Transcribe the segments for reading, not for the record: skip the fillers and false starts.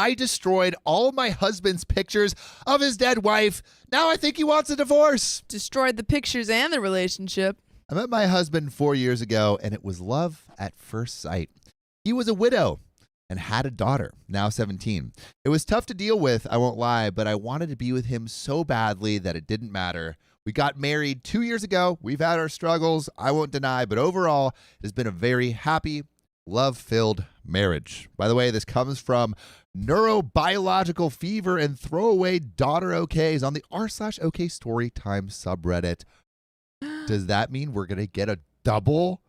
I destroyed all of my husband's pictures of his dead wife. Now I think he wants a divorce. Destroyed the pictures and the relationship. I met my husband 4 years ago, and it was love at first sight. He was a widow and had a daughter, now 17. It was tough to deal with, I won't lie, but I wanted to be with him so badly that it didn't matter. We got married 2 years ago. We've had our struggles, I won't deny, but overall, it has been a very happy, love-filled marriage. By the way, this comes from Neurobiological Fever and Throwaway Daughter OKs on the r/OK Storytime subreddit. Does that mean we're going to get a double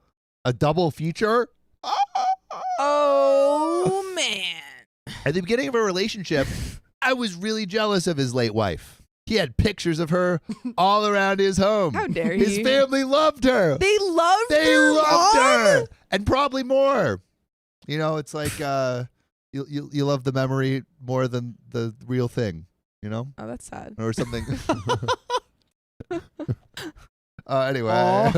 feature? Oh, man. At the beginning of our relationship, I was really jealous of his late wife. He had pictures of her all around his home. How dare His you? family loved her. They loved her. Mom? And probably more. You know, it's like you love the memory more than the real thing, you know? Oh, that's sad. Or something. Anyway,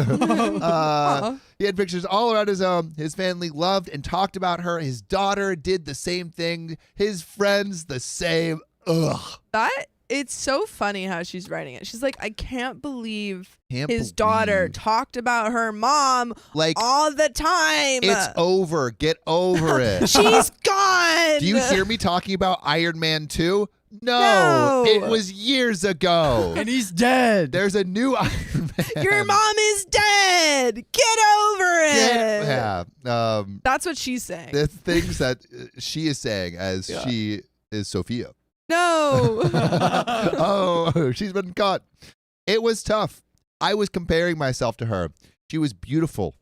he had pictures all around his home. His family loved and talked about her. His daughter did the same thing. His friends, the same. Ugh. It's so funny how she's writing it. She's like, I can't believe his daughter talked about her mom like all the time. It's over. Get over it. She's gone. Do you hear me talking about Iron Man 2? No, it was years ago. And he's dead. There's a new Iron Man. Your mom is dead. Get over it. Yeah. That's what she's saying. The things that she is saying as she is Sophia. No. Oh, she's been caught. It was tough. I was comparing myself to her. She was beautiful,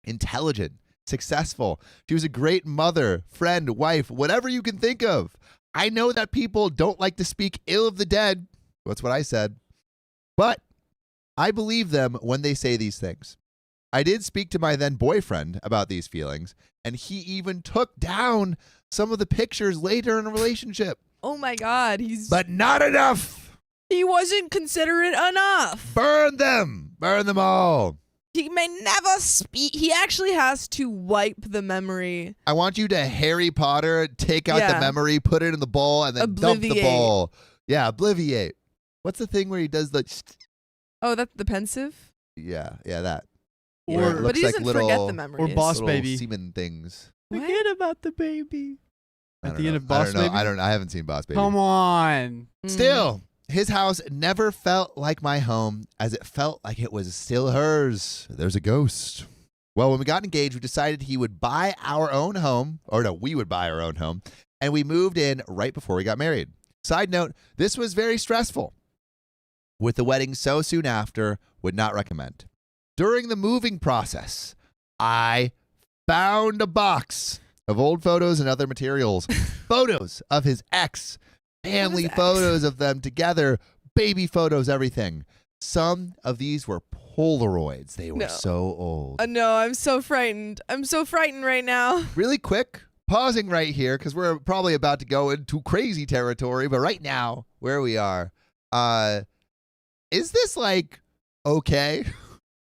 intelligent, successful. She was a great mother, friend, wife, whatever you can think of. I know that people don't like to speak ill of the dead. That's what I said. But I believe them when they say these things. I did speak to my then boyfriend about these feelings, and he even took down some of the pictures later in a relationship. Oh my God. But not enough. He wasn't considerate enough. Burn them. Burn them all. He may never speak. He actually has to wipe the memory. I want you to Harry Potter, take out the memory, put it in the bowl, and then dump the bowl. Yeah, obliviate. What's the thing where he does the... Oh, that's the pensive? Yeah, that. Or, but he doesn't forget the memories. Or Boss Baby. Semen things. Forget about the baby. At the end of Boss Baby? I haven't seen Boss Baby. Come on. Still, his house never felt like my home, as it felt like it was still hers. There's a ghost. Well, when we got engaged, we decided he would buy our own home, or no, we would buy our own home, and we moved in right before we got married. Side note, this was very stressful. With the wedding so soon after, would not recommend. During the moving process, I found a box of old photos and other materials. Photos of his ex. Family photos of them together. Baby photos, everything. Some of these were Polaroids. They were so old. No, I'm so frightened. I'm so frightened right now. Really quick, pausing right here, because we're probably about to go into crazy territory, but right now, where we are, is this like okay?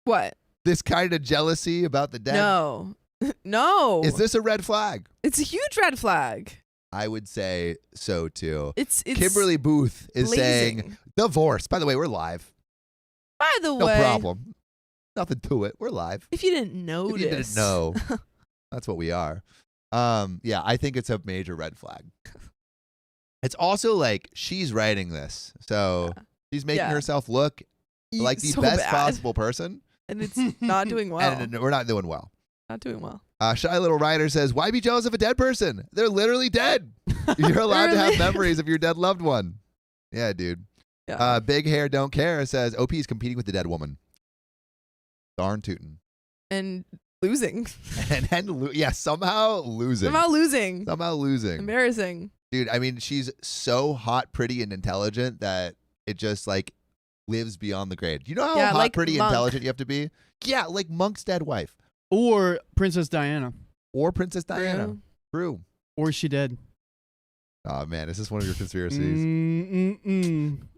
What? This kind of jealousy about the dead? No. No. Is this a red flag? It's a huge red flag. I would say so too. It's Kimberly Booth is saying divorce. By the way, we're live. By the way. No problem. Nothing to it. We're live. If you didn't notice. If you didn't know. That's what we are. Yeah, I think it's a major red flag. It's also like she's writing this. So she's making herself look like the best possible person. And it's not doing well. And we're not doing well. Not doing well. Shy Little Rider says, why be jealous of a dead person? They're literally dead. You're allowed to have memories of your dead loved one. Yeah, dude. Yeah. Big Hair Don't Care says, OP is competing with the dead woman. Darn tootin'. And losing. Yeah, somehow losing. Somehow losing. Embarrassing. Dude, I mean, she's so hot, pretty, and intelligent that it just, like, lives beyond the grade. You know how hot, like pretty, intelligent you have to be? Yeah, like Monk's dead wife. Or Princess Diana. True. Or is she dead? Oh, man, is this one of your conspiracies?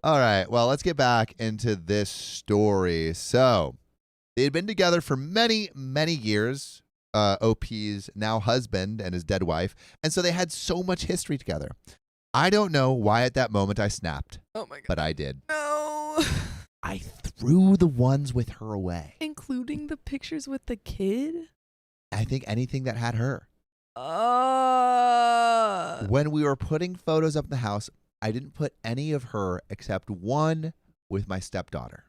All right, well, let's get back into this story. So, they had been together for many, many years. OP's now husband and his dead wife. And so they had so much history together. I don't know why at that moment I snapped. Oh my God. But I did. No. I threw the ones with her away. Including the pictures with the kid? I think anything that had her. When we were putting photos up in the house, I didn't put any of her except one with my stepdaughter.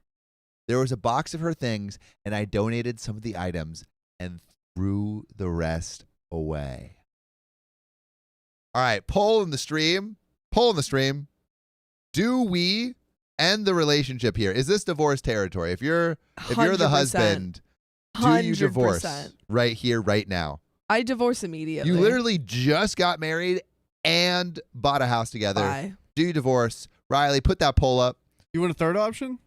There was a box of her things, and I donated some of the items and threw the rest away. All right, poll in the stream. Poll in the stream. Do we end the relationship here? Is this divorce territory? If you're the husband, do you divorce 100%. right here, right now? I divorce immediately. You literally just got married and bought a house together. Bye. Do you divorce? Riley, put that poll up. You want a third option?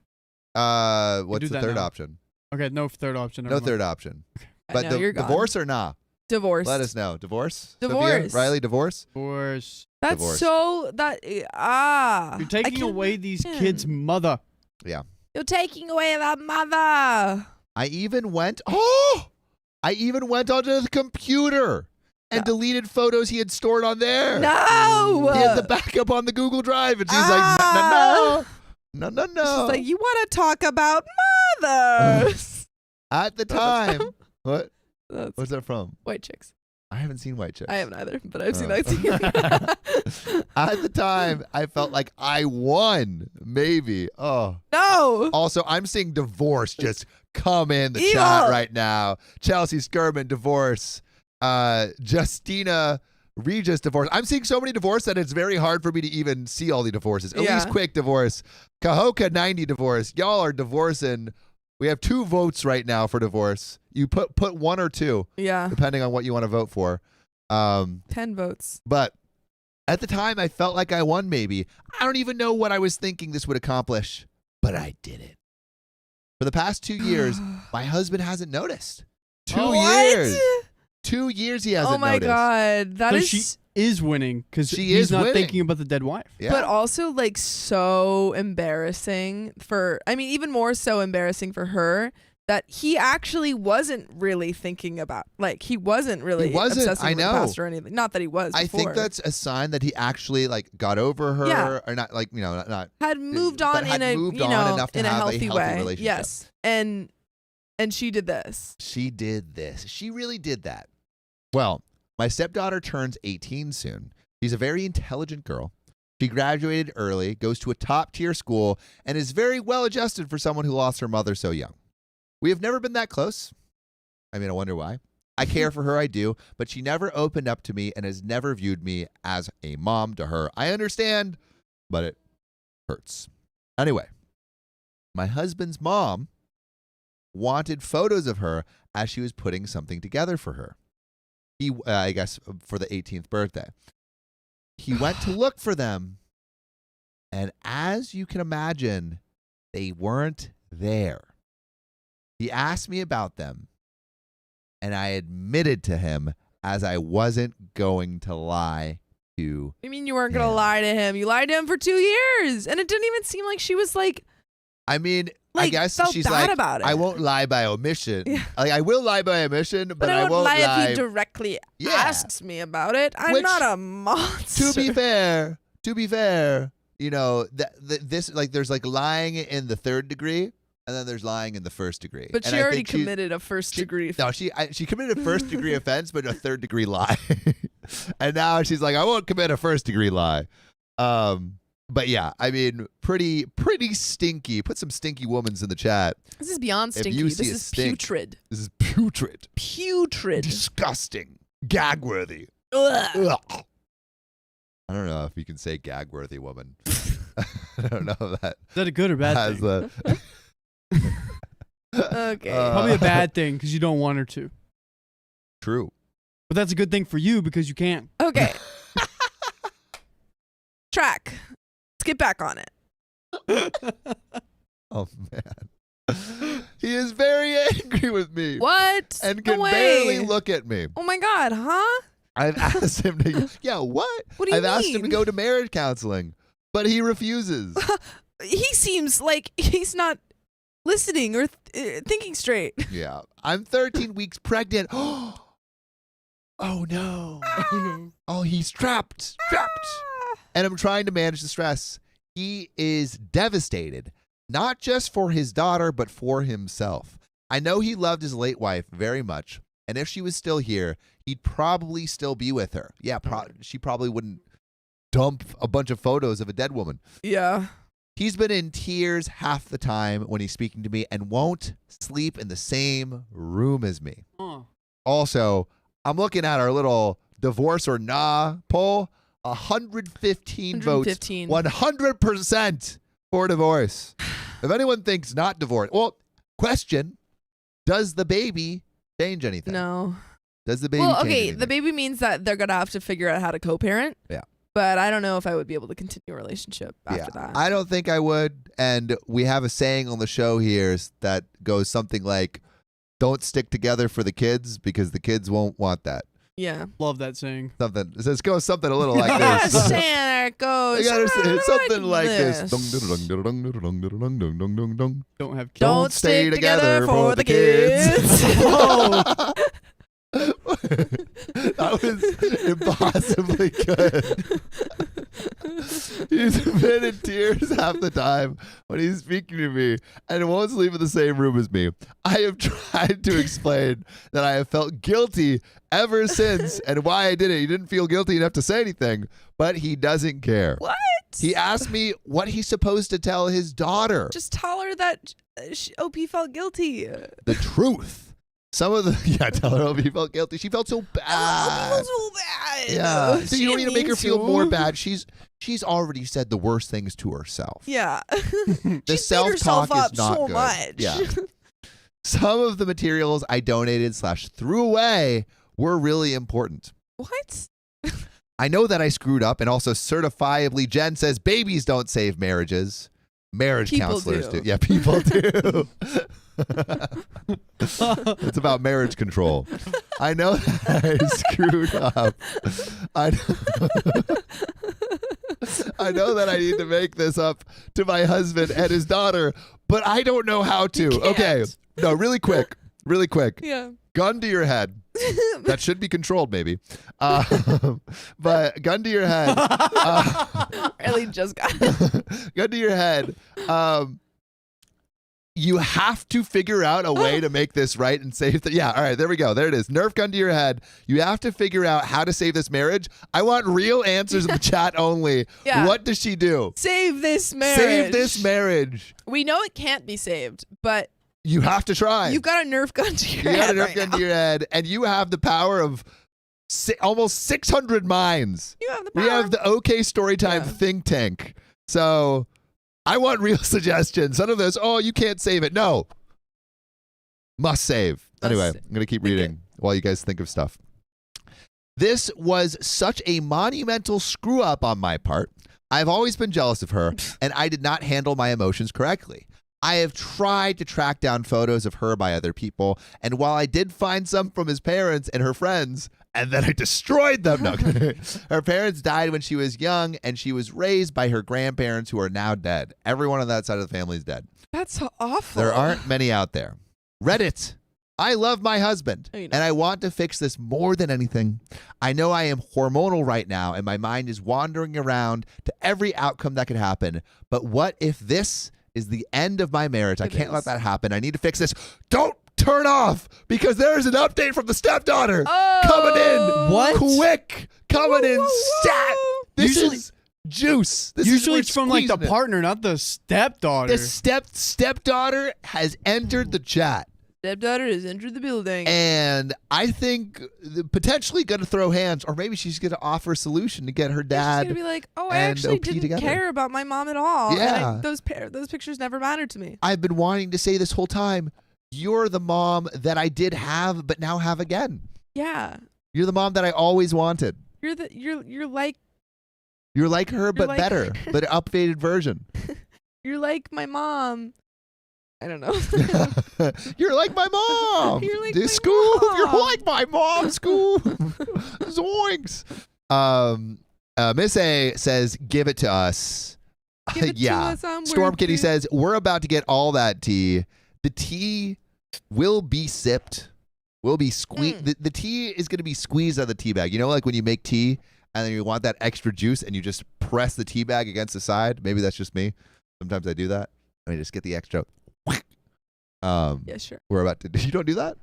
What's the third now. option? Okay, no third option. No third option. But you're gone. divorce or nah? Divorce. Let us know. Divorce? Divorce. Sophia? Riley, divorce? Divorce. That's Divorce. so You're taking away these kids' mother. Yeah. You're taking away their mother. I even went onto the computer and deleted photos he had stored on there. No. He had the backup on the Google Drive, and she's like, no. She's like, you want to talk about mothers? At the time. What? What's that from? White Chicks. I haven't seen White Chicks. I haven't either, but I've seen that. At the time, I felt like I won. Maybe. Oh. No. Also, I'm seeing divorce just come in the Evil. chat right now. Chelsea Skirman, divorce. Justina Regis, divorce. I'm seeing so many divorce that it's very hard for me to even see all the divorces. Elise Quick, divorce. Kahoka 90, divorce. Y'all are divorcing. We have 2 votes right now for divorce. You put 1 or 2, depending on what you want to vote for. 10 votes. But at the time, I felt like I won. Maybe I don't even know what I was thinking this would accomplish, but I did it. For the past 2 years, my husband hasn't noticed. 2 years. 2 years he hasn't noticed. Oh my God, that is. She is winning because he's not winning. thinking about the dead wife. Yeah. But also like so embarrassing even more so embarrassing for her that he actually wasn't really thinking about, like he wasn't obsessing with the past or anything. Not that he was before. I think that's a sign that he actually like got over her or not, like, not had moved on in a healthy way. Relationship. Yes. And she did this. She did this. She really did that. Well, my stepdaughter turns 18 soon. She's a very intelligent girl. She graduated early, goes to a top-tier school, and is very well-adjusted for someone who lost her mother so young. We have never been that close. I mean, I wonder why. I care for her, I do, but she never opened up to me and has never viewed me as a mom to her. I understand, but it hurts. Anyway, my husband's mom wanted photos of her as she was putting something together for her. He, I guess, for the 18th birthday. He went to look for them, and as you can imagine, they weren't there. He asked me about them, and I admitted to him as I wasn't going to lie to You mean you weren't going to lie to him? You lied to him for 2 years, and it didn't even seem like she was like... I mean... I guess felt she's bad like, about it. I won't lie by omission. Yeah. Like, I will lie by omission, but I won't lie if he directly asks me about it. I'm not a monster. To be fair, you know, this like there's like lying in the 3rd degree, and then there's lying in the 1st degree. But she already committed a 1st degree. No, she committed a 1st degree offense, but a 3rd degree lie. And now she's like, I won't commit a 1st degree lie. But yeah, I mean, pretty stinky. Put some stinky womans in the chat. This is beyond stinky. This is putrid. This is putrid. Putrid. Disgusting. Gag-worthy. Ugh. I don't know if you can say gag-worthy woman. I don't know if that. Is that a good or bad thing? Okay. Probably a bad thing because you don't want her to. True. But that's a good thing for you because you can't. Okay. Track. Get back on it. Oh, man. He is very angry with me. What? And can barely look at me. Oh, my God, huh? I've asked him to... Yeah, what? What do you mean? I've asked him to go to marriage counseling, but he refuses. He seems like he's not listening or thinking straight. Yeah. I'm 13 weeks pregnant. oh no. Oh, he's trapped. And I'm trying to manage the stress. He is devastated, not just for his daughter, but for himself. I know he loved his late wife very much, and if she was still here, he'd probably still be with her. Yeah, she probably wouldn't dump a bunch of photos of a dead woman. Yeah. He's been in tears half the time when he's speaking to me and won't sleep in the same room as me. Also, I'm looking at our little divorce or nah poll. 115 votes, 100% for divorce. If anyone thinks not divorce, well, question, does the baby change anything? No. Does the baby change anything? The baby means that they're going to have to figure out how to co-parent. Yeah. But I don't know if I would be able to continue a relationship after that. I don't think I would. And we have a saying on the show here that goes something like, don't stick together for the kids because the kids won't want that. Yeah. Love that saying. Something. It goes something a little like this. It goes. It's something like this. Don't have kids. Don't stay together for the kids. That was impossibly good. He's been in tears half the time when he's speaking to me and won't sleep in the same room as me. I have tried to explain that I have felt guilty ever since and why I did it. He didn't feel guilty enough to say anything, but he doesn't care. What? He asked me what he's supposed to tell his daughter. Just tell her that OP felt guilty. The truth. Some of the tell her OP felt guilty. She felt so bad. OP felt so bad. Yeah. So you don't need to make her feel more bad. She's already said the worst things to herself. Yeah. The self-talk is not so good. Much. Yeah. Some of the materials I donated / threw away were really important. What? I know that I screwed up, and also certifiably Jen says babies don't save marriages. Marriage people counselors do. Yeah, people do. It's about marriage control. I know that I screwed up. I know that I need to make this up to my husband and his daughter, but I don't know how to. Okay. No, really quick. Yeah. Gun to your head. That should be controlled, maybe. But gun to your head. Really just got Gun to your head. You have to figure out a way to make this right and save the. Yeah, all right, there we go. There it is. Nerf gun to your head. You have to figure out how to save this marriage. I want real answers in the chat only. Yeah. What does she do? Save this marriage. Save this marriage. We know it can't be saved, but you have to try. You've got a Nerf gun to your head. You got a Nerf gun to your head, and you have the power of almost 600 minds. You have the power. We have the OK Storytime think tank. So I want real suggestions. None of this, oh, you can't save it. No. Must save. Anyway, I'm going to keep reading while you guys think of stuff. This was such a monumental screw up on my part. I've always been jealous of her, and I did not handle my emotions correctly. I have tried to track down photos of her by other people, and while I did find some from his parents and her friends, and then I destroyed them. No. Her parents died when she was young, and she was raised by her grandparents who are now dead. Everyone on that side of the family is dead. That's so awful. There aren't many out there. Reddit. I love my husband, and I want to fix this more than anything. I know I am hormonal right now, and my mind is wandering around to every outcome that could happen. But what if this is the end of my marriage? I can't let that happen. I need to fix this. Don't turn off, because there's an update from the stepdaughter coming in. What? Quick. Coming in. Stat. This is juice. Usually it's from like the partner, not the stepdaughter. The stepdaughter has entered the chat. Stepdaughter has entered the building. And I think potentially going to throw hands, or maybe she's going to offer a solution to get her dad. She's going to be like, oh, I actually didn't care about my mom at all. Yeah. And those pictures never mattered to me. I've been wanting to say this whole time, you're the mom that I did have, but now have again. Yeah. You're the mom that I always wanted. You're like her, but like better, but an updated version. You're like my mom. I don't know. You're like my mom. You're like this school. Mom. You're like my mom. School. Zoinks. Miss A says, "Give it to us." Give it to us. Storm Kitty says, "We're about to get all that tea. The tea will be sipped will be squeezed. The tea is going to be squeezed out of the tea bag. You know, like when you make tea and then you want that extra juice and you just press the tea bag against the side. Maybe that's just me. Sometimes I do that. I mean, just get the extra. Yeah, sure. We're about to. You don't do that?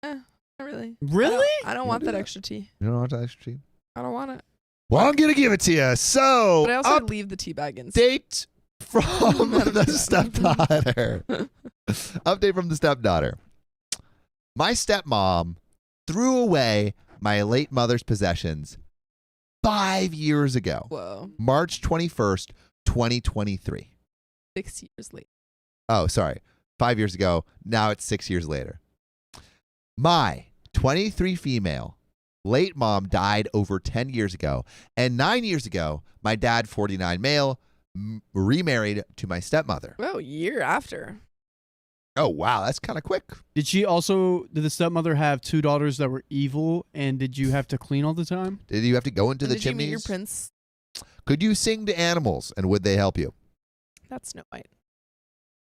Not really. Really? I don't want that extra tea. You don't want that extra tea? I don't want it. Well, I'm going to give it to you. So, but I also leave the tea bag in. Update from the stepdaughter. Update from the stepdaughter. My stepmom threw away my late mother's possessions 5 years ago. Whoa. March 21st, 2023. 6 years later. Oh, sorry. 5 years ago. Now it's 6 years later. My 23 female late mom died over 10 years ago. And 9 years ago, my dad, 49 male, remarried to my stepmother. Oh, year after. Oh, wow. That's kind of quick. Did the stepmother have 2 daughters that were evil, and did you have to clean all the time? Did you have to go into the chimneys? chimneys? Did you meet your prince? Could you sing to animals, and would they help you? That's Snow White.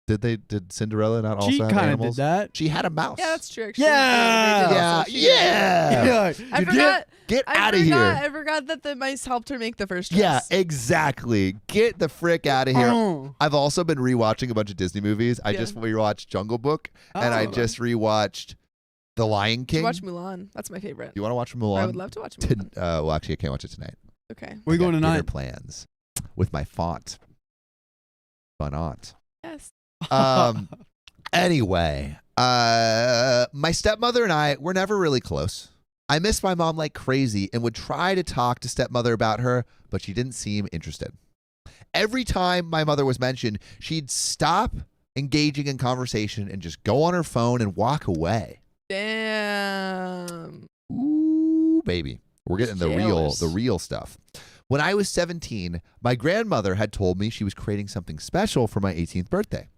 Did Cinderella not also have animals? She kind of did that. She had a mouse. Yeah, that's true. Actually. Yeah. I forgot. Get out of here. I forgot that the mice helped her make the first dress. Yeah, exactly. Get the frick out of here. Oh. I've also been rewatching a bunch of Disney movies. I just rewatched Jungle Book, and I just rewatched The Lion King. Watch Mulan. That's my favorite. You want to watch Mulan? I would love to watch Mulan. Well, actually, I can't watch it tonight. Okay. Where are you going tonight? Dinner plans with my font. Fun aunt. Yes. Anyway, my stepmother and I were never really close. I miss my mom like crazy and would try to talk to stepmother about her, but she didn't seem interested. Every time my mother was mentioned, she'd stop engaging in conversation and just go on her phone and walk away. Damn. Ooh, baby. We're getting the real stuff. When I was 17, my grandmother had told me she was creating something special for my 18th birthday.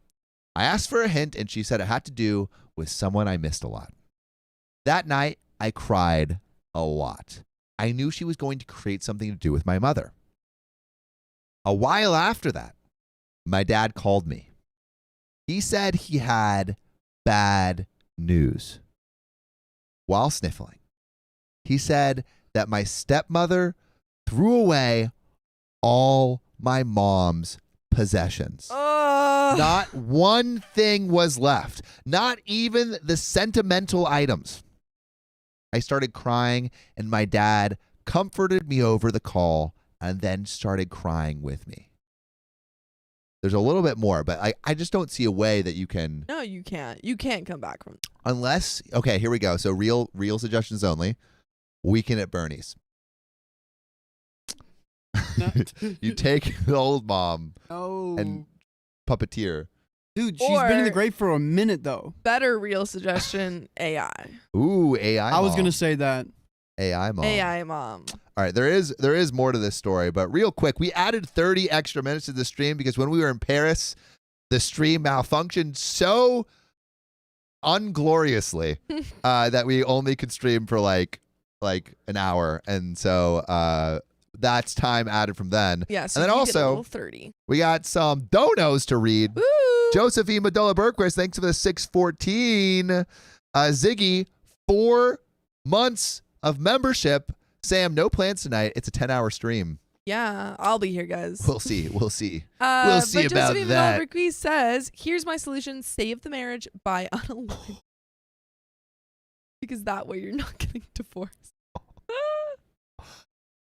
I asked for a hint, and she said it had to do with someone I missed a lot. That night, I cried a lot. I knew she was going to create something to do with my mother. A while after that, my dad called me. He said he had bad news. While sniffling, he said that my stepmother threw away all my mom's possessions. Not one thing was left. Not even the sentimental items. I started crying, and my dad comforted me over the call and then started crying with me. There's a little bit more, but I just don't see a way that you can. No, you can't. You can't come back from. Unless, okay, here we go. So real suggestions only. Weekend at Bernie's. You take the old mom and puppeteer. Dude, she's been in the grave for a minute, though. Better real suggestion, AI. Ooh, AI mom. I was going to say that. AI mom. AI mom. All right, there is more to this story, but real quick, we added 30 extra minutes to the stream because when we were in Paris, the stream malfunctioned so ungloriously that we only could stream for like an hour, and so that's time added from then. Yeah, so and then also 30. We got some donos to read. Woo! Josephine Medola Berquist, thanks for the 614. Ziggy, 4 months of membership. Sam, no plans tonight. It's a 10-hour stream. Yeah, I'll be here, guys. We'll see. We'll see but about Josephine that. Medola Berquist says, here's my solution. Save the marriage by unaligned. Because that way you're not getting divorced.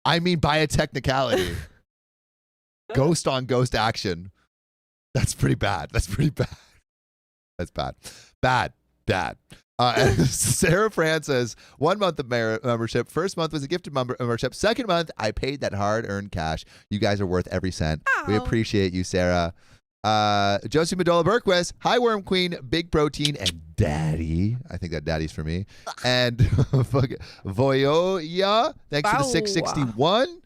I mean, by a technicality. Ghost on ghost action. That's pretty bad. That's bad. Bad. Sarah Francis, 1 month of membership. First month was a gifted membership. Second month, I paid that hard-earned cash. You guys are worth every cent. Ow. We appreciate you, Sarah. Josie Medola Berquist, hi Worm Queen, Big Protein, and Daddy. I think that Daddy's for me. And Voyoya, thanks for the 661.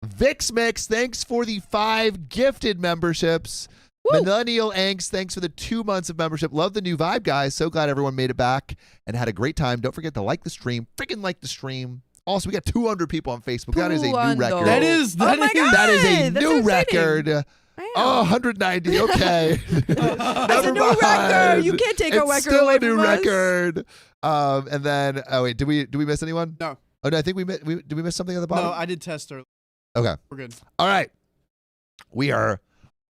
Vix Mix, thanks for the 5 gifted memberships. Woo! Millennial Angst, thanks for the 2 months of membership. Love the new vibe, guys. So glad everyone made it back and had a great time. Don't forget to like the stream. Freaking like the stream. Also, we got 200 people on Facebook. That is a new record. That is a That's new exciting. record. Oh, 190. Okay. That's a new record. You can't take our record away from us. It's still a new record. And then, wait, did we miss anyone? No. Oh, no, I think did we miss something at the bottom? No, I did test her. Okay. We're good. All right. We are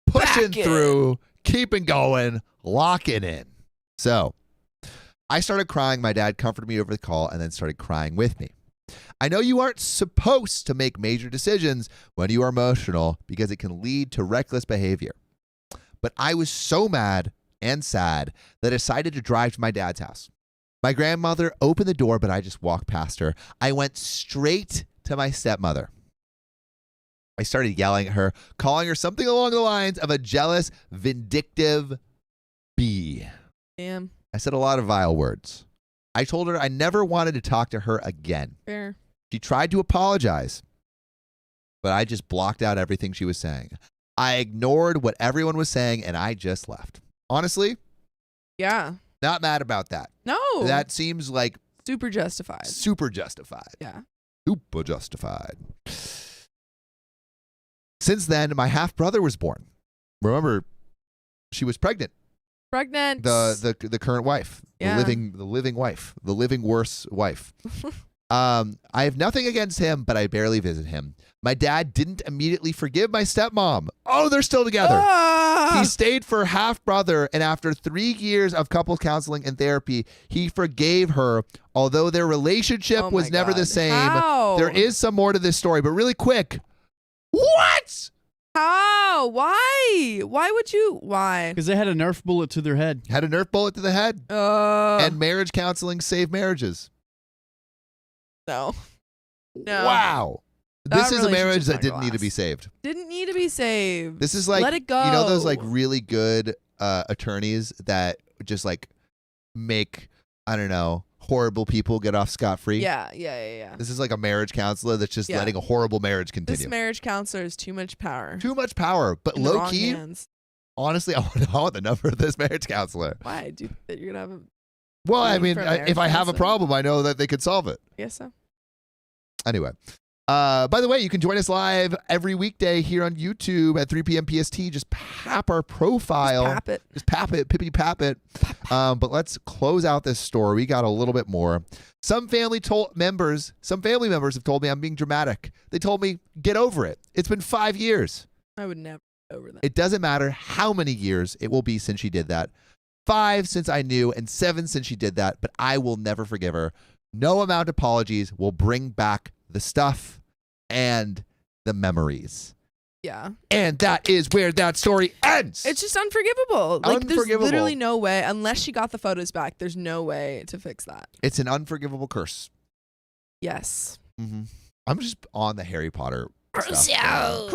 pushing through, keeping going, locking in. So I started crying. My dad comforted me over the call and then started crying with me. I know you aren't supposed to make major decisions when you are emotional because it can lead to reckless behavior. But I was so mad and sad that I decided to drive to my dad's house. My grandmother opened the door, but I just walked past her. I went straight to my stepmother. I started yelling at her, calling her something along the lines of a jealous, vindictive bee. Damn. I said a lot of vile words. I told her I never wanted to talk to her again. Fair. She tried to apologize, but I just blocked out everything she was saying. I ignored what everyone was saying, and I just left. Honestly, yeah, not mad about that. No. That seems like super justified. Super justified. Yeah. Super justified. Since then, my half-brother was born. Remember, she was pregnant. Pregnant. The current wife. Yeah. The living wife. The living worse wife. I have nothing against him, but I barely visit him. My dad didn't immediately forgive my stepmom. Oh, they're still together. He stayed for half-brother, and after 3 years of couples counseling and therapy, he forgave her, although their relationship was never the same. How? There is some more to this story, but really quick. What? How? Why? Why would you? Why? Because they had a Nerf bullet to their head. Had a Nerf bullet to the head. And marriage counseling saved marriages. No. Wow. This is a marriage that didn't need to be saved. Didn't need to be saved. This is like, let it go. You know those like really good attorneys that just like make, I don't know, horrible people get off scot-free? Yeah. This is like a marriage counselor that's just letting a horrible marriage continue. This marriage counselor is too much power. Too much power. But low-key, honestly, I want the number of this marriage counselor. Why? Do you think you're going to have a... Well, I mean, if I have a problem, I know that they could solve it. Yes, so. Anyway. By the way, you can join us live every weekday here on YouTube at 3 p.m. PST. Just pap our profile. Just pap it. Pippity pap it. But let's close out this story. We got a little bit more. Some family members have told me I'm being dramatic. They told me, get over it. It's been 5 years. I would never get over that. It doesn't matter how many years it will be since she did that. 5 since I knew and 7 since she did that. But I will never forgive her. No amount of apologies will bring back the stuff and the memories. Yeah. And that is where that story ends. It's just unforgivable. Like, there's literally no way, unless she got the photos back, there's no way to fix that. It's an unforgivable curse. Yes. Mm-hmm. I'm just on the Harry Potter Crucio.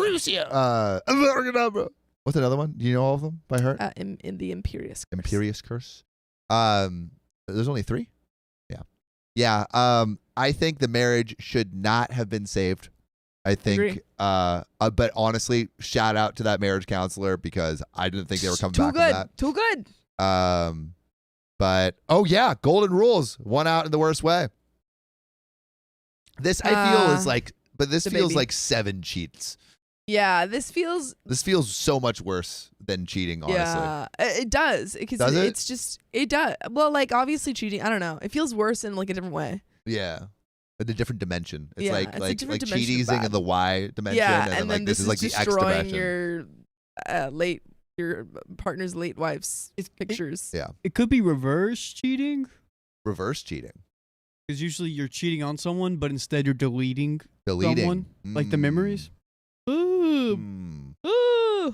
What's another one? Do you know all of them by heart? In the Imperious Curse. Imperious Curse. There's only 3? Yeah. I think the marriage should not have been saved. I think, but honestly, shout out to that marriage counselor because I didn't think they were coming back on that. Too good. But oh yeah, golden rules won out in the worst way. This I feel is like, but this feels like 7 cheats. Yeah, this feels so much worse than cheating. Honestly, yeah, it does. Does it? It's just it does. Well, like obviously cheating. I don't know. It feels worse in like a different way. Yeah. A different dimension. It's like cheating in the Y dimension. Yeah, and then like this is like the X dimension. Your partner's late wife's pictures. Yeah. It could be reverse cheating. Reverse cheating. Because usually you're cheating on someone, but instead you're deleting someone, like the memories. Ooh.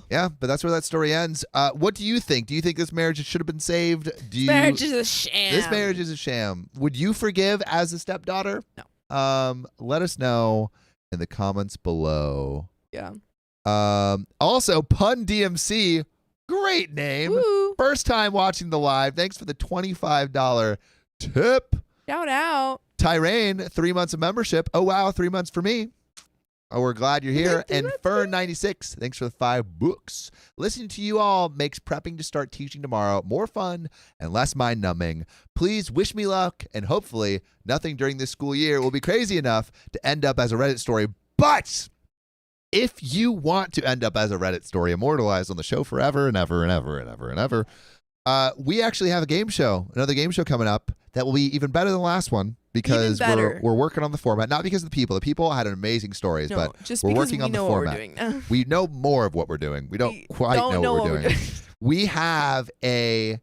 Yeah, but that's where that story ends. What do you think? Do you think this marriage should have been saved? This marriage is a sham. This marriage is a sham. Would you forgive as a stepdaughter? No. Let us know in the comments below. Yeah. Also, Pun DMC, great name. Woo. First time watching the live. Thanks for the $25 tip. Shout out. Tyrain, 3 months of membership. Oh wow, 3 months for me. Oh, we're glad you're here. And Fern96, thanks for the $5. Listening to you all makes prepping to start teaching tomorrow more fun and less mind-numbing. Please wish me luck, and hopefully nothing during this school year will be crazy enough to end up as a Reddit story. But if you want to end up as a Reddit story immortalized on the show forever and ever and ever and ever and ever, we actually have another game show coming up that will be even better than the last one because we're working on the format. Not because of the people. The people had amazing stories, but just we're working on the format. We know more of what we're doing. We don't quite know what we're doing. We have a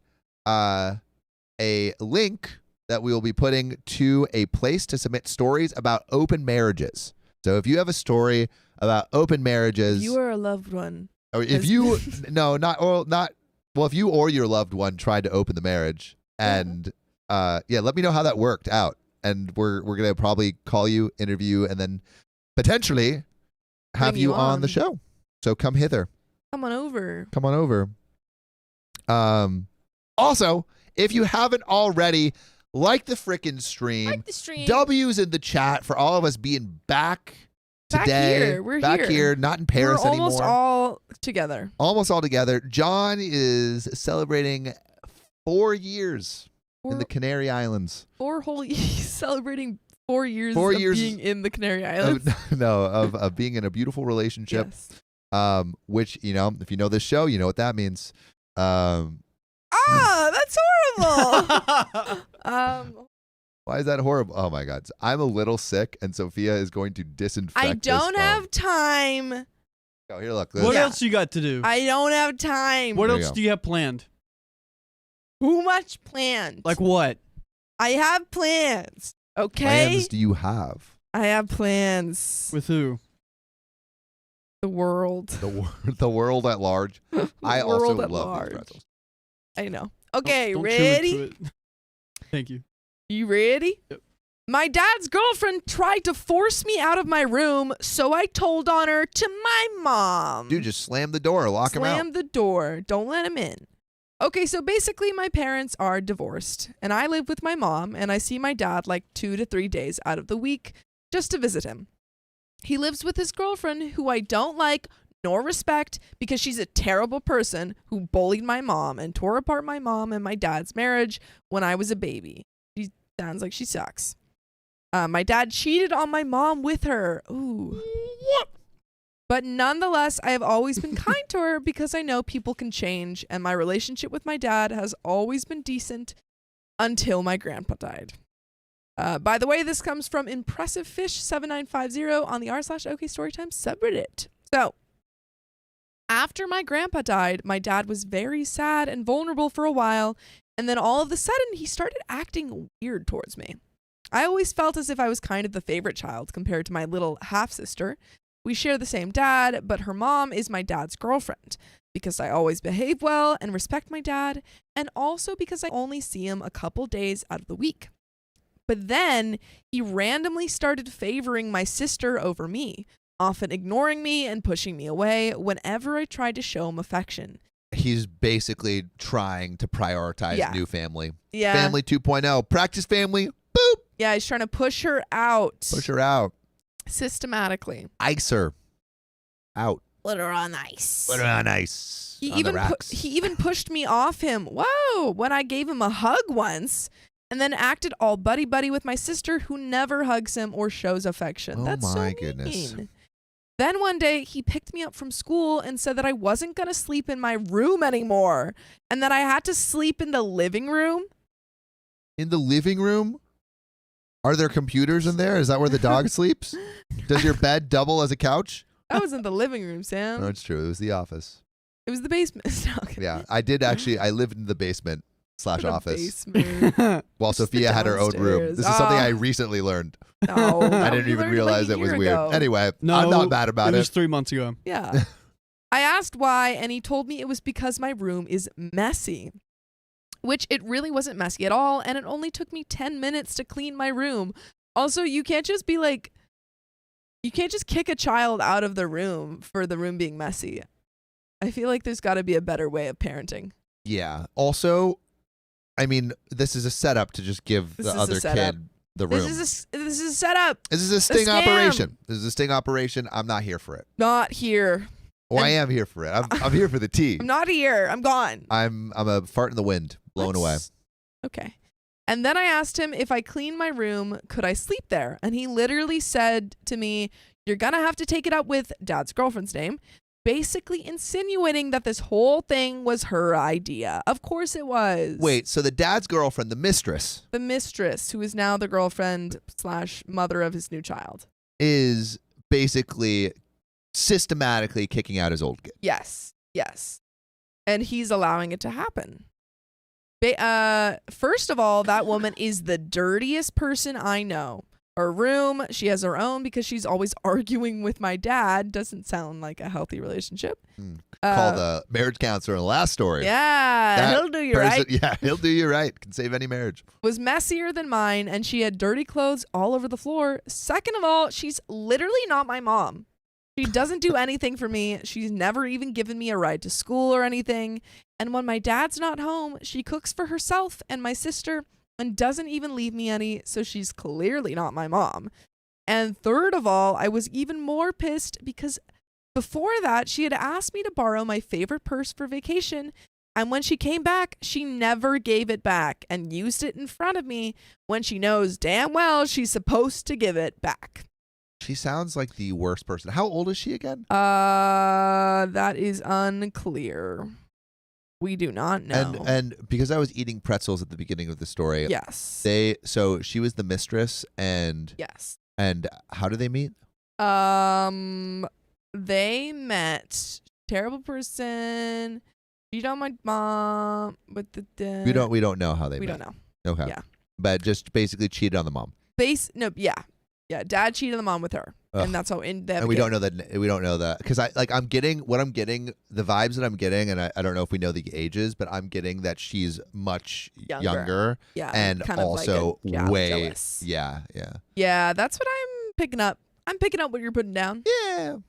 link that we will be putting to a place to submit stories about open marriages. So if you have a story about open marriages, if you are a loved one. Or if you if you or your loved one tried to open the marriage, and let me know how that worked out, and we're gonna probably call you, interview, and then potentially have you on the show. So come hither. Come on over. Come on over. Also, if you haven't already, like the frickin' stream. Like the stream. W's in the chat for all of us being back today. We're back here, not in Paris anymore. We're almost all together. Almost all together. John is celebrating 4 years in the Canary Islands. 4 whole celebrating 4 years of being in the Canary Islands. Of being in a beautiful relationship. Yes. Which, if you know this show, you know what that means. That's horrible. Why is that horrible? Oh my God. I'm a little sick and Sophia is going to disinfect I don't have time. Oh, here, look. What else you got to do? I don't have time. What else do you have planned? Too much planned. Like what? I have plans. Okay? Plans do you have? I have plans. With who? The world. The world at large. I also love these pretzels. I know. Okay, ready? Thank you. You ready? Yep. My dad's girlfriend tried to force me out of my room, so I told on her to my mom. Dude, just slam the door, lock him out. Slam the door. Don't let him in. Okay, so basically my parents are divorced, and I live with my mom, and I see my dad like 2 to 3 days out of the week just to visit him. He lives with his girlfriend, who I don't like nor respect because she's a terrible person who bullied my mom and tore apart my mom and my dad's marriage when I was a baby. She sounds like she sucks. My dad cheated on my mom with her. Ooh. What? But nonetheless, I have always been kind to her because I know people can change, and my relationship with my dad has always been decent until my grandpa died. By the way, this comes from ImpressiveFish7950 on the r/OK Storytime subreddit. So, after my grandpa died, my dad was very sad and vulnerable for a while, and then all of a sudden, he started acting weird towards me. I always felt as if I was kind of the favorite child compared to my little half-sister. We share the same dad, but her mom is my dad's girlfriend because I always behave well and respect my dad, and also because I only see him a couple days out of the week. But then he randomly started favoring my sister over me, often ignoring me and pushing me away whenever I tried to show him affection. He's basically trying to prioritize new family. Yeah. Family 2.0. Practice family. Boop. Yeah, he's trying to push her out. Push her out. Systematically. Ice her. Out. Put her on ice. Put her on ice. He even pushed me off him. Whoa. When I gave him a hug once. And then acted all buddy-buddy with my sister who never hugs him or shows affection. Oh, that's my so goodness. mean. Then one day, he picked me up from school and said that I wasn't going to sleep in my room anymore and that I had to sleep in the living room. In the living room? Are there computers in there? Is that where the dog sleeps? Does your bed double as a couch? That wasn't the living room, Sam. No, it's true. It was the office. It was the basement. Yeah, I did actually. I lived in the basement / office. While Just Sophia had her own room. This is something I recently learned. No, I didn't even realize it was weird. Anyway, I'm not mad about it. It was 3 months ago. Yeah. I asked why, and he told me it was because my room is messy. Which it really wasn't messy at all, and it only took me 10 minutes to clean my room. Also, you can't just be like, you can't just kick a child out of the room for the room being messy. I feel like there's got to be a better way of parenting. Yeah. Also, I mean, this is a setup to just give the other kid the room. This is a setup. This is a sting operation. This is a sting operation. I'm not here for it. Not here. Oh, I am here for it. I'm here for the tea. I'm not here. I'm gone. I'm a fart in the wind, blown away. Okay. And then I asked him if I cleaned my room, could I sleep there? And he literally said to me, You're gonna have to take it up with dad's girlfriend's name, basically insinuating that this whole thing was her idea. Of course it was. Wait, so the dad's girlfriend, the mistress, who is now the girlfriend / mother of his new child, is basically systematically kicking out his old kid. Yes. And he's allowing it to happen. First of all, that woman is the dirtiest person I know. Her room, she has her own because she's always arguing with my dad. Doesn't sound like a healthy relationship. Call the marriage counselor in the last story. Yeah, he'll do you right. Yeah, he'll do you right. Can save any marriage. Was messier than mine, and she had dirty clothes all over the floor. Second of all, she's literally not my mom. She doesn't do anything for me. She's never even given me a ride to school or anything. And when my dad's not home, she cooks for herself and my sister and doesn't even leave me any, so she's clearly not my mom. And third of all, I was even more pissed because before that, she had asked me to borrow my favorite purse for vacation, and when she came back, she never gave it back and used it in front of me when she knows damn well she's supposed to give it back. She sounds like the worst person. How old is she again? That is unclear. We do not know. And because I was eating pretzels at the beginning of the story. Yes. So she was the mistress and yes. And how did they meet? They met. Terrible person. Cheated on my mom with the We don't know how they met. We don't know. Okay. Yeah. But just basically cheated on the mom. Yeah, dad cheated on the mom with her. Ugh. And that's how and we don't know that because I'm getting the vibes that I'm getting, and I don't know if we know the ages, but I'm getting that she's much younger yeah, and kind also of like way jealous. Yeah. That's what I'm picking up. I'm picking up what you're putting down. Yeah.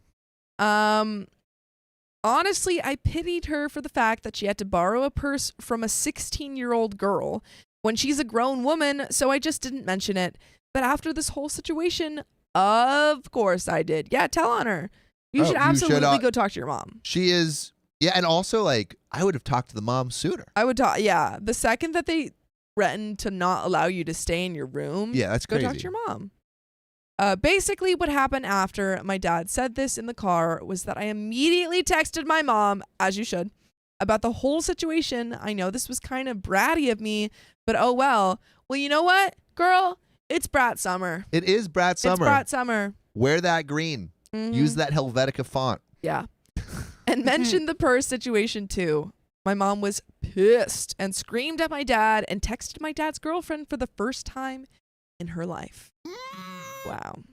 Honestly, I pitied her for the fact that she had to borrow a purse from a 16-year-old girl when she's a grown woman, so I just didn't mention it. But after this whole situation, of course I did. Yeah, tell on her. You should absolutely go talk to your mom. She is, yeah, and also, like, I would have talked to the mom sooner. I would talk, yeah. The second that they threatened to not allow you to stay in your room, yeah, that's crazy. Go talk to your mom. Basically, what happened after my dad said this in the car was that I immediately texted my mom, as you should, about the whole situation. I know this was kind of bratty of me, but oh well. Well, you know what, girl? It's brat summer. It is brat summer. It's brat summer. Wear that green. Mm-hmm. Use that Helvetica font. Yeah. And mention the purse situation too. My mom was pissed and screamed at my dad and texted my dad's girlfriend for the first time in her life. Wow.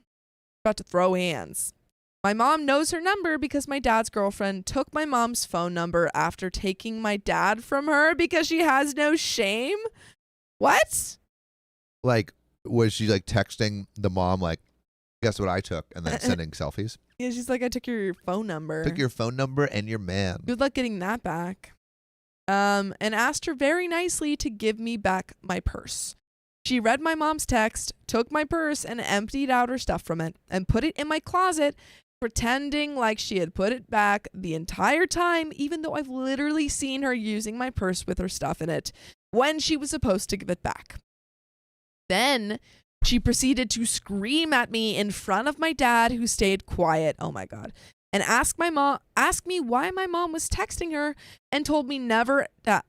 About to throw hands. My mom knows her number because my dad's girlfriend took my mom's phone number after taking my dad from her because she has no shame. What? Like, was she like texting the mom like, guess what I took, and then sending selfies? Yeah, she's like, I took your phone number. Took your phone number and your man. Good luck getting that back. And asked her very nicely to give me back my purse. She read my mom's text, took my purse, and emptied out her stuff from it and put it in my closet, pretending like she had put it back the entire time, even though I've literally seen her using my purse with her stuff in it when she was supposed to give it back. Then she proceeded to scream at me in front of my dad, who stayed quiet. Oh my God. And asked me why my mom was texting her and told me never to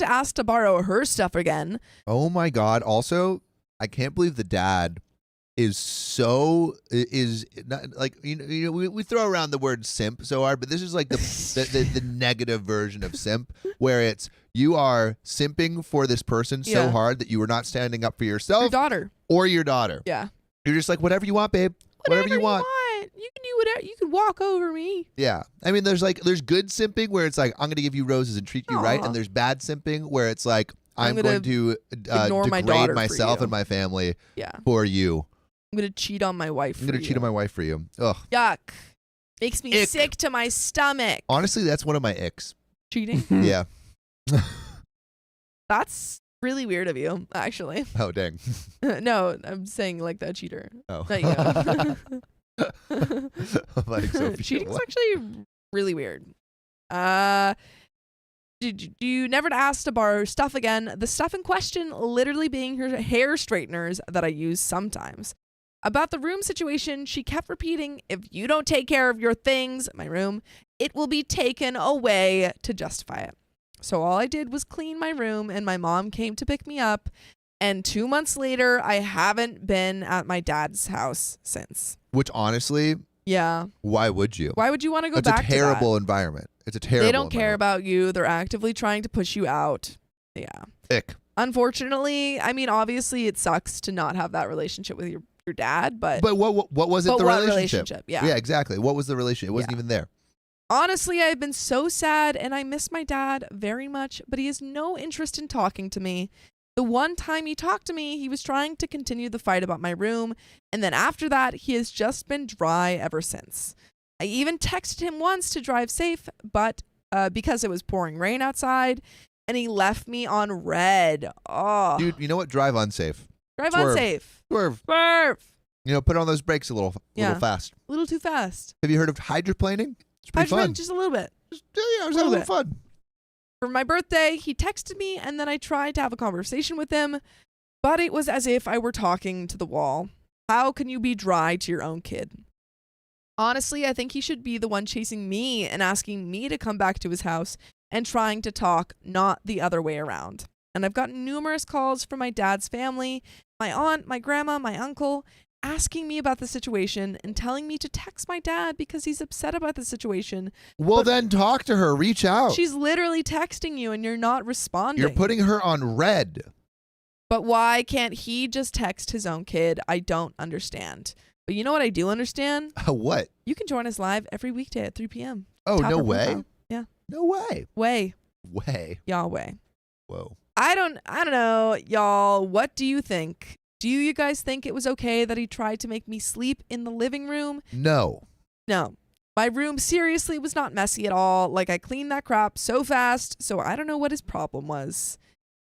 ask to borrow her stuff again. Oh my God. Also, I can't believe the dad is not, like, you know we throw around the word simp so hard, but this is like the negative version of simp, where it's you are simping for this person so hard that you are not standing up for yourself, your daughter. Yeah. You're just like, whatever you want, babe. Whatever you want. You can do whatever. You can walk over me. Yeah. I mean, there's good simping where it's like, I'm going to give you roses and treat you right. And there's bad simping where it's like, I'm going to degrade myself and my family for you. I'm going to cheat on my wife I'm going to cheat on my wife for you. Ugh. Yuck. Makes me sick to my stomach. Honestly, that's one of my icks. Cheating? Yeah. That's really weird of you, actually. Oh, dang. No, I'm saying like that cheater. Oh. Not you. Like, cheating's actually really weird. Do you never ask to borrow stuff again? The stuff in question literally being her hair straighteners that I use sometimes. About the room situation, she kept repeating, if you don't take care of your things, my room, it will be taken away, to justify it. So all I did was clean my room, and my mom came to pick me up. And 2 months later, I haven't been at my dad's house since. Which honestly, yeah. Why would you? Why would you want to go back to that? It's a terrible environment. It's a terrible They don't care about you. They're actively trying to push you out. Yeah. Ick. Unfortunately, I mean, obviously it sucks to not have that relationship with your dad, but what was it, the relationship? Yeah. Yeah, exactly. What was the relationship? It wasn't even there. Honestly, I've been so sad, and I miss my dad very much, but he has no interest in talking to me. The one time he talked to me, he was trying to continue the fight about my room, and then after that, he has just been dry ever since. I even texted him once to drive safe, but because it was pouring rain outside, and he left me on red. Oh, dude, you know what? Drive unsafe. Unsafe. Swerve. You know, put on those brakes a little fast. A little too fast. Have you heard of hydroplaning? It's pretty fun. Just a little bit. It was a little fun. For my birthday, he texted me, and then I tried to have a conversation with him, but it was as if I were talking to the wall. How can you be dry to your own kid? Honestly, I think he should be the one chasing me and asking me to come back to his house and trying to talk, not the other way around. And I've gotten numerous calls from my dad's family, my aunt, my grandma, my uncle, asking me about the situation and telling me to text my dad because he's upset about the situation. Well, then talk to her. Reach out. She's literally texting you and you're not responding. You're putting her on red. But why can't he just text his own kid? I don't understand. But you know what I do understand? What? You can join us live every weekday at 3 p.m. Oh, no way? Profile. Yeah. No way. Way. Yahweh. Whoa. I don't know, y'all. What do you think? Do you guys think it was okay that he tried to make me sleep in the living room? No. My room seriously was not messy at all. Like, I cleaned that crap so fast, so I don't know what his problem was.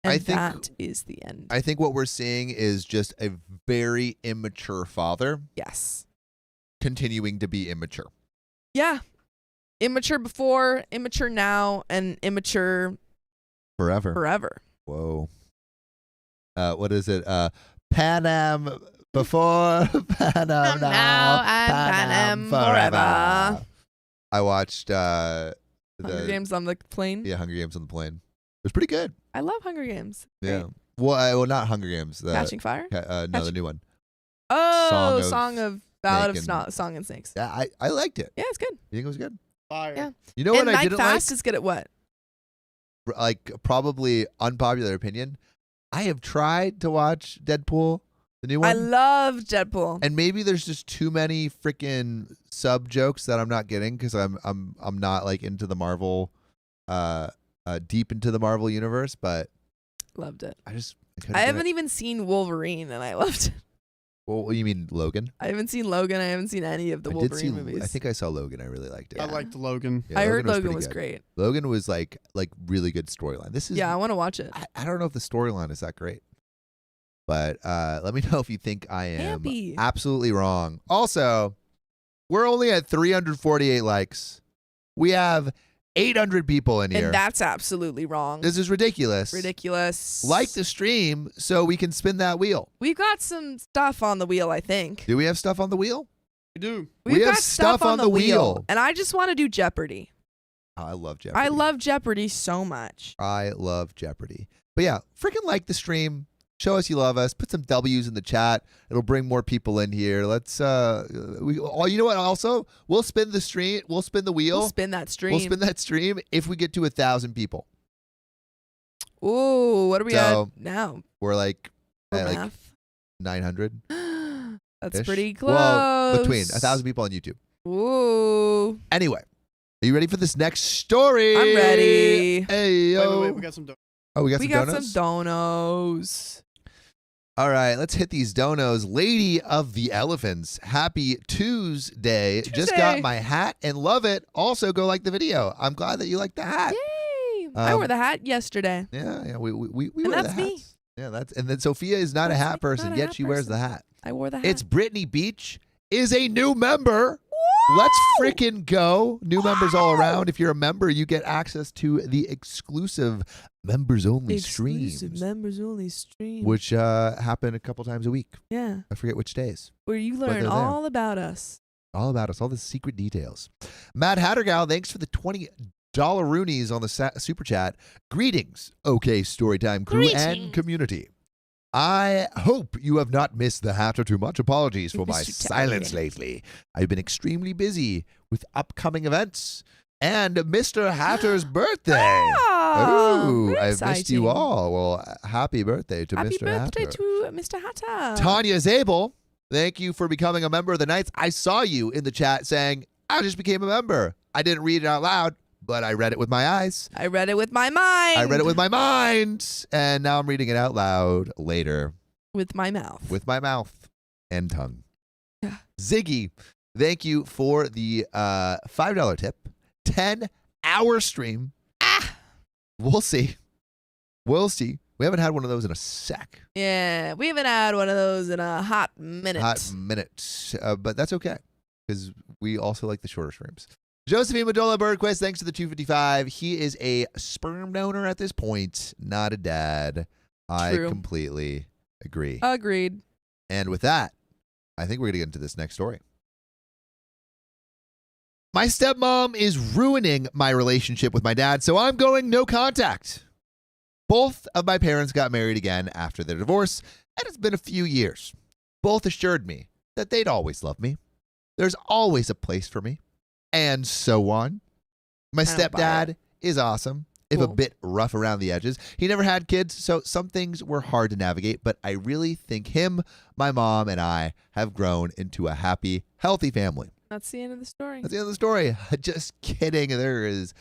And that is the end. I think what we're seeing is just a very immature father. Yes. Continuing to be immature. Yeah. Immature before, immature now, and immature forever. Whoa. What is it? Pan Am before, Pan Am now, and Pan Am forever. I watched Hunger Games on the plane. Yeah, Hunger Games on the plane. It was pretty good. I love Hunger Games. Yeah. Well, not Hunger Games. Catching Fire? No, the new one. Oh, Ballad of Song and Snakes. Yeah, I liked it. Yeah, it's good. You think it was good? Fire. Yeah. You know what I didn't like? Fast is good at what? Like, probably unpopular opinion. I have tried to watch Deadpool, the new one. I love Deadpool. And maybe there's just too many freaking sub jokes that I'm not getting because I'm not like into the Marvel, deep into the Marvel universe. But loved it. I haven't even seen Wolverine, and I loved it. Well, you mean Logan? I haven't seen Logan. I haven't seen any of the Wolverine movies. I think I saw Logan. I really liked it. I liked Logan. Yeah, I heard Logan was great. Logan was like really good storyline. I want to watch it. I don't know if the storyline is that great, but let me know if you think I am absolutely wrong. Also, we're only at 348 likes. We have 800 people in here. And that's absolutely wrong. This is ridiculous. Like the stream so we can spin that wheel. We've got some stuff on the wheel, I think. Do we have stuff on the wheel? We do. We have stuff on the wheel. And I just want to do Jeopardy. Oh, I love Jeopardy. I love Jeopardy so much. I love Jeopardy. But yeah, freaking like the stream. Show us you love us. Put some W's in the chat. It'll bring more people in here. Let's you know what? Also, we'll spin the stream. We'll spin the wheel. We'll spin that stream. We'll spin that stream if we get to 1,000 people. Ooh, what are we at now? We're like at 900. That's pretty close. Well, between 1,000 people on YouTube. Ooh. Anyway, are you ready for this next story? I'm ready. Hey yo. Wait, we got some donuts. Oh, we got some donuts? We got some donos. All right, let's hit these donos. Lady of the Elephants, happy Tuesday. Just got my hat and love it. Also, go like the video. I'm glad that you like the hat. Yay! I wore the hat yesterday. Yeah, we wear that's the hats. Me. Yeah, and then Sophia is not a hat person, yet she wears the hat. I wore the hat. It's Brittany Beach is a new member. Let's freaking go. New members all around. If you're a member, you get access to the exclusive members-only streams. Members-only stream. Which happen a couple times a week. Yeah. I forget which days. Where you learn all about us. All about us. All the secret details. Matt Hattergal, thanks for the $20 Roonies on the super chat. Greetings, OK Storytime crew and community. I hope you have not missed the Hatter too much. Apologies for my silence lately. I've been extremely busy with upcoming events and Mr. Hatter's birthday. Oh, I've missed you all. Well, happy birthday to Mr. Hatter. Happy birthday to Mr. Hatter. Tanya Zabel, thank you for becoming a member of the Knights. I saw you in the chat saying, I just became a member. I didn't read it out loud, but I read it with my eyes. I read it with my mind. I read it with my mind. And now I'm reading it out loud later. With my mouth. With my mouth and tongue. Yeah. Ziggy, thank you for the $5 tip. 10-hour stream. We'll see. We'll see. We haven't had one of those in a sec. Yeah, we haven't had one of those in a hot minute. But that's okay, because we also like the shorter streams. Josephine Madola Birdquist, thanks to the 255. He is a sperm donor at this point, not a dad. I completely agree. Agreed. And with that, I think we're going to get into this next story. My stepmom is ruining my relationship with my dad, so I'm going no contact. Both of my parents got married again after their divorce, and it's been a few years. Both assured me that they'd always love me. There's always a place for me, and so on. My stepdad is awesome, if a bit rough around the edges. He never had kids, so some things were hard to navigate, but I really think him, my mom, and I have grown into a happy, healthy family. That's the end of the story. That's the end of the story. Just kidding. There is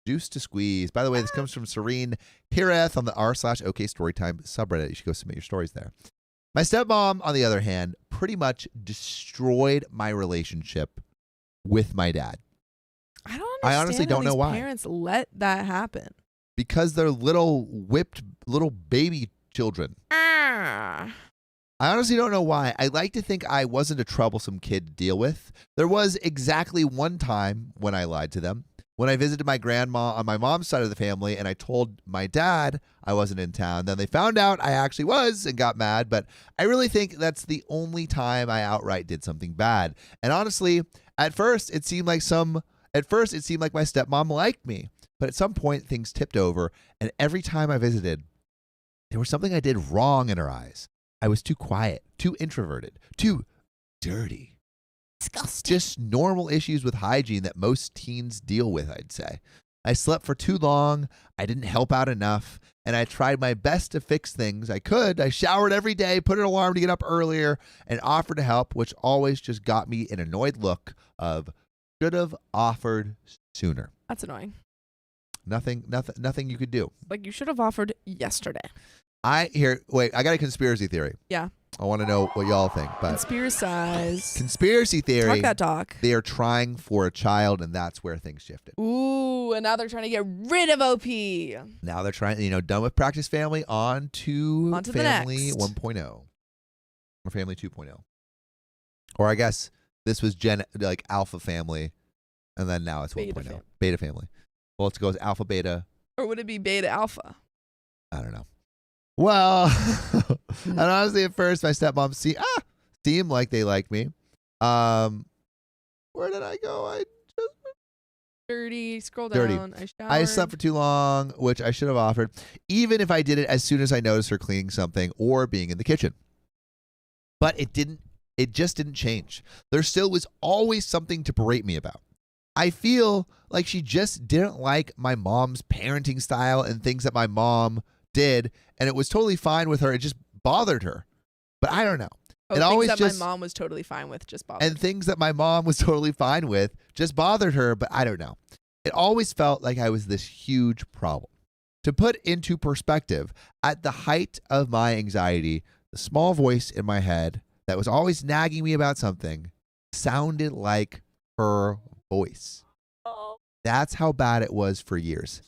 juice to squeeze. By the way, this comes from Serene Hireth on the r/OK Storytime subreddit. You should go submit your stories there. My stepmom, on the other hand, pretty much destroyed my relationship with my dad. I don't understand. I honestly don't know why. Parents let that happen. Because they're whipped little baby children. I honestly don't know why. I like to think I wasn't a troublesome kid to deal with. There was exactly one time when I lied to them. When I visited my grandma on my mom's side of the family and I told my dad I wasn't in town. Then they found out I actually was and got mad. But I really think that's the only time I outright did something bad. And honestly, at first it seemed like my stepmom liked me. But at some point things tipped over. And every time I visited, there was something I did wrong in her eyes. I was too quiet, too introverted, too dirty. Disgusting. Just normal issues with hygiene that most teens deal with, I'd say. I slept for too long, I didn't help out enough, and I tried my best to fix things I could. I showered every day, put an alarm to get up earlier, and offered to help, which always just got me an annoyed look of should have offered sooner. That's annoying. Nothing you could do. Like you should have offered yesterday. I got a conspiracy theory. Yeah. I want to know what y'all think. But conspiracy theory. Talk that talk. They are trying for a child, and that's where things shifted. Ooh, and now they're trying to get rid of OP. Now they're trying, done with practice family, on to family 1.0 or family 2.0. Or I guess this was alpha family, and then now it's 1.0. Beta family. Well, it goes alpha, beta. Or would it be beta, alpha? I don't know. Well, and honestly, at first, my stepmom seemed like they liked me. Where did I go? I just dirty. Scroll down. I slept for too long, which I should have offered, even if I did it as soon as I noticed her cleaning something or being in the kitchen. But it just didn't change. There still was always something to berate me about. I feel like she just didn't like my mom's parenting style and things that my mom did, and it was totally fine with her. It just bothered her. But I don't know. It always my mom was totally fine with just bothered her. And things that my mom was totally fine with just bothered her, but I don't know. It always felt like I was this huge problem. To put into perspective, at the height of my anxiety, the small voice in my head that was always nagging me about something sounded like her voice. Oh. That's how bad it was for years.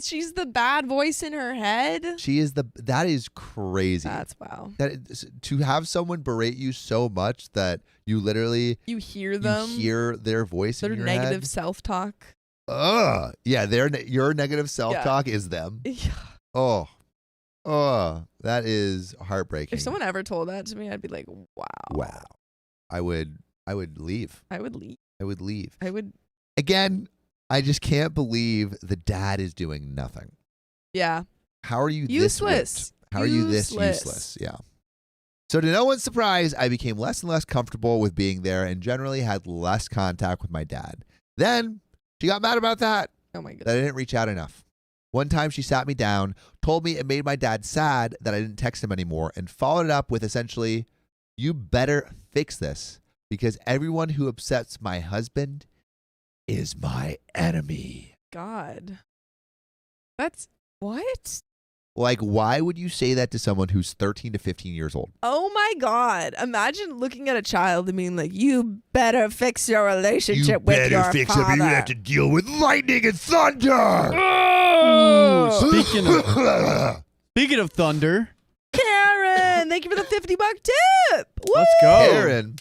she's the bad voice in her head. That is crazy. That's wow. To have someone berate you so much that you literally hear them. You hear their voice in your head. Their negative self-talk. Yeah, your negative self-talk is them. Yeah. Oh, that is heartbreaking. If someone ever told that to me, I'd be like, wow. Wow. I would leave. I would leave. Again, I just can't believe the dad is doing nothing. Yeah. How are you useless? This whipped? How are you this useless? Yeah. So to no one's surprise, I became less and less comfortable with being there and generally had less contact with my dad. Then she got mad about that. Oh my God. That I didn't reach out enough. One time she sat me down, told me it made my dad sad that I didn't text him anymore, and followed it up with essentially, "You better fix this because everyone who upsets my husband is my enemy." God. That's what? Like, why would you say that to someone who's 13 to 15 years old? Oh my God. Imagine looking at a child and being like, you better fix your relationship with your father. You better fix it, or you have to deal with lightning and thunder. Speaking of thunder. Karen, thank you for the $50 tip. Woo! Let's go. Karen,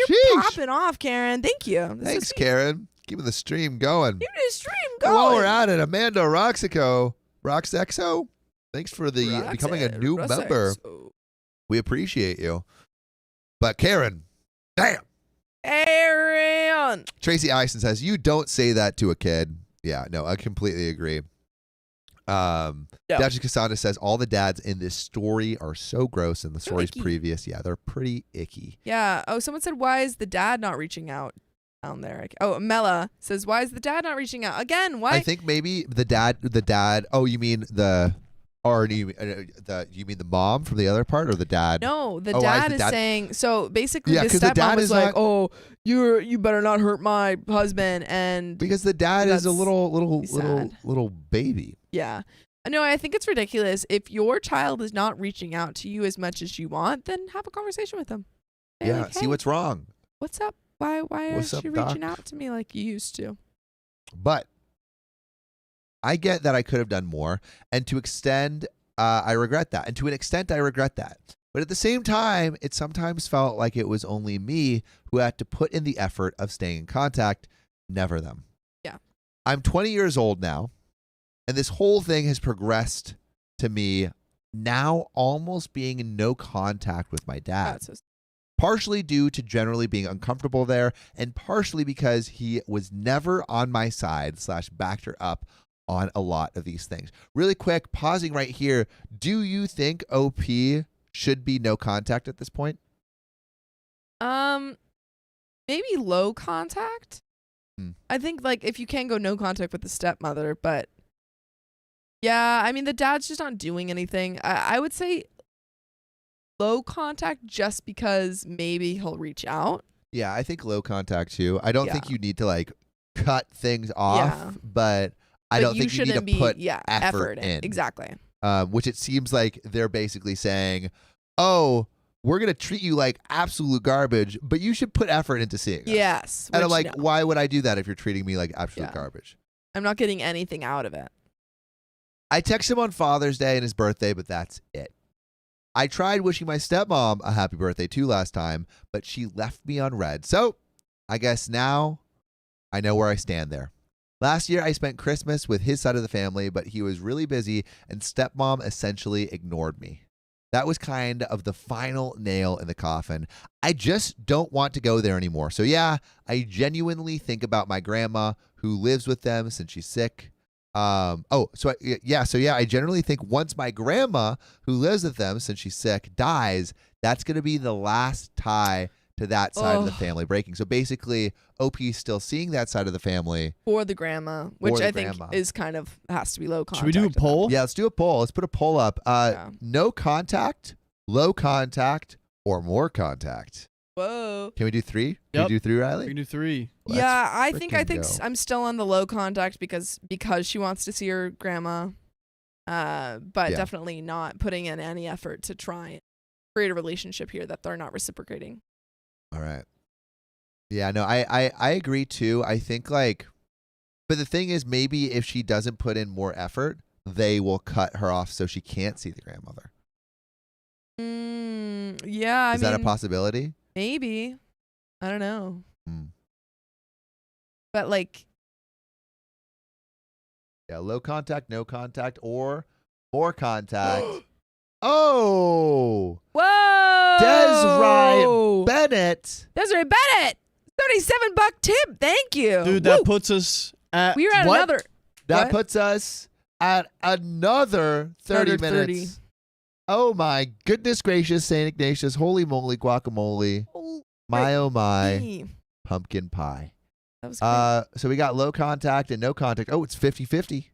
you're popping off, Karen. Thank you. Thanks, Karen. Keeping the stream going. Keeping the stream going. While we're at it, Amanda Roxexo, thanks for becoming a new member. We appreciate you. But Karen, damn. Karen. Tracy Ison says, you don't say that to a kid. Yeah, no, I completely agree. Duchess Cassandra says, all the dads in this story are so gross, and the stories previous, they're pretty icky. Yeah. Oh, someone said, why is the dad not reaching out down there? Oh, Mela says, why is the dad not reaching out? Again, why? I think maybe the dad, oh, you mean you mean the mom from the other part, or the dad? No, the dad is saying, so basically the stepmom was like, oh, you better not hurt my husband, and because the dad is a little baby. Yeah. No, I think it's ridiculous. If your child is not reaching out to you as much as you want, then have a conversation with them. They're like, hey, see what's wrong. What's up? Why is she reaching out to me like you used to? But I get that I could have done more, and to extend, I regret that. And to an extent, I regret that. But at the same time, it sometimes felt like it was only me who had to put in the effort of staying in contact, never them. Yeah. I'm 20 years old now, and this whole thing has progressed to me now almost being in no contact with my dad. Partially due to generally being uncomfortable there, and partially because he was never on my side / backed her up on a lot of these things. Really quick, pausing right here. Do you think OP should be no contact at this point? Maybe low contact. I think like if you can go no contact with the stepmother, but yeah, I mean the dad's just not doing anything. I would say low contact just because maybe he'll reach out. Yeah, I think low contact too. I don't think you need to like cut things off, but I don't think you need to put effort in. Exactly. Which it seems like they're basically saying, oh, we're going to treat you like absolute garbage, but you should put effort into seeing us. Yes. And I'm like, why would I do that if you're treating me like absolute garbage? I'm not getting anything out of it. I text him on Father's Day and his birthday, but that's it. I tried wishing my stepmom a happy birthday too last time, but she left me on red. So I guess now I know where I stand there. Last year, I spent Christmas with his side of the family, but he was really busy, and stepmom essentially ignored me. That was kind of the final nail in the coffin. I just don't want to go there anymore. So yeah, I genuinely think about my grandma who lives with them since she's sick. I generally think once my grandma who lives with them since she's sick dies, that's going to be the last tie to that side of the family breaking. So basically, OP is still seeing that side of the family. For the grandma, which I think is kind of has to be low contact. Should we do a poll? Yeah, let's do a poll. Let's put a poll up. No contact, low contact, or more contact. Whoa. Can we do 3? Yep. Can we do 3, Riley? We can do 3. I think I'm still on the low contact because she wants to see her grandma. But definitely not putting in any effort to try and create a relationship here that they're not reciprocating. All right. Yeah, no, I agree too. I think like But the thing is, maybe if she doesn't put in more effort, they will cut her off so she can't see the grandmother. Yeah. Is that a possibility? Maybe. I don't know. Mm. But like. Yeah, low contact, no contact, or more contact. Oh! Whoa! Desiree Bennett. Desiree Bennett! $37 tip. Thank you. Dude, that puts us at We're at what? another. That puts us at another 30 minutes. 30. Oh my goodness gracious, St. Ignatius, holy moly guacamole. My oh my. Pumpkin pie. That was great. So we got low contact and no contact. Oh, it's 50-50.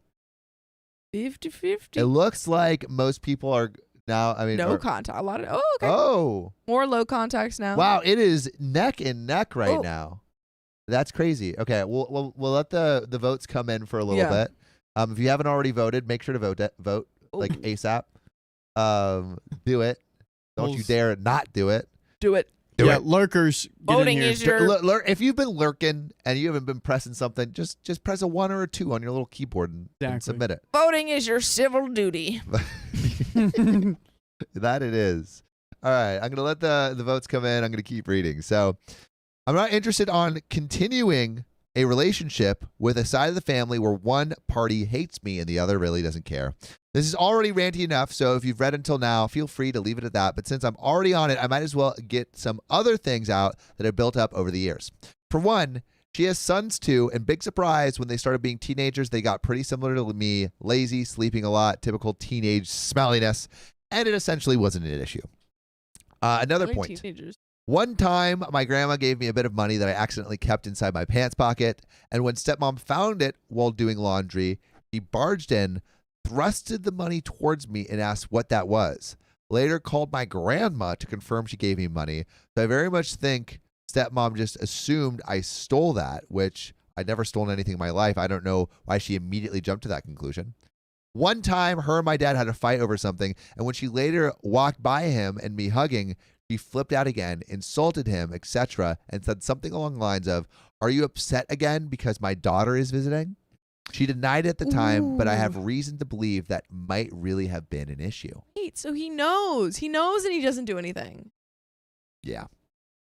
50-50. It looks like most people are now, no contact. A lot of okay. Oh. More low contacts now. Wow, it is neck and neck right now. That's crazy. Okay, we'll let the votes come in for a little bit. If you haven't already voted, make sure to vote like ASAP. Do it. Don't you dare not do it. Do it. Yeah, lurkers. Voting is your. If you've been lurking and you haven't been pressing something, just press a 1 or a 2 on your little keyboard and submit it. Voting is your civil duty. That it is. All right, I'm gonna let the votes come in. I'm gonna keep reading. So, I'm not interested on continuing a relationship with a side of the family where one party hates me and the other really doesn't care. This is already ranty enough, so if you've read until now, feel free to leave it at that. But since I'm already on it, I might as well get some other things out that have built up over the years. For one, she has sons too, and big surprise, when they started being teenagers, they got pretty similar to me, lazy, sleeping a lot, typical teenage smelliness, and it essentially wasn't an issue. Another point. Teenagers. One time, my grandma gave me a bit of money that I accidentally kept inside my pants pocket, and when stepmom found it while doing laundry, she barged in, thrusted the money towards me, and asked what that was. Later called my grandma to confirm she gave me money, so I very much think stepmom just assumed I stole that, which I'd never stolen anything in my life. I don't know why she immediately jumped to that conclusion. One time, her and my dad had a fight over something, and when she later walked by him and me hugging, she flipped out again, insulted him, etc., and said something along the lines of, "Are you upset again because my daughter is visiting?" She denied it at the time, but I have reason to believe that might really have been an issue. Wait, so he knows. He knows and he doesn't do anything. Yeah.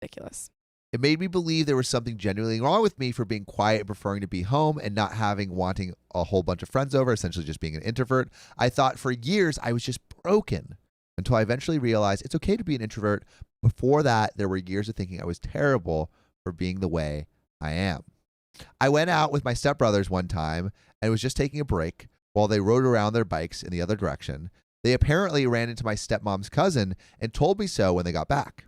Ridiculous. It made me believe there was something genuinely wrong with me for being quiet and preferring to be home and not wanting a whole bunch of friends over, essentially just being an introvert. I thought for years I was just broken until I eventually realized it's okay to be an introvert. Before that, there were years of thinking I was terrible for being the way I am. I went out with my stepbrothers one time and was just taking a break while they rode around their bikes in the other direction. They apparently ran into my stepmom's cousin and told me so when they got back.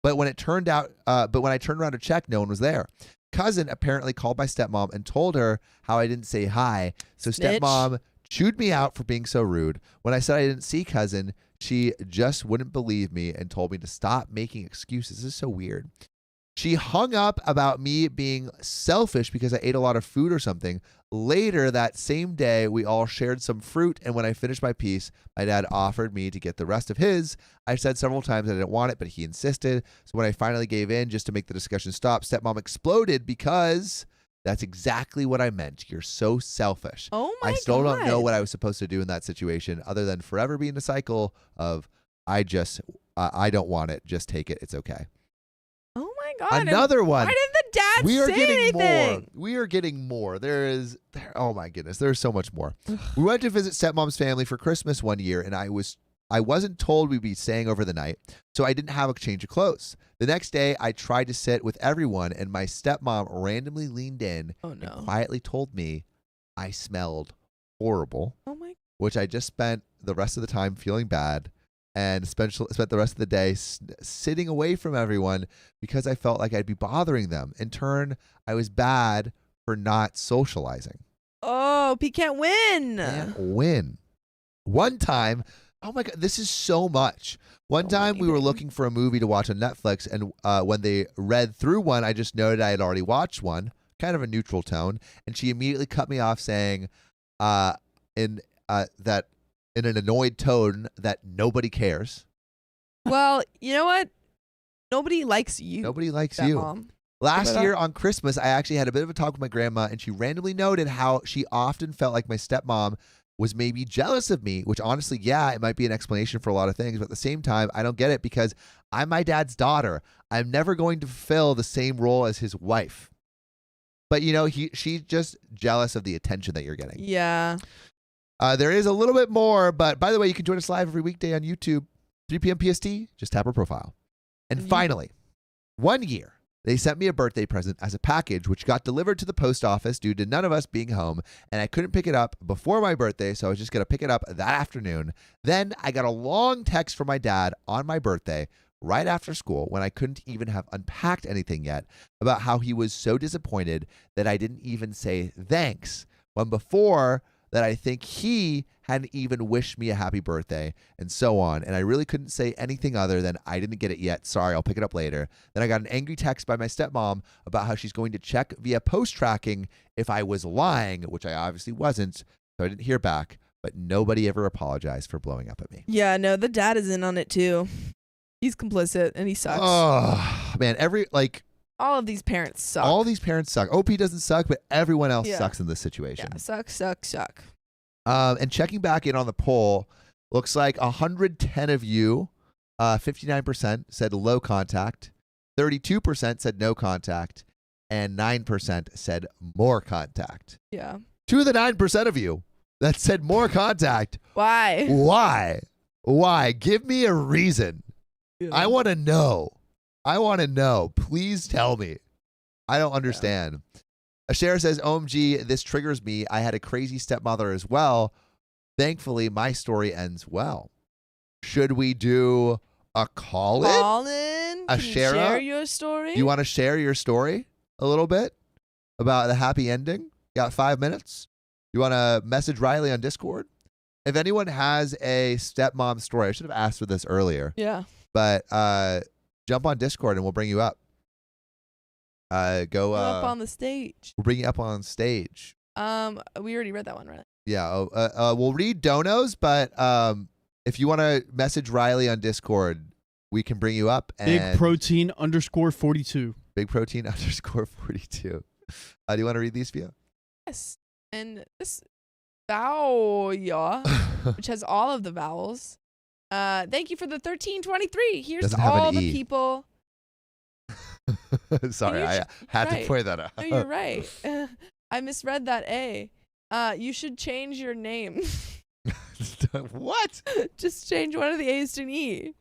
But when I turned around to check, no one was there. Cousin apparently called my stepmom and told her how I didn't say hi. So Snitch. Stepmom chewed me out for being so rude. When I said I didn't see cousin, she just wouldn't believe me and told me to stop making excuses. This is so weird. She hung up about me being selfish because I ate a lot of food or something. Later that same day, we all shared some fruit, and when I finished my piece, my dad offered me to get the rest of his. I said several times I didn't want it, but he insisted. So when I finally gave in just to make the discussion stop, stepmom exploded because that's exactly what I meant. You're so selfish. Oh my God. I still don't know what I was supposed to do in that situation other than forever be in a cycle of I don't want it. Just take it. It's okay. Oh my God. Another one. Why didn't the dad say anything? We are getting more. Oh my goodness. There's so much more. We went to visit stepmom's family for Christmas one year, and I wasn't told we'd be staying over the night, so I didn't have a change of clothes. The next day, I tried to sit with everyone, and my stepmom randomly leaned in and quietly told me I smelled horrible, which I just spent the rest of the time feeling bad and spent the rest of the day sitting away from everyone because I felt like I'd be bothering them. In turn, I was bad for not socializing. Oh, he can't win. Can't win. One time, oh my God, this is so much. One time we were looking for a movie to watch on Netflix, and when they read through one, I just noted I had already watched one, kind of a neutral tone, and she immediately cut me off saying in an annoyed tone that nobody cares. Well, you know what? Nobody likes you. Nobody likes you. Mom. Last year on Christmas, I actually had a bit of a talk with my grandma, and she randomly noted how she often felt like my stepmom was maybe jealous of me, which honestly, yeah, it might be an explanation for a lot of things, but at the same time, I don't get it because I'm my dad's daughter. I'm never going to fulfill the same role as his wife. But, you know, she's just jealous of the attention that you're getting. Yeah. There is a little bit more, but by the way, you can join us live every weekday on YouTube, 3 p.m. PST. Just tap our profile. And finally, 1 year, they sent me a birthday present as a package, which got delivered to the post office due to none of us being home, and I couldn't pick it up before my birthday, so I was just going to pick it up that afternoon. Then I got a long text from my dad on my birthday right after school when I couldn't even have unpacked anything yet about how he was so disappointed that I didn't even say thanks, when before that I think he hadn't even wished me a happy birthday, and so on. And I really couldn't say anything other than, I didn't get it yet. Sorry, I'll pick it up later. Then I got an angry text by my stepmom about how she's going to check via post tracking if I was lying, which I obviously wasn't, so I didn't hear back. But nobody ever apologized for blowing up at me. Yeah, no, the dad is in on it too. He's complicit and he sucks. Oh, man, all of these parents suck. All these parents suck. OP doesn't suck, but everyone else sucks in this situation. Yeah, suck. And checking back in on the poll, looks like 110 of you, 59% said low contact, 32% said no contact, and 9% said more contact. Yeah. 2 of the 9% of you that said more contact. Why? Why? Give me a reason. Yeah. I want to know. Please tell me. I don't understand. Yeah. Ashera says, OMG, this triggers me. I had a crazy stepmother as well. Thankfully, my story ends well. Should we do a call-in? Can you share your story? You want to share your story a little bit about the happy ending? Got 5 minutes? You want to message Riley on Discord? If anyone has a stepmom story, I should have asked for this earlier. Yeah. But jump on Discord and we'll bring you up. Go up on the stage. We'll bring you up on stage. We already read that one, right? Yeah. We'll read donos, but if you want to message Riley on Discord, we can bring you up. And Big protein _42. Big protein _42. Do you want to read these for you? Yes. And this vowel, which has all of the vowels. Thank you for the 1323. Here's to all the people. Sorry, I had to point that out. No, you're right. I misread that A. You should change your name. What? Just change one of the A's to an E.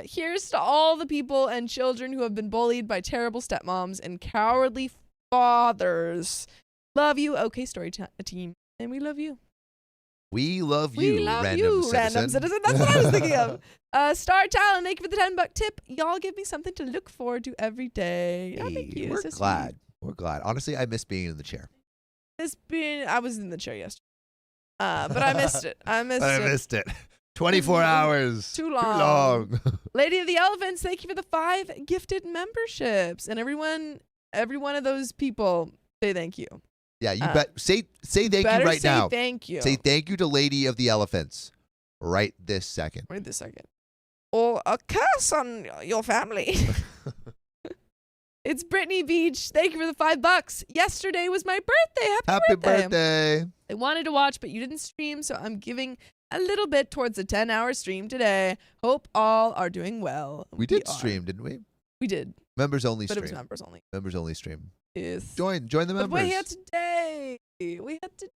Here's to all the people and children who have been bullied by terrible stepmoms and cowardly fathers. Love you, OK Story Team, and we love you. We love you, random citizen. That's what I was thinking of. Star Talent, thank you for the $10 tip. Y'all give me something to look forward to every day. Hey, thank you. We're glad. We're glad. Honestly, I miss being in the chair. I was in the chair yesterday. But I missed it. I missed it. 24 hours. Too long. Lady of the Elephants, thank you for the 5 gifted memberships. And every one of those people, say thank you. Yeah, you bet. Say thank you right now. Thank you. Say thank you to Lady of the Elephants right this second. Or a curse on your family. It's Brittany Beach. Thank you for the $5. Yesterday was my birthday. Happy birthday. I wanted to watch, but you didn't stream, so I'm giving a little bit towards a 10-hour stream today. Hope all are doing well. We did stream, didn't we? We did. Members only stream. But it was members only. Members only stream. Yes. Join the members. But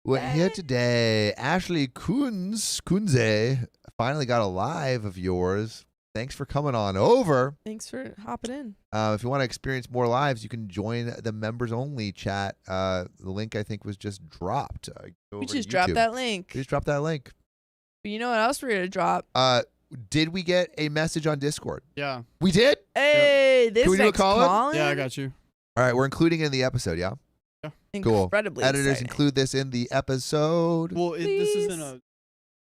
we're here today. Ashley Kunze finally got a live of yours. Thanks for coming on over. Thanks for hopping in. If you want to experience more lives, you can join the members only chat. The link I think was just dropped. We just dropped that link. But you know what else we're gonna drop? Did we get a message on Discord? Yeah. We did? Hey, Can we do a call-in? Yeah, I got you. All right, we're including it in the episode, yeah? Yeah. Cool. Incredibly Editors exciting. include this in the episode. Well, this isn't a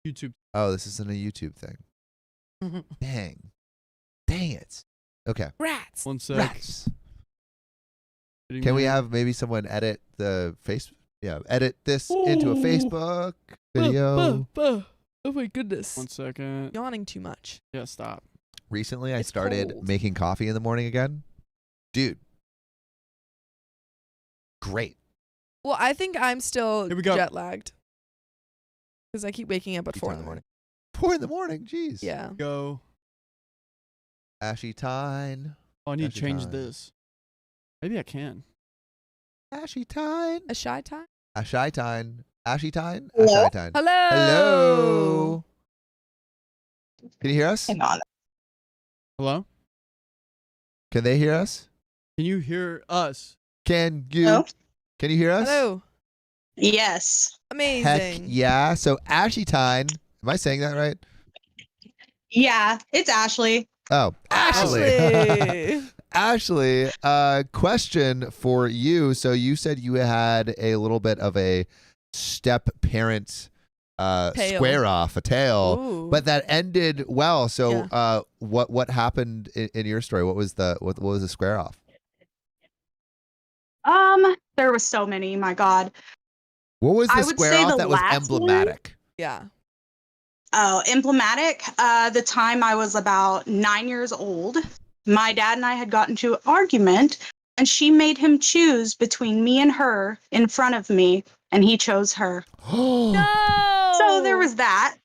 YouTube. Oh, this isn't a YouTube thing. Dang it. Okay. Rats. One sec. Rats. Can we have maybe someone edit the edit this into a Facebook video? Oh my goodness. 1 second. Yawning too much. Yeah, stop. Recently, I started making coffee in the morning again. Dude, great. Well, I think I'm still Here we go. jet lagged because I keep waking up at 4 in the morning. 4 in the morning, jeez. Yeah. Go. Ashy Tyne. Oh, I need to Ashy change Tyne. this. Maybe I can. Ashy Tyne. A shy time? A shy Tyne. Ashy Tyne. Hello? Ashy Tyne. Hello. Hello. Can you hear us? Hang on. Hello? Can they hear us? Can you hear us? Can you? Hello? Can you hear us? Hello. Yes. Amazing. Heck yeah. So Ashy Tyne. Am I saying that right? Yeah, it's Ashley. Oh, Ashley. Ashley. Ashley, question for you. So you said you had a little bit of a step parent square off, a tale, Ooh. but that ended well. So Yeah. what happened in your story? What was the square off? There was so many, my God. What was the I would square say off the that was last emblematic? Yeah. Oh, emblematic. The time I was about 9 years old, my dad and I had gotten into an argument, and she made him choose between me and her in front of me, and he chose her. No. So there was that.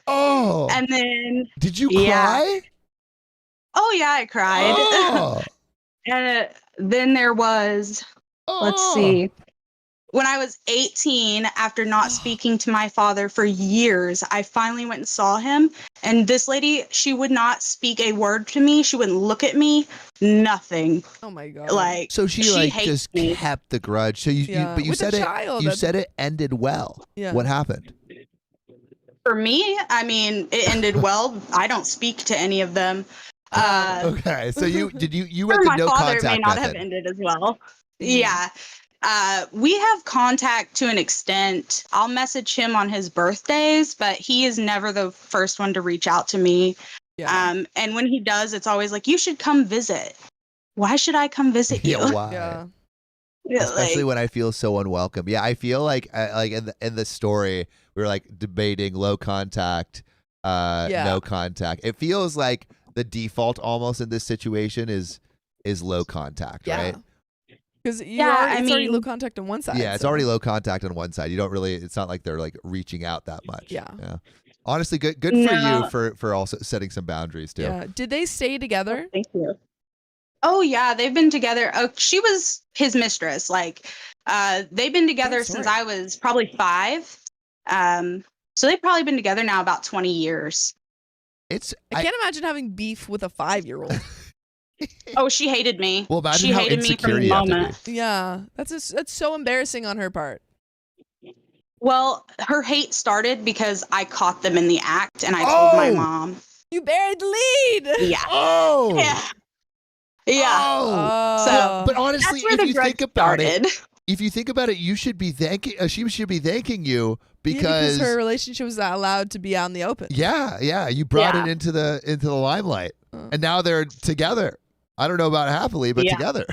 Oh. And then, Did you yeah. cry? Oh yeah, I cried. Oh. And then there was, let's see. When I was 18, after not speaking to my father for years, I finally went and saw him. And this lady, she would not speak a word to me. She wouldn't look at me. Nothing. Oh my God. Like, So she hates just me. kept the grudge. So you but you With said a it child, you that's- said it ended well. Yeah. What happened? For me, I mean, it ended well. I don't speak to any of them. Okay. So you For went the my no father, it contact may not method. have ended as well. Mhm. Yeah. We have contact to an extent. I'll message him on his birthdays, but he is never the first one to reach out to me. Yeah. And when he does, it's always like, you should come visit. Why should I come visit you? Yeah, why? Yeah. Yeah, Especially like, when I feel so unwelcome. Yeah, I feel like in the story we were like debating low contact, no contact. It feels like the default almost in this situation is low contact, right? Because Yeah, it's already low contact on one side. Yeah, it's already low contact on one side. You don't really. It's not like they're like reaching out that much. Yeah. Honestly, good for No. you for also setting some boundaries too. Yeah. Did they stay together? thank you. Oh yeah, they've been together. She was his mistress. Like, they've been together Good since story. I was probably 5. So they've probably been together now about 20 years. I can't imagine having beef with a 5-year-old. Oh, she hated me. Well, imagine she how hated me from insecure the you have to moment. be. Yeah. That's so embarrassing on her part. Well, her hate started because I caught them in the act, and I told my mom. You buried the lead. Yeah. Oh. Yeah. Yeah. Oh. So, but honestly, that's where if the you grudge think about started. it, you should be thanking. She should be thanking you because her relationship was not allowed to be out in the open. Yeah, you brought it into the limelight, and now they're together. I don't know about happily, but together.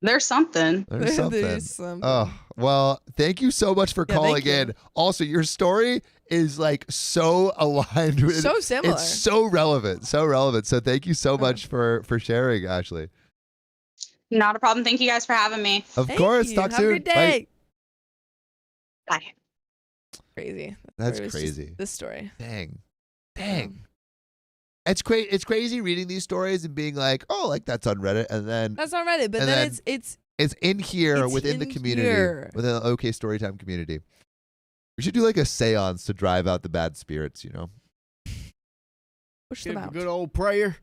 There's something. There's something. Oh, well, thank you so much for calling in. Also, your story is like so aligned with so similar. It's so relevant. So thank you so much for sharing, Ashley. Not a problem. Thank you guys for having me. Of course. Talk Have soon. a good day. Bye. Crazy. That's crazy. This story. Dang. It's crazy reading these stories and being like, oh, like that's on Reddit, and then that's on Reddit, but then it's in here within the community, within the OK Storytime community. We should do like a seance to drive out the bad spirits, you know? Push them out. Good old prayer.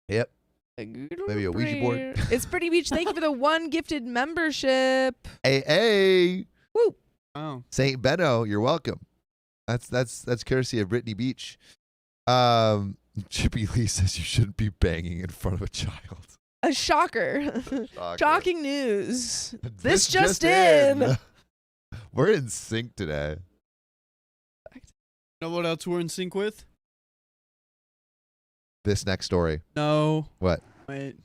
Yep. Maybe a Ouija board. It's Pretty Beach. Thank you for the 1 gifted membership. Hey. Woo. Oh. St. Benno, you're welcome. That's courtesy of Brittany Beach. Chippy Lee says you shouldn't be banging in front of a child. A shocker. Shocking news. This just in. We're in sync today. Know what else we're in sync with? This next story. No. What? Wait.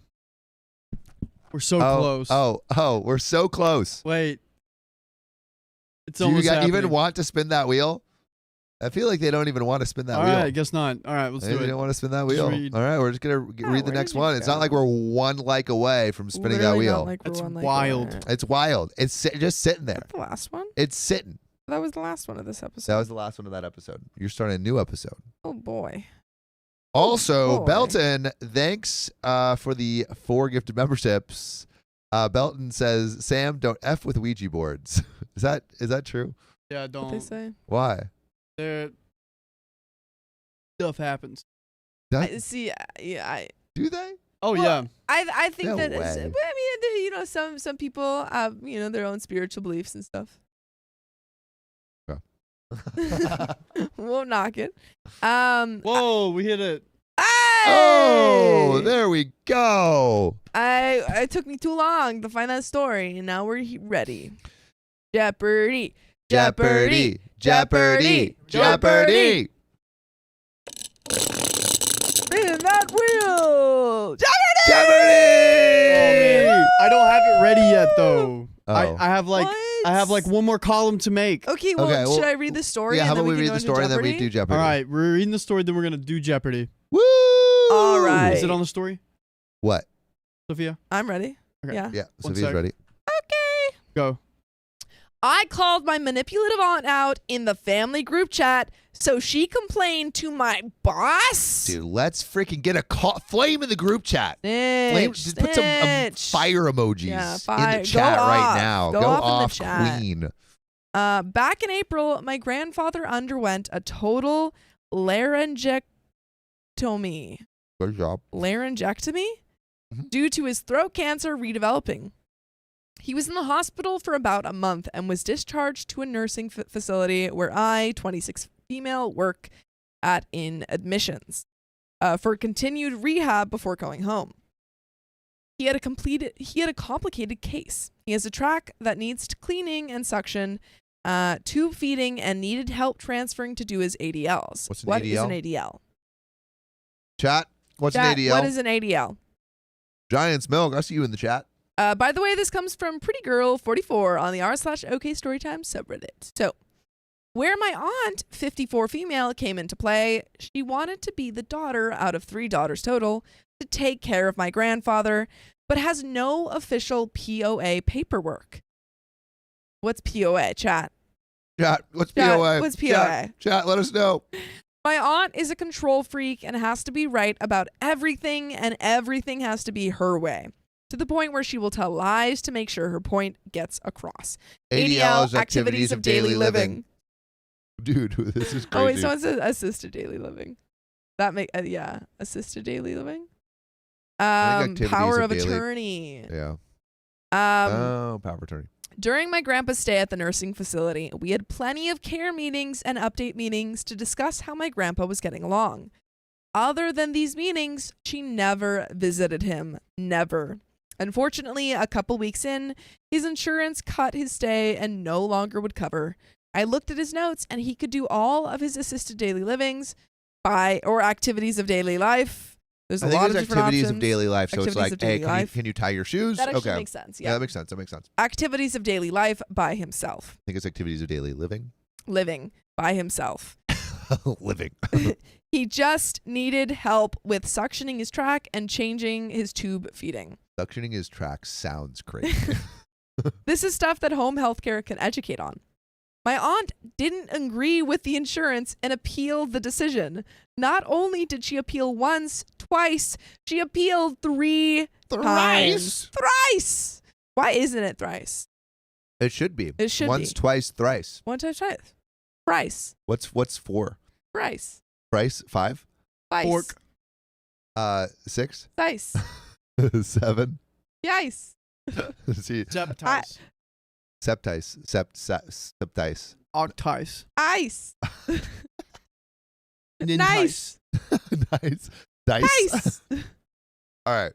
We're so close. Oh, we're so close. Wait. It's Do almost you happening. even want to spin that wheel? I feel like they don't even want to spin that wheel. All right, I guess not. All right, let's do it. They don't want to spin that wheel. All right, we're just going to read the next one. It's go? not like we're one like away from spinning that wheel. It's wild. It's wild. It's just sitting there. The last one? It's sitting. That was the last one of this episode. That was the last one of that episode. You're starting a new episode. Oh, boy. Also, Belton, thanks for the 4 gifted memberships. Belton says, Sam, don't F with Ouija boards. Is that true? Yeah, don't. What they say? Why? Stuff happens. Do they? Oh, yeah. I think No that way. I mean, you know, some people have, you know, their own spiritual beliefs and stuff. Won't knock it. Whoa, we hit it. Oh, there we go. It took me too long to find that story, and now we're ready. Jeopardy! Jeopardy! Jeopardy! Jeopardy! Spin that wheel! Jeopardy! Jeopardy! I don't have it ready yet, though. Oh. I have like one more column to make. Okay, well, should I read the story? Yeah, how and about then we read the story and then we do Jeopardy? All right, we're reading the story, then we're going to do Jeopardy. Woo! All right. Is it on the story? What? Sophia? I'm ready. Okay. Yeah. Yeah, One Sophia's sec. ready. Okay. Go. I called my manipulative aunt out in the family group chat, so she complained to my boss. Dude, let's freaking get a flame in the group chat. Snitch, Put some snitch. fire emojis in the Go chat right off. now. Go Go off in the off, chat. queen. Back in April, my grandfather underwent a total laryngectomy. Good job. Laryngectomy? Mhm. Due to his throat cancer redeveloping. He was in the hospital for about a month and was discharged to a nursing facility where I, 26 female, work at in admissions for continued rehab before going home. He had a complicated case. He has a tract that needs cleaning and suction, tube feeding, and needed help transferring to do his ADLs. What's an What ADL? is an ADL? Chat, what's Chat, an ADL? What is an ADL? Giant's Milk. I see you in the chat. By the way, this comes from Pretty Girl 44 on the r/OK Storytime subreddit. So, where my aunt, 54 female, came into play, she wanted to be the daughter out of 3 daughters total to take care of my grandfather, but has no official POA paperwork. What's POA, chat? Chat, what's Chat, POA? what's POA? Chat, let us know. My aunt is a control freak and has to be right about everything, and everything has to be her way. To the point where she will tell lies to make sure her point gets across. ADL is activities of daily living. Dude, this is crazy. Oh, wait, someone says assisted daily living. That assisted daily living. activities Power of of daily- attorney. Yeah. Power of attorney. During my grandpa's stay at the nursing facility, we had plenty of care meetings and update meetings to discuss how my grandpa was getting along. Other than these meetings, she never visited him. Never. Unfortunately, a couple weeks in, his insurance cut his stay and no longer would cover. I looked at his notes and he could do all of his assisted daily livings or activities of daily life. There's a lot of different activities options. of daily life. So Activities it's like, of daily hey, life. can you tie your shoes? That actually Okay. makes sense. Yeah, Yeah. that makes sense. That makes sense. Activities of daily life by himself. I think it's activities of daily living. Living by himself. Living. He just needed help with suctioning his track and changing his tube feeding. Suctioning his track sounds crazy. This is stuff that home healthcare can educate on. My aunt didn't agree with the insurance and appealed the decision. Not only did she appeal once, twice, she appealed 3 times. Thrice! Why isn't it thrice? It should be. It should Once, be. twice, thrice. One time, twice. Thrice. What's 4? Thrice. Price? 5? Twice. Fork. 6? Dice. 7? Yice. See, Septice. septice. Septice. Octice. Ice. Nintice. Nice. Nice. Dice. Nice. All right.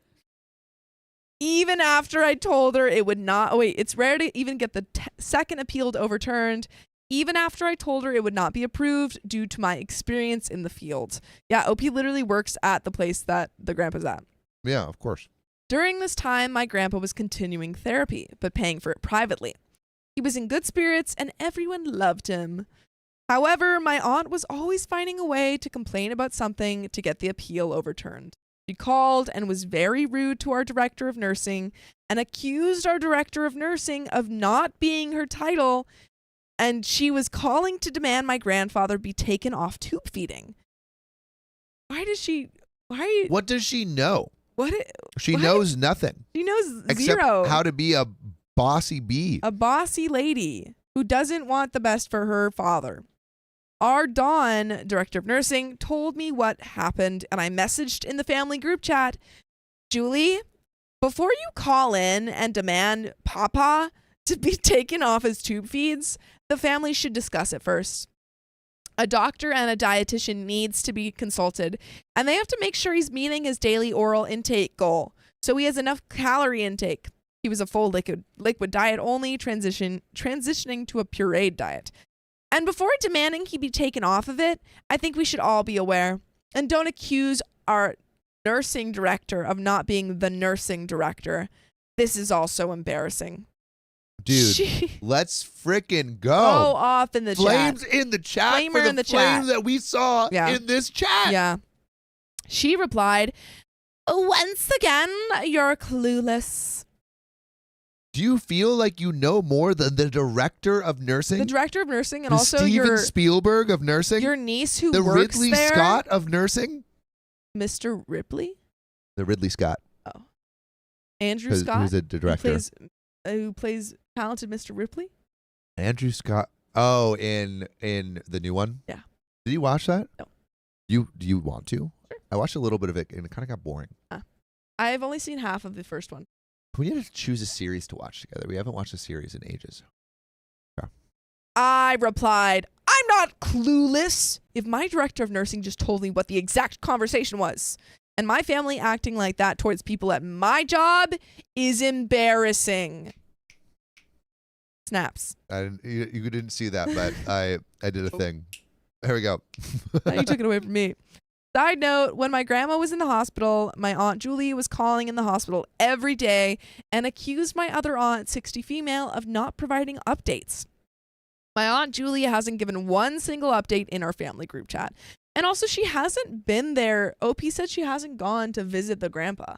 Even after I told her it would not, it's rare to even get the second appeal overturned. Even after I told her it would not be approved due to my experience in the field. Yeah, OP literally works at the place that the grandpa's at. Yeah, of course. During this time, my grandpa was continuing therapy, but paying for it privately. He was in good spirits and everyone loved him. However, my aunt was always finding a way to complain about something to get the appeal overturned. She called and was very rude to our director of nursing and accused our director of nursing of not being her title, and she was calling to demand my grandfather be taken off tube feeding. What does she know? She knows nothing. She knows except zero. How to be a bossy bee. A bossy lady who doesn't want the best for her father. Our Dawn, director of nursing, told me what happened, and I messaged in the family group chat, Julie, before you call in and demand Papa to be taken off his tube feeds, the family should discuss it first. A doctor and a dietitian needs to be consulted, and they have to make sure he's meeting his daily oral intake goal, so he has enough calorie intake. He was a full liquid diet only, transitioning to a pureed diet. And before demanding he be taken off of it, I think we should all be aware. And don't accuse our nursing director of not being the nursing director. This is also embarrassing. Dude, let's freaking go. Go off in the Flames chat. in the chat Flamer for the in the flames chat. that we saw in this chat. Yeah. She replied, once again, you're clueless. Do you feel like you know more than the director of nursing? The director of nursing and the also Steven Spielberg of nursing? Your niece who the works Ridley there. Scott of nursing? Mr. Ripley? The Ridley Scott. Oh. Andrew Scott? Who's a director. Who plays talented Mr. Ripley? Andrew Scott. Oh, in the new one? Yeah. Did you watch that? No. Do you want to? Sure. I watched a little bit of it and it kind of got boring. I've only seen half of the first one. We need to choose a series to watch together. We haven't watched a series in ages. Okay. I replied, I'm not clueless. If my director of nursing just told me what the exact conversation was, and my family acting like that towards people at my job is embarrassing. Snaps. You didn't see that, but I did a thing. There we go. Now you took it away from me. Side note, when my grandma was in the hospital, my Aunt Julie was calling in the hospital every day and accused my other aunt, 60 female, of not providing updates. My Aunt Julie hasn't given one single update in our family group chat. And also, she hasn't been there. OP said she hasn't gone to visit the grandpa.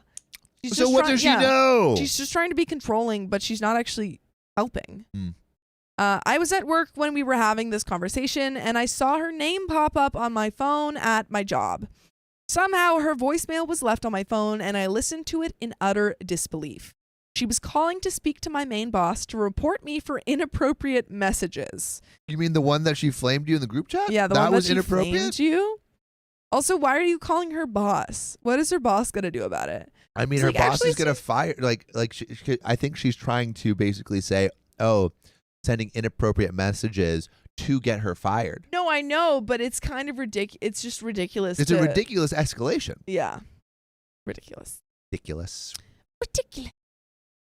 So what does she know? She's just trying to be controlling, but she's not actually helping. I was at work when we were having this conversation, and I saw her name pop up on my phone at my job. Somehow, her voicemail was left on my phone, and I listened to it in utter disbelief. She was calling to speak to my main boss to report me for inappropriate messages. You mean the one that she flamed you in the group chat? Yeah, the one that she flamed you? Also, why are you calling her boss? What is her boss going to do about it? I mean, her boss is going to fire. I think she's trying to basically say, oh, sending inappropriate messages to get her fired. No, I know, but it's kind of ridiculous. It's just ridiculous. It's a ridiculous escalation. Yeah. Ridiculous. Ridiculous.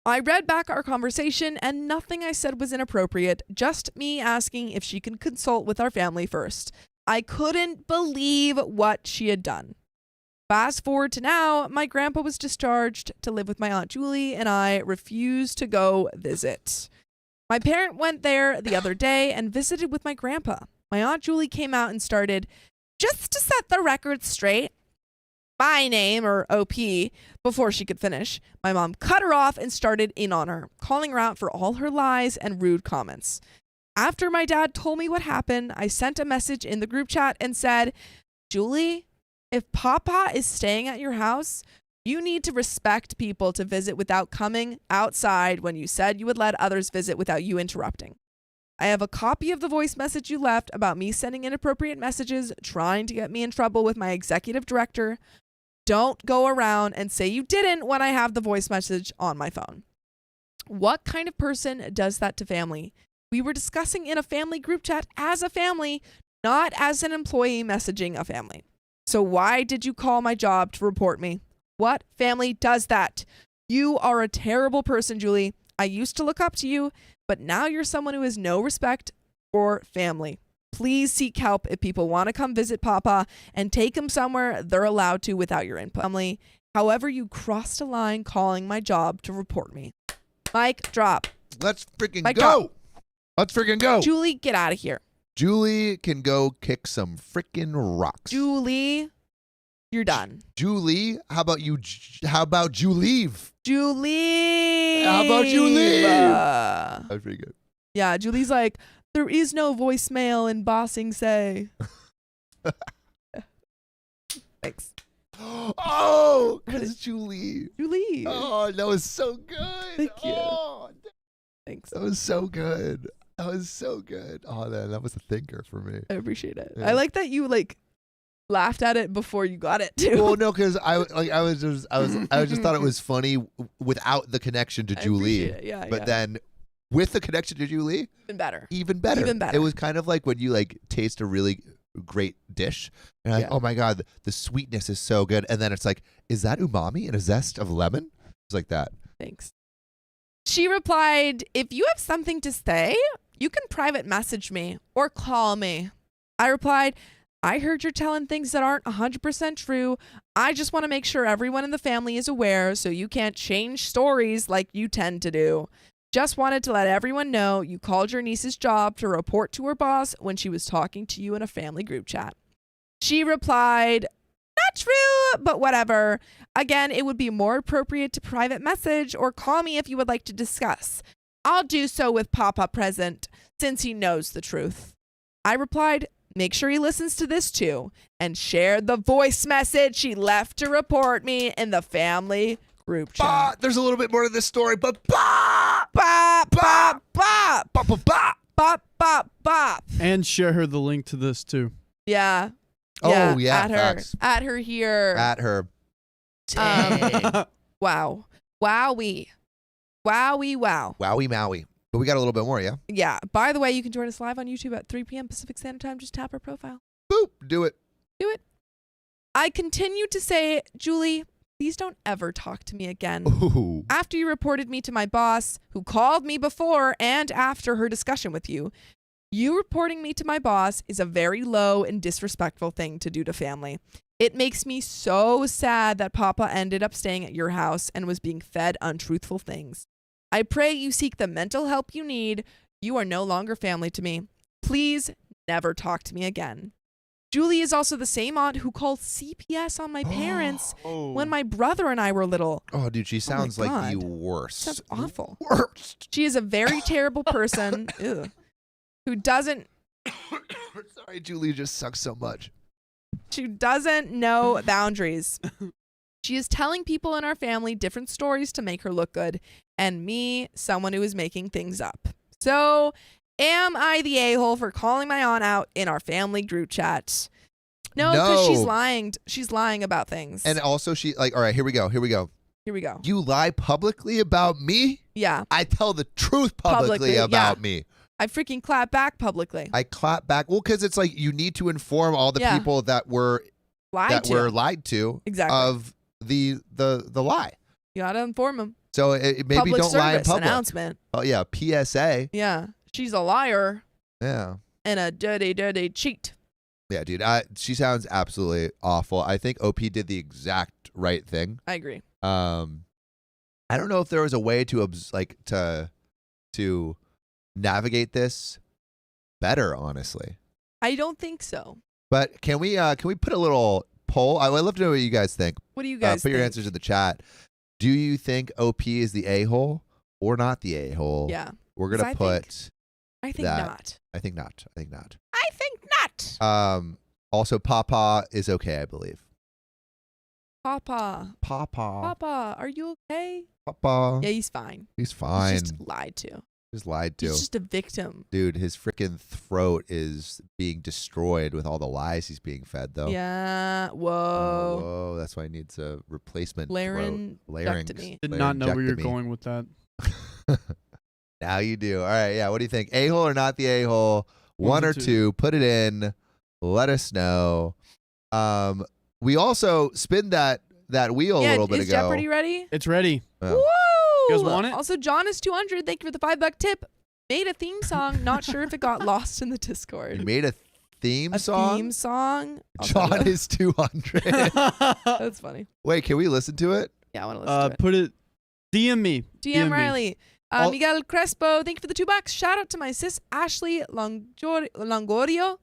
I read back our conversation and nothing I said was inappropriate, just me asking if she can consult with our family first. I couldn't believe what she had done. Fast forward to now, my grandpa was discharged to live with my Aunt Julie and I refused to go visit. My parent went there the other day and visited with my grandpa. My Aunt Julie came out and started, just to set the record straight, my name, or OP, before she could finish. My mom cut her off and started in on her, calling her out for all her lies and rude comments. After my dad told me what happened, I sent a message in the group chat and said, Julie, if Papa is staying at your house, you need to respect people to visit without coming outside when you said you would let others visit without you interrupting. I have a copy of the voice message you left about me sending inappropriate messages, trying to get me in trouble with my executive director. Don't go around and say you didn't when I have the voice message on my phone. What kind of person does that to family? We were discussing in a family group chat as a family, not as an employee messaging a family. So why did you call my job to report me? What family does that? You are a terrible person, Julie. I used to look up to you, but now you're someone who has no respect for family. Please seek help if people want to come visit Papa and take him somewhere they're allowed to without your input. Family, however, you crossed a line calling my job to report me. Mic drop. Let's freaking Mic go. drop. Let's freaking go. Julie, get out of here. Julie can go kick some freaking rocks. Julie, you're done. Julie, how about you? How about you leave? Julie. How about you leave? That's pretty good. Yeah, Julie's like, there is no voicemail in Bossing Say. Thanks. Oh, because Julie. Julie. Oh, that was so good. Thank you. Oh, thanks. that was so good. That was so good. Oh, that was a thinker for me. I appreciate it. Yeah. I like that you laughed at it before you got it too. Well, no, because I just thought it was funny without the connection to Julie. Yeah, but then with the connection to Julie, even better. Even better. It was kind of like when you taste a really great dish and you're like, oh my God, the sweetness is so good. And then it's like, is that umami and a zest of lemon? It's like that. Thanks. She replied, if you have something to say, you can private message me or call me. I replied, I heard you're telling things that aren't 100% true. I just want to make sure everyone in the family is aware so you can't change stories like you tend to do. Just wanted to let everyone know you called your niece's job to report to her boss when she was talking to you in a family group chat. She replied, not true, but whatever. Again, it would be more appropriate to private message or call me if you would like to discuss. I'll do so with Papa present, since he knows the truth. I replied, make sure he listens to this too, and shared the voice message she left to report me in the family group chat. There's a little bit more to this story, but And share her the link to this too. Yeah. Oh yeah. Facts. At her here. At her. Wow. Wowie. Wowie Maui. But we got a little bit more, yeah? Yeah. By the way, you can join us live on YouTube at 3 p.m. Pacific Standard Time. Just tap our profile. Boop. Do it. I continue to say, Julie, please don't ever talk to me again. Ooh. After you reported me to my boss, who called me before and after her discussion with you, you reporting me to my boss is a very low and disrespectful thing to do to family. It makes me so sad that Papa ended up staying at your house and was being fed untruthful things. I pray you seek the mental help you need. You are no longer family to me. Please never talk to me again. Julie is also the same aunt who called CPS on my parents when my brother and I were little. Oh, dude, she sounds like the worst. Sounds awful. Worst. She is a very terrible person who doesn't... Sorry, Julie just sucks so much. She doesn't know boundaries. She is telling people in our family different stories to make her look good, and me, someone who is making things up. So, am I the a-hole for calling my aunt out in our family group chat? No, because she's lying. She's lying about things. And also she, all right, here we go. You lie publicly about me? Yeah. I tell the truth publicly about me. I freaking clap back publicly. I clap back. Well, because it's like you need to inform all the people that were lied to exactly. of the lie. You gotta inform them. So maybe public don't lie in public. Announcement. Oh yeah, PSA. Yeah, she's a liar. Yeah. And a dirty cheat. Yeah, dude. She sounds absolutely awful. I think OP did the exact right thing. I agree. I don't know if there was a way to navigate this better, honestly. I don't think so. But can we put a little poll? I would love to know what you guys think. What do you guys put think? your answers in the chat. Do you think OP is the a-hole or not the a-hole? Yeah. We're gonna put. I think not. I think not. I think not. I think not. Also, Papa is okay, I believe. Papa, are you okay? Papa. Yeah, he's fine. He's fine. He's just lied to. He's lied to. He's just a victim. Dude, his freaking throat is being destroyed with all the lies he's being fed, though. Yeah. Whoa. Whoa. That's why he needs a replacement larynx. Did not know where you're going with that. Now you do. All right. Yeah. What do you think? A-hole or not the a-hole? One or two. Put it in. Let us know. We also spin that wheel a little bit ago. Is Jeopardy ready? It's ready. Woo! You guys want it? Also, John is 200. Thank you for the $5 tip. Made a theme song. Not sure if it got lost in the Discord. You made a theme song? A theme song. John is 200. That's funny. Wait, can we listen to it? Yeah, I want to listen to it. Put it. DM me. DM Riley. Miguel Crespo, thank you for the $2. Shout out to my sis Ashley Longoria,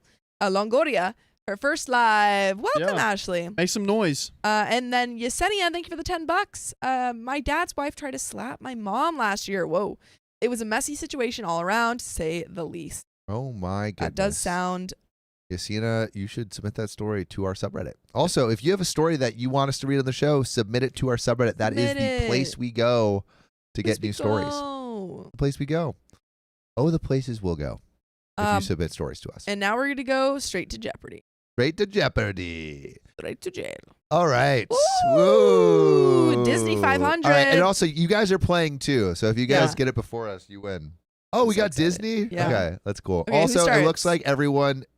her first live. Welcome, Ashley. Make some noise. And then Yesenia, thank you for the $10. My dad's wife tried to slap my mom last year. Whoa. It was a messy situation all around, to say the least. Oh my goodness. That does sound... Yesenia, you should submit that story to our subreddit. Also, if you have a story that you want us to read on the show, submit it to our subreddit. That is the place we go to get new stories. The place we go. Oh, the places we'll go if you submit stories to us. And now we're going to go straight to Jeopardy. Straight to Jeopardy. Straight to jail. All right. Ooh, Disney 500. All right, and also, you guys are playing too. So if you guys get it before us, you win. Oh, we got Disney? Yeah. Okay, that's cool. Okay, also, it looks like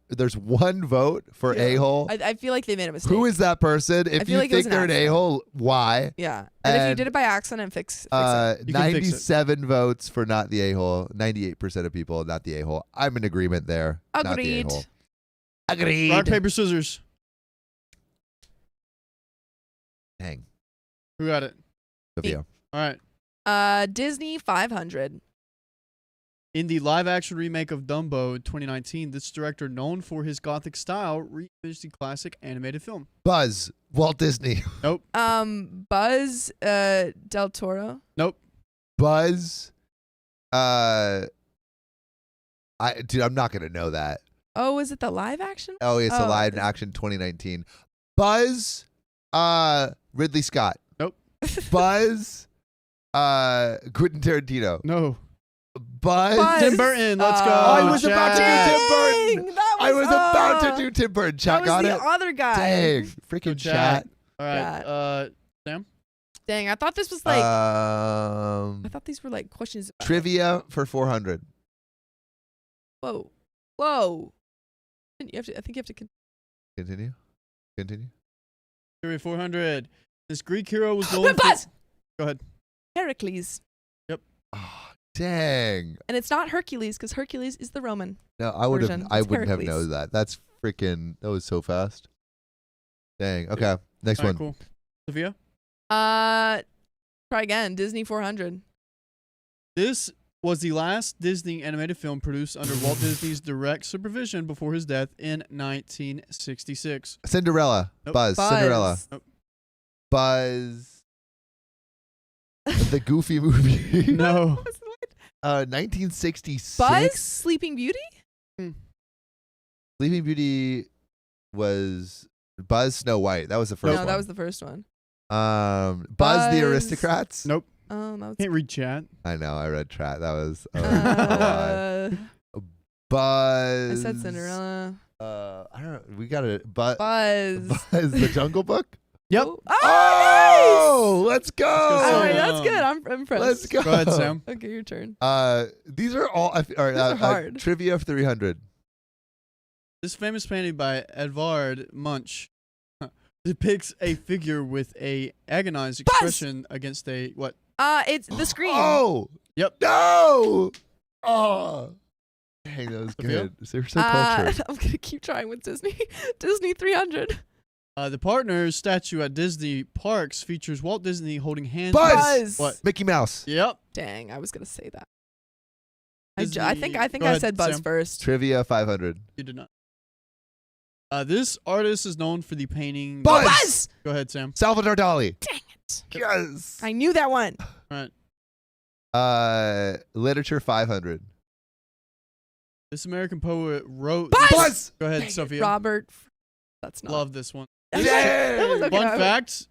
there's one vote for a-hole. I feel like they made a mistake. Who is that person? If you think they're an a-hole, why? Yeah. And if you did it by accident, fix it. 97 votes for not the a-hole. 98% of people not the a-hole. I'm in agreement there. Agreed. Not the a-hole. Agreed. Rock, paper, scissors. Dang. Who got it? Sophia. All right. Disney 500. In the live-action remake of Dumbo in 2019, this director, known for his gothic style, reimaged the classic animated film. Buzz. Walt Disney. Nope. Buzz Del Toro. Nope. Buzz. I'm not gonna know that. Oh, is it the live action? Oh, it's a live action 2019. Buzz. Ridley Scott. Nope. Buzz. Quentin Tarantino. No. Buzz. Tim Burton. Let's go. I was about to do Tim Burton. I was about to do Tim Burton. Chat got it. That was the other guy. Dang. Freaking chat. All right. Sam? Dang, I thought this was like... I thought these were like questions. Trivia for 400. Whoa. I think you have to Continue. Trivia 400. This Greek hero was known Buzz! Go ahead. Heracles. Yep. Oh, dang. And it's not Hercules, because Hercules is the Roman. No, I wouldn't have Heracles. known that. That's freaking... That was so fast. Dang. Okay. Next one. Cool. Sophia? Try again. Disney 400. This was the last Disney animated film produced under Walt Disney's direct supervision before his death in 1966. Cinderella. Nope. Buzz. Cinderella. Nope. Buzz. The Goofy movie. No. 1966. Buzz? Sleeping Beauty? Sleeping Beauty was Buzz Snow White. That was the first one. No, that was the first one. Buzz the Aristocrats. Nope. Can't read chat. I know. I read chat. That was a lie. Buzz. I said Cinderella. I don't know. We got it. Buzz. Buzz. The Jungle Book. Yep. Oh, nice! Let's go. All right, that's good. I'm impressed. Let's go. Go ahead, Sam. Okay, your turn. These are all. All right. These are hard. Trivia of 300. This famous painting by Edvard Munch depicts a figure with a agonized expression against a what? It's The Scream. Oh. Yep. No. Oh. Dang, that was good. They're so cultured. I'm gonna keep trying with Disney. Disney 300. The Partners statue at Disney parks features Walt Disney holding hands. Buzz. What? Mickey Mouse. Yep. Dang, I was gonna say that. Disney. I think Go I ahead, said Buzz Sam. first. Trivia 500. You did not. This artist is known for the painting. Buzz. Go ahead, Sam. Salvador Dali. Dang it. Yes. I knew that one. All right. Literature 500. This American poet wrote. Buzz. Go ahead, Sophia. Robert. That's not. Love this one. That was okay. Fun fact.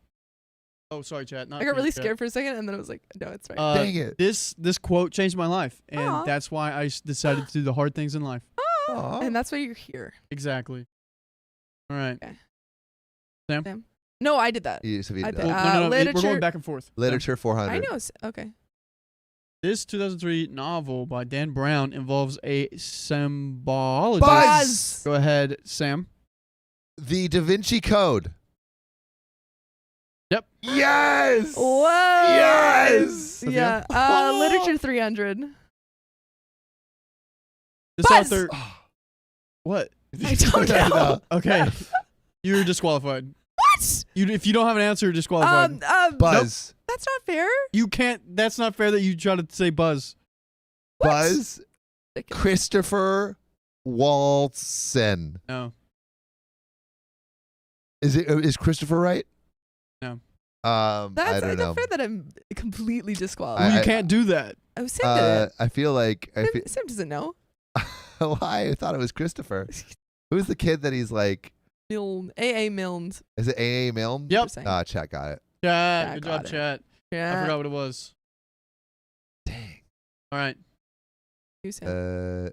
Oh, sorry, chat. I got really scared for a second, and then I was like, "No, it's right." Dang it. This quote changed my life, and Aw. that's why I decided to do the hard things in life. Aw. And that's why you're here. Exactly. All right. Okay. Sam? No, I did that. Sophia I did did. that. No, we're literature- going back and forth. Literature 400. I know. Okay. This 2003 novel by Dan Brown involves a symbologist. Buzz. Go ahead, Sam. The Da Vinci Code. Yep. Yes. Whoa. Yes. Yeah. Literature 300. This Buzz! author. What? I don't know. Okay. You're disqualified. What? If you don't have an answer, you're disqualified. Buzz. Nope. That's not fair. You can't. That's not fair that you try to say Buzz. What? Buzz Christopher Waltson. No. Is Christopher right? No. I don't know. Not fair that I'm completely disqualified. You can't do that. Oh, Sam did it. I feel like Sam doesn't know. Why? I thought it was Christopher. Who's the kid that he's like? Milne. A.A. Milne. Is it A.A. Milne? Yep. Chat got it. Chat. Yeah, Good got job, it. chat. Yeah. I forgot what it was. Dang. All right. You said.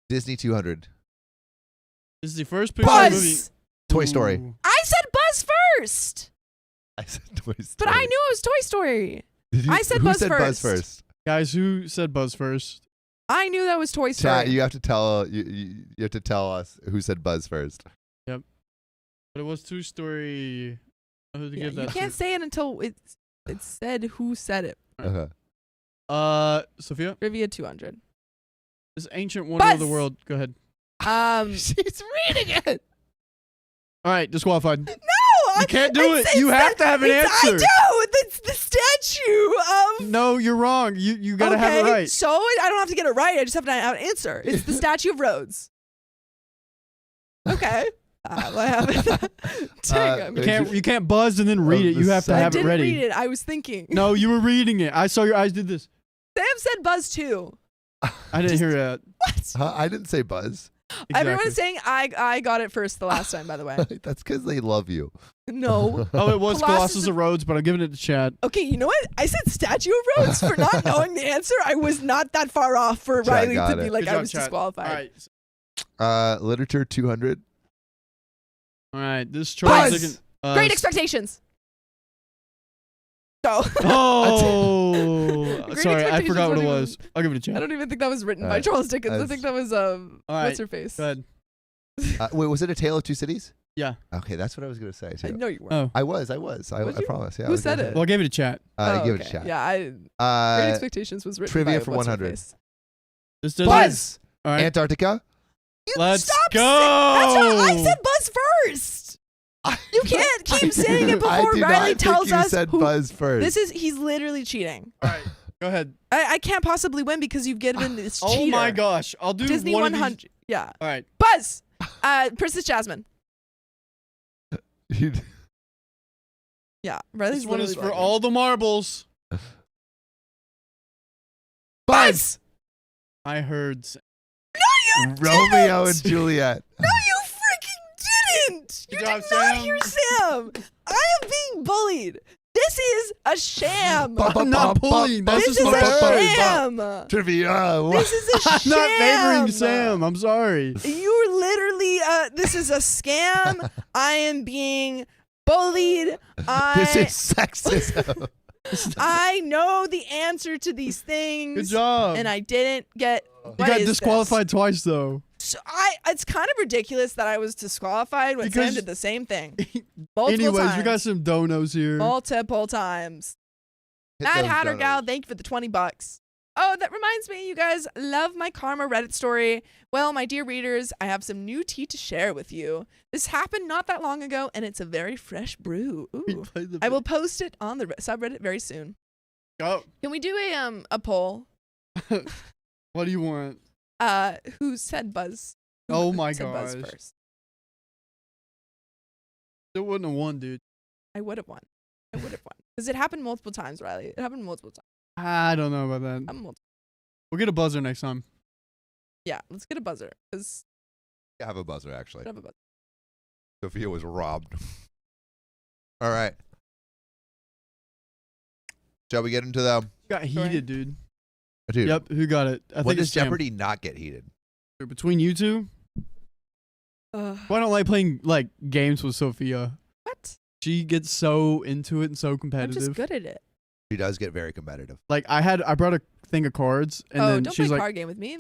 Disney 200. This is the first Pixar Buzz! movie. Toy Story. Ooh. I said Buzz first. I said Toy Story. But I knew it was Toy Story. I said who Buzz said Buzz first. first? Guys, who said Buzz first? I knew that was Toy Story. Chat, you have to tell you have to tell us who said Buzz first. Yep. But it was Toy Story. Who to Yeah, give that you can't to? say it until it's said who said it. Okay. Sophia? Trivia 200. This ancient wonder of the Buzz! world. Go ahead. She's reading it. All right, disqualified. No, You can't do it. You have to have an answer. I do. It's the statue of. No, you're wrong. You gotta have it right. So I don't have to get it right. I just have to have an answer. It's the Statue of Rhodes. Okay. I have it. Dang, You can't buzz and then read it. You have to I have it didn't ready. read it. I was thinking. No, you were reading it. I saw your eyes did this. Sam said Buzz too. I didn't hear that. What? I didn't say Buzz. Exactly. Everyone's saying I got it first the last time, by the way. That's because they love you. No. Oh, it was Colossus Colossus of Rhodes, but I'm giving it to Chad. Okay, you know what? I said Statue of Rhodes for not knowing the answer. I was not that far off for Chad Riley got to be it. like Good I job, was Chad. disqualified. All right. Literature 200. All right. This Buzz! choice. Great Expectations. Go. Oh, Great sorry, I Expectations forgot what it wasn't was. I'll give it to I Chad. don't even think that was written by Alright. Charles Dickens. I That's- think that was right. what's her face? Go ahead. Wait, was it A Tale of Two Cities? Yeah. Okay, that's what I was going to say, I too. know you were. Oh. I was. I Was you? promise. Yeah, I Who was said gonna it? say Well, I gave it to Chat. Give it a okay. shot. Yeah, Great Expectations was written trivia by for what's her 100. face? This doesn't. Buzz! All right. Antarctica. You Let's stop go! That's what I said Buzz first. You can't keep saying it I before do Riley not tells think you us said who. Buzz first. He's literally cheating. All right. Go ahead. I can't possibly win because you've given this cheater. Oh my gosh. I'll do Disney one 100. of these. Yeah. All right. Buzz. Princess Jasmine. Yeah. Riley's This one is literally for like all the marbles. Buzz. I heard. No, you Romeo didn't. and Juliet. No, you freaking didn't. You Good job, did not Sam. hear Sam. I am being bullied. This is a sham. I'm not bullying. This is a sham. Trivia. This is a I'm sham. not favoring Sam. I'm sorry. You're literally, this is a scam. I am being bullied. This is sexism. I know the answer to these things. Good job. And I didn't get. You what got is disqualified twice though. this? So it's kind of ridiculous that I was disqualified when Sam Because- did the same thing. Multiple Anyways, times. we got some donos here. Multiple times. Hit Mad those Hatter donuts. Gal, thank you for the $20. Oh, that reminds me, you guys love my karma Reddit story. Well, my dear readers, I have some new tea to share with you. This happened not that long ago, and it's a very fresh brew. Ooh. I will post it on the subreddit very soon. Go. Can we do a poll? What do you want? Who said Buzz? Oh my said Buzz gosh. first? It wouldn't have won, dude. I would have won. Because it happened multiple times, Riley. It happened multiple times. I don't know about that. We'll get a buzzer next time. Yeah, let's get a buzzer. Because I have a buzzer, actually. have a buzzer. Sophia was robbed. All right. Shall we get into the... Got heated, dude. Dude, Yep, who got it? I when think does it's Sam. Jeopardy not get heated? Between you two? Well, I don't like playing like games with Sophia. What? She gets so into it and so I'm competitive. just good at it. She does get very competitive. Like I brought a thing of cards and Oh, then don't she's play like, card game with me.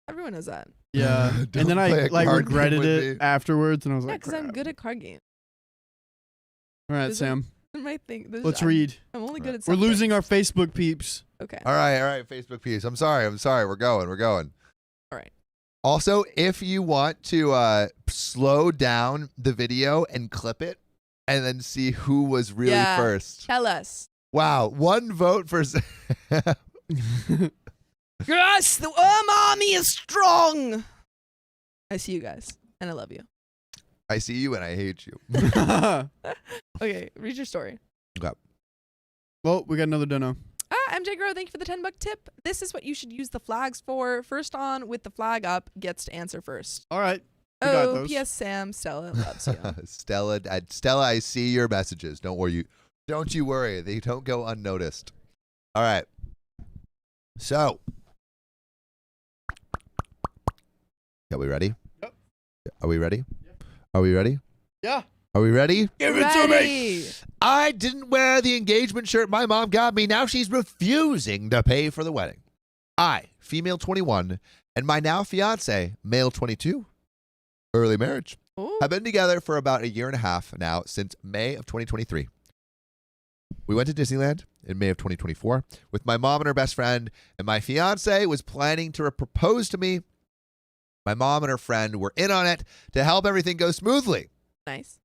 Everyone knows that. yeah. And Don't then play I a like card game regretted with it me. afterwards and I was Yeah, like, because I'm crap. good at card game. All right, Is it- Sam. My thing. Let's read. I'm only good at We're some losing things. our Facebook peeps. Okay. All right, Facebook piece. I'm sorry. We're going. All right. Also, if you want to slow down the video and clip it and then see who was really Yeah. first. Tell us. Wow. 1 vote for. Yes, the army is strong. I see you guys, and I love you. I see you, and I hate you. Okay, read your story. Okay. Well, we got another dono. MJ Grow, thank you for the $10 tip. This is what you should use the flags for. First on with the flag up gets to answer first. All right. Got those. P.S. Sam, Stella loves you. Stella, I see your messages. Don't worry. Don't you worry. They don't go unnoticed. All right. So, are we ready? Yep. Are we ready? Yep. Are we ready? Yeah. Are we ready? Give it to me. I didn't wear the engagement shirt my mom got me. Now she's refusing to pay for the wedding. I, female 21, and my now fiance, male 22, early marriage, have been together for about 1.5 years now, since May of 2023. We went to Disneyland in May of 2024 with my mom and her best friend, and my fiance was planning to propose to me. My mom and her friend were in on it to help everything go smoothly. Nice.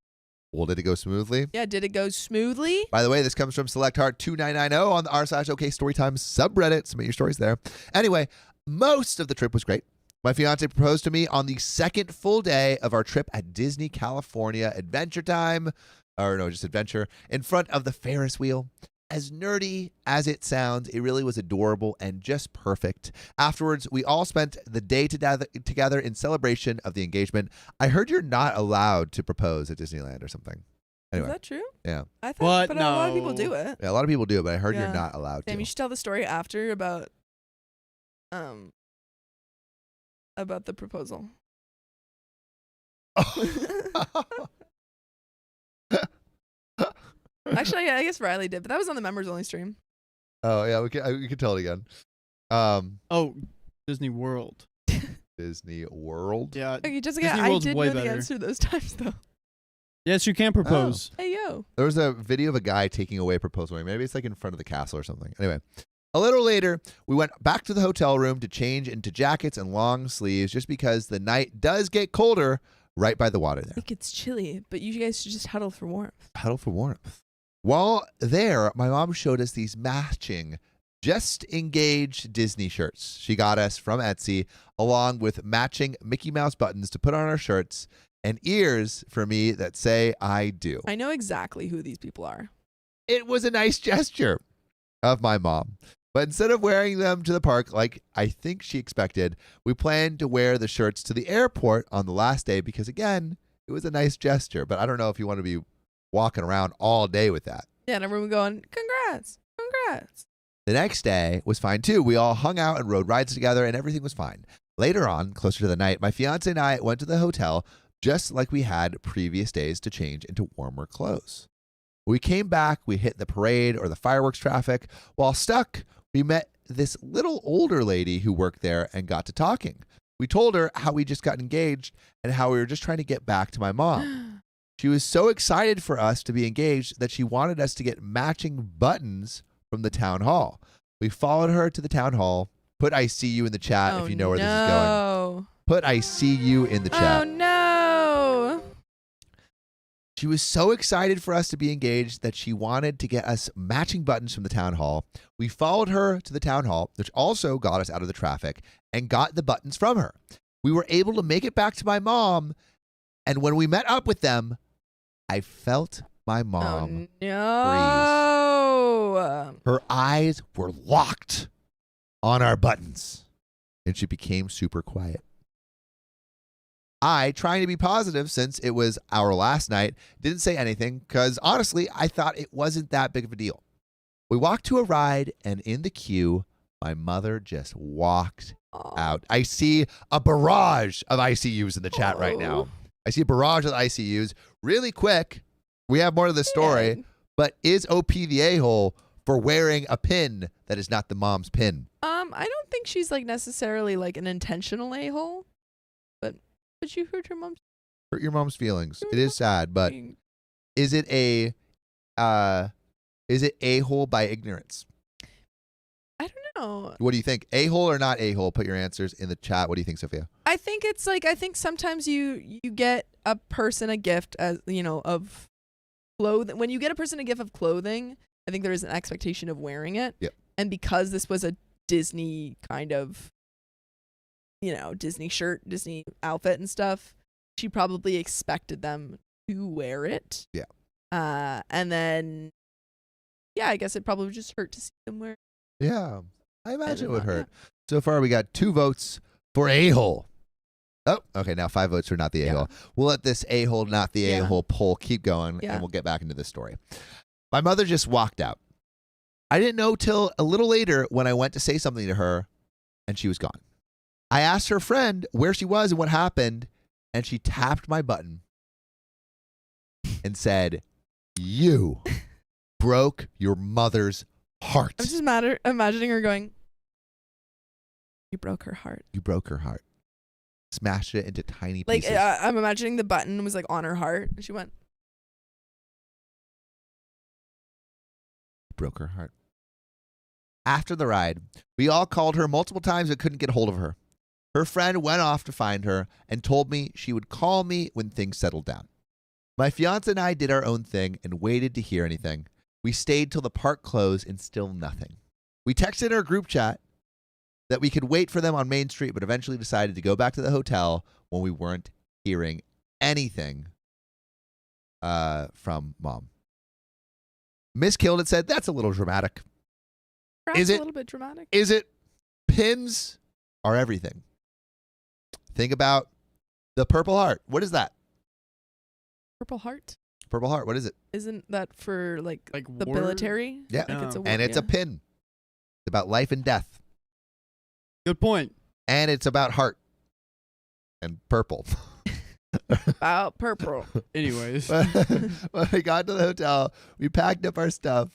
Well, did it go smoothly? Yeah, did it go smoothly? By the way, this comes from SelectHeart2990 on the r/OK Storytime subreddit. Submit your stories there. Anyway, most of the trip was great. My fiance proposed to me on the second full day of our trip at Disney California Adventure Time. Or no, just Adventure. In front of the Ferris wheel. As nerdy as it sounds, it really was adorable and just perfect. Afterwards, we all spent the day together in celebration of the engagement. I heard you're not allowed to propose at Disneyland or something. Anyway. Is that true? Yeah. I thought, but no. A lot of people do it. Yeah, a lot of people do it, but I heard you're not allowed to. Damn, you should tell the story after about the proposal. Actually, I guess Riley did, but that was on the members only stream. Oh yeah, we can tell it again. Disney World. Disney World. Yeah. Okay, Jessica, I did know the answer those times though. Yes, you can propose. Oh. Hey yo. There was a video of a guy taking away a proposal ring. Maybe it's like in front of the castle or something. Anyway, a little later, we went back to the hotel room to change into jackets and long sleeves, just because the night does get colder right by the water there. I think it's chilly, but you guys should just huddle for warmth. Huddle for warmth. While there, my mom showed us these matching just engaged Disney shirts she got us from Etsy, along with matching Mickey Mouse buttons to put on our shirts and ears for me that say I do. I know exactly who these people are. It was a nice gesture of my mom. But instead of wearing them to the park like I think she expected, we planned to wear the shirts to the airport on the last day because, again, it was a nice gesture. But I don't know if you want to be walking around all day with that. Yeah, and everyone going, congrats, congrats. The next day was fine too. We all hung out and rode rides together and everything was fine. Later on, closer to the night, my fiance and I went to the hotel just like we had previous days to change into warmer clothes. When we came back, we hit the parade or the fireworks traffic. While stuck, we met this little older lady who worked there and got to talking. We told her how we just got engaged and how we were just trying to get back to my mom. She was so excited for us to be engaged that she wanted us to get matching buttons from the town hall. We followed her to the town hall. Put I see you in the chat if you know where this is going. Put I see you in the chat. Oh, no. She was so excited for us to be engaged that she wanted to get us matching buttons from the town hall. We followed her to the town hall, which also got us out of the traffic, and got the buttons from her. We were able to make it back to my mom, and when we met up with them, I felt my mom freeze. Her eyes were locked on our buttons, and she became super quiet. I, trying to be positive since it was our last night, didn't say anything because, honestly, I thought it wasn't that big of a deal. We walked to a ride, and in the queue, my mother just walked out. I see a barrage of ICUs in the chat right now. I see a barrage of ICUs. Really quick, we have more to the story, but is OP the a-hole for wearing a pin that is not the mom's pin? I don't think she's like necessarily like an intentional a-hole, but you hurt your mom's. Hurt your mom's feelings. It is sad, but is it a-hole by ignorance? I don't know. What do you think? A-hole or not a-hole? Put your answers in the chat. What do you think, Sophia? I think it's like, I think sometimes you get a person a gift, as you know, of clothing. When you get a person a gift of clothing, I think there is an expectation of wearing it. Yep. And because this was a Disney kind of, Disney shirt, Disney outfit and stuff, she probably expected them to wear it. Yeah. And then, I guess it probably would just hurt to see them wear it. Yeah, I imagine it would hurt. Yeah. So far, we got 2 votes for a-hole. Oh, okay, now 5 votes for not the a-hole. We'll let this a-hole, not the a-hole poll keep going, and we'll get back into this story. My mother just walked out. I didn't know till a little later when I went to say something to her, and she was gone. I asked her friend where she was and what happened, and she tapped my button and said, "You broke your mother's heart." I'm just imagining her going, "You broke her heart. You broke her heart. Smashed it into tiny pieces." I'm imagining the button was on her heart, and she went, broke her heart. After the ride, we all called her multiple times but couldn't get hold of her. Her friend went off to find her and told me she would call me when things settled down. My fiance and I did our own thing and waited to hear anything. We stayed till the park closed and still nothing. We texted our group chat that we could wait for them on Main Street, but eventually decided to go back to the hotel when we weren't hearing anything from Mom. Miss Kilded said, "That's a little dramatic." Perhaps Is it a little bit dramatic? Is it? Pins are everything. Think about the Purple Heart. What is that? Purple Heart? Purple Heart. What is it? Isn't that for like the war? military? Yeah. Like it's a war, and it's a pin. It's about life and death. Good point. And it's about heart and purple. About purple. Anyways. When we got to the hotel, we packed up our stuff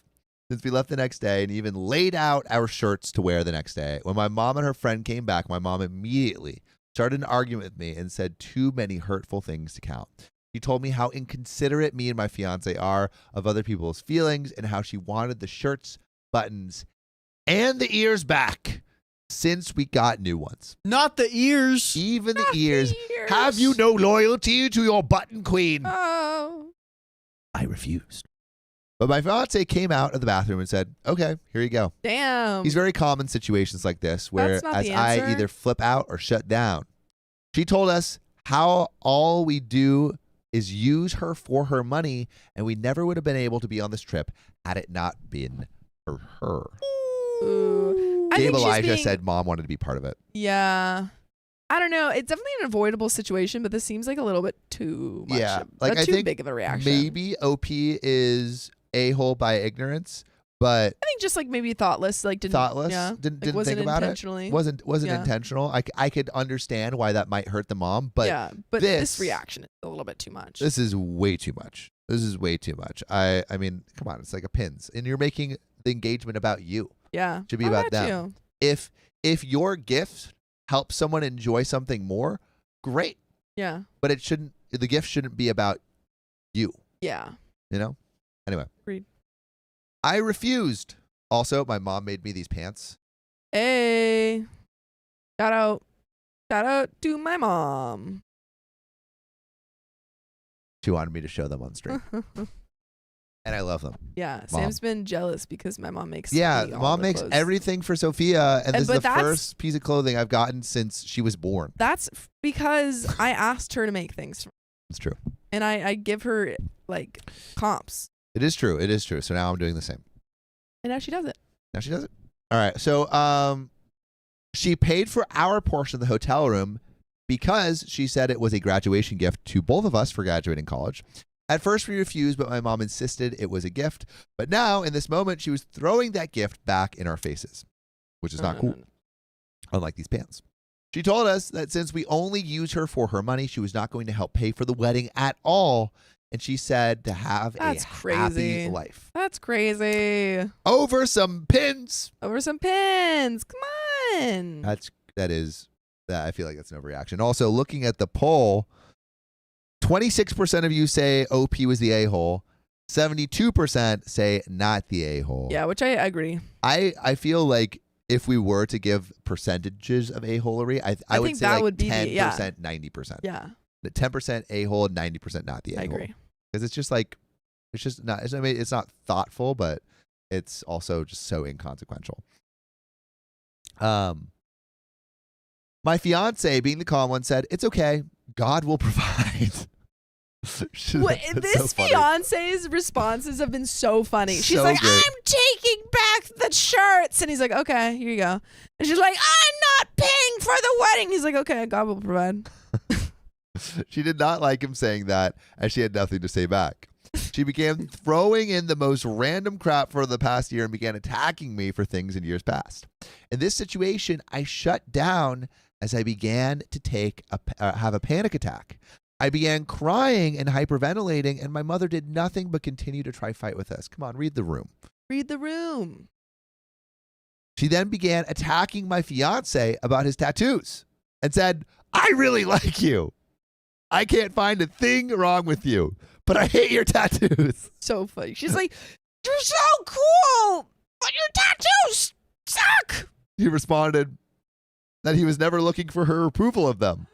since we left the next day and even laid out our shirts to wear the next day. When my mom and her friend came back, my mom immediately started an argument with me and said too many hurtful things to count. She told me how inconsiderate me and my fiance are of other people's feelings and how she wanted the shirts, buttons, and the ears back since we got new ones. Not the ears. Even the ears. Have you no loyalty to your button queen? Oh. I refused. But my fiance came out of the bathroom and said, "Okay, here you go." Damn. He's very common situations like this where That's not as the I answer. either flip out or shut down. She told us how all we do is use her for her money, and we never would have been able to be on this trip had it not been for her. Ooh. I Gabe think she's Elijah being- said Mom wanted to be part of it. Yeah. I don't know. It's definitely an avoidable situation, but this seems like a little bit too much. Yeah, like I too think big of a reaction. Maybe OP is a-hole by ignorance, but I think just like maybe thoughtless, like didn't thoughtless. Yeah, Didn't wasn't think about it. intentionally. Wasn't Yeah. intentional. I could understand why that might hurt the mom, but yeah, but this reaction is a little bit too much. this is way too much. This is way too much. I mean, come on, it's like a pins, and you're making the engagement about you. Yeah, Should be I about got them. you. If your gift helps someone enjoy something more, great. Yeah, But it shouldn't. The gift shouldn't be about you. yeah. You know. Anyway. Agreed. I refused. Also, my mom made me these pants. Hey, shout out to my mom. She wanted me to show them on stream, and I love them. Yeah, Mom. Sam's been jealous because my mom makes Yeah, me all Mom the makes clothes. everything for Sophia, and this is but the that's- first piece of clothing I've gotten since she was born. That's because I asked her to make things, It's true. and I give her like comps, It is true. It is true. So now I'm doing the same. and now she does it. Now she does it. All right. So she paid for our portion of the hotel room because she said it was a graduation gift to both of us for graduating college. At first we refused, but my mom insisted it was a gift. But now, in this moment, she was throwing that gift back in our faces, which is not cool, unlike these pants. She told us that since we only use her for her money, she was not going to help pay for the wedding at all. And she said to have That's a crazy. happy life. That's crazy. Over some pins. Over some pins. Come on. That I feel like that's an overreaction. Also, looking at the poll, 26% of you say OP was the a-hole. 72% say not the a-hole. Yeah, which I agree. I feel like if we were to give percentages of a-holery, I would think say that like would be 10%, the- yeah. 90%. Yeah, 10% a-hole, 90% not the a-hole. I agree. Because it's just like, it's just not, it's not thoughtful, but it's also just so inconsequential. My fiance, being the calm one, said, "It's okay. God will provide." This fiance's responses have been so funny. She's So like, great. "I'm taking back the shirts," and he's like, "Okay, here you go." And she's like, "I'm not paying for the wedding." He's like, "Okay, God will provide." She did not like him saying that, and she had nothing to say back. She began throwing in the most random crap for the past year and began attacking me for things in years past. In this situation, I shut down as I began to have a panic attack. I began crying and hyperventilating, and my mother did nothing but continue to try fight with us. Come on, read the room. Read the room. She then began attacking my fiance about his tattoos and said, "I really like you. I can't find a thing wrong with you, but I hate your tattoos." So funny. She's like, "You're so cool, but your tattoos suck." He responded that he was never looking for her approval of them.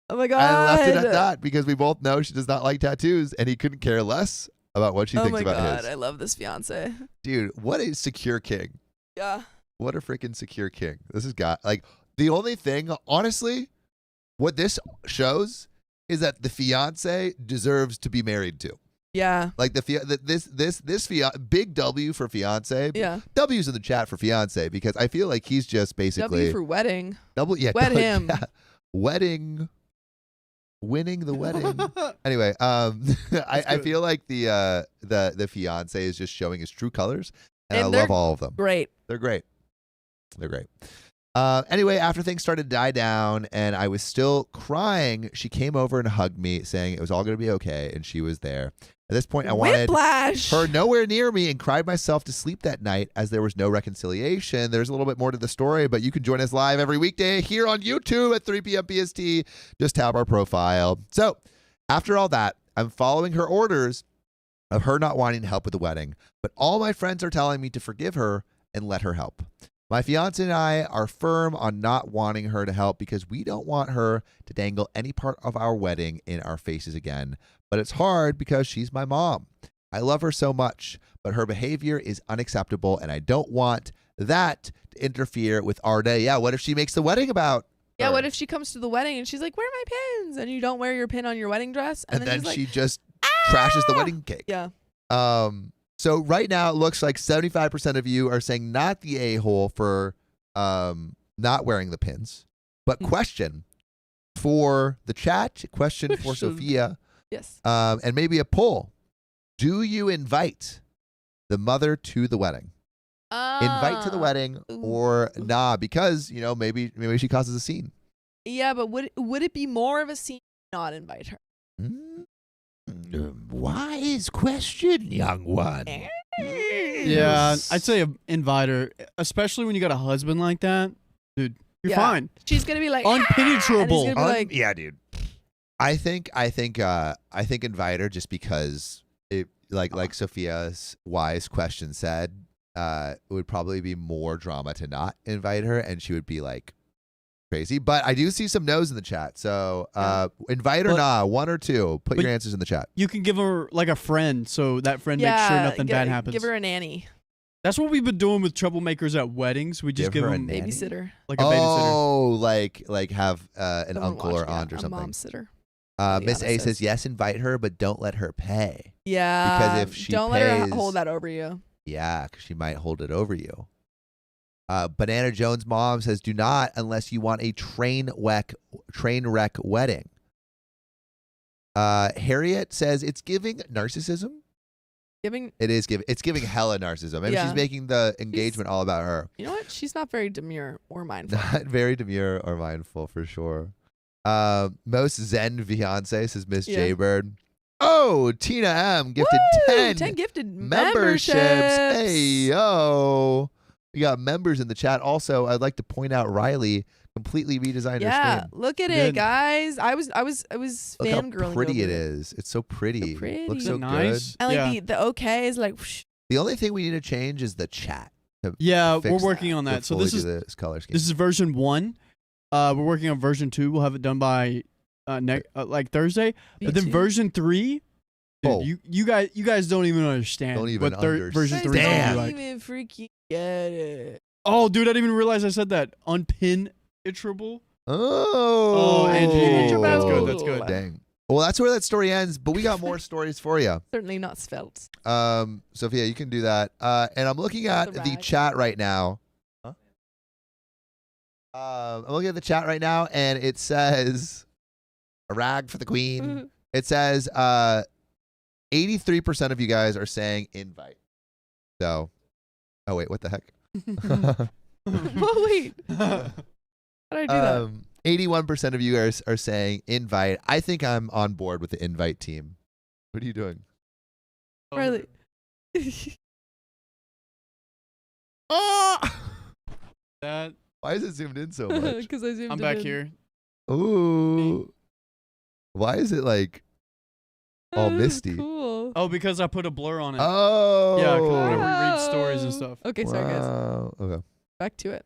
Oh my God. I left it at that because we both know she does not like tattoos, and he couldn't care less about what she thinks about his. Oh my God, I love this fiance. Dude, what a secure king. Yeah. What a freaking secure king. This has got, like, the only thing, honestly, what this shows is that the fiance deserves to be married to. Yeah. Like this big W for fiance. Yeah. W's in the chat for fiance because I feel like he's just basically W for wedding. Yeah. Wed him. Yeah. Wedding. Winning the wedding. Anyway, I feel like the fiance is just showing his true colors, and I love all of them. Great. They're great. They're great. Anyway, after things started to die down and I was still crying, she came over and hugged me, saying it was all going to be okay, and she was there. At this point, I wanted her nowhere near me and cried myself to sleep that night as there was no reconciliation. There's a little bit more to the story, but you can join us live every weekday here on YouTube at 3 p.m. PST. Just tap our profile. So after all that, I'm following her orders of her not wanting to help with the wedding, but all my friends are telling me to forgive her and let her help. My fiance and I are firm on not wanting her to help because we don't want her to dangle any part of our wedding in our faces again. But it's hard because she's my mom. I love her so much, but her behavior is unacceptable, and I don't want that to interfere with our day. Yeah, what if she makes the wedding about Yeah, her? what if she comes to the wedding and she's like, "Where are my pins?" And you don't wear your pin on your wedding dress. And then she's she like, just trashes the wedding cake. Yeah. So right now it looks like 75% of you are saying not the a-hole for not wearing the pins. But question for the chat, question for Sophia. Yes. And maybe a poll. Do you invite the mother to the wedding? Invite to the wedding or nah, because, you know, maybe she causes a scene. Yeah, but would it be more of a scene to not invite her? Wise question, young one. Yeah, I'd say invite her, especially when you got a husband like that. Dude, you're fine. She's going to be like, unpenetrable. Yeah, dude. I think invite her just because it like Sophia's wise question said, it would probably be more drama to not invite her, and she would be like crazy. But I do see some no's in the chat. So invite or nah, one or two. Put your answers in the chat. You can give her like a friend, so that friend makes sure nothing bad happens. Give her a nanny. That's what we've been doing with troublemakers at weddings. We just give them a babysitter. Like a babysitter. Oh, like have an uncle or aunt or something. A mom sitter. Miss A says yes, invite her, but don't let her pay. Yeah. Because if she don't pays, let her hold that over you. Yeah, because she might hold it over you. Banana Jones' mom says, do not unless you want a train wreck wedding. Harriet says it's giving narcissism. It's giving hella narcissism. Maybe she's making the engagement all about her. You know what? She's not very demure or mindful. Not very demure or mindful for sure. Most zen fiance says Miss Jaybird. Oh, Tina M gifted 10 gifted memberships. Hey, yo. We got members in the chat. Also, I'd like to point out Riley completely redesigned her screen. Look at it, guys. I was fangirling. Look how pretty it is. It's so pretty. Looks so nice. good. And like the OK is like whoosh. The only thing we need to change is the chat. Yeah, we're working on that. So this is color scheme. This is version 1. We're working on version 2. We'll have it done by like Thursday. But then version 3 Dude, you guys don't even understand what version 3 is gonna be like. Don't even freaking get it. Oh, dude, I didn't even realize I said that. Unpenetrable. Oh, Angie, that's good. That's good. Dang. Well, that's where that story ends, but we got more stories for you. Certainly not svelte. Sophia, you can do that. And I'm looking at the chat right now. Huh? I'm looking at the chat right now, and it says a rag for the queen. It says 83% of you guys are saying invite. So, oh wait, what the heck? Well, wait. How did I do that? 81% of you are saying invite. I think I'm on board with the invite team. What are you doing? Riley. Oh! That. Why is it zoomed in so much? Because I zoomed I'm back here. Ooh. Why is it like all misty? Cool. Oh, because I put a blur on it. Oh. Yeah, because whenever we read stories and stuff. Okay, sorry guys. Okay. Back to it.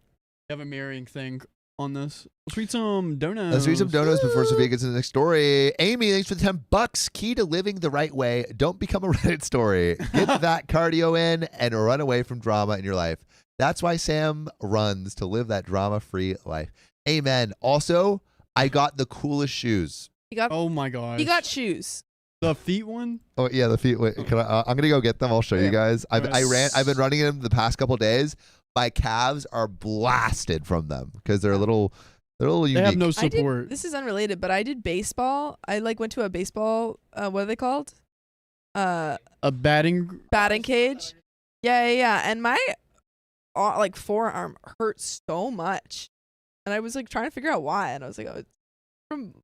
We have a mirroring thing on this. Let's read some donuts. Let's read some donuts before Sophia gets to the next story. Amy, thanks for the $10. Key to living the right way. Don't become a Reddit story. Get that cardio in and run away from drama in your life. That's why Sam runs, to live that drama-free life. Amen. Also, I got the coolest shoes. Oh my gosh. You got shoes. The feet one? Oh yeah, the feet. Wait, can I'm gonna go get them. I'll show you guys. I've been running them the past couple days. My calves are blasted from them because they're a little unique. They have no support. This is unrelated, but I did baseball. I went to a baseball. What are they called? A batting cage. Yeah. And my forearm hurt so much, and I was trying to figure out why. And I was like, oh, it's from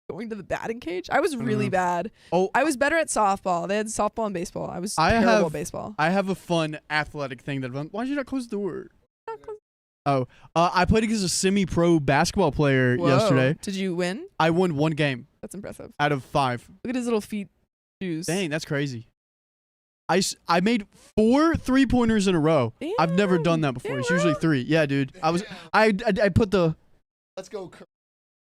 going to the batting cage. I was really bad. Oh, I was better at softball. They had softball and baseball. I was terrible at baseball. I have a fun athletic thing that. Why did you not close the door? Oh, I played against a semi-pro basketball player yesterday. Did you win? I won 1 game. That's impressive. Out of 5. Look at his little feet shoes. Dang, that's crazy. I made 4 3-pointers in a row. Damn, I've never done that before. It's usually 3. Yeah, dude. I put the. Let's go.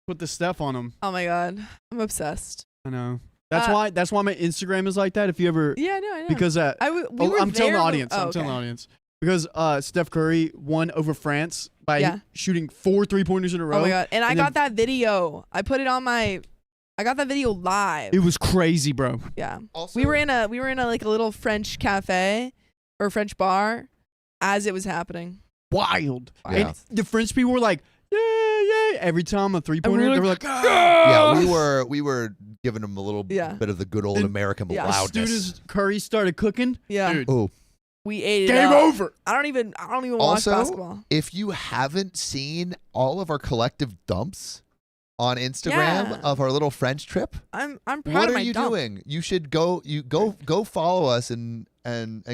Put the stuff on them. Oh my god, I'm obsessed. I know. That's why my Instagram is like that. If you ever. Yeah, no, I know. Because I'm telling the audience. I'm telling the audience. Because Steph Curry won over France by shooting 4 3-pointers in a row. Oh my god! And I got that video. I put it on my. I got that video live. It was crazy, bro. Yeah. Also, we were in a little French cafe or French bar as it was happening. Wild. Yeah. And the French people were like, yay! Every time a 3-pointer, they were like, yeah. We were giving them a little bit of the good old American loudness. As soon as Curry started cooking, dude. Ooh. We ate it. Game over. I don't even watch basketball. If you haven't seen all of our collective dumps on Instagram of our little French trip, I'm proud of my What are you doing? You should go follow us and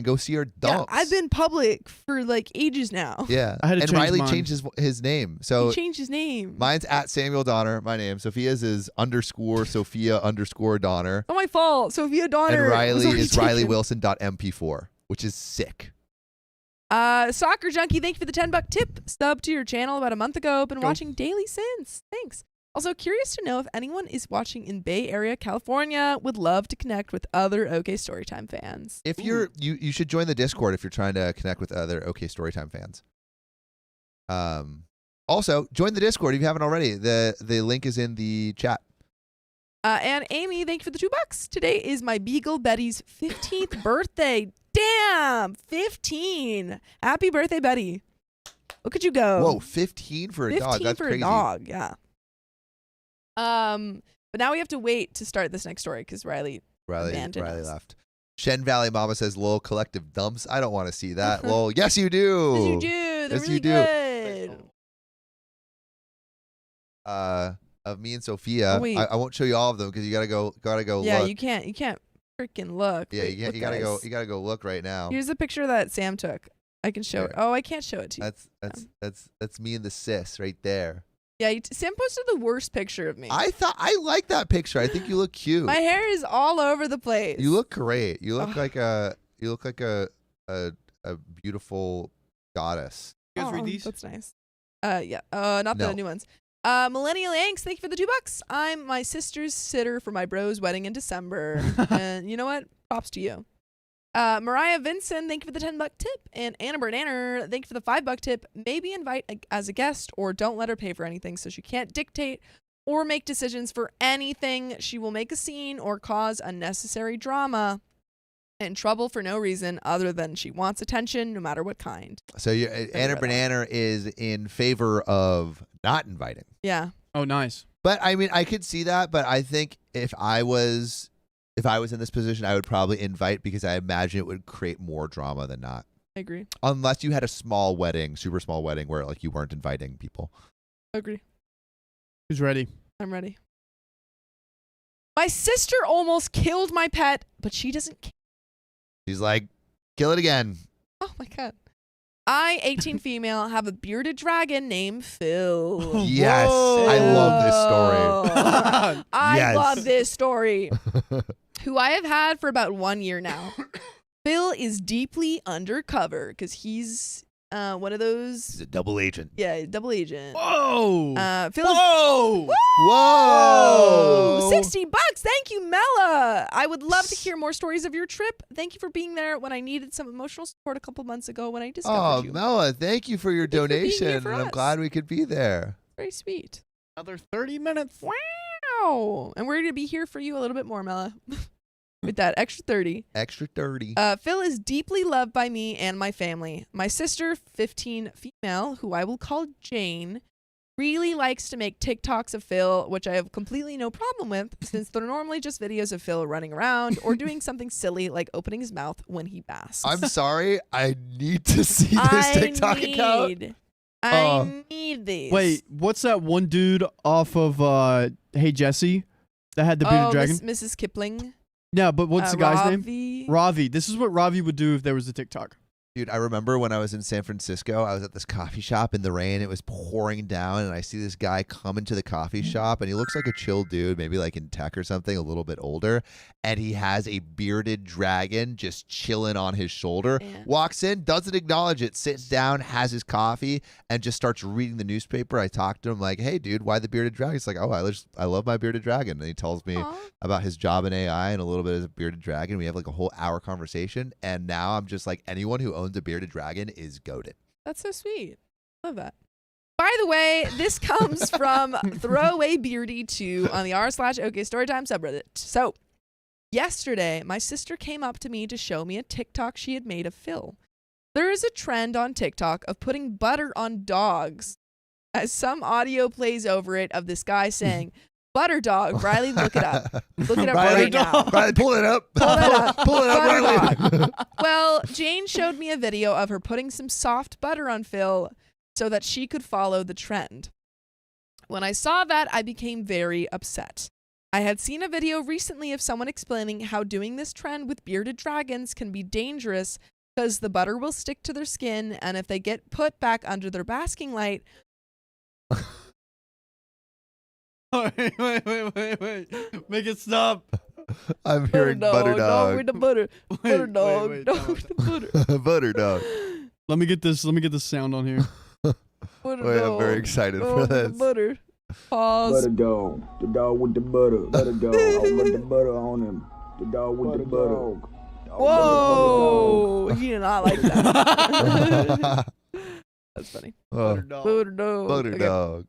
go see our dumps. Yeah, I've been public for ages now. Yeah. I had to and change Riley mine. changed his name. So he changed his name. Mine's at Samuel Donner, my name. Sophia's is _Sophia_Donner. Not my fault. Sophia Donner. And Riley is RileyWilson.mp4, which is sick. Soccer Junkie, thank you for the $10 tip. Sub to your channel about a month ago. Been watching daily since. Thanks. Also curious to know if anyone is watching in Bay Area, California. Would love to connect with other OK Storytime fans. If you should join the Discord if you're trying to connect with other OK Storytime fans. Also join the Discord if you haven't already. The link is in the chat. And Amy, thank you for the $2. Today is my Beagle Betty's 15th birthday. Damn, 15. Happy birthday, Betty. Look at you go. Whoa, 15 for a dog. That's crazy. 15 for a dog, yeah. But now we have to wait to start this next story because Riley left. Shen Valley Mama says, "Lol, collective dumps. I don't want to see that." Lol. Yes, you do. Yes, you do. They're really good. Of me and Sophia. Oh, I won't show you all of them because you gotta go. Yeah, look. you can't freaking look. Yeah, Wait, you gotta go. You gotta go look right now. Here's a picture that Sam took. I can show it. Oh, I can't show it to you. That's me and the sis right there. Yeah, Sam posted the worst picture of me. I like that picture. I think you look cute. My hair is all over the place. You look great. You look like a beautiful goddess. You guys read these? That's nice. Yeah. Not the new ones. Millennial Angst, thank you for the $2. I'm my sister's sitter for my bro's wedding in December. And you know what? Props to you. Mariah Vinson, thank you for the $10 tip. And Anna Bernaner, thank you for the $5 tip. Maybe invite as a guest or don't let her pay for anything so she can't dictate or make decisions for anything. She will make a scene or cause unnecessary drama and trouble for no reason other than she wants attention no matter what kind. So Anna Bernaner is in favor of not inviting. Yeah. Oh, nice. But I mean, I could see that, but I think if I was in this position, I would probably invite because I imagine it would create more drama than not. I agree. Unless you had a small wedding, super small wedding where like you weren't inviting people. Agree. Who's ready? I'm ready. My sister almost killed my pet, but she doesn't care. She's like, kill it again. Oh my God. I, 18 female, have a bearded dragon named Phil. Yes. Whoa. I love this story. I love this story. Who I have had for about 1 year now. Phil is deeply undercover because he's one of those. He's a double agent. Yeah, double agent. Whoa. Phil Whoa. Whoa. $60. Thank you, Mella. I would love to hear more stories of your trip. Thank you for being there when I needed some emotional support a couple months ago when I discovered you. Oh, Mella, thank you for your donation. And I'm us. glad we could be there. Very sweet. Another 30 minutes. Wow. And we're going to be here for you a little bit more, Mella. With that extra 30. Extra 30. Phil is deeply loved by me and my family. My sister, 15 female, who I will call Jane, really likes to make TikToks of Phil, which I have completely no problem with since they're normally just videos of Phil running around or doing something silly like opening his mouth when he basks. I'm sorry. I need to see this TikTok account. I need these. Wait, what's that one dude off of Hey Jesse that had the bearded dragon? Mrs. Kipling. Yeah, but what's the guy's name? Ravi. Ravi. This is what Ravi would do if there was a TikTok. Dude, I remember when I was in San Francisco, I was at this coffee shop in the rain. It was pouring down, and I see this guy come into the coffee shop, and he looks like a chill dude, maybe like in tech or something, a little bit older, and he has a bearded dragon just chilling on his shoulder. Yeah. Walks in, doesn't acknowledge it, sits down, has his coffee, and just starts reading the newspaper. I talked to him like, hey, dude, why the bearded dragon? He's like, oh, I love my bearded dragon. And he tells me about his job in AI and a little bit as a bearded dragon. We have like a whole hour conversation, and now I'm just like, anyone who owns a bearded dragon is goated. That's so sweet. Love that. By the way, this comes from Throwaway Beardy 2 on the r/OK Storytime subreddit. So, yesterday, my sister came up to me to show me a TikTok she had made of Phil. There is a trend on TikTok of putting butter on dogs, as some audio plays over it of this guy saying, butter dog. Riley, look it up. Look it up right now. Riley, pull it up. Pull it up. Pull it up, Riley. Well, Jane showed me a video of her putting some soft butter on Phil so that she could follow the trend. When I saw that, I became very upset. I had seen a video recently of someone explaining how doing this trend with bearded dragons can be dangerous because the butter will stick to their skin, and if they get put back under their basking light... Wait. Make it stop. I'm hearing butter dog. With the butter. Butter dog. Dog with the butter. Butter dog. Let me get this sound on here. Wait, I'm very excited for this. Butter. Pause. Butter dog. The dog with the butter. Butter dog. I want the butter on him. The dog with the butter. Whoa. He did not like that. That's funny. Butter dog. Butter dog. Butter dog.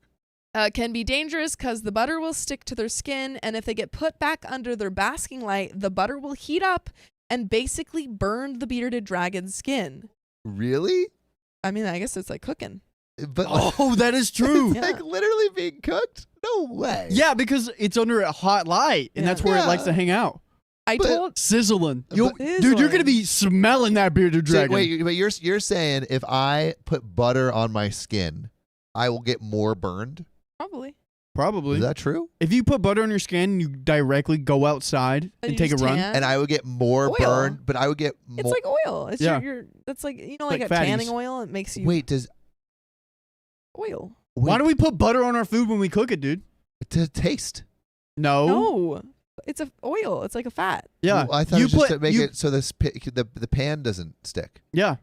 Can be dangerous because the butter will stick to their skin, and if they get put back under their basking light, the butter will heat up and basically burn the bearded dragon's skin. Really? I mean, I guess it's like cooking. But Oh, that is true. it's like literally being cooked? No way. Yeah, because it's under a hot light, and that's where it likes to hang out. Sizzling. Dude, you're going to be smelling that bearded dragon. So, wait, but you're saying if I put butter on my skin, I will get more burned? Probably. Is that true? If you put butter on your skin and you directly go outside and take a run. And I would get more burned, but I would get more. It's like oil. It's that's like, you know, like a tanning oil. It makes you. Wait, does. Oil. Why do we put butter on our food when we cook it, dude? To taste. No. It's a oil. It's like a fat. Yeah. Well, I thought it was just to make it so the pan doesn't stick. Yeah.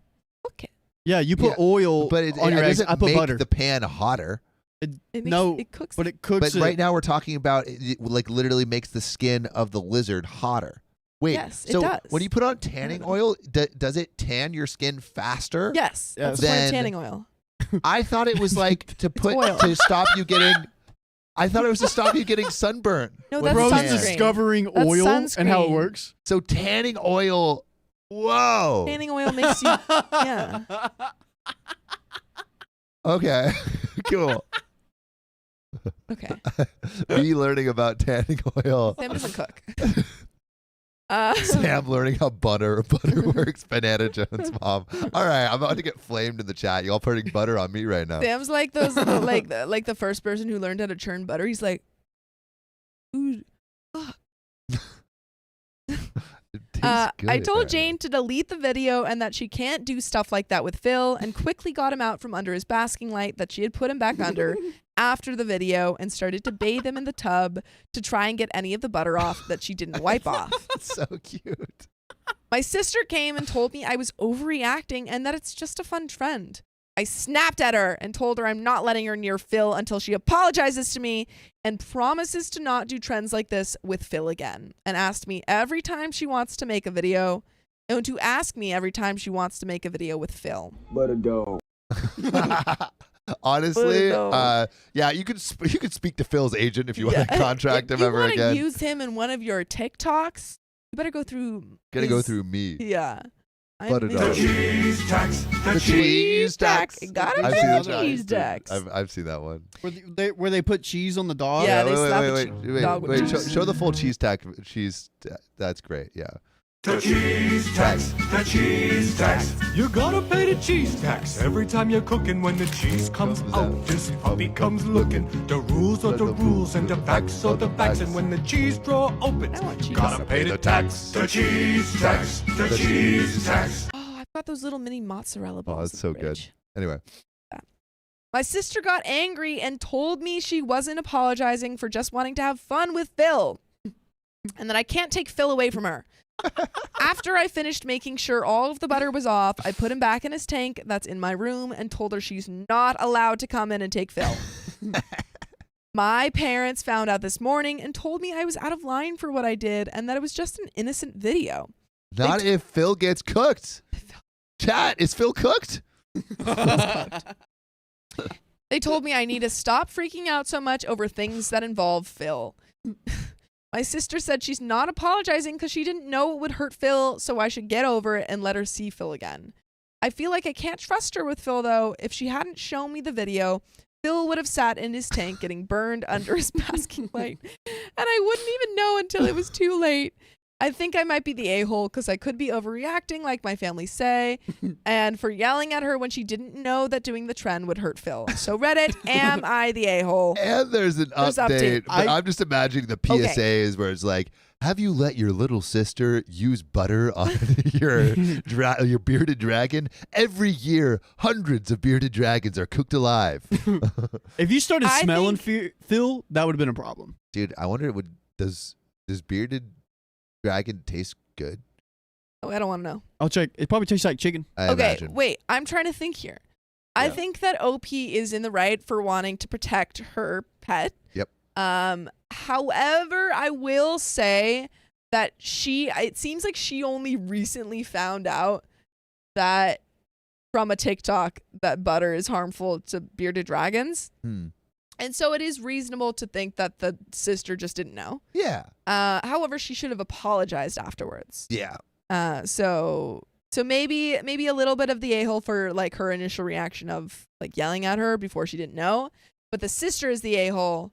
Okay. Yeah, you put oil but on your eggs. I put butter. The pan hotter. It cooks. But it cooks. But right now we're talking about it, like literally makes the skin of the lizard hotter. Wait, yes, so it does. when you put on tanning oil, does it tan your skin faster? Yes, that's the point of tanning oil. I thought it was like to stop you getting. I thought it was to stop you getting sunburn. No, that's Bro's sunscreen. discovering That's oil sunscreen. and how it works. So tanning oil. Whoa. Tanning oil makes you. Yeah. Okay. Cool. Okay. Me learning about tanning oil. Sam doesn't cook. Sam learning how butter works. Banana Jones' mom. All right, I'm about to get flamed in the chat. Y'all putting butter on me right now. Sam's like those, like the first person who learned how to churn butter. He's like, ooh, fuck. I told Jane to delete the video and that she can't do stuff like that with Phil, and quickly got him out from under his basking light that she had put him back under after the video, and started to bathe him in the tub to try and get any of the butter off that she didn't wipe off. So cute. My sister came and told me I was overreacting and that it's just a fun trend. I snapped at her and told her I'm not letting her near Phil until she apologizes to me and promises to not do trends like this with Phil again, and asked me every time she wants to make a video, and to ask me every time she wants to make a video with Phil. But a dog. Honestly, yeah, you could speak to Phil's agent if you want to contract him ever again. If you want to use him in one of your TikToks, you better go through. Go through me. Yeah. The cheese tax. The cheese tax. Gotta do the cheese tax. I've seen that one. Where they put cheese on the dog. Yeah, they wait, slap wait. Show the full cheese tax. That's great. Yeah. The cheese tax. The cheese tax. You gotta pay the cheese tax every time you're cooking. When the cheese comes out, this puppy comes looking. The rules are the rules and the facts are the facts. And when the cheese drawer opens, gotta pay the tax. The cheese tax. The cheese tax. Oh, I've got those little mini mozzarella balls. Oh, that's so good. Anyway. My sister got angry and told me she wasn't apologizing for just wanting to have fun with Phil, and that I can't take Phil away from her. After I finished making sure all of the butter was off, I put him back in his tank that's in my room and told her she's not allowed to come in and take Phil. My parents found out this morning and told me I was out of line for what I did and that it was just an innocent video. Not if Phil gets cooked. Chat, is Phil cooked? They told me I need to stop freaking out so much over things that involve Phil. My sister said she's not apologizing because she didn't know it would hurt Phil, so I should get over it and let her see Phil again. I feel like I can't trust her with Phil, though. If she hadn't shown me the video, Phil would have sat in his tank getting burned under his basking light, and I wouldn't even know until it was too late. I think I might be the a-hole because I could be overreacting like my family say, and for yelling at her when she didn't know that doing the trend would hurt Phil. So Reddit, am I the a-hole? And there's an update. But I'm just imagining the PSAs where it's like, have you let your little sister use butter on your bearded dragon? Every year, hundreds of bearded dragons are cooked alive. If you started smelling Phil, that would have been a problem. Dude, I wonder, does bearded dragon taste good? Oh, I don't want to know. I'll check. It probably tastes like chicken. I imagine. Wait. I'm trying to think here. Yeah. I think that OP is in the right for wanting to protect her pet. Yep. However, I will say that it seems like she only recently found out that from a TikTok that butter is harmful to bearded dragons. And so it is reasonable to think that the sister just didn't know. Yeah. However, she should have apologized afterwards. Yeah. So maybe a little bit of the a-hole for like her initial reaction of like yelling at her before she didn't know, but the sister is the a-hole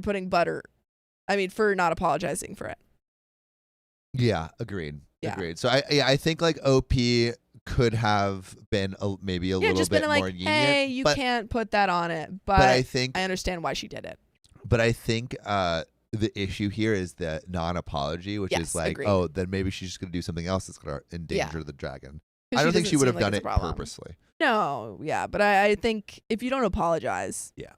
for not apologizing for it. Yeah, agreed. Yeah. Agreed. So I think like OP could have been maybe a little bit more lenient. Hey, you can't put that on it. But I understand why she did it. But I think the issue here is the non-apology, which is like, agreed. Oh, then maybe she's just going to do something else that's going to endanger the dragon. I don't think she would have done it purposely. No, yeah, but I think if you don't apologize. Yeah.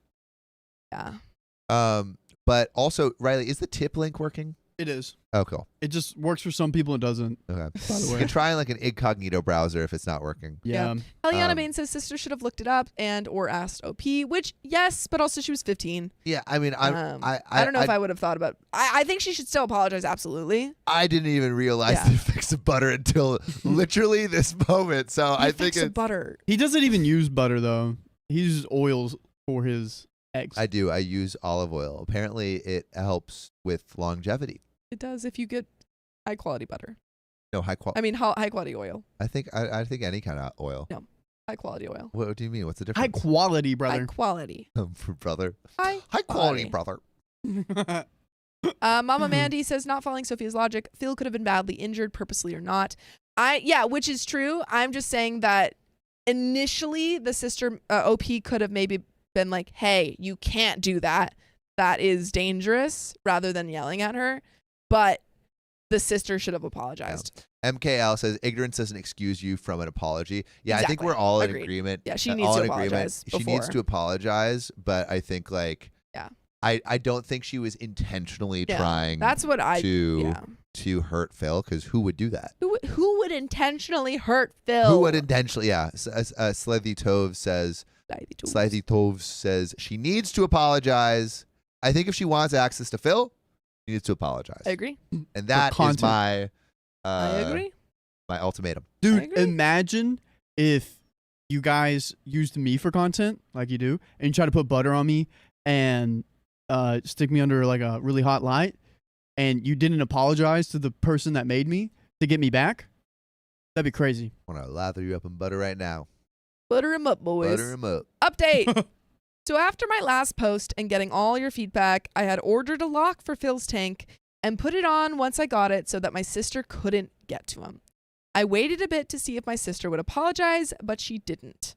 Yeah. But also, Riley, is the tip link working? It is. Oh, cool. It just works for some people. It doesn't. Okay. By the You way. can try like an incognito browser if it's not working. Yeah. Eliana Bain says sister should have looked it up and or asked OP, which yes, but also she was 15. Yeah, I mean, I don't know if I would have thought about. I think she should still apologize. Absolutely. I didn't even realize to fix the butter until literally this moment. So I think it's butter. He doesn't even use butter though. He uses oils for his eggs. I do. I use olive oil. Apparently, it helps with longevity. It does if you get high quality butter. No, high quality. I mean, high quality oil. I think any kind of oil. No, high quality oil. What do you mean? What's the difference? High quality, brother. High quality. Brother. High quality, brother. Mama Mandy says not following Sophia's logic. Phil could have been badly injured, purposely or not. Which is true. I'm just saying that initially the sister OP could have maybe been like, "Hey, you can't do that. That is dangerous," rather than yelling at her. But the sister should have apologized. Yeah. MKL says ignorance doesn't excuse you from an apology. Yeah, Exactly. I think we're all in Agreed. agreement. Yeah, she needs to apologize. She needs to apologize, but I think yeah. I don't think she was intentionally trying That's what to hurt Phil, because who would do that? Who would intentionally hurt Phil? Who would intentionally? Yeah. Slethy Tove says she needs to apologize. I think if she wants access to Phil, she needs to apologize. I agree. And that is my I agree. My ultimatum. Dude, imagine if you guys used me for content like you do, and you try to put butter on me and stick me under like a really hot light, and you didn't apologize to the person that made me to get me back. That'd be crazy. I want to lather you up in butter right now. Butter him up, boys. Butter him up. Update. So after my last post and getting all your feedback, I had ordered a lock for Phil's tank and put it on once I got it so that my sister couldn't get to him. I waited a bit to see if my sister would apologize, but she didn't.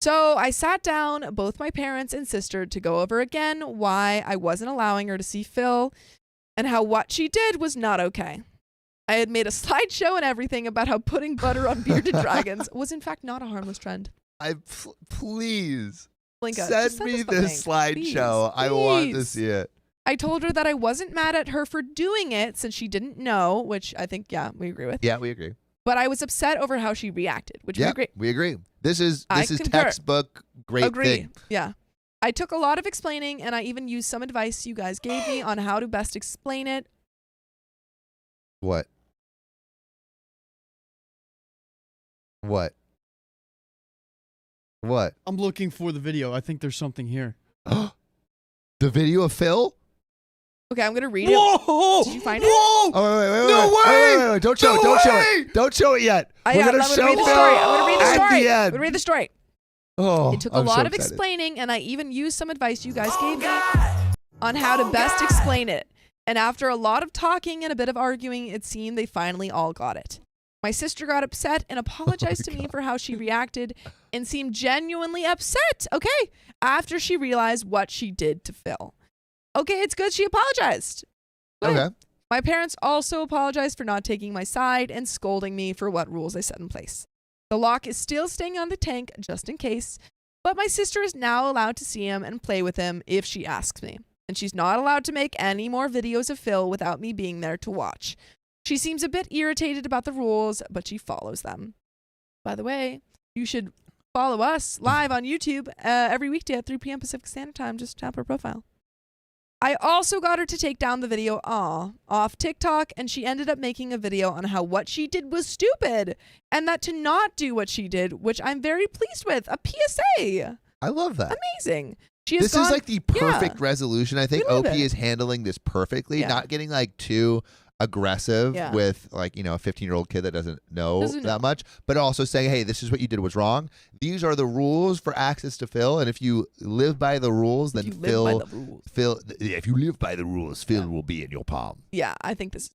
So I sat down both my parents and sister to go over again why I wasn't allowing her to see Phil and how what she did was not okay. I had made a slideshow and everything about how putting butter on bearded dragons was in fact not a harmless trend. Please Linka, send me this slideshow. I want to see it. I told her that I wasn't mad at her for doing it since she didn't know, which I think, we agree with. Yeah, we agree. But I was upset over how she reacted, which we agree. We agree. This is textbook great thing. Yeah. I took a lot of explaining, and I even used some advice you guys gave me on how to best explain it. What? I'm looking for the video. I think there's something here. The video of Phil? Okay, I'm going to read Whoa! it. Did you find it? Oh, wait. Don't show it. Don't show it yet. We're going to show read the Phil story. I'm going to read the at story. the end. I'm going to read the story. Oh, It took a lot of explaining, and I even used some advice you guys gave me on how to best explain it. And after a lot of talking and a bit of arguing, it seemed they finally all got it. My sister got upset and apologized to me for how she reacted and seemed genuinely upset, after she realized what she did to Phil. Okay, it's good she apologized. Good. Okay. My parents also apologized for not taking my side and scolding me for what rules I set in place. The lock is still staying on the tank just in case, but my sister is now allowed to see him and play with him if she asks me. And she's not allowed to make any more videos of Phil without me being there to watch. She seems a bit irritated about the rules, but she follows them. By the way, you should follow us live on YouTube every weekday at 3 p.m. Pacific Standard Time. Just tap her profile. I also got her to take down the video off TikTok, and she ended up making a video on how what she did was stupid and that to not do what she did, which I'm very pleased with. A PSA. I love that. Amazing. This is like the perfect resolution. I think OP is handling this perfectly, not getting like too aggressive with like, a 15-year-old kid that doesn't know that much, but also saying, hey, this is what you did was wrong. These are the rules for access to Phil, and if you live by the rules, then Phil, if you live by the rules, Phil will be in your palm. Yeah, I think this.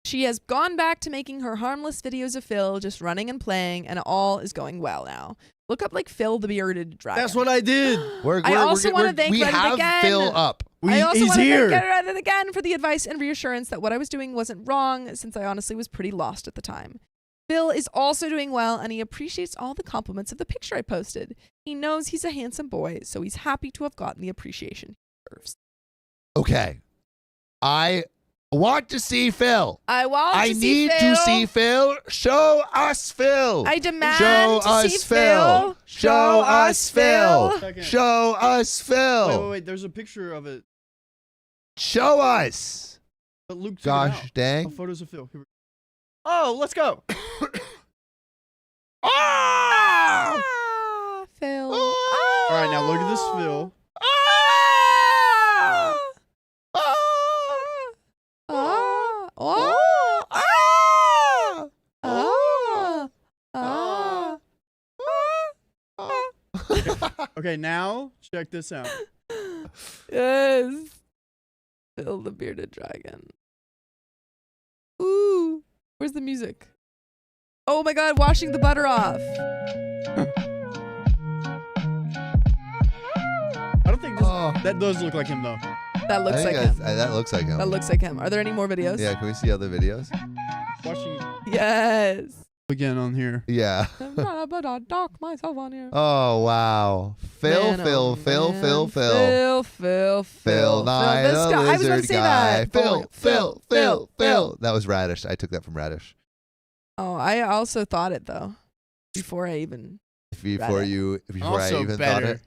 She has gone back to making her harmless videos of Phil, just running and playing, and all is going well now. Look up like Phil the Bearded Dragon. That's what I did. I also want to thank Reddit again. Phil up. I also want to thank Reddit again for the advice and reassurance that what I was doing wasn't wrong, since I honestly was pretty lost at the time. Phil is also doing well, and he appreciates all the compliments of the picture I posted. He knows he's a handsome boy, so he's happy to have gotten the appreciation he deserves. Okay. I want to see Phil. I need to see Phil. Show us Phil. I demand Show to us see Phil. Show us Phil. Second. Show us Phil. Wait. There's a picture of it. Show us. But Luke took it Gosh out. dang. Oh, photos of Phil. Here we go. Oh, let's go. Ah! Phil. All right, now look at this Phil. Okay, now check this out. Yes. Phil the bearded dragon. Ooh. Where's the music? Oh my god, washing the butter off. I don't think that does look like him though. That looks like him. That looks like him. That looks like him. Are there any more videos? Yeah, can we see other videos? Watching Yes. again on here. Yeah. I'm not gonna dock myself on here. Oh wow. Phil. Man, Phil. Nye, the I was about to lizard say guy. that. Phil. That was Radish. I took that from Radish. Oh, I also thought it though. Before I even Before I Also even better. thought it.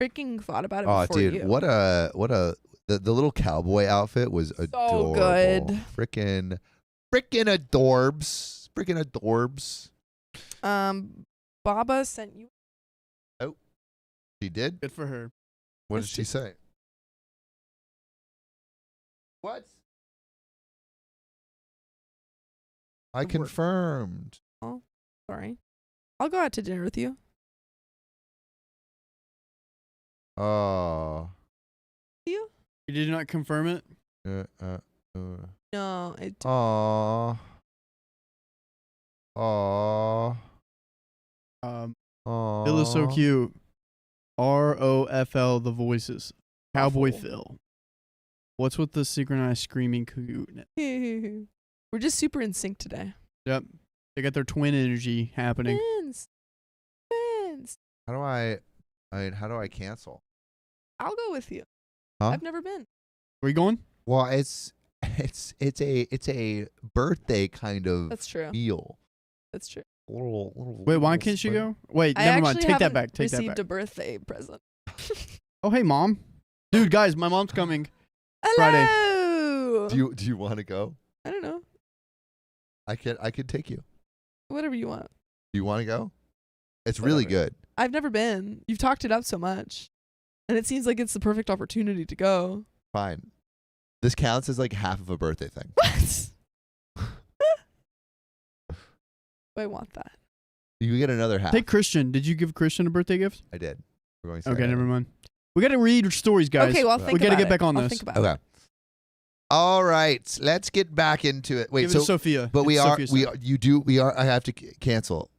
freaking thought about it Oh, before dude, you. what a the little cowboy outfit was adorable. good. Freaking adorbs. Freaking adorbs. Baba sent you. She did? Good for her. What Yes, did she say? What? I Good work. confirmed. Sorry. I'll go out to dinner with you. Oh. You? You did not confirm it? No, it. Aw. Aw. Aw. Phil is so cute. ROFL the voices. Cowboy Awful. Phil. What's with the synchronized screaming cuteness? We're just super in sync today. Yep. They got their twin energy happening. Twins. How do I cancel? I'll go with you. Huh? I've never been. Where you going? Well, it's a birthday kind of That's true. feel. That's true. Wait, why can't she go? Wait, never mind. Take that back. Take that received back. a birthday present. Oh, hey, Mom. Dude, guys, my mom's coming. Friday. Hello. Do you want to go? I don't know. I could take you. Whatever you want. Do you want to go? It's really good. I've never been. You've talked it up so much. And it seems like it's the perfect opportunity to go. Fine. This counts as like half of a birthday thing. What? I want that. You get another half. Hey, Christian. Did you give Christian a birthday gift? I did. We're going Okay, never mind. We got to read stories, guys. Okay, well, I'll think we got to about get it. back on I'll this. think about Okay. it. All right. Let's get back into it. Wait, Give it so to Sophia. but It's Sophia's turn. I have to cancel.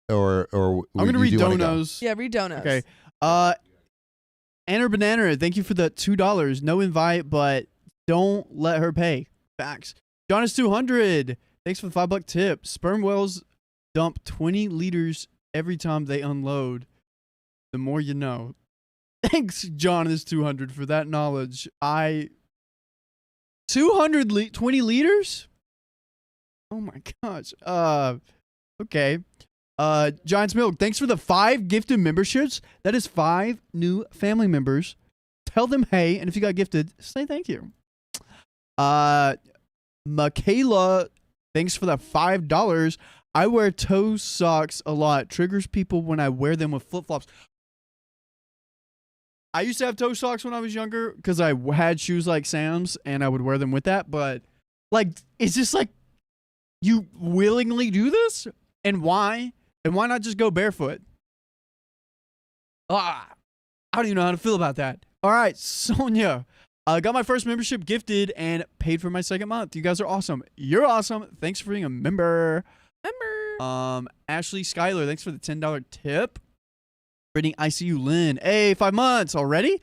Or I'm going to read donos. Yeah, read donuts. Okay. Anna Banana, thank you for the $2. No invite, but don't let her pay. Facts. John is 200. Thanks for the $5 tip. Sperm whales dump 20 liters every time they unload. The more you know. Thanks, John is 200 for that knowledge. 20 liters? Oh my gosh. Okay. Giants Milk, thanks for the 5 gifted memberships. That is 5 new family members. Tell them hey, and if you got gifted, say thank you. Michaela, thanks for the $5. I wear toe socks a lot. Triggers people when I wear them with flip-flops. I used to have toe socks when I was younger because I had shoes like Sam's and I would wear them with that. But like, it's just like, you willingly do this? And why? And why not just go barefoot? I don't even know how to feel about that. All right, Sonia. Got my first membership gifted and paid for my second month. You guys are awesome. You're awesome. Thanks for being a member. Ashley Schuyler, thanks for the $10 tip. Brittany ICU Lynn. Hey, 5 months already?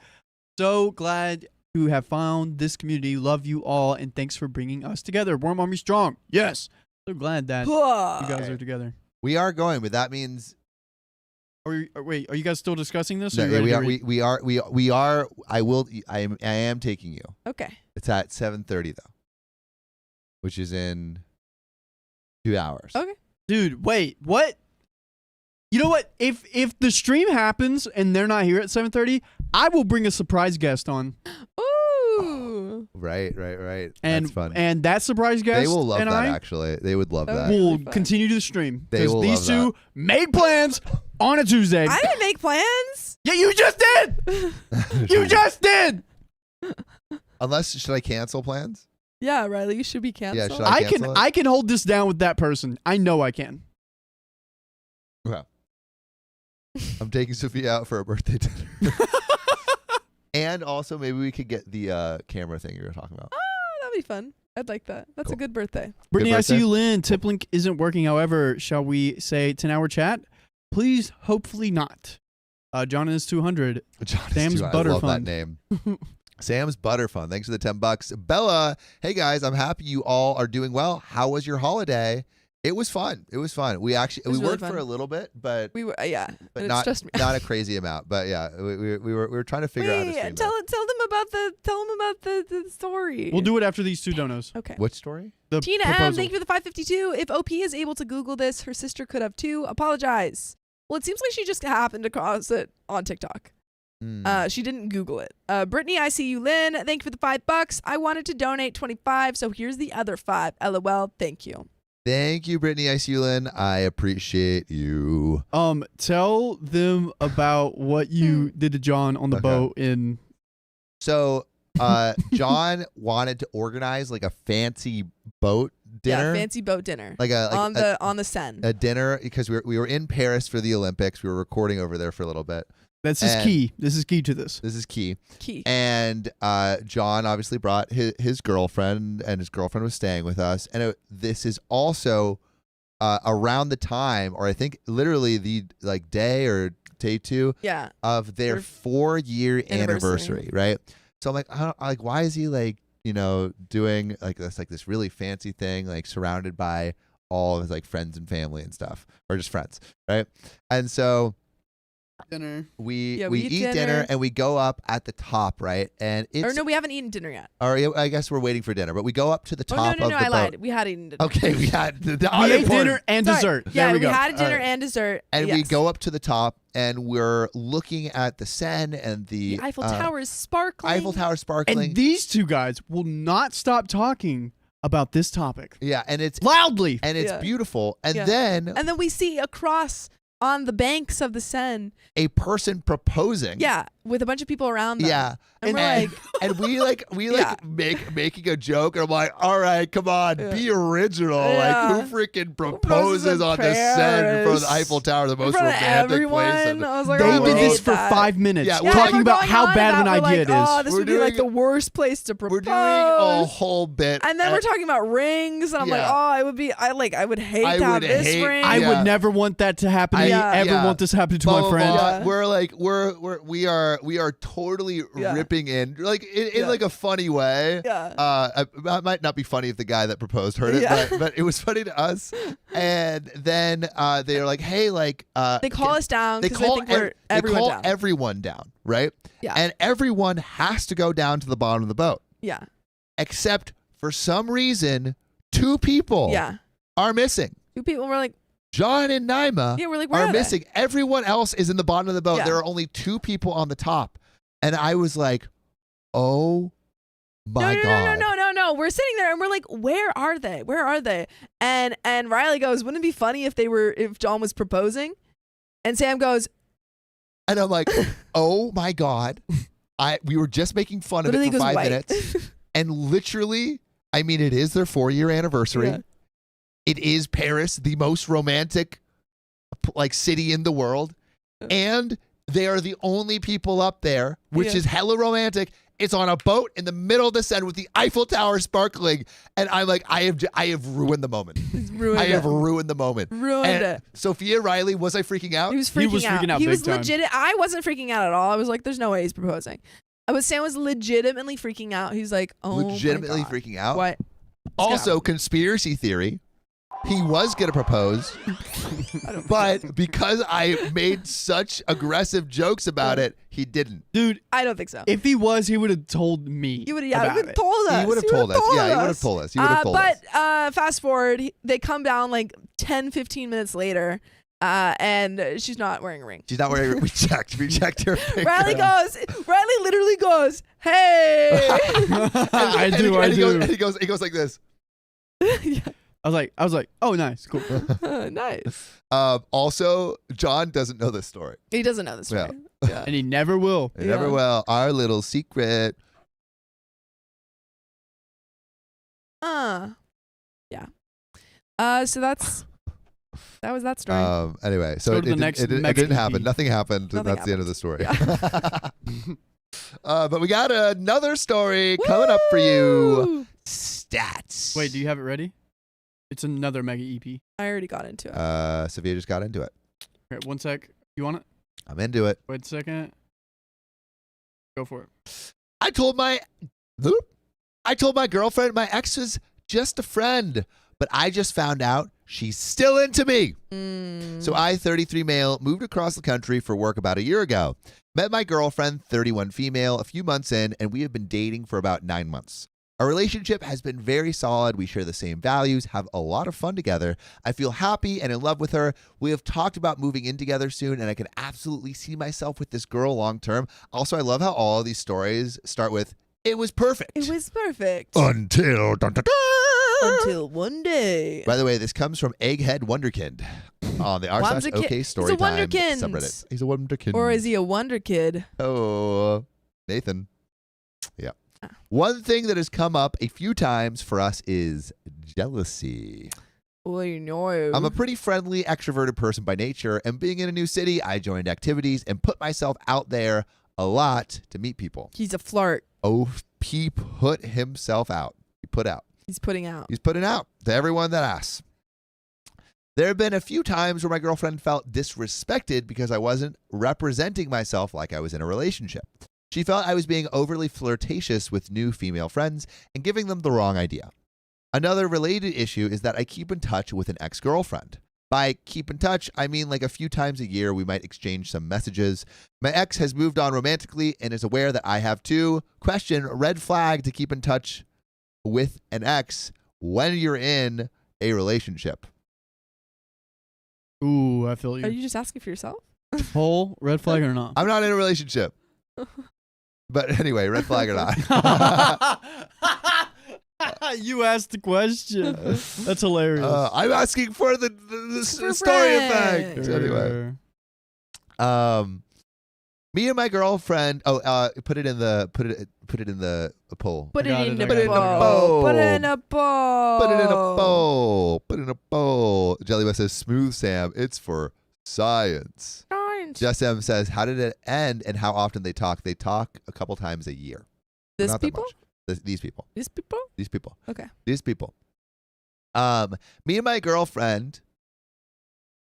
So glad to have found this community. Love you all, and thanks for bringing us together. Warm Army Strong. Yes. So glad that you guys are together. We are going, but that means Wait, are you guys still discussing this? No, we are. I am taking you. Okay. It's at 7:30 though, which is in 2 hours. Okay. Dude, wait, what? You know what? If the stream happens and they're not here at 7:30, I will bring a surprise guest on. Ooh. Right. And that's fun. And that surprise guest, They will love that. Actually, they would love that. Will Really continue the stream They because will these love two made plans on a Tuesday. I didn't make plans. Yeah, you just did. You just did. Unless, should I cancel plans? Yeah, Riley, you should be canceled. Yeah, should I cancel it? I can hold this down with that person. I know I can. Okay. I'm taking Sophia out for a birthday dinner. And also, maybe we could get the camera thing you were talking about. Oh, that'd be fun. I'd like that. That's Cool. a good birthday. Brittany, I see birthday. you, Lynn. Tip link isn't working. However, shall we say 10-hour chat? Please, hopefully not. John is 200. Sam's Butter I love Fund. that name. Sam's Butter Fund. Thanks for the $10. Bella, hey guys, I'm happy you all are doing well. How was your holiday? It was fun. We was worked really for fun. a little bit, but We were, yeah. but and not it's just me. not a crazy amount. But yeah, we were trying to figure out how to Wait, stream tell that. them about the story. We'll do it after these two donos. Okay. Which story? The Tina M, proposal. thank you for the 552. If OP is able to Google this, her sister could have too. Apologize. Well, it seems like she just happened to cross it on TikTok. She didn't Google it. Brittany, I see you, Lynn. Thank you for the $5. I wanted to donate 25, so here's the other 5. LOL. Thank you. Thank you, Brittany Isulin. I appreciate you. Tell them about what you did to John on the Okay. boat in. So, John wanted to organize like a fancy boat dinner. Yeah, fancy boat dinner. Like on the Seine. a dinner because we were in Paris for the Olympics. We were recording over there for a little bit. This is key. This is key to this. This is key. Key. And John obviously brought his girlfriend, and his girlfriend was staying with us. And this is also around the time, or I think literally the day or day 2 Yeah. of their 4-year anniversary, right? So I'm like, why is he doing this really fancy thing, surrounded by all of his friends and family and stuff, or just friends, right? And so Dinner. we eat dinner and we go up at the top, right? And it's no, we haven't eaten dinner yet. or I guess we're waiting for dinner, but we go up to the top no, of the I boat. lied. We had eaten dinner. Okay, we had We ate dinner and Sorry. dessert. Yeah, there we go. had a dinner All right. and dessert. And yes. we go up to the top, and we're looking at the Seine and The Eiffel Tower is sparkling. Eiffel Tower sparkling. And these two guys will not stop talking about this topic. Yeah, and it's Loudly. and it's Yeah. beautiful. And Yeah. then And then we see across on the banks of the Seine. a person proposing. Yeah, with a bunch of people around them. Yeah. And we're and, like, and we Yeah. making a joke, and I'm like, all right, come on, Yeah. be original. Yeah. Like, who freaking proposes proposes in on the Seine in front of the Paris? Eiffel Tower, the in most front of romantic everyone. place? in I was like, the They oh, did we this hate for that. 5 minutes, Yeah, Yeah, talking we're about going how on bad of an about, we're idea like, it is. Oh, this We're would be like the doing- worst place to propose. We're doing a whole bit. And then we're talking about rings, and I'm like, Yeah. oh, I would hate I to have would this hate- ring. I Yeah. would never want that to happen to me. I- Ever yeah. want this to happen to Blah, my blah, friend. blah. Yeah. We're like we are totally Yeah. ripping in in Yeah. like a funny way. Yeah. It might not be funny if the guy that proposed heard it, Yeah. but it was funny to us. And then they are like, hey, They call us down they because they call think we're they everyone call down. everyone down, right? Yeah. And everyone has to go down to the bottom of the boat, Yeah. except for some reason, 2 people Yeah. are missing. 2 people were like, John and Naima yeah, we're like, where are are they? missing. Everyone else is in the bottom of the boat. Yeah. There are only 2 people on the top. And I was like, oh my God. No. We're sitting there and we're like, where are they? Where are they? And Riley goes, wouldn't it be funny if John was proposing? And Sam goes, And I'm like, oh my God. We were just making fun of literally it for goes 5 white. minutes. And literally, I mean, it is their 4-year anniversary. Yeah. It is Paris, the most romantic city in the world. And they are the only people up there, which Yeah. is hella romantic. It's on a boat in the middle of the Seine with the Eiffel Tower sparkling. And I'm like, I have ruined the moment. He's ruined I have it. ruined the moment. Ruined And it. Sophia Riley, was I freaking out? He was He was freaking out He big was time. legit. I wasn't freaking out at all. I was like, there's no way he's proposing. Sam was legitimately freaking out. He's like, oh Legitimately my God. freaking out. What? Also, conspiracy theory. he was going to propose, but because I made such aggressive jokes about it, he didn't. Dude, I don't think so. if he was, he would have told me. He would about have it. told us. He would have told us. Yeah, he would have told us. He would have told us. But fast forward, they come down like 10, 15 minutes later, and she's not wearing a ring. She's not wearing a ring. We checked her finger. Riley literally goes, hey. I do. And he goes like this. Yeah. I was like, oh, nice, cool. Nice. Also, John doesn't know this story. He doesn't know this story. Yeah. And he never will. He never will. Our little secret. Yeah. So that was that story. Anyway, so it didn't happen. Nothing happened. That's the end of the story. Yeah. But we got another story coming up for you. Stats. Wait, do you have it ready? It's another mega EP. I already got into it. Sophia just got into it. Okay, 1 sec. You want it? I'm into it. Wait a second. Go for it. I told my girlfriend my ex was just a friend, but I just found out she's still into me. So I, 33 male, moved across the country for work about a year ago. Met my girlfriend, 31 female, a few months in, and we have been dating for about 9 months. Our relationship has been very solid. We share the same values, have a lot of fun together. I feel happy and in love with her. We have talked about moving in together soon, and I can absolutely see myself with this girl long term. Also, I love how all of these stories start with, it was perfect. It was perfect. Until one day. By the way, this comes from Egghead Wonderkind on the r/OK storytime subreddit. He's a Wonderkind. Or is he a Wonder Kid? Oh, Nathan. Yeah. One thing that has come up a few times for us is jealousy. Oh, you know. I'm a pretty friendly, extroverted person by nature, and being in a new city, I joined activities and put myself out there a lot to meet people. He's a flirt. Oh, he put himself out. He put out. He's putting out. He's putting out to everyone that asks. There have been a few times where my girlfriend felt disrespected because I wasn't representing myself like I was in a relationship. She felt I was being overly flirtatious with new female friends and giving them the wrong idea. Another related issue is that I keep in touch with an ex-girlfriend. By keep in touch, I mean like a few times a year we might exchange some messages. My ex has moved on romantically and is aware that I have too. Question, red flag to keep in touch with an ex when you're in a relationship. Ooh, I feel you. Are you just asking for yourself? Whole red flag or not? I'm not in a relationship. But anyway, red flag or not. You asked the question. That's hilarious. I'm asking for the story effect. Anyway. Me and my girlfriend. Put it in the poll. Put it in the bowl. Put it in a bowl. Jelly West says, smooth Sam. It's for science. Jess M says, how did it end and how often they talk? They talk a couple times a year. These Not people? These people. These people? These people. Okay. These people. Me and my girlfriend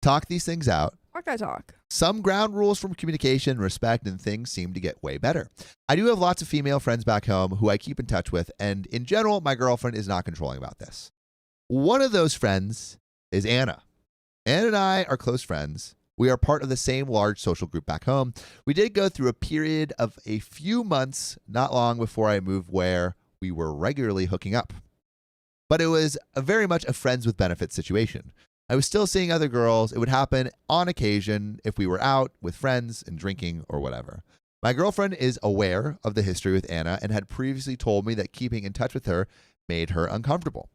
talk these things out. What can I talk? Some ground rules from communication, respect, and things seem to get way better. I do have lots of female friends back home who I keep in touch with, and in general, my girlfriend is not controlling about this. One of those friends is Anna. Anna and I are close friends. We are part of the same large social group back home. We did go through a period of a few months not long before I moved where we were regularly hooking up. But it was very much a friends with benefits situation. I was still seeing other girls. It would happen on occasion if we were out with friends and drinking or whatever. My girlfriend is aware of the history with Anna and had previously told me that keeping in touch with her made her uncomfortable.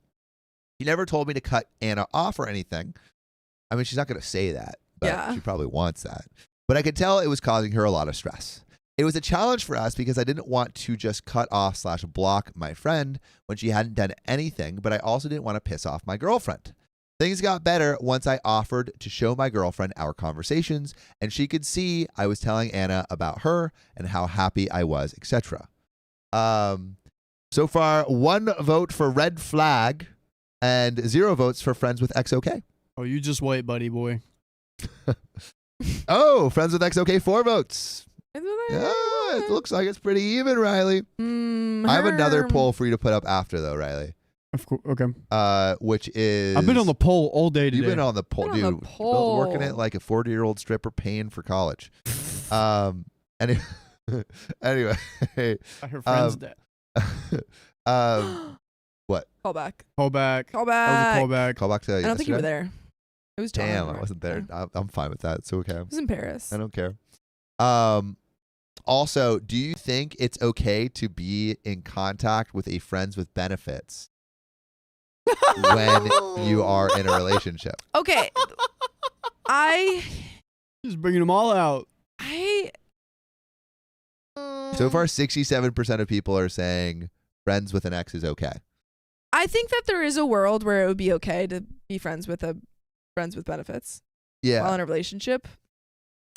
She never told me to cut Anna off or anything. I mean, she's not going to say that. But she probably wants that. But I could tell it was causing her a lot of stress. It was a challenge for us because I didn't want to just cut off / block my friend when she hadn't done anything, but I also didn't want to piss off my girlfriend. Things got better once I offered to show my girlfriend our conversations, and she could see I was telling Anna about her and how happy I was, etc. So far, 1 vote for red flag and 0 votes for friends with XOK. Oh, you just wait, buddy boy. Oh, friends with XOK, 4 votes. Yeah, it looks like it's pretty even, Riley. I have another poll for you to put up after, though, Riley. Of course. Okay. Which is I've been on the pole all day today. You've been on the pole, dude. On the pole. Working it like a 40-year-old stripper paying for college. Anyway, anyway. I heard friends dead. What? Call back. Call back. Call That was a back. callback. Call back to I don't think you were there. It was John. Damn, I wasn't there. I'm fine with that. It's okay. It was in Paris. I don't care. Also, do you think it's okay to be in contact with a friends with benefits when you are in a relationship? Okay. Just bringing them all out. So far, 67% of people are saying friends with an ex is okay. I think that there is a world where it would be okay to be friends with benefits. Yeah. While in a relationship.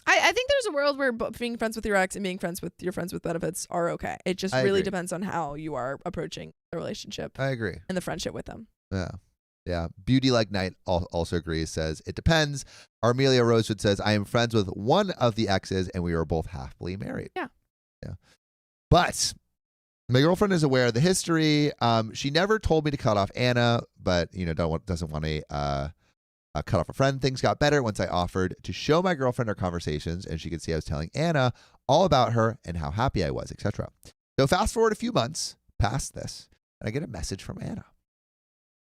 I think there's a world where being friends with your ex and being friends with your friends with benefits are okay. It just really depends on how you are approaching the relationship. I agree. And the friendship with them. Yeah. Yeah. Beauty Like Night also agrees, says, it depends. Armelia Rosewood says, I am friends with one of the exes and we are both happily married. Yeah. Yeah. But my girlfriend is aware of the history. She never told me to cut off Anna, but, doesn't want to cut off a friend. Things got better once I offered to show my girlfriend our conversations, and she could see I was telling Anna all about her and how happy I was, etc. So fast forward a few months past this, and I get a message from Anna.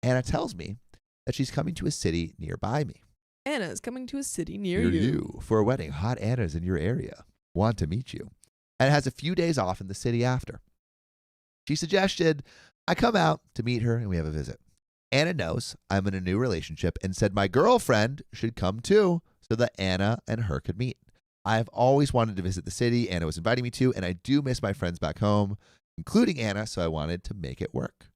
Anna tells me that she's coming to a city nearby me. Anna is coming to a city near you for a wedding. Hot Anna's in your area. Want to meet you. And has a few days off in the city after. She suggested I come out to meet her and we have a visit. Anna knows I'm in a new relationship and said my girlfriend should come too so that Anna and her could meet. I've always wanted to visit the city. Anna was inviting me to, and I do miss my friends back home, including Anna, so I wanted to make it work.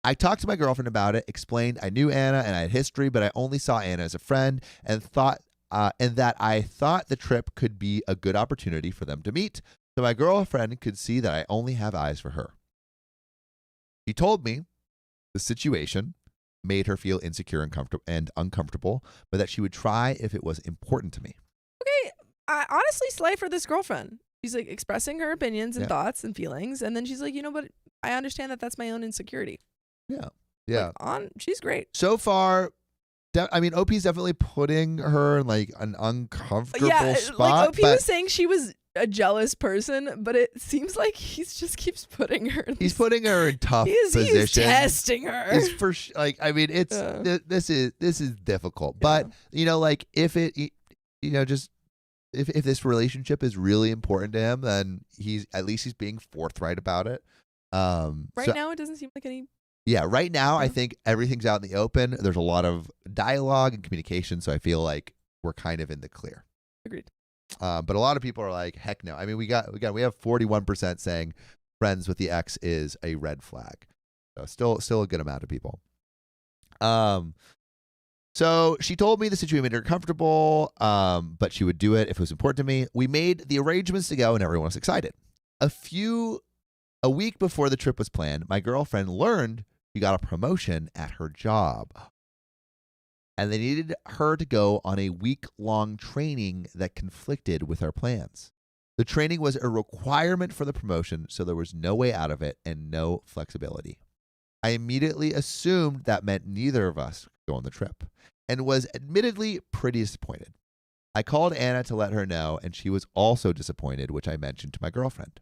I talked to my girlfriend about it, explained I knew Anna and I had history, but I only saw Anna as a friend and that I thought the trip could be a good opportunity for them to meet, so my girlfriend could see that I only have eyes for her. She told me the situation made her feel insecure and uncomfortable, but that she would try if it was important to me. Okay, I honestly slay for this girlfriend. She's like expressing her opinions and thoughts and feelings, and then she's like, but I understand that that's my own insecurity. Yeah, yeah. She's great. So far, OP's definitely putting her in like an uncomfortable spot. Like OP was saying she was a jealous person, but it seems like he just keeps putting her. He's putting her in tough positions. He's testing her. It's for it's this is difficult, but if this relationship is really important to him, then he's being forthright about it. Right now, it doesn't seem like any. Yeah, right now I think everything's out in the open. There's a lot of dialogue and communication, so I feel like we're kind of in the clear. Agreed. But a lot of people are like, heck no. I mean, we have 41% saying friends with the ex is a red flag. So still a good amount of people. So she told me the situation made her comfortable, but she would do it if it was important to me. We made the arrangements to go, and everyone was excited. A week before the trip was planned, my girlfriend learned she got a promotion at her job. And they needed her to go on a week-long training that conflicted with our plans. The training was a requirement for the promotion, so there was no way out of it and no flexibility. I immediately assumed that meant neither of us could go on the trip, and was admittedly pretty disappointed. I called Anna to let her know, and she was also disappointed, which I mentioned to my girlfriend.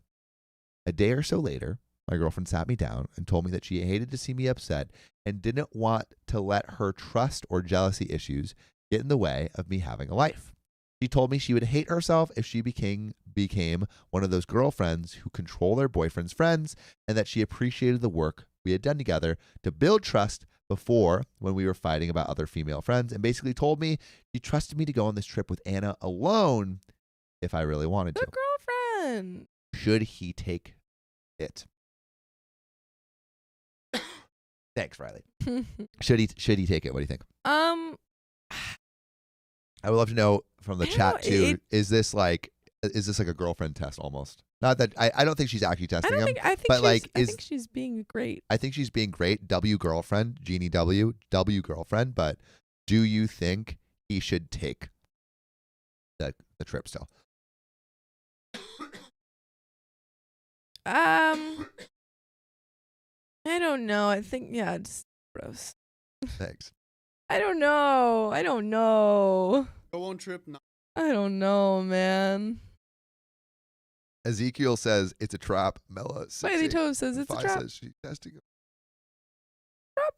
A day or so later, my girlfriend sat me down and told me that she hated to see me upset and didn't want to let her trust or jealousy issues get in the way of me having a life. She told me she would hate herself if she became one of those girlfriends who control their boyfriend's friends, and that she appreciated the work we had done together to build trust before when we were fighting about other female friends, and basically told me she trusted me to go on this trip with Anna alone if I really wanted to. Good girlfriend. Should he take it? Thanks, Riley. Should he take it? What do you think? I would love to know from the chat too. Is this like a girlfriend test almost? Not that I don't think she's actually testing him. I think she's being great. I think she's being great. W girlfriend, Jeannie W girlfriend. But do you think he should take the trip still? I don't know. I think Gross. Thanks. I don't know. Go on trip. No. I don't know, man. Ezekiel says it's a trap. Mella Smiley Toe says it's a trap. Says she's testing it. Trap.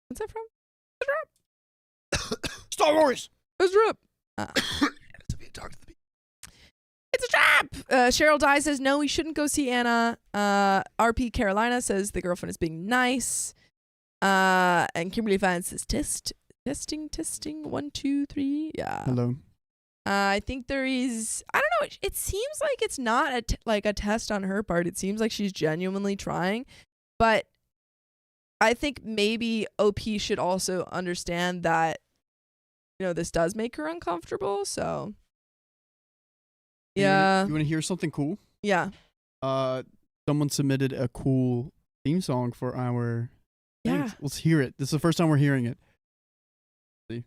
What's that from? It's a trap. Star Wars. It's a trap. It's a trap. Cheryl Dye says no, we shouldn't go see Anna. RP Carolina says the girlfriend is being nice. And Kimberly Vance says testing 1 2 3. Yeah. Hello. I think there is. I don't know. It seems like it's not a test on her part. It seems like she's genuinely trying, but I think maybe OP should also understand that this does make her uncomfortable. So yeah. You want to hear something cool? Yeah. Someone submitted a cool theme song for our. Yeah. Things. Let's hear it. This is the first time we're hearing it. See.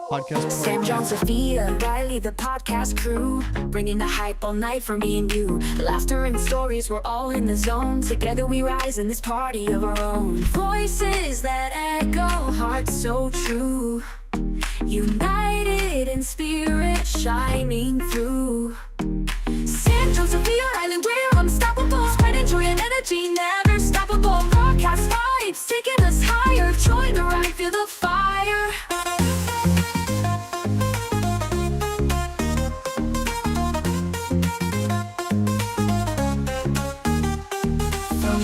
Podcast. Sam, John, Sophia, Riley, the podcast crew, bringing the hype all night for me and you. Laughter and stories, we're all in the zone. Together we rise in this party of our own. Voices that echo, hearts so true. United in spirit, shining through. Sam, John, Sophia, Island, we're unstoppable. Spreading joy and energy, never stoppable. Broadcast vibes, taking us higher. Join the ride, feel the fire.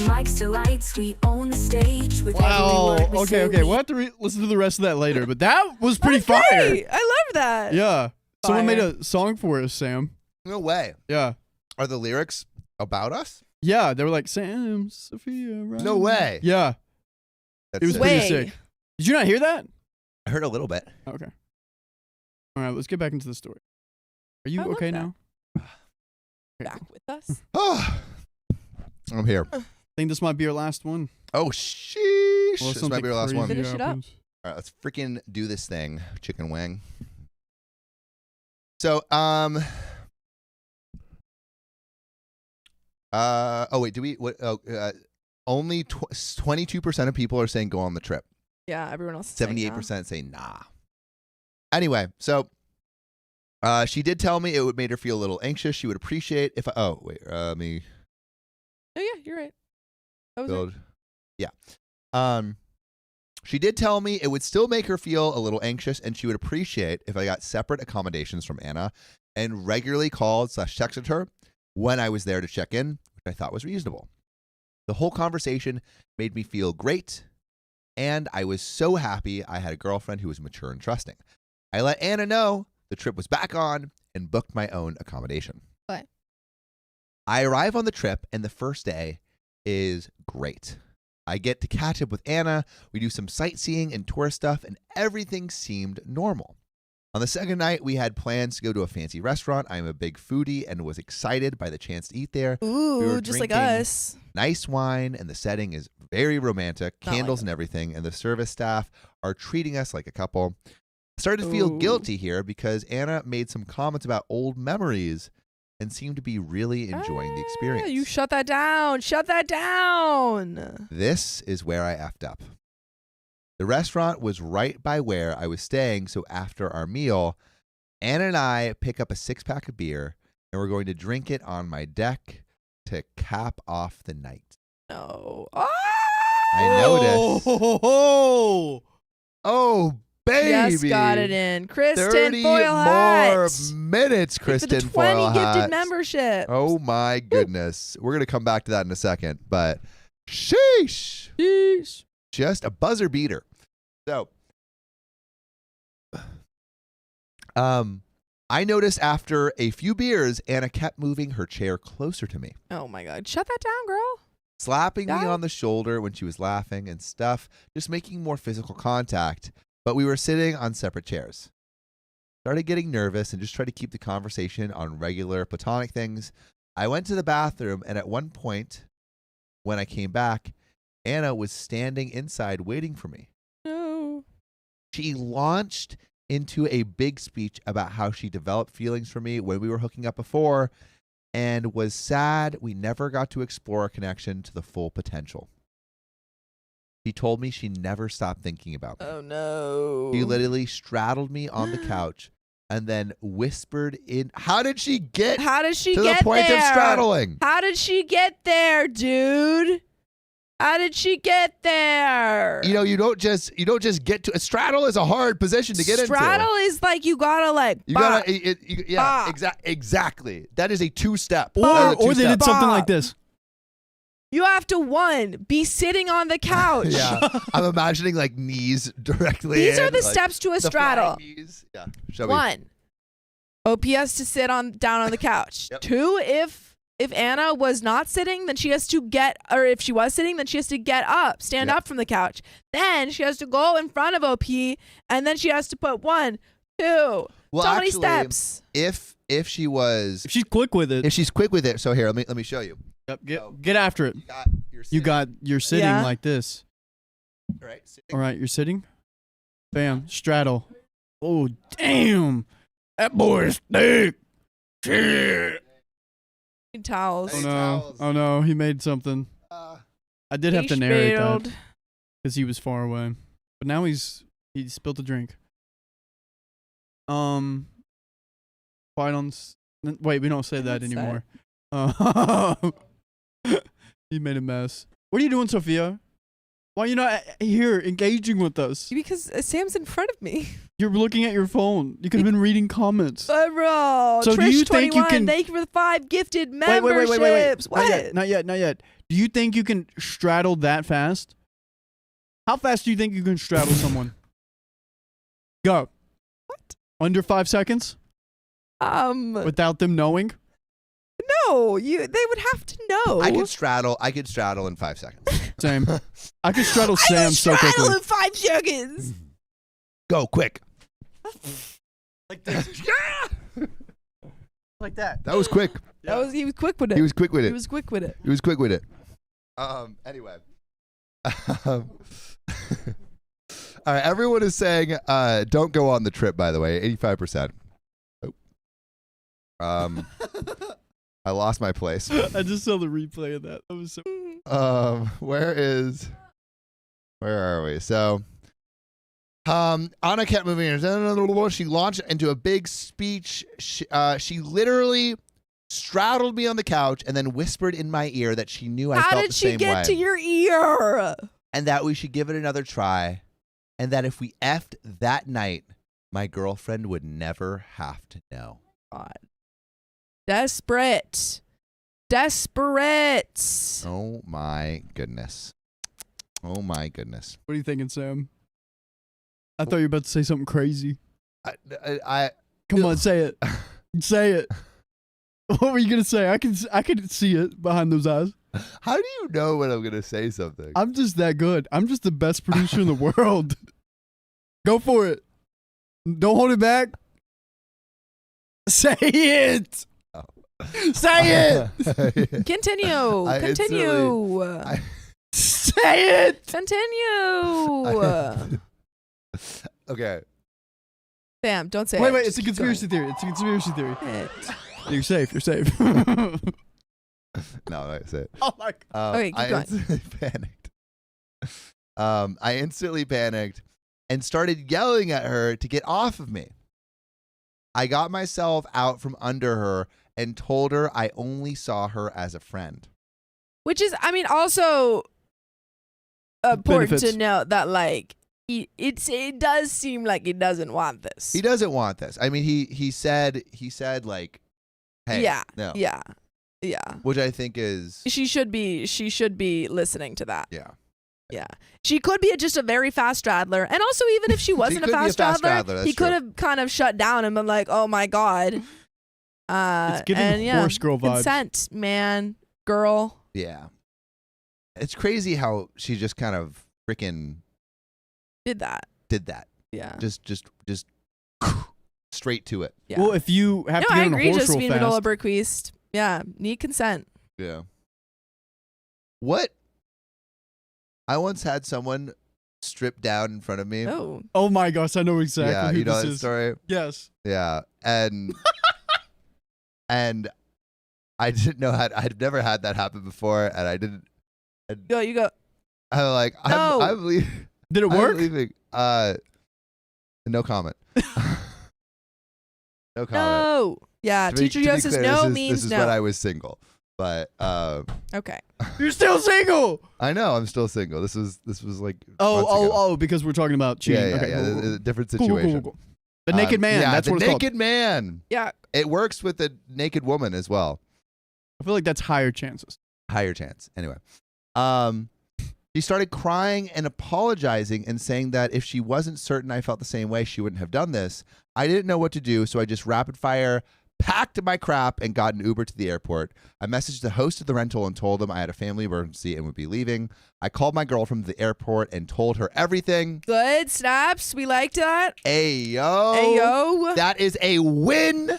Mics to lights, we own the stage with wow. every word we Okay. say. We'll have to listen to the rest of that later. But that was pretty That's fire. great. I love that. Yeah. Someone Fire. made a song for us, Sam. No way. Yeah. Are the lyrics about us? Yeah. They were like Sam, Sophia, Riley. No way. Yeah. That's It was sick. pretty Way. sick. Did you not hear that? I heard a little bit. Okay. All right. Let's get back into the story. Are you I love okay that. now? Okay, Back cool. with us. Oh, I'm here. I think this might be our last one. Oh, sheesh. Unless This might be our last something one. crazy Finish it up. happens. All right, let's freaking do this thing, chicken wing. So, oh wait, do we? What? Only 22% of people are saying go on the trip. Yeah, everyone else is saying 78% say nah. Anyway, so she did tell me it would make her feel a little anxious. She would appreciate if I. Oh wait, let me Oh yeah, you're right. That was build. Yeah. She did tell me it would still make her feel a little anxious, and she would appreciate if I got separate accommodations from Anna and regularly called / texted her when I was there to check in, which I thought was reasonable. The whole conversation made me feel great, and I was so happy I had a girlfriend who was mature and trusting. I let Anna know the trip was back on and booked my own accommodation. What? I arrive on the trip, and the first day is great. I get to catch up with Anna. We do some sightseeing and tourist stuff, and everything seemed normal. On the second night, we had plans to go to a fancy restaurant. I'm a big foodie and was excited by the chance to eat there. Ooh, We were just like drinking us. Nice wine, and the setting is very romantic, Not like candles us. and everything, and the service staff are treating us like a couple. I started to feel Ooh. guilty here because Anna made some comments about old memories and seemed to be really enjoying the experience. You shut that down. Shut that down. This is where I effed up. The restaurant was right by where I was staying, so after our meal, Anna and I pick up a 6-pack of beer, and we're going to drink it on my deck to cap off the night. No. Ah! I noticed. Oh, Oh, baby. Just got it in. Kristen 30 Foil more hat. minutes, For the Kristen 20 Foil gifted hat. membership. Oh, my goodness. We're going to come back to that in a second, but sheesh. Yeesh. Just a buzzer beater. So, I noticed after a few beers, Anna kept moving her chair closer to me, Oh my God. Shut that down, girl. slapping me Yeah. on the shoulder when she was laughing and stuff, just making more physical contact. But we were sitting on separate chairs. Started getting nervous and just tried to keep the conversation on regular platonic things. I went to the bathroom, and at one point, when I came back, Anna was standing inside waiting for me. No. She launched into a big speech about how she developed feelings for me when we were hooking up before and was sad we never got to explore a connection to the full potential. She told me she never stopped thinking about me. Oh, no. She literally straddled me on the couch and then whispered in. How did she get to the point of straddling? How did she get there, dude? How did she get there? You know, you don't just get to a straddle is a hard position to get into. Straddle is like you gotta like. Exactly. That is a two-step. Or they did something like this. You have to, one, be sitting on the couch. Yeah, I'm imagining like knees directly. These are the like, steps to a straddle. Knees. Yeah. One, OP has to sit down on the couch. Yep. Two, if Anna was not sitting, then she has to if she was sitting, then she has to get up, stand up from the couch. Then she has to go in front of OP, and then she has to put 1, 2. Well, so many actually, steps. If she's quick with it. So here, let me show you. Yep, get after it. You're sitting like this. All right. Sitting. All right, you're sitting. Bam, straddle. Oh, damn. That boy is thick. Shit. Towels. Oh no, he made something. I did have to narrate that because he was far away. But now he spilled a drink. Wait, we don't say that anymore. He made a mess. What are you doing, Sophia? Why are you not here engaging with us? Because Sam's in front of me. You're looking at your phone. You could have been reading comments. Bro, so Trish, do you think 21, you can? Thank you for the 5 gifted memberships. Wait. What? Not yet. Do you think you can straddle that fast? How fast do you think you can straddle someone? Go. What? Under 5 seconds? Without them knowing? No, they would have to know. I could straddle in 5 seconds. Same. I could straddle Sam so quickly. Straddle in 5 seconds. Go quick. Like this. Like that. That was quick. He was quick with it. He was quick with it. Anyway. All right. Everyone is saying, don't go on the trip, by the way. 85%. Oh. I lost my place. I just saw the replay of that. That was so. Where are we? So, Anna kept moving. She launched into a big speech. She literally straddled me on the couch and then whispered in my ear that she knew I felt the same way. How did she get to your ear? And that we should give it another try. And that if we effed that night, my girlfriend would never have to know. God. Desperate. Oh my goodness. What are you thinking, Sam? I thought you were about to say something crazy. Come on, say it. Say it. What were you gonna say? I can see it behind those eyes. How do you know when I'm gonna say something? I'm just that good. I'm just the best producer in the world. Go for it. Don't hold it back. Say it. Say it. Continue. Say it. Continue. Okay. Sam, don't say it. Wait. It's a conspiracy theory. You're safe. No, I say it. Oh my God. Okay, keep going. I instantly panicked and started yelling at her to get off of me. I got myself out from under her and told her I only saw her as a friend. Which is, also important Benefits. to note that, like, it does seem like he doesn't want this. He doesn't want this. I mean, he said like, hey, no. Yeah. Which I think is She should be listening to that. Yeah. She could be just a very fast straddler. And also, even if she wasn't a fast straddler, he could have kind of shut down and been like, oh my God. It's giving horse girl vibes. Consent, man. Girl. Yeah. It's crazy how she just kind of freaking Did that. Yeah. Just straight to it. Yeah. Well, if you have to get on a horse just real being fast. bequeast. Yeah. Need consent. Yeah. What? I once had someone stripped down in front of me. Oh my gosh, I know exactly Yeah, who you know this that is. story? Yes. Yeah. And I didn't know I'd never had that happen before, and I didn't. Go, you go. I'm like, No. I'm leaving. Did it work? I'm leaving. No comment. No comment. No. Yeah, Teacher Yo says no means this is no. when I was single. But Okay. You're still single. I know I'm still single. This was like Because we're talking about cheating. yeah, Okay, yeah, cool. a different Cool, cool, situation. cool. The naked man. Yeah, that's the what it's called. naked man. Yeah. It works with the naked woman as well. I feel like that's higher chances. Higher chance. Anyway, she started crying and apologizing and saying that if she wasn't certain I felt the same way, she wouldn't have done this. I didn't know what to do, so I just rapid fire packed my crap and got an Uber to the airport. I messaged the host of the rental and told them I had a family emergency and would be leaving. I called my girl from the airport and told her everything. Good snaps. We liked that. Ayo. Ayo. That is a win.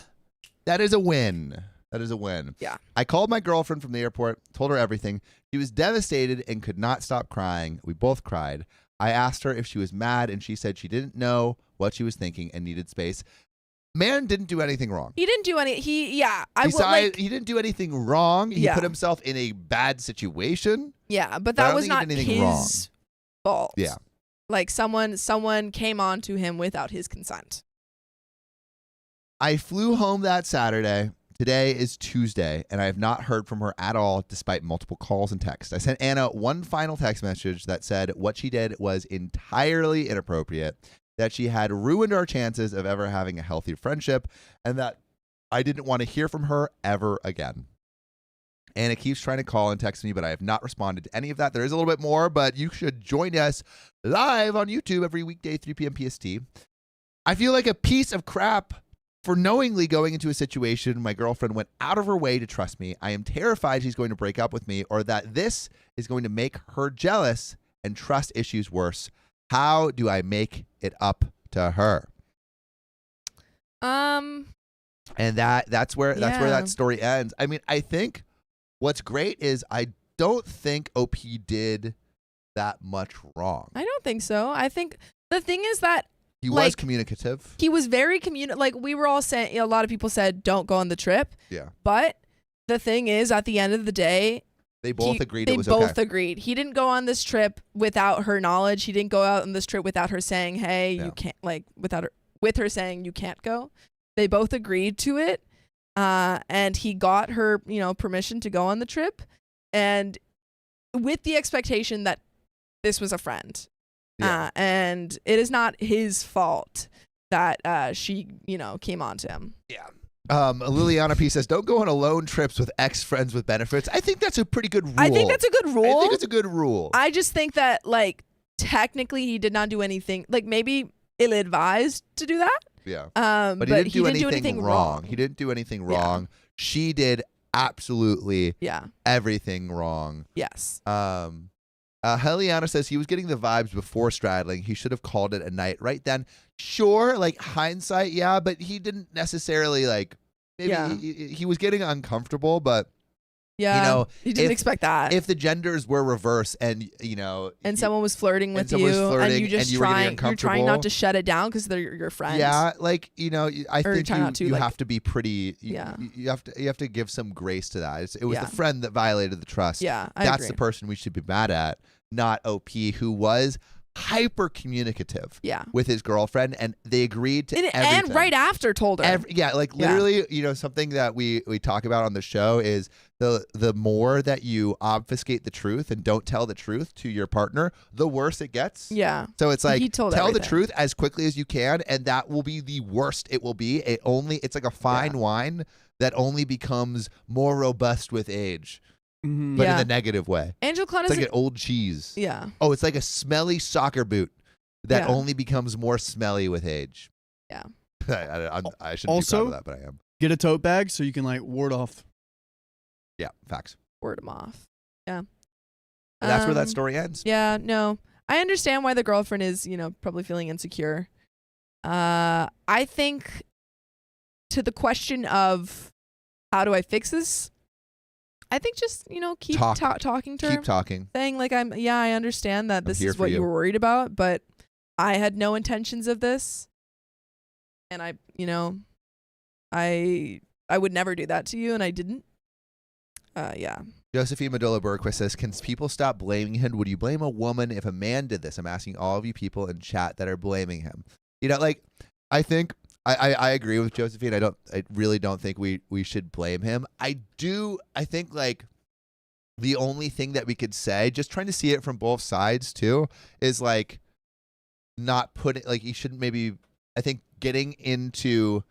That is a win. That is a win. Yeah. I called my girlfriend from the airport, told her everything. She was devastated and could not stop crying. We both cried. I asked her if she was mad, and she said she didn't know what she was thinking and needed space. Man didn't do anything wrong. He didn't do any. He didn't do anything wrong. He Yeah. put himself in a bad situation. Yeah, but I that don't was think he not did anything wrong. his fault. Yeah. Like someone came on to him without his consent. I flew home that Saturday. Today is Tuesday, and I have not heard from her at all despite multiple calls and texts. I sent Anna one final text message that said what she did was entirely inappropriate, that she had ruined our chances of ever having a healthy friendship, and that I didn't want to hear from her ever again. Anna keeps trying to call and text me, but I have not responded to any of that. There is a little bit more, but you should join us live on YouTube every weekday, 3 p.m. PST. I feel like a piece of crap for knowingly going into a situation my girlfriend went out of her way to trust me. I am terrified she's going to break up with me or that this is going to make her jealous and trust issues worse. How do I make it up to her? And that's where that story ends. I mean, I think what's great is I don't think OP did that much wrong. I don't think so. I think the thing is that he was communicative. He was very like we were all saying, a lot of people said don't go on the trip. Yeah. But the thing is, at the end of the day, they both agreed it was okay. They both agreed. He didn't go on this trip without her knowledge. He didn't go out on this trip without her saying, "Hey, you can't," like with her saying you can't go. They both agreed to it. And he got her, permission to go on the trip, and with the expectation that this was a friend. Yeah. And it is not his fault that she, came on to him. Yeah. Liliana P says, don't go on alone trips with ex-friends with benefits. I think that's a pretty good rule. I think that's a good rule. I think it's a good rule. I just think that, technically he did not do anything, maybe ill-advised to do that. Yeah. But he didn't do anything wrong. He didn't do anything wrong. She did absolutely everything wrong. Yes. Heliana says he was getting the vibes before straddling. He should have called it a night right then. Sure, hindsight, yeah, but he didn't necessarily maybe he was getting uncomfortable, but he didn't expect that. If the genders were reversed and someone was flirting with you and you just you're trying not to shut it down because they're your friends. Yeah, I think you have to be pretty. You have to give some grace to that. It was the friend that violated the trust. Yeah, that's the person we should be mad at, not OP, who was hyper communicative with his girlfriend, and they agreed to everything. And right after told her. Literally, something that we talk about on the show is the more that you obfuscate the truth and don't tell the truth to your partner, the worse it gets. Yeah. So it's he told tell everything. the truth as quickly as you can, and that will be the worst it will be. It's like a fine wine that only becomes more robust with age. Mm-hmm. But in the negative way. Angel Clown is like an old cheese. Yeah. Oh, it's like a smelly soccer boot that only becomes more smelly with age. Yeah. I shouldn't be proud of that, but I am. Get a tote bag so you can ward off. Yeah, facts. Ward them off. Yeah. And that's where that story ends. Yeah, no. I understand why the girlfriend is, probably feeling insecure. I think to the question of how do I fix this? I think just, keep talking to her. Keep talking. Saying like, I understand that this is what you were worried about, but I had no intentions of this. And I would never do that to you, and I didn't. Yeah. Josephine Medola Burquist says, can people stop blaming him? Would you blame a woman if a man did this? I'm asking all of you people in chat that are blaming him. I think I agree with Josephine. I really don't think we should blame him. I think like the only thing that we could say, just trying to see it from both sides too, is like not putting, like, you shouldn't maybe, I think getting into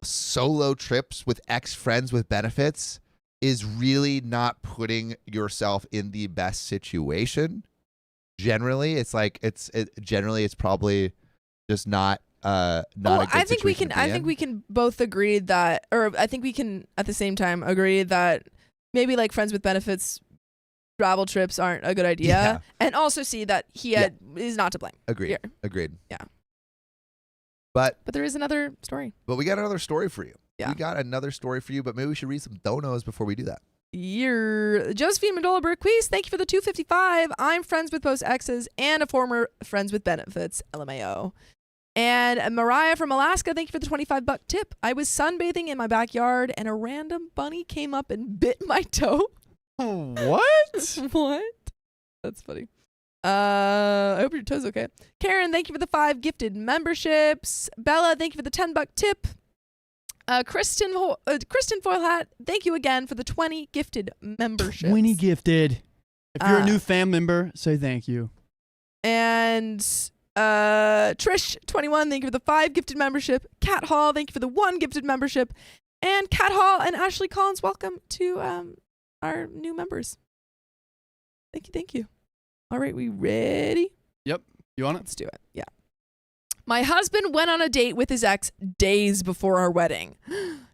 solo trips with ex-friends with benefits is really not putting yourself in the best situation. Generally, it's like generally it's probably just not a good situation. I think we can both agree that, or I think we can at the same time agree that maybe like friends with benefits travel trips aren't a good idea, and also see that he is not to blame. Agreed. Yeah. But there is another story. But we got another story for you. Yeah. We got another story for you, but maybe we should read some donos before we do that. Josephine Medola Burquist, thank you for the 255. I'm friends with both exes and a former friends with benefits, LMAO. And Mariah from Alaska, thank you for the $25 tip. I was sunbathing in my backyard and a random bunny came up and bit my toe. What? What? That's funny. I hope your toe's okay. Karen, thank you for the 5 gifted memberships. Bella, thank you for the $10 tip. Kristen Foilhat, thank you again for the 20 gifted memberships. 20 gifted. If you're a new fam member, say thank you. And Trish 21, thank you for the 5 gifted membership. Cat Hall, thank you for the 1 gifted membership. And Cat Hall and Ashley Collins, welcome to our new members. Thank you. All right, we ready? Yep. You on it? Let's do it. Yeah. My husband went on a date with his ex days before our wedding.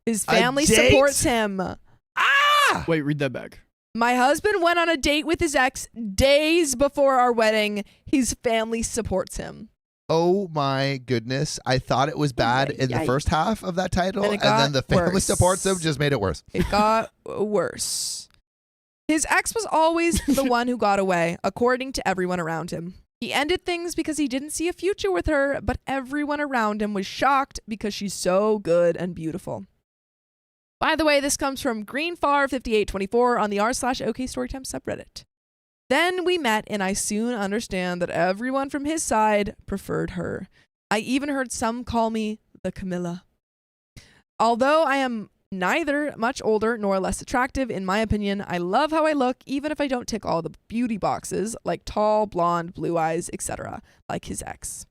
His family supports him. Wait, read that back. My husband went on a date with his ex days before our wedding. His family supports him. Oh my goodness. I thought it was bad in the first half of that title, and then the family supports him just made it worse. It got worse. His ex was always the one who got away, according to everyone around him. He ended things because he didn't see a future with her, but everyone around him was shocked because she's so good and beautiful. By the way, this comes from Greenfar5824 on the r/OK Storytime subreddit. Then we met, and I soon understand that everyone from his side preferred her. I even heard some call me the Camilla. Although I am neither much older nor less attractive, in my opinion, I love how I look, even if I don't tick all the beauty boxes, like tall, blonde, blue eyes, etc., like his ex.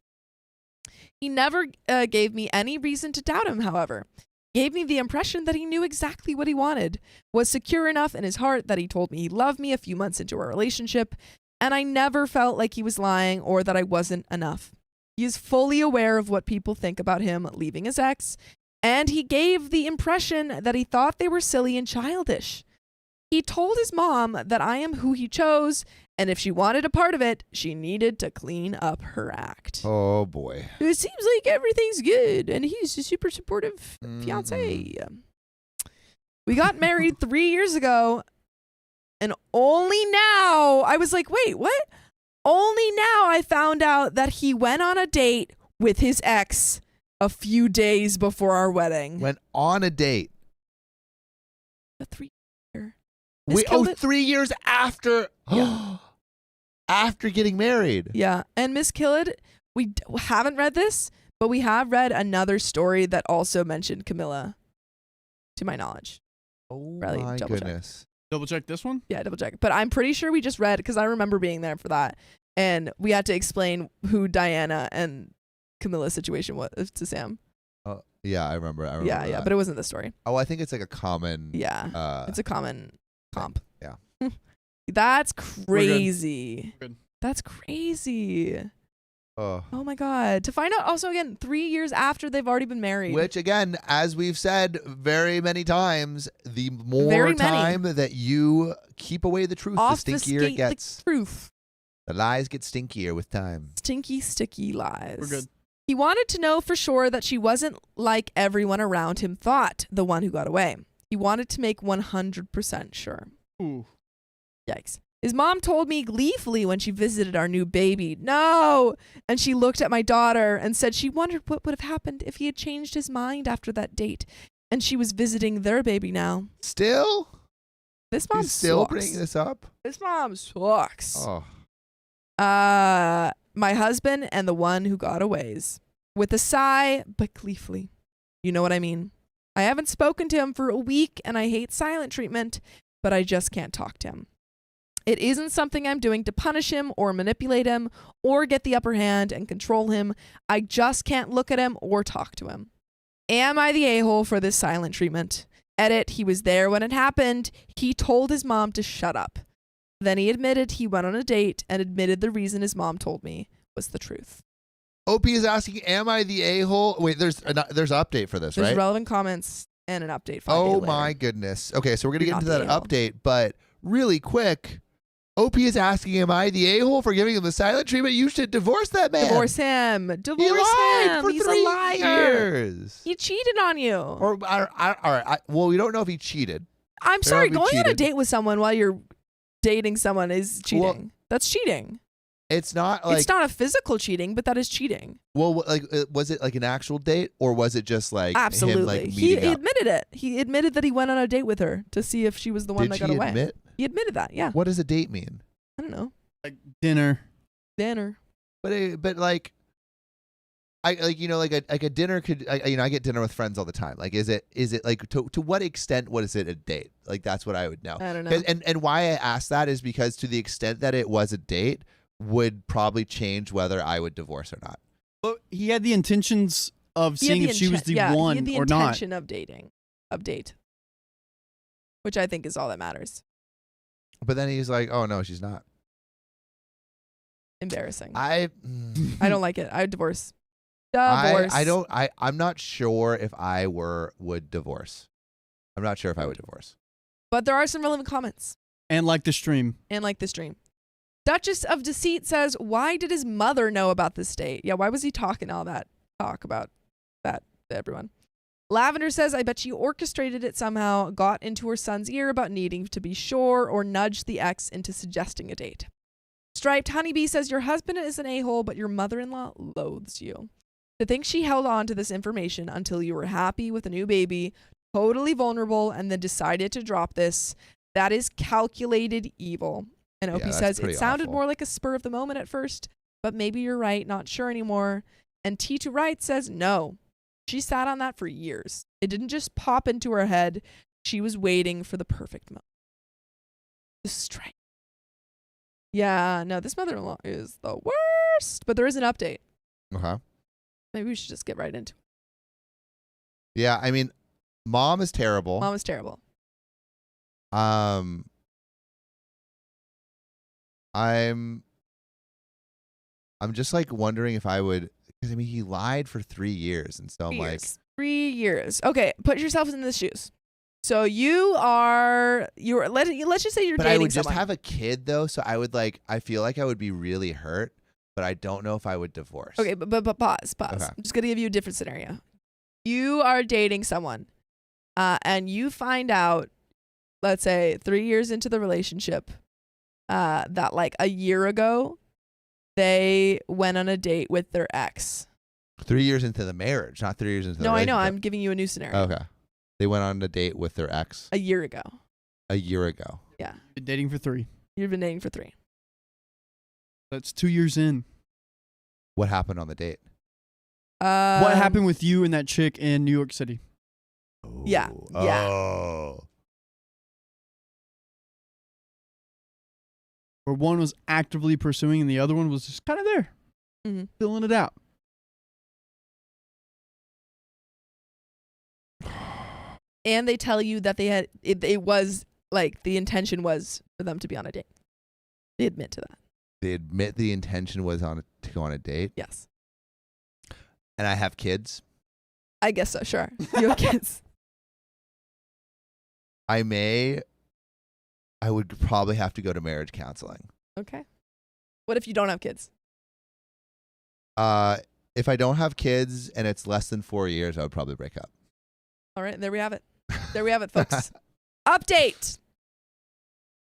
He never gave me any reason to doubt him, however. Gave me the impression that he knew exactly what he wanted, was secure enough in his heart that he told me he loved me a few months into our relationship, and I never felt like he was lying or that I wasn't enough. He is fully aware of what people think about him leaving his ex, and he gave the impression that he thought they were silly and childish. He told his mom that I am who he chose, and if she wanted a part of it, she needed to clean up her act. Oh, boy. It seems like everything's good, and he's a super supportive fiancé. We got married 3 years ago, and only now, I was like, wait, what? Only now I found out that he went on a date with his ex a few days before our wedding. Went on a date. A 3 year. Wait, 3 years after. Yeah. After getting married. Yeah. And Miss Killid, we haven't read this, but we have read another story that also mentioned Camilla, to my knowledge. Oh, Probably my goodness. Double check this one? Yeah, double check. But I'm pretty sure we just read, because I remember being there for that. And we had to explain who Diana and Camilla's situation was to Sam. Yeah, I remember. Yeah, that. but it wasn't the story. Oh, I think it's like a common. Yeah, it's a common comp. Yeah. That's crazy. We're good. That's crazy. Oh my God. To find out also, again, 3 years after they've already been married. Which, again, as we've said very many times, the more time that you keep away the truth, the stinkier it gets. The truth. The lies get stinkier with time. Stinky, sticky lies. We're good. He wanted to know for sure that she wasn't like everyone around him thought, the one who got away. He wanted to make 100% sure. Ooh. Yikes. His mom told me gleefully when she visited our new baby, no! And she looked at my daughter and said she wondered what would have happened if he had changed his mind after that date. And she was visiting their baby now. Still? This mom He's still sucks. bringing this up? This mom sucks. Oh. My husband and the one who got aways. With a sigh, but gleefully. You know what I mean? I haven't spoken to him for a week and I hate silent treatment, but I just can't talk to him. It isn't something I'm doing to punish him or manipulate him or get the upper hand and control him. I just can't look at him or talk to him. Am I the a-hole for this silent treatment? Edit, he was there when it happened. He told his mom to shut up. Then he admitted he went on a date and admitted the reason his mom told me was the truth. OP is asking, am I the a-hole? Wait, there's an update for this, There's right? relevant comments and an update. Oh my goodness. Okay, so we're going to get into that update, but really quick, OP is asking, am I the a-hole for giving him the silent treatment? You should divorce that man. Divorce him. Divorce He lied him. for He's 3 a liar. years. He cheated on you. Or, all right. Well, we don't know if he cheated. I'm sorry. Apparently Going on a cheated. date with someone while you're dating someone is cheating. Well, That's cheating. It's not like... It's not a physical cheating, but that is cheating. Well, like, was it like an actual date, or was it just like Absolutely. him, like, He meeting up? admitted it. He admitted that he went on a date with her to see if she was the one Did that she got away. admit? He admitted that, yeah. What does a date mean? I don't know. Like dinner. Dinner. But like, like a dinner could, I get dinner with friends all the time. Like, is it like to what extent? What is it a date? Like, that's what I would know. I don't know. And why I asked that is because to the extent that it was a date would probably change whether I would divorce or not. But he had the intentions of seeing if she was the one he had the or not. intention of dating, which I think is all that matters. But then he's like, oh no, she's not. Embarrassing. I don't like it. I would divorce. I'm not sure if I would divorce. I'm not sure if I would divorce. But there are some relevant comments. And like the stream. Duchess of Deceit says, why did his mother know about this date? Yeah, why was he talking all that talk about that to everyone? Lavender says, I bet she orchestrated it somehow, got into her son's ear about needing to be sure, or nudged the ex into suggesting a date. Striped Honeybee says, your husband is an a-hole, but your mother-in-law loathes you. To think she held on to this information until you were happy with a new baby, totally vulnerable, and then decided to drop this, that is calculated evil. And Opie says, it sounded more like a spur of the moment at first, but maybe you're right, not sure anymore. And T2 Right says, no. She sat on that for years. It didn't just pop into her head. She was waiting for the perfect moment. Straight. Yeah, no, this mother-in-law is the worst. But there is an update. Okay. Maybe we should just get right into it. Yeah, I mean, mom is terrible. I'm just like wondering if I would, because I mean he lied for 3 years, and so I'm like 3 years. Okay, put yourself in the shoes. So let's just say you're dating someone. But I would just have a kid though, so I would I feel like I would be really hurt, but I don't know if I would divorce. Okay, but pause. Okay. I'm just gonna give you a different scenario. You are dating someone, and you find out, let's say 3 years into the relationship, that like a year ago, they went on a date with their ex. 3 years into the marriage, not 3 years into the relationship. No, I know. I'm giving you a new scenario. Okay. They went on a date with their ex. A year ago. Yeah. Been dating for 3. You've been dating for 3. That's 2 years in. What happened on the date? What happened with you and that chick in New York City? Yeah. Oh. Where one was actively pursuing and the other one was just kind of there, filling it out. And they tell you that it was like the intention was for them to be on a date. They admit to that. They admit the intention was to go on a date? Yes. And I have kids? I guess so, sure. You have kids. I would probably have to go to marriage counseling. Okay. What if you don't have kids? If I don't have kids and it's less than 4 years, I would probably break up. All right, there we have it. There we have it, folks. Update.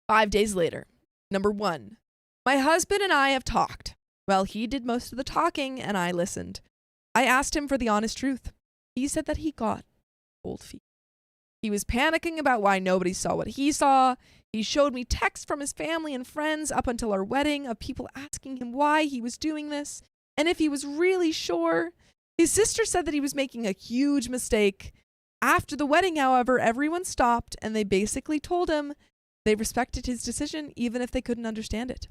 5 days later. Number 1. My husband and I have talked. Well, he did most of the talking and I listened. I asked him for the honest truth. He said that he got cold feet. He was panicking about why nobody saw what he saw. He showed me texts from his family and friends up until our wedding of people asking him why he was doing this and if he was really sure. His sister said that he was making a huge mistake. After the wedding, however, everyone stopped and they basically told him they respected his decision even if they couldn't understand it.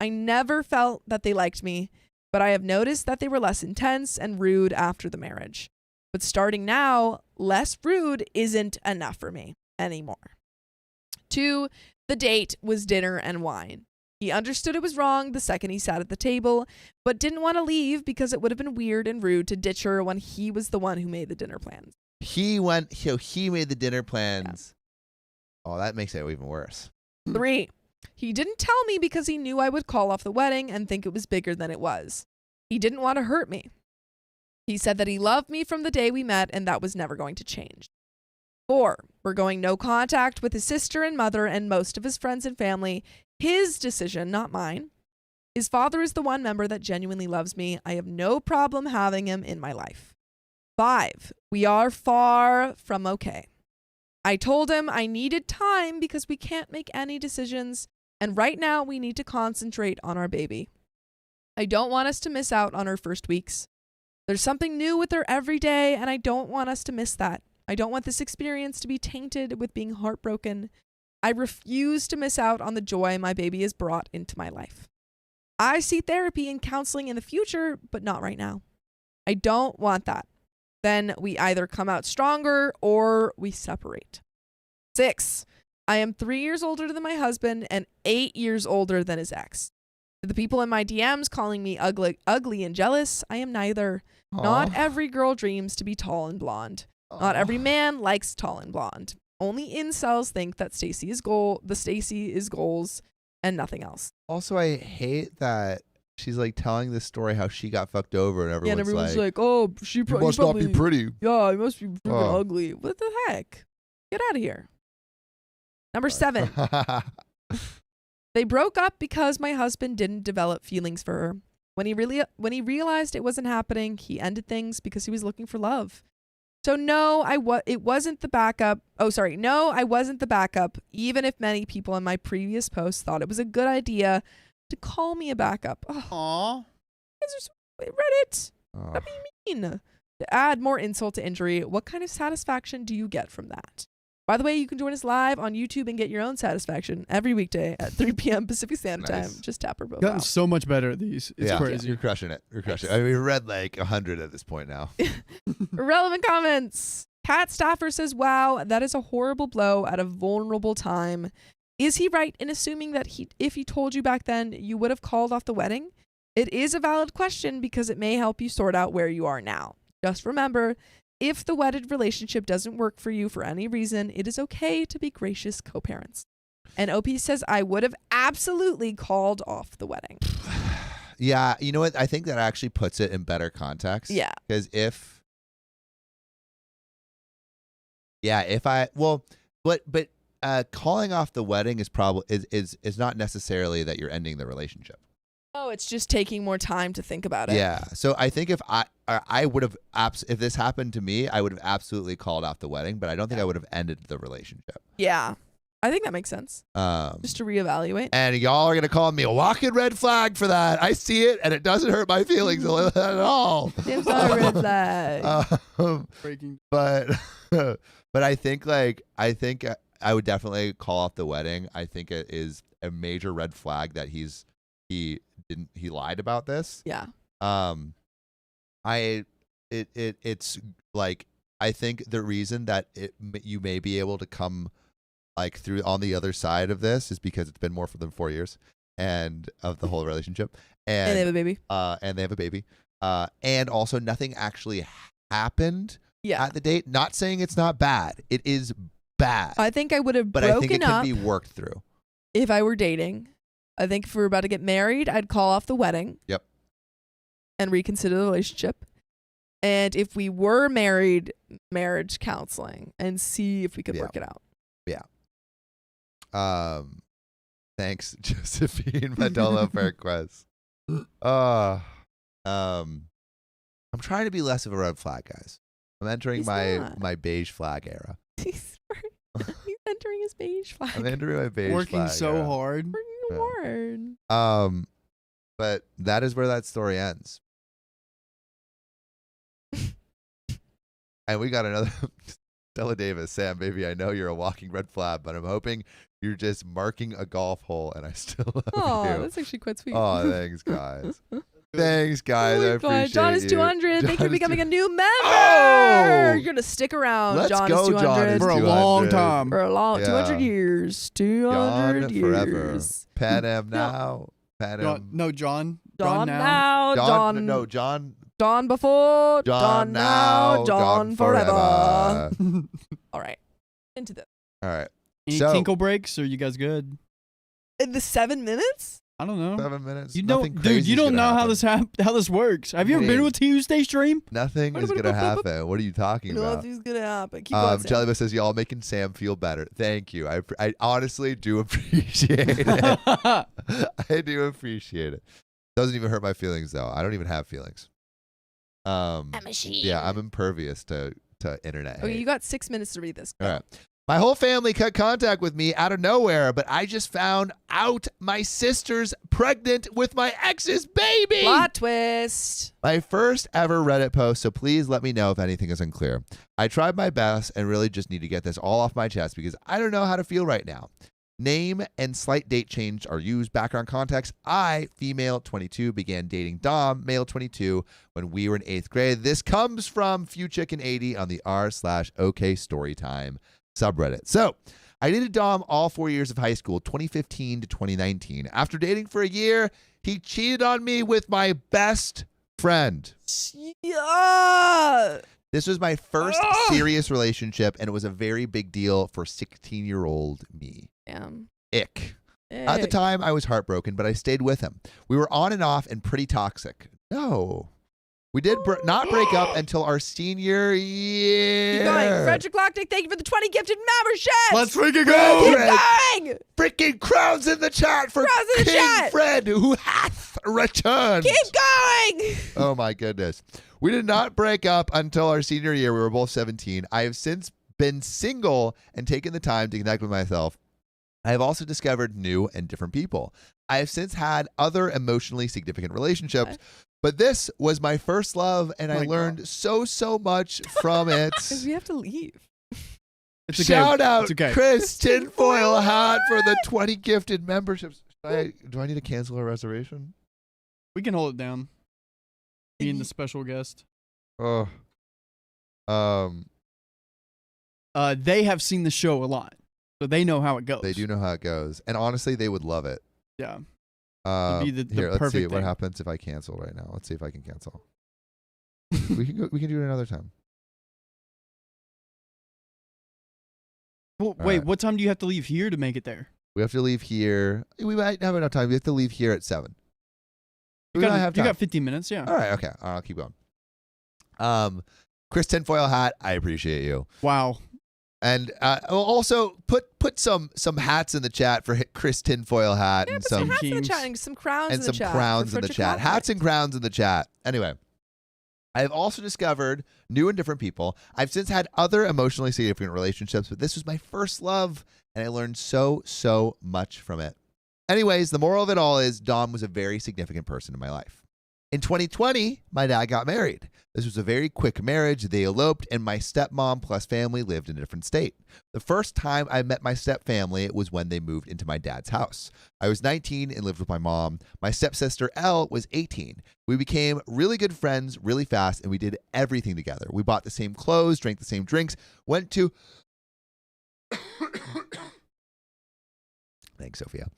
I never felt that they liked me, but I have noticed that they were less intense and rude after the marriage. But starting now, less rude isn't enough for me anymore. 2, the date was dinner and wine. He understood it was wrong the second he sat at the table, but didn't want to leave because it would have been weird and rude to ditch her when he was the one who made the dinner plans. He made the dinner plans. Yeah. Oh, that makes it even worse. 3, he didn't tell me because he knew I would call off the wedding and think it was bigger than it was. He didn't want to hurt me. He said that he loved me from the day we met and that was never going to change. 4, we're going no contact with his sister and mother and most of his friends and family. His decision, not mine. His father is the one member that genuinely loves me. I have no problem having him in my life. 5, we are far from okay. I told him I needed time because we can't make any decisions, and right now we need to concentrate on our baby. I don't want us to miss out on her first weeks. There's something new with her every day, and I don't want us to miss that. I don't want this experience to be tainted with being heartbroken. I refuse to miss out on the joy my baby has brought into my life. I see therapy and counseling in the future, but not right now. I don't want that. Then we either come out stronger or we separate. 6, I am 3 years older than my husband and 8 years older than his ex. To the people in my DMs calling me ugly and jealous, I am neither. Aww. Not every girl dreams to be tall and blonde. Aww. Not every man likes tall and blonde. Only incels think that Stacy is goals and nothing else. Also, I hate that she's like telling this story how she got fucked over and everyone's, everyone's like, oh, she must not be pretty. Yeah, he must be freaking ugly. What the heck? Get out of here. Number 7. They broke up because my husband didn't develop feelings for her. When he realized it wasn't happening, he ended things because he was looking for love. So no, it wasn't the backup. Oh, sorry. No, I wasn't the backup, even if many people in my previous posts thought it was a good idea to call me a backup. Aww. Reddit. What do you mean? To add more insult to injury, what kind of satisfaction do you get from that? By the way, you can join us live on YouTube and get your own satisfaction every weekday at 3 p.m. Pacific Standard Time. Just tap our profile. Gotten so much better at these. It's crazy. You're crushing it. You're crushing it. I mean, we read like 100 at this point now. Irrelevant comments. Kat Staffer says, wow, that is a horrible blow at a vulnerable time. Is he right in assuming that if he told you back then, you would have called off the wedding? It is a valid question because it may help you sort out where you are now. Just remember, if the wedded relationship doesn't work for you for any reason, it is okay to be gracious co-parents. And OP says, I would have absolutely called off the wedding. Yeah, you know what? I think that actually puts it in better context. Yeah. Because but calling off the wedding is probably is not necessarily that you're ending the relationship. Oh, it's just taking more time to think about it. Yeah. So I think if I would have if this happened to me, I would have absolutely called off the wedding, but I don't think I would have ended the relationship. Yeah. I think that makes sense. Just to reevaluate. And y'all are going to call me a walking red flag for that. I see it, and it doesn't hurt my feelings at all. It's not a red flag. But I think I would definitely call off the wedding. I think it is a major red flag that he lied about this. Yeah. It's like, I think the reason that you may be able to come like through on the other side of this is because it's been more than 4 years and of the whole relationship, and they have a baby. And also nothing actually happened. Yeah. At the date. Not saying it's not bad. It is bad. I think I would have broken up. But I think it could be worked through. If I were dating. I think if we were about to get married, I'd call off the wedding. Yep. And reconsider the relationship. And if we were married, marriage counseling and see if we could work it out. Yeah. Thanks, Josephine Madolo for request. I'm trying to be less of a red flag, guys. I'm entering my beige flag era. He's entering his beige flag. I'm entering my beige Working flag so era. hard. Working hard. But that is where that story ends. And we got another Stella Davis. Sam, baby, I know you're a walking red flag, but I'm hoping you're just marking a golf hole, and I still love you. Oh, that's actually quite sweet. Oh, thanks, guys. Thanks, guys. I appreciate John is 200. Thank you for becoming a new member. Oh! You're going to stick around. Let's John go, is 200. John is For a 200. long time. For a long 200 years. 200 John years. forever. Pat him now. Pat him. No, John. John now. John. No, John. John before. John now. John forever. All right. Into this. All right. Any So- tinkle breaks? Or you guys good? In the 7 minutes? I don't know. 7 minutes. You Nothing don't, dude. crazy's You don't gonna know happen. how this works. Have you ever been to a Tuesday stream? Nothing is gonna happen. What are you talking about? Nothing's going to happen. Keep going, Sam. Jellybus says y'all making Sam feel better. Thank you. I honestly do appreciate it. I do appreciate it. Doesn't even hurt my feelings though. I don't even have feelings. A machine. Yeah, I'm impervious to internet. Okay, hate. you got 6 minutes to read this. All right. My whole family cut contact with me out of nowhere, but I just found out my sister's pregnant with my ex's baby. Plot twist. My first ever Reddit post, so please let me know if anything is unclear. I tried my best and really just need to get this all off my chest because I don't know how to feel right now. Name and slight date change are used. Background context. I, female 22, began dating Dom, male 22, when we were in 8th grade. This comes from FewChicken80 on the r/OK Storytime subreddit. So I dated Dom all 4 years of high school, 2015 to 2019. After dating for a year, he cheated on me with my best friend. Yeah. This was my first serious relationship, and it was a very big deal for 16-year-old me. Damn. Ick. At the time, I was heartbroken, but I stayed with him. We were on and off and pretty toxic. No. We did not break up until our senior year. Keep going. Frederick Locknick, thank you for the 20 gifted memberships. Let's freaking go. Keep going. Freaking crowns in the chat for Crowns in the King chat. Fred, who hath returned. Keep going. Oh, my goodness. We did not break up until our senior year. We were both 17. I have since been single and taken the time to connect with myself. I have also discovered new and different people. I have since had other emotionally significant relationships, but this was my first love, and I learned so much from it. Because we have to leave. It's okay. Shout out It's okay. Chris Tinfoil Hat for the 20 gifted memberships. Do I need to cancel a reservation? We can hold it down. Being the special guest. Oh. They have seen the show a lot, so they know how it goes. They do know how it goes. And honestly, they would love it. Yeah. Here, the let's see perfect what thing. happens if I cancel right now. Let's see if I can cancel. we can do it another time. Well, wait, right. what time do you have to leave here to make it there? We have to leave here. We might have enough time. We have to leave here at 7. You We might have time. got 15 minutes, yeah. All right, okay. I'll keep going. Chris Tinfoil Hat, I appreciate you. Wow. And also put some hats in the chat for Chris Tinfoil Hat Yeah, and put some some hats in the chat and some crowns and in the some chat. crowns for in the Frederick chat. Locknick. Hats and crowns in the chat. Anyway, I have also discovered new and different people. I've since had other emotionally significant relationships, but this was my first love, and I learned so much from it. Anyways, the moral of it all is Dom was a very significant person in my life. In 2020, my dad got married. This was a very quick marriage. They eloped, and my stepmom plus family lived in a different state. The first time I met my stepfamily was when they moved into my dad's house. I was 19 and lived with my mom. My stepsister, Elle, was 18. We became really good friends really fast, and we did everything together. We bought the same clothes, drank the same drinks, went to... Thanks, Sophia.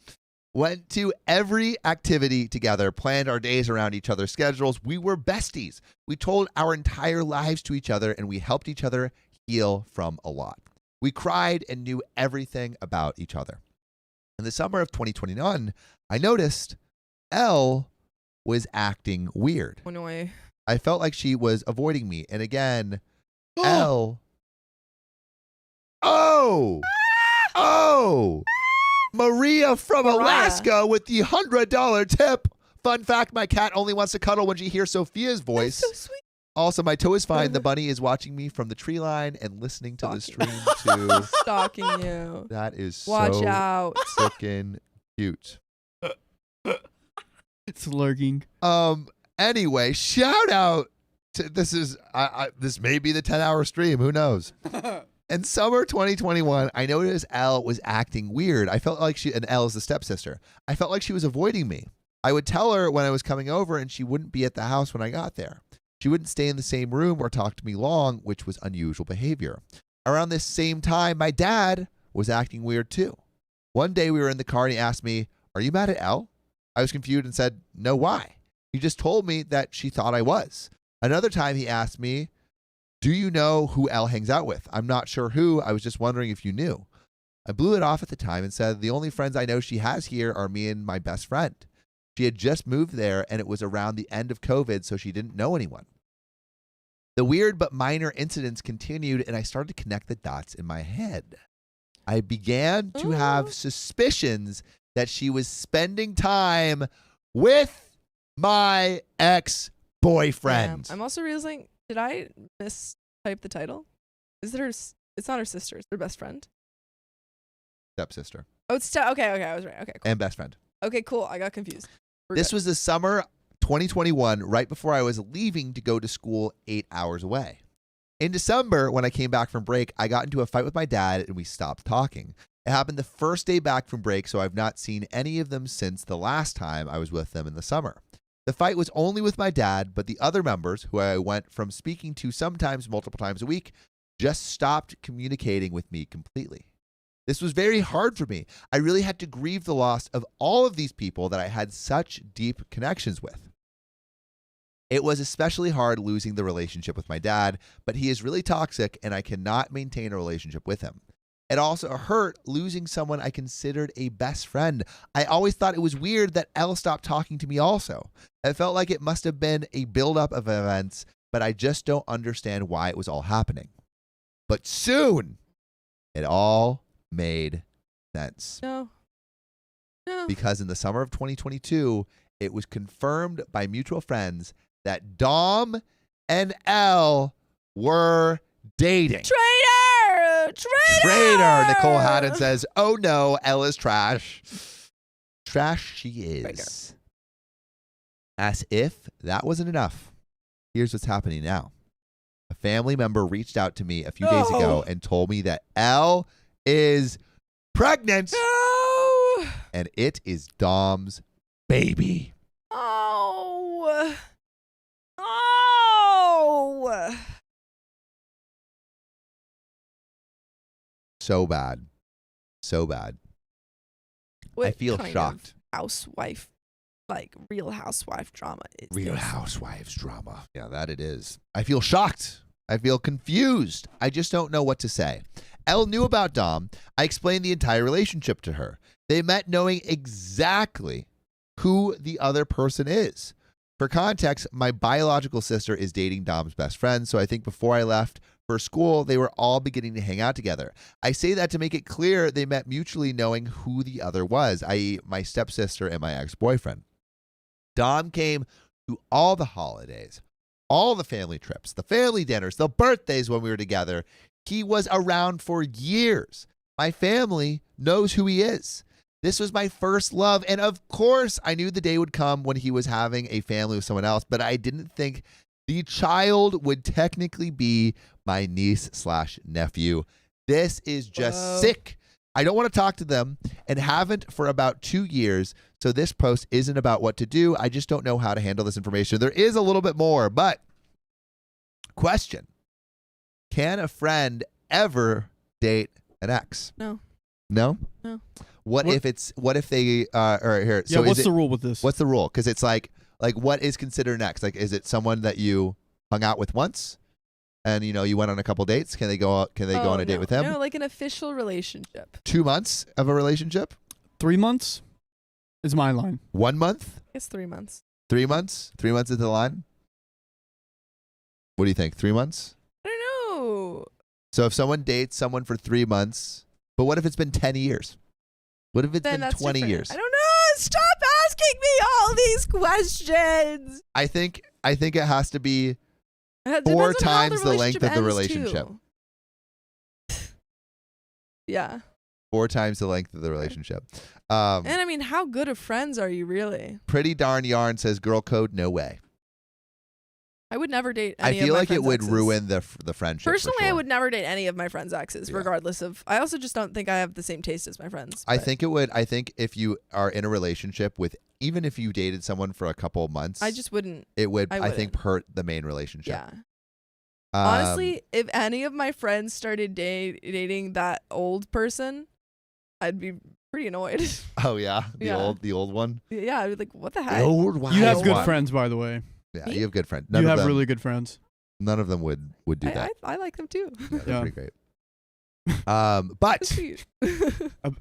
Went to every activity together, planned our days around each other's schedules. We were besties. We told our entire lives to each other, and we helped each other heal from a lot. We cried and knew everything about each other. In the summer of 2021, I noticed Elle was acting weird. Annoy. I felt like she was avoiding me. And again, L. Oh! Maria from Alaska with the $100 tip. Fun fact, my cat only wants to cuddle when she hears Sophia's voice. That's so sweet. Also, my toe is fine. The bunny is watching me from the tree line and listening to the stream too. Stalking you. That is Watch so out. freaking cute. It's lurking. Anyway, shout out to this may be the 10-hour stream. Who knows? In summer 2021, I noticed Elle was acting weird. I felt like and Elle is the stepsister. I felt like she was avoiding me. I would tell her when I was coming over and she wouldn't be at the house when I got there. She wouldn't stay in the same room or talk to me long, which was unusual behavior. Around this same time, my dad was acting weird too. One day we were in the car and he asked me, "Are you mad at Elle?" I was confused and said, "No, why?" He just told me that she thought I was. Another time he asked me, "Do you know who Elle hangs out with?" "I'm not sure who. I was just wondering if you knew." I blew it off at the time and said, "The only friends I know she has here are me and my best friend." She had just moved there and it was around the end of COVID, so she didn't know anyone. The weird but minor incidents continued and I started to connect the dots in my head. I began to have suspicions that she was spending time with my ex-boyfriend. I'm also realizing, did I mistype the title? Is it her? It's not her sister. It's her best friend. Stepsister. Oh, it's okay. I was right. Okay, cool. And best friend. Okay, cool. I got confused. This was the summer 2021, right before I was leaving to go to school 8 hours away. In December, when I came back from break, I got into a fight with my dad and we stopped talking. It happened the first day back from break, so I've not seen any of them since the last time I was with them in the summer. The fight was only with my dad, but the other members, who I went from speaking to sometimes multiple times a week, just stopped communicating with me completely. This was very hard for me. I really had to grieve the loss of all of these people that I had such deep connections with. It was especially hard losing the relationship with my dad, but he is really toxic and I cannot maintain a relationship with him. It also hurt losing someone I considered a best friend. I always thought it was weird that Elle stopped talking to me also. It felt like it must have been a buildup of events, but I just don't understand why it was all happening. But soon, it all made sense. No. Because in the summer of 2022, it was confirmed by mutual friends that Dom and Elle were dating. Traitor! Nicole Haddon says, "Oh no, Elle is trash." Trash she is. As if that wasn't enough, here's what's happening now. A family member reached out to me a few days ago and told me that Elle is pregnant. No! And it is Dom's baby. Oh. So bad. So bad. What I feel kind shocked. Of housewife, like Real Housewife drama. Real Housewives drama. Yeah, that it is. I feel shocked. I feel confused. I just don't know what to say. Elle knew about Dom. I explained the entire relationship to her. They met knowing exactly who the other person is. For context, my biological sister is dating Dom's best friend, so I think before I left for school, they were all beginning to hang out together. I say that to make it clear they met mutually knowing who the other was, i.e. my stepsister and my ex-boyfriend. Dom came to all the holidays, all the family trips, the family dinners, the birthdays when we were together. He was around for years. My family knows who he is. This was my first love, and of course, I knew the day would come when he was having a family with someone else, but I didn't think the child would technically be my niece/nephew. This is just sick. I don't want to talk to them and haven't for about 2 years, so this post isn't about what to do. I just don't know how to handle this information. There is a little bit more, but question. Can a friend ever date an ex? No. No? No. What if they or here? Yeah, so what's the rule with this? What's the rule? Because it's like what is considered an ex? Like, is it someone that you hung out with once, and you went on a couple dates? Can they go out? Can they go on a date with him? No, like an official relationship. 2 months of a relationship? 3 months is my line. 1 month? It's 3 months. 3 months? 3 months into the line? What do you think? 3 months? I don't know. So if someone dates someone for 3 months, but what if it's been 10 years? What if it's Then been that's 20 different. years? I don't know. Stop asking me all these questions. I think it has to be It 4 depends on how times the length of the ends, relationship. too. Yeah. 4 times the length of the relationship. And I mean, how good of friends are you really? Pretty darn yarn says girl code, no way. I would never date any I feel of my like it friends' would exes. ruin the friendship. Personally, for sure. I would never date any of my friends' exes, Yeah. regardless of. I also just don't think I have the same taste as my friends. I but think it would. I think if you are in a relationship with, even if you dated someone for a couple of months, I just wouldn't. it would. I I think wouldn't. hurt the main relationship. Yeah. Honestly, if any of my friends started dating that old person, I'd be pretty annoyed. Oh yeah, Yeah. the old one. Yeah, I'd be like, what the The heck? old one. You have old good one. friends, by the way. Yeah, Me? you have good friends. You have really good friends. None of them would do that. I like them too. Yeah, they're Yeah. pretty great. But Sweet.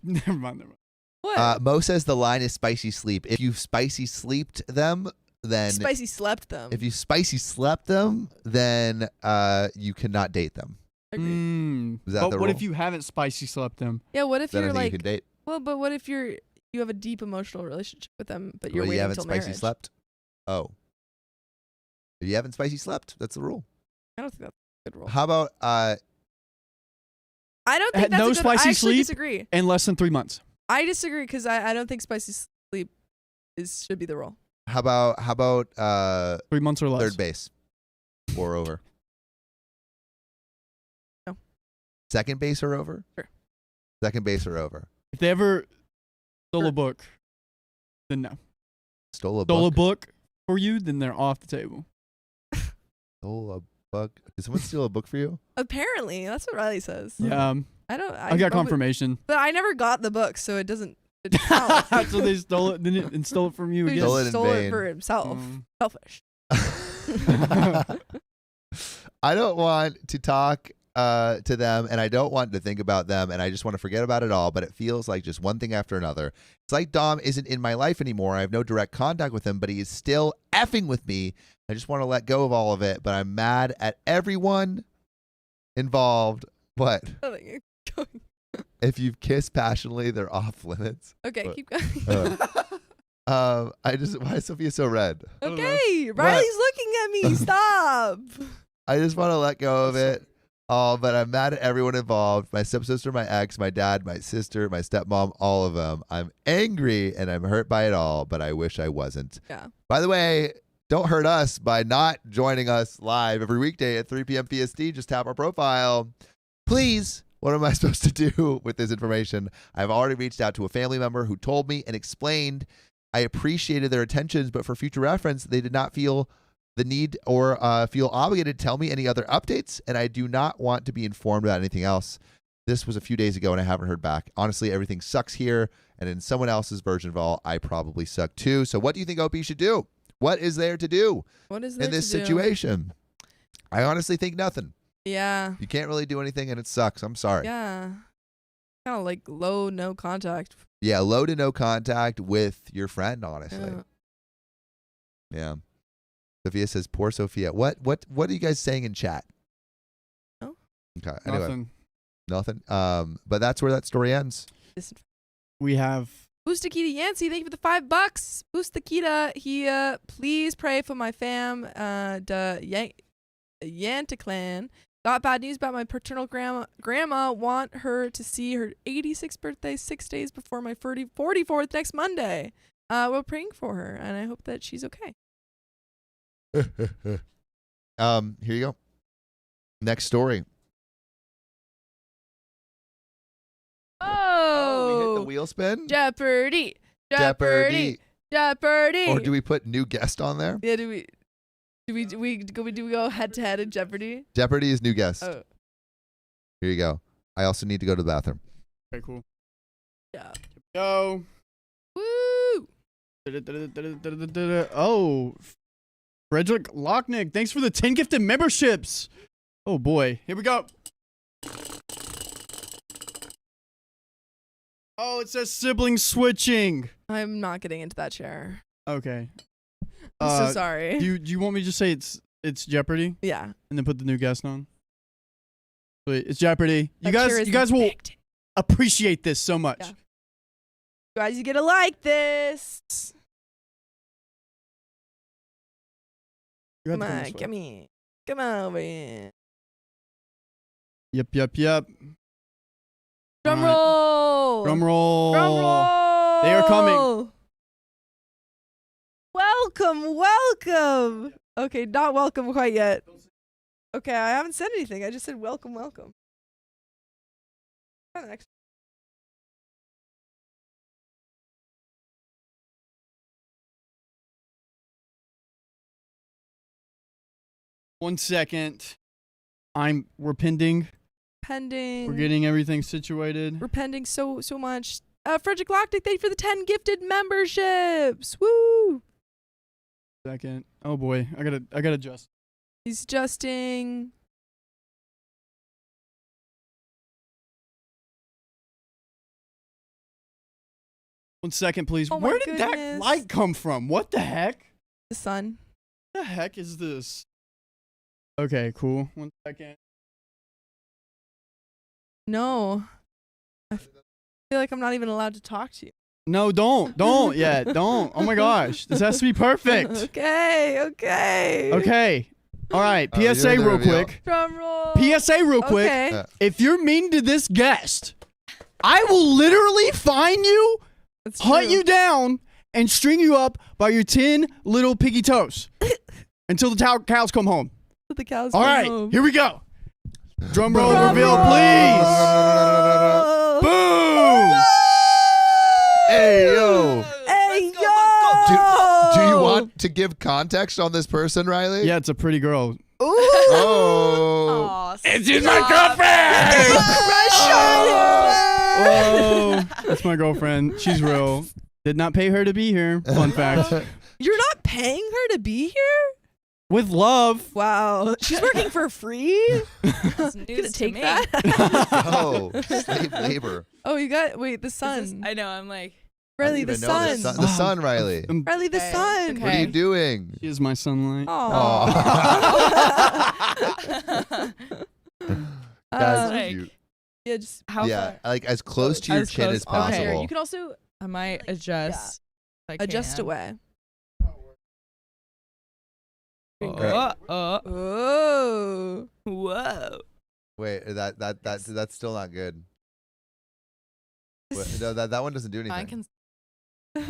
Never mind. What? Mo says the line is spicy sleep. If you spicy sleeped them, then Spicy slept them. if you spicy slept them, then you cannot date them. Agreed. Is that But the what rule? if you haven't spicy slept them? Yeah, what if Then I you're think like, you can date. well, but what if you have a deep emotional relationship with them, but you're Well, you waiting haven't until spicy marriage? slept. Oh, if you haven't spicy slept, that's the rule. I don't think that's a good rule. How about I don't think that's no a good, spicy I actually sleep? disagree. In less than 3 months. I disagree because I don't think spicy sleep should be the rule. how about 3 months or less. third base or over? No. Second base or over? Sure. Second base or over? If they ever stole Sure. a book, then no. Stole a Stole a book. book for you, then they're off the table. Stole a book. Did someone steal a book for you? Apparently, that's what Riley says. Yeah. I don't. I got confirmation. but I never got the book, so it doesn't. It count. So they stole it and stole it from you He again. Stole it just in stole vain. it for himself. Selfish. I don't want to talk to them, and I don't want to think about them, and I just want to forget about it all, but it feels like just one thing after another. It's like Dom isn't in my life anymore. I have no direct contact with him, but he is still effing with me. I just want to let go of all of it, but I'm mad at everyone involved. What? Nothing. Going. If you've kissed passionately, they're off limits. Okay, What? keep going. Why is Sophia so red? Okay, Riley's looking at me. Stop. I just want to let go of it. Oh, but I'm mad at everyone involved. My stepsister, my ex, my dad, my sister, my stepmom, all of them. I'm angry and I'm hurt by it all, but I wish I wasn't. Yeah. By the way, don't hurt us by not joining us live every weekday at 3 p.m. PST. Just tap our profile. Please, what am I supposed to do with this information? I've already reached out to a family member who told me and explained I appreciated their attentions, but for future reference, they did not feel the need or feel obligated to tell me any other updates, and I do not want to be informed about anything else. This was a few days ago, and I haven't heard back. Honestly, everything sucks here, and in someone else's version of all, I probably suck too. So what do you think OP should do? What is there to do What is there in this to do? situation? I honestly think nothing. Yeah. You can't really do anything, and it sucks. I'm sorry. Yeah. Kind of like low, no contact. Yeah, low to no contact with your friend, honestly. Yeah. Yeah. Sophia says, poor Sophia. What are you guys saying in chat? No. Okay. Anyway, Nothing. nothing. But that's where that story ends. We have Boostakita Yancey, thank you for the $5. Boostakita, he please pray for my fam, the Yanta clan. Got bad news about my paternal grandma. Want her to see her 86th birthday 6 days before my 44th next Monday. We're praying for her, and I hope that she's okay. Here you go. Next story. Oh, we hit the wheel spin. Jeopardy. Or do we put new guest on there? Yeah, do we go head to head in Jeopardy? Jeopardy is new guest. Oh, Here you go. I also need to go to the bathroom. okay, cool. yeah. Go. Woo! Oh, Frederick Lochnick, thanks for the 10 gifted memberships. Oh boy, here we go. Oh, it says sibling switching. I'm not getting into that chair. Okay. I'm so sorry. Do you want me to just say it's It's Jeopardy, Yeah. and then put the new guest on. Wait, it's Jeopardy. You That chair guys is will picked. appreciate this so much. Yeah. Guys, you gotta like this. You have Come to come on, this way. come here. Come on over here. Yep. Drum All right. roll. Drum roll. Drum roll. They are coming. Welcome. Okay, not welcome quite yet. Okay, I haven't said anything. I just said welcome. Next. One second. We're pending. We're getting everything situated. We're pending so much. Frederick Lockdick, thank you for the 10 gifted memberships. Woo! Second. Oh boy, I gotta adjust. He's adjusting. One second, please. Oh my Where did that goodness. light come from? What the heck? The sun. What the heck is this? Okay, cool. One second. No. I feel like I'm not even allowed to talk to you. No, don't yet. Don't. Oh my gosh, this has to be perfect. Okay. Okay. All right. Oh, PSA you're the real reveal. quick. Drum roll. PSA real quick. Okay. If you're mean to this guest, I will literally fine you, That's hunt true. you down, and string you up by your 10 little piggy toes until the cows come home. Let the cows All come right, home. here we go. Drum roll Drum reveal, roll. please. Boom. Hey, yo. Hey, yo! Do you want to give context on this person, Riley? Yeah, it's a pretty girl. Oh. It's just my girlfriend. Whoa, that's my girlfriend. She's real. Did not pay her to be here. Fun fact. You're not paying her to be here? With love. Wow. She's working for free? That's You news gonna to take me. that? Oh, slave labor. Oh, you got, wait, the sun. I know. I'm like, Riley, I the don't even know sun. The sun, Riley. Riley, the Okay, sun. okay. What are you doing? She is my sunlight. Aw. That's like- cute. Yeah, just how Yeah, far? like as close to your As chin close- as possible. okay. you can also I might adjust. if I adjust can. away. Oh, Oh. whoa. Wait, that's still not good. No, that one doesn't do anything. I can. I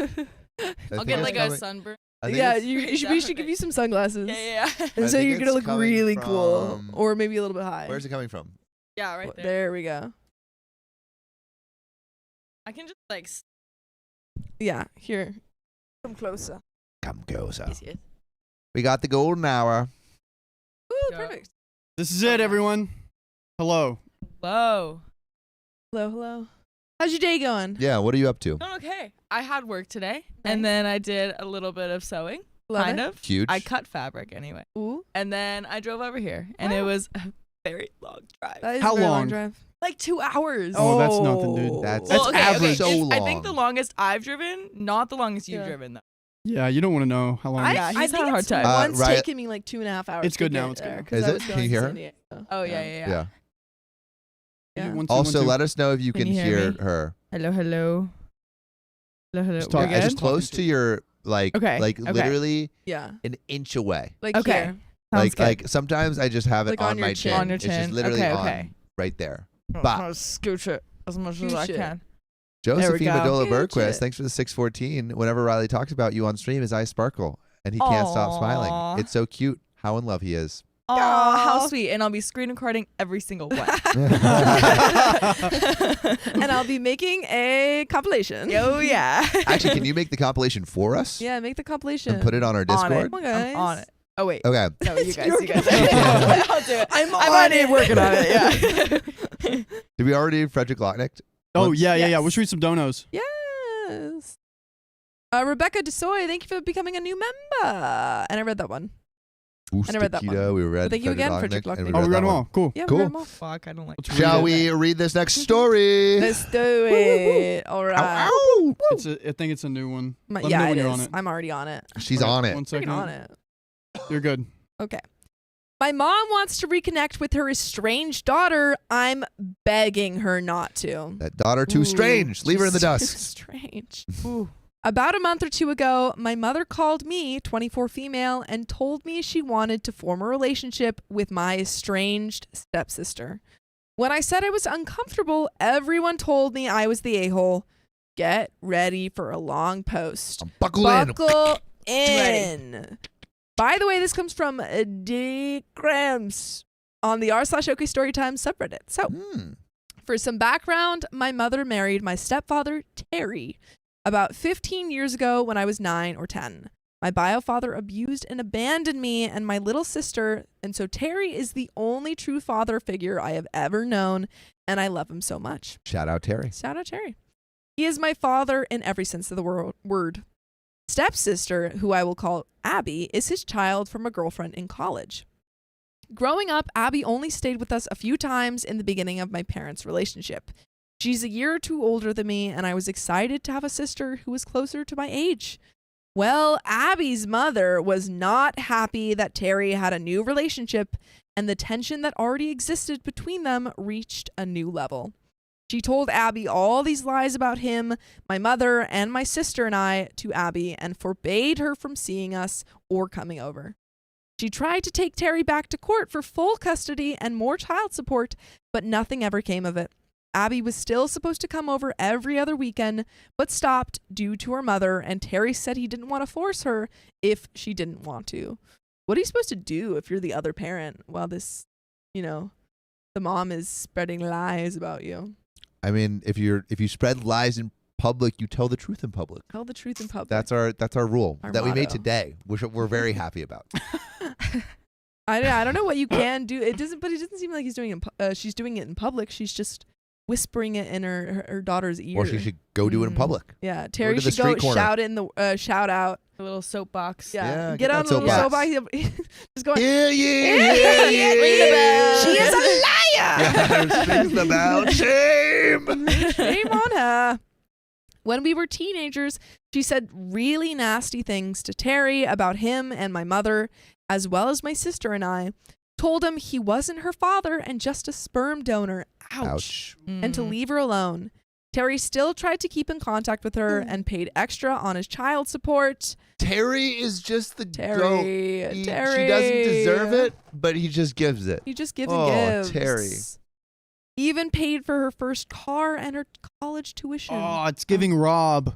I'll think get it's like a coming- sunburn. I think Yeah, it's- we should give you some sunglasses. Yeah. And I so think you're gonna it's look coming really cool, from- or maybe a little bit high. Where's it coming from? Yeah, right there. There we go. I can just like. Yeah, here. Come closer. Come closer. Yes. We got the golden hour. Ooh, Yeah. perfect. This is it, everyone. Hello. Whoa. Hello. How's your day going? Yeah, what are you up to? Oh, okay. I had work today, Nice. and then I did a little bit of sewing. Love kind it. of. Huge. I cut fabric anyway, Ooh, and then I drove over here, and it Wow. was a very long drive. that is How a very long long? drive. Like 2 hours. Oh, that's nothing, dude. That's Well, okay, average. so It's- long. I think the longest I've driven, not the longest you've Yeah. driven though. Yeah, you don't want to know how long. Yeah, I he's think had a hard it's time. once Right- taken me like 2.5 hours. It's good to now, get it's good there, now. 'cause Is I it? was Can going you to hear her? San Diego. Oh yeah. Yeah. Yeah, 1, 2, Also, 1, 2. let us know if you Can can you hear hear me? her. Hello. Just talk- We're As good? close to your Okay, okay. literally Yeah, an inch away. like Okay. here. Sounds good. Like sometimes I just have it Like on on your my chin. chin. On your It's just chin. literally Okay, on okay. right there. I'm But gonna scooch it as much as I Scooch it. can. Josephine go. Madola Good Bergquist, shit. thanks for the 614. Whenever Riley talks about you on stream, his eyes sparkle and he can't stop Aw. smiling. It's so cute how in love he is. Oh, Aw. how sweet! And I'll be screen recording every single one. And I'll be making a compilation. Oh yeah. Actually, can you make the compilation for us Yeah, make the compilation. and put it on our On Discord? it. Come on, guys. I'm on it. Oh wait. Okay. No, you guys. You're You guys. good. I'll do it. I'm already working on it. Yeah. Did we already do Frederick Locknick? Oh, Once? yeah. Yes. We'll read some donos. Yes. Rebecca DeSoy, thank you for becoming a new member. And I read that one. Boost I never read that Tequila, one. we read But thank you again, Frederick Frederick Locknick, and Locknick. Oh, we that read them one. all. Cool. Yeah, Cool. we read them all. Fuck, I don't like. Let's read Shall it. we read this next story? Let's do it. All right. Ow, ow. I think it's a new one. Let me know Yeah, when it you're is. on it. I'm already on it. She's Alright, on it. 1 Freaking second. on it. You're good. Okay. My mom wants to reconnect with her estranged daughter. I'm begging her not to. That daughter too strange. Leave her in the dust. Strange. Ooh. About a month or two ago, my mother called me, 24 female, and told me she wanted to form a relationship with my estranged stepsister. When I said I was uncomfortable, everyone told me I was the a-hole. Get ready for a long post. Buckle in. By the way, this comes from D. Grams on the r/OK Storytime subreddit. So, for some background, my mother married my stepfather, Terry, about 15 years ago when I was 9 or 10. My bio father abused and abandoned me and my little sister, and so Terry is the only true father figure I have ever known, and I love him so much. Shout out Terry. Shout out Terry. He is my father in every sense of the word. Stepsister, who I will call Abby, is his child from a girlfriend in college. Growing up, Abby only stayed with us a few times in the beginning of my parents' relationship. She's a year or two older than me, and I was excited to have a sister who was closer to my age. Well, Abby's mother was not happy that Terry had a new relationship, and the tension that already existed between them reached a new level. She told Abby all these lies about him, my mother, and my sister and I to Abby, and forbade her from seeing us or coming over. She tried to take Terry back to court for full custody and more child support, but nothing ever came of it. Abby was still supposed to come over every other weekend, but stopped due to her mother, and Terry said he didn't want to force her if she didn't want to. What are you supposed to do if you're the other parent while this, the mom is spreading lies about you? I mean, if you spread lies in public, you tell the truth in public. Tell the truth in public. That's our rule Our that motto. we made today, which we're very happy about. I don't know what you can do. It doesn't seem like he's doing it. She's doing it in public. She's just whispering it in her daughter's ear. Or she should go do it in public. Yeah, Terry should go corner. shout it in the shout out. A little soapbox. Yeah, Yeah, get on the little soapbox. soapbox. Just going. Yeah. Ring the bell. She is a liar. Yeah, rings the bell. Shame. Shame on her. When we were teenagers, she said really nasty things to Terry about him and my mother, as well as my sister and I. Told him he wasn't her father and just a sperm donor. Ouch. And to leave her alone. Terry still tried to keep in contact with her and paid extra on his child support. Terry is just the Terry. goat. She Terry. doesn't deserve it, but he just gives it. He just gives and gives. Terry. He even paid for her first car and her college tuition. Oh, it's giving Rob.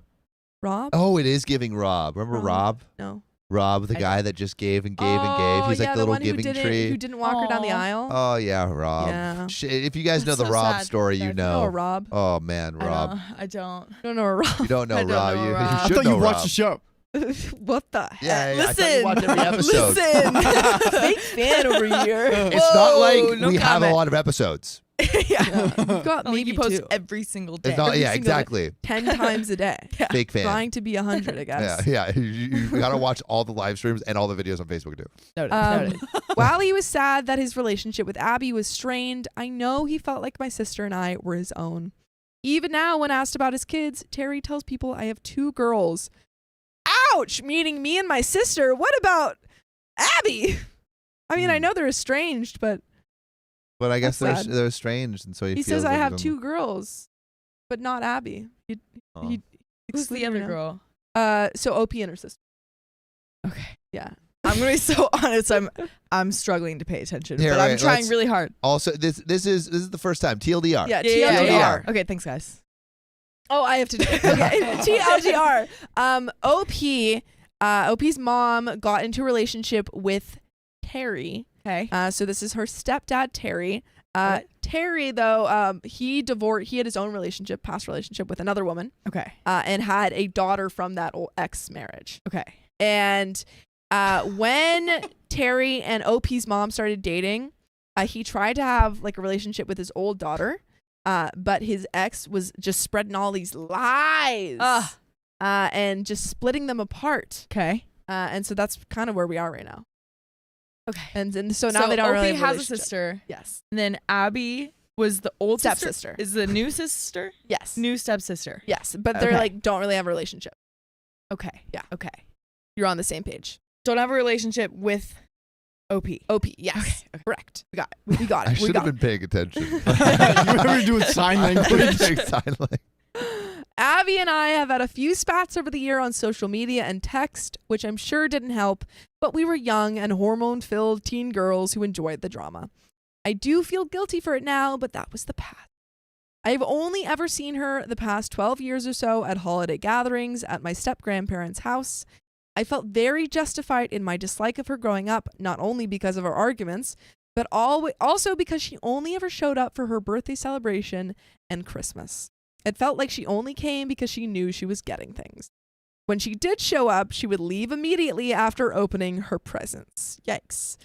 Rob? Oh, it is giving Rob. Remember Rob? No. Rob, the guy that just gave and gave and gave. He's like the little giving tree. Who didn't walk her down the aisle? Oh, yeah, Rob. Yeah. If you guys know the so Rob sad. story, you know. Oh, Rob. Oh, man, Rob. I don't. You don't know Rob. You don't know I don't Rob. know You Rob. I should thought know you Rob. watched the show. What the heck? Yeah, I thought you Listen. watched every episode. Listen. Fake fan over here. It's not like no we have a comment. lot of episodes. Yeah. You've got Like maybe you post two. every single day. It's not, Every yeah, single exactly. 10 times a day. Fake fan. Trying to be 100, I guess. Yeah. You gotta watch all the live streams and all the videos on Facebook too. Noted. While he was sad that his relationship with Abby was strained, I know he felt like my sister and I were his own. Even now, when asked about his kids, Terry tells people I have 2 girls. Ouch! Meaning me and my sister. What about Abby? I mean, I know they're estranged, but I guess That's they're estranged, and so he feels says I like have them. 2 girls, but not Abby. He Who's excluded the other her girl? now. So OP and her sister. Okay. Yeah. I'm gonna be so honest. I'm struggling to pay attention, Here, but I'm wait, trying let's- really hard. Also, this is the first time. TLDR. Yeah. TLDR. Okay, thanks guys. Oh, I have to do it. Okay. TLDR. OP's mom got into a relationship with Terry. Okay. So this is her stepdad, Terry. Okay. Terry, though, he had his own past relationship with another woman, Okay. and had a daughter from that old ex-marriage. Okay. And when Terry and OP's mom started dating, he tried to have like a relationship with his old daughter, but his ex was just spreading all these lies and just splitting them apart. Okay. And so that's kind of where we are right now. Okay. And so now they don't Opie really have has a relationship. sister. Yes. And then Abby was the old Stepsister. Is the new sister? Yes. New stepsister. Yes. But they're Okay. like don't really have a relationship. Okay. Yeah. Okay. You're on the same page. Don't have a relationship with OP. Yes. Okay. Correct. We got it. I should have been paying attention. You remember doing sign language? Abby and I have had a few spats over the year on social media and text, which I'm sure didn't help, but we were young and hormone-filled teen girls who enjoyed the drama. I do feel guilty for it now, but that was the past. I have only ever seen her the past 12 years or so at holiday gatherings at my step-grandparents' house. I felt very justified in my dislike of her growing up, not only because of our arguments, but also because she only ever showed up for her birthday celebration and Christmas. It felt like she only came because she knew she was getting things. When she did show up, she would leave immediately after opening her presents. Yikes.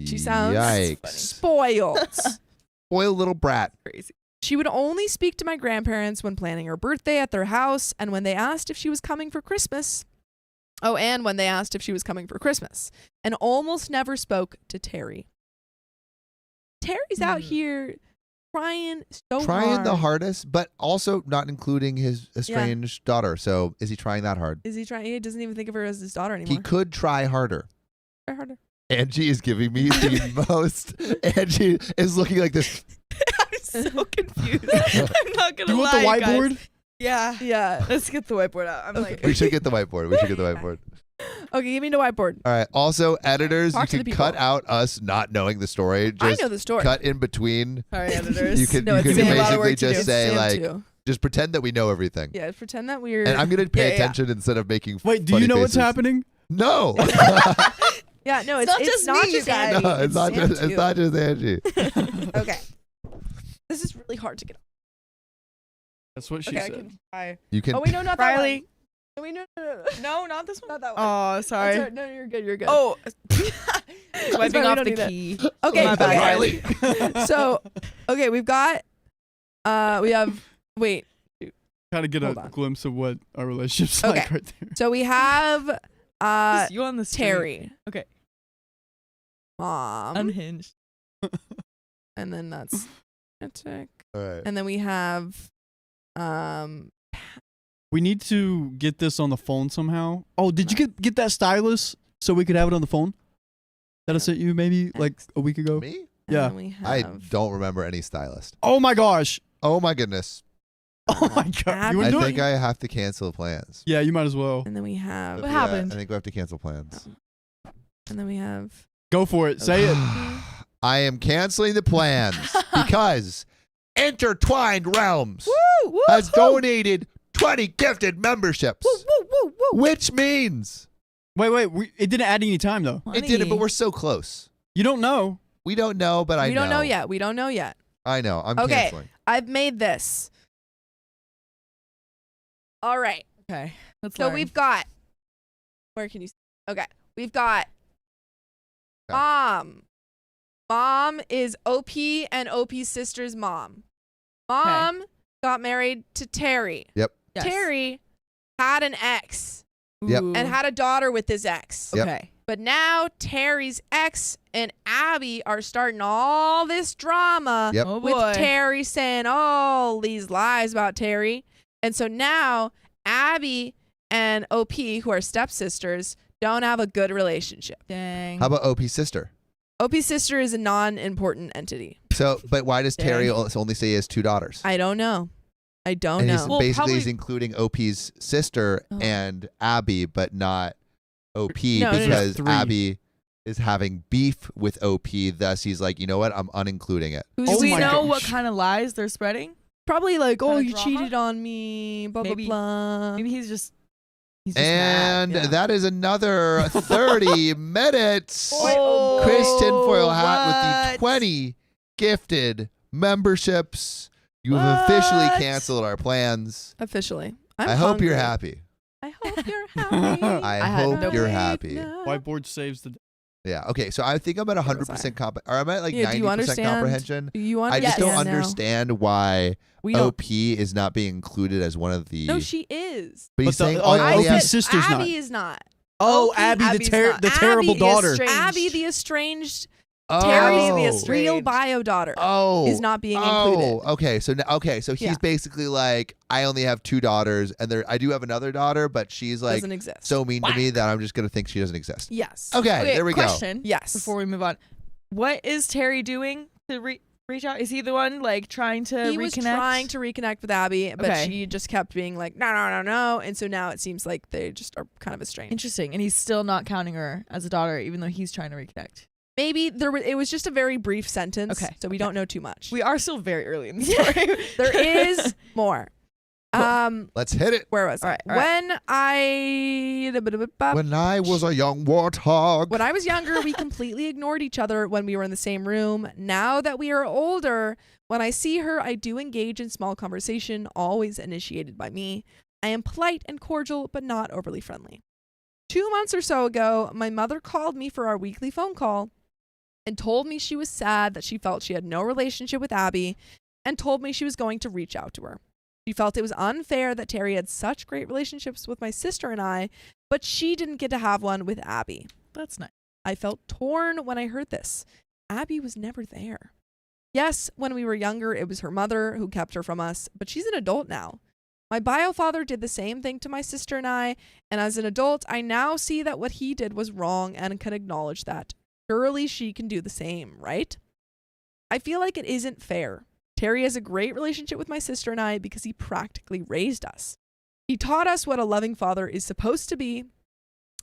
She sounds spoiled. Spoiled little brat. Crazy. She would only speak to my grandparents when planning her birthday at their house and when they asked if she was coming for Christmas. And almost never spoke to Terry. Terry's out here trying the hardest, but also not including his estranged daughter. So is he trying that hard? Is he trying? He doesn't even think of her as his daughter anymore. He could try harder. Try harder. Angie is giving me the most. Angie is looking like this. I'm so confused. I'm not gonna lie. You want the whiteboard? Guys. Yeah. Let's get the whiteboard out. I'm like, we should get the whiteboard. Okay, give me the whiteboard. All right. Also, editors, Talk you can cut out us not knowing the story. Just I know the story. Cut in between. Sorry, editors. You can basically just say just pretend that we know everything. Yeah, pretend that we're. And I'm gonna pay attention instead of making. Wait, do you know faces. what's happening? No. Yeah, no, it's not just Angie. No, it's not just Angie. Okay. This is really hard to get. That's what she said. I can try. You can. Oh wait, no, not Riley. that one. No, not this one. Not that one. Oh, sorry. Right. No, you're good. Oh, wiping fine, off we the don't key. Okay, My bad, Riley. So, okay, we've got. We have. Wait. Kind of get Hold a on. glimpse of what our relationship's Okay. like right there. So we have. Just you on the street. Terry. Okay. Mom. Unhinged. And then that's romantic. All right. And then we have. We need to get this on the phone somehow. Oh, did you get that stylus so we could have it on the phone? That I sent you maybe like a week ago? Me? Yeah. And we have, I don't remember any stylist. Oh my gosh. Oh my goodness. Oh my god. You I were think I have to cancel plans. Yeah, you might as well. And then we have. What happened? I think we have to cancel plans. And then we have. Go for it. Say it. I am canceling the plans because Intertwined Realms has donated 20 gifted memberships. Which means Wait. It didn't add any time though. it didn't, but we're so close. You don't know. We don't know, but I know. We don't know yet. We don't know yet. I know. I'm Okay. canceling. I've made this. All right. Okay. Let's So learn. we've got. Where can you? Okay. We've got. Okay. Mom. Mom is OP and OP's sister's mom. Mom got married to Terry. Yep. Yes. Terry had an ex Yep. Ooh. and had a daughter with his ex. Yep. Okay. But now Terry's ex and Abby are starting all this drama Yep. Oh boy. with Terry saying all these lies about Terry. And so now Abby and OP, who are stepsisters, don't have a good relationship. Dang. How about OP's sister? OP's sister is a non-important entity. So, but why does Terry only say he has 2 daughters? I don't know. I don't and know. he's Well, basically he's probably- including OP's sister and Abby, but not OP No, because 3. Abby is having beef with OP. Thus, he's like, you know what? I'm unincluding it. Who's Do Oh we my know gosh. what kind of lies they're spreading? probably like, oh, Kinda you drama? cheated on me, blah, Maybe- blah, blah. Maybe he's just And mad. Yeah. that is another 30 minutes. Oh, Chris Tinfoil Hat with what? the 20 gifted memberships. You have officially What? canceled our plans. Officially. I hope you're hungry. happy. I hope you're happy. I had hope no you're right happy. now. Whiteboard saves the day. Yeah. Okay. So I think I'm at 100% or I'm at like Yeah, do you 90% understand? comprehension. You I just don't understand now? understand why We don't. OP is not being included as one of the. No, she is. But he's But the- saying, oh, oh, OP's yeah. sister's Abby not. is not. Oh, OP, Abby, Abby's not. the terrible Abby, daughter. Abby, the estranged Terry's the real estranged. bio daughter is not being included. Okay. So he's basically like, I only have 2 daughters, and I do have another daughter, but she's like Doesn't exist. so mean to me that I'm just gonna think she doesn't exist. Yes. Okay, there we question, go. Yes. Before we move on, what is Terry doing to reach out? Is he the one like trying to reconnect? He was trying to reconnect with Abby, but Okay. she just kept being like, no. And so now it seems like they just are kind of estranged. Interesting, and he's still not counting her as a daughter, even though he's trying to reconnect. Maybe it was just a very brief sentence. Okay. So we don't know too much. We are still very early in the story. There is more. Let's hit it. Where was I? All right. When I was a young warthog. When I was younger, we completely ignored each other when we were in the same room. Now that we are older, when I see her, I do engage in small conversation, always initiated by me. I am polite and cordial, but not overly friendly. 2 months or so ago, my mother called me for our weekly phone call and told me she was sad that she felt she had no relationship with Abby and told me she was going to reach out to her. She felt it was unfair that Terry had such great relationships with my sister and I, but she didn't get to have one with Abby. That's nice. I felt torn when I heard this. Abby was never there. Yes, when we were younger, it was her mother who kept her from us, but she's an adult now. My bio father did the same thing to my sister and I, and as an adult, I now see that what he did was wrong and can acknowledge that. Surely she can do the same, right? I feel like it isn't fair. Terry has a great relationship with my sister and I because he practically raised us. He taught us what a loving father is supposed to be.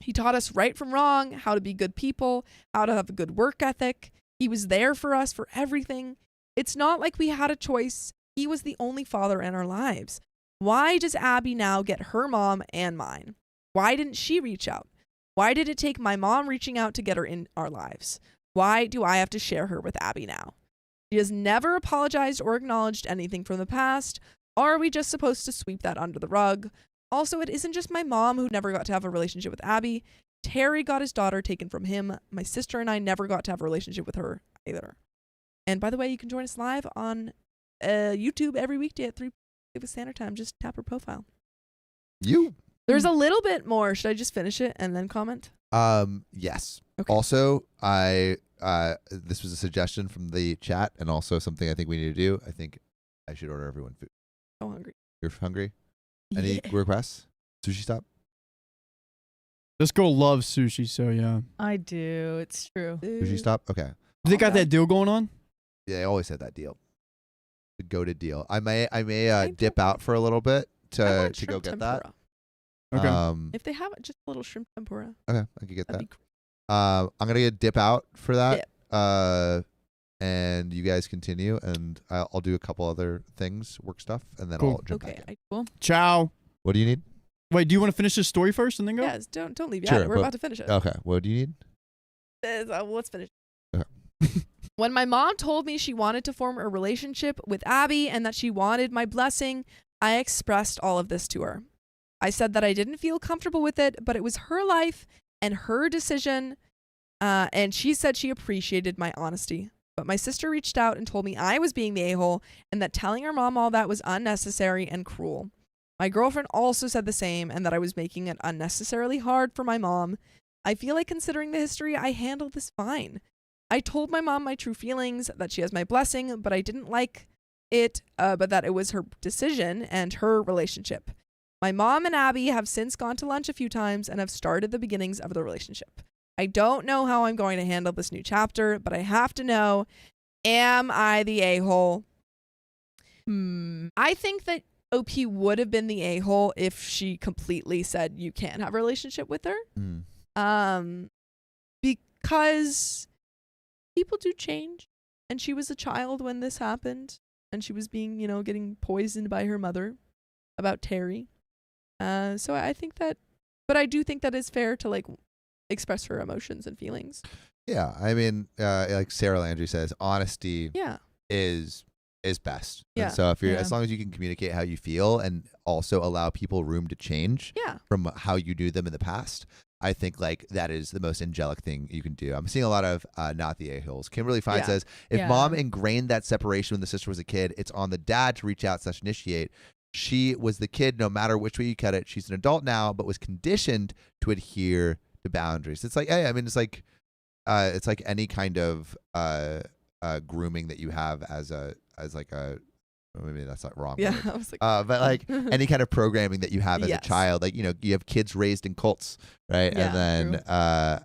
He taught us right from wrong, how to be good people, how to have a good work ethic. He was there for us for everything. It's not like we had a choice. He was the only father in our lives. Why does Abby now get her mom and mine? Why didn't she reach out? Why did it take my mom reaching out to get her in our lives? Why do I have to share her with Abby now? She has never apologized or acknowledged anything from the past. Are we just supposed to sweep that under the rug? Also, it isn't just my mom who never got to have a relationship with Abby. Terry got his daughter taken from him. My sister and I never got to have a relationship with her either. And by the way, you can join us live on YouTube every weekday at 3 p.m. standard time. Just tap her profile. There's a little bit more. Should I just finish it and then comment? Yes. Okay. Also, this was a suggestion from the chat, and also something I think we need to do. I think I should order everyone food. So hungry. You're hungry? Any requests? Sushi stop? This girl loves sushi, so yeah. I do. It's true. Sushi stop? Okay. They got that deal going on? Yeah, they always had that deal. The goated deal. I may dip out for a little bit to go get tempura. that. Okay. If they have just a little shrimp tempura. Okay, I could get that. That'd be I'm gonna dip out for that. Dip. And you guys continue, and I'll do a couple other things, work stuff, and then Cool. I'll jump back in. Cool. Ciao. What do you need? Wait, do you want to finish this story first and then go? Yes, don't leave Sure, yet. We're but- about to finish it. Okay, what do you need? Let's finish. Okay. When my mom told me she wanted to form a relationship with Abby and that she wanted my blessing, I expressed all of this to her. I said that I didn't feel comfortable with it, but it was her life and her decision, and she said she appreciated my honesty. But my sister reached out and told me I was being the a-hole and that telling her mom all that was unnecessary and cruel. My girlfriend also said the same and that I was making it unnecessarily hard for my mom. I feel like considering the history, I handled this fine. I told my mom my true feelings, that she has my blessing, but I didn't like it, but that it was her decision and her relationship. My mom and Abby have since gone to lunch a few times and have started the beginnings of the relationship. I don't know how I'm going to handle this new chapter, but I have to know, am I the a-hole? I think that OP would have been the a-hole if she completely said you can't have a relationship with her. Because people do change, and she was a child when this happened, and she was being, getting poisoned by her mother about Terry. So I think that, but I do think that it's fair to express her emotions and feelings. Yeah, I mean, like Sarah Landry says, honesty is best. Yeah. And so if you're, as long as you can communicate how you feel and also allow people room to change from how you knew them in the past, I think that is the most angelic thing you can do. I'm seeing a lot of not the a-holes. Kimberly Fine says, if mom ingrained that separation when the sister was a kid, it's on the dad to reach out / initiate. She was the kid no matter which way you cut it. She's an adult now, but was conditioned to adhere to boundaries. It's like, hey, I mean, it's like it's like any kind of grooming that you have as like a. Maybe that's not wrong. Yeah, I was like, but like any kind of programming that you have as a child, like you have kids raised in cults, right? Yeah, and then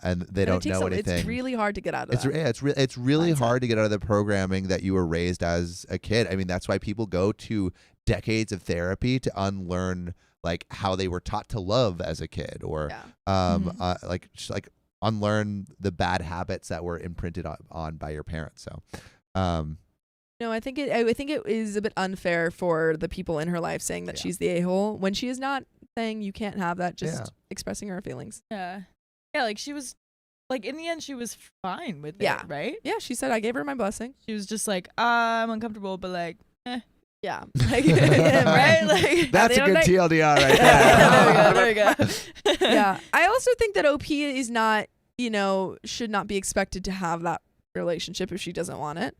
and they don't know anything. It's really hard to get out of that. It's really hard to get out of the programming that you were raised as a kid. I mean, that's why people go to decades of therapy to unlearn like how they were taught to love as a kid, or like just like unlearn the bad habits that were imprinted on by your parents. So. No, I think it is a bit unfair for the people in her life saying that she's the a-hole when she is not, saying you can't have that, just expressing her feelings. Yeah. Yeah, like she was, like in the end she was fine with it, right? Yeah, she said I gave her my blessing. She was just like, I'm uncomfortable, but like, Yeah. Like, right? Like, that's a good TLDR right there. There we go. Yeah. I also think that OP is not, should not be expected to have that relationship if she doesn't want it.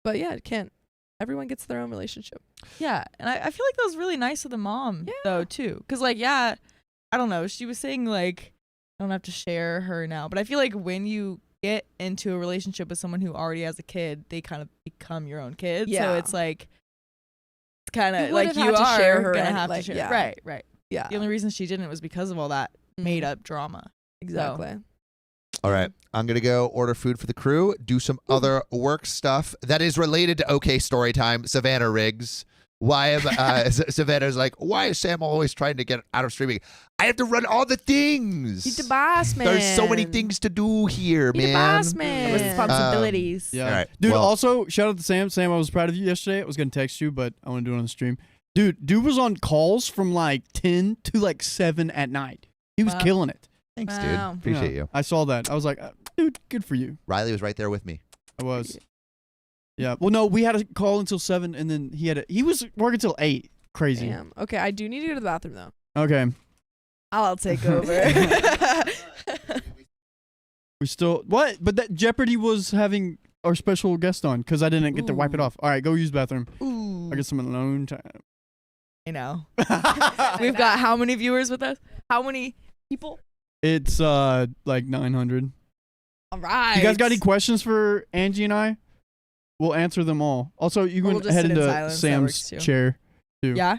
But yeah, it can't. Everyone gets their own relationship. Yeah, and I feel like that was really nice of the mom though too, because like I don't know, she was saying like I don't have to share her now, but I feel like when you get into a relationship with someone who already has a kid, they kind of become your own kid. So it's like it's kind of like you are share her gonna have to share. Yeah. Right. Yeah. The only reason she didn't was because of all that made up drama. Exactly. So. All right, I'm going to go order food for the crew, do some other work stuff that is related to OK Storytime. Savannah Riggs. Why am Savannah's like, why is Sam always trying to get out of streaming? I have to run all the things. He's the boss man. There's so many things to do here, He's man. the boss man. Responsibilities. Yeah. All right. Dude, Well, also, shout out to Sam. Sam, I was proud of you yesterday. I was going to text you, but I want to do it on the stream. Dude was on calls from like 10 to like 7 at night. He was killing it. Thanks, Wow. dude. Appreciate you. I saw that. I was like, dude, good for you. Riley was right there with me. I was. Yeah. Well, no, we had a call until 7, and then he was working till 8. Crazy. Damn. Okay, I do need to go to the bathroom though. Okay. I'll take over. We still what? But that Jeopardy was having our special guest on because I didn't get to wipe it off. All right, go use the bathroom. Ooh. I get some alone time. I know. We've got how many viewers with us? How many people? It's like 900. All right. You guys got any questions for Angie and I? We'll answer them all. Also, you can head into Sam's chair too. Yeah.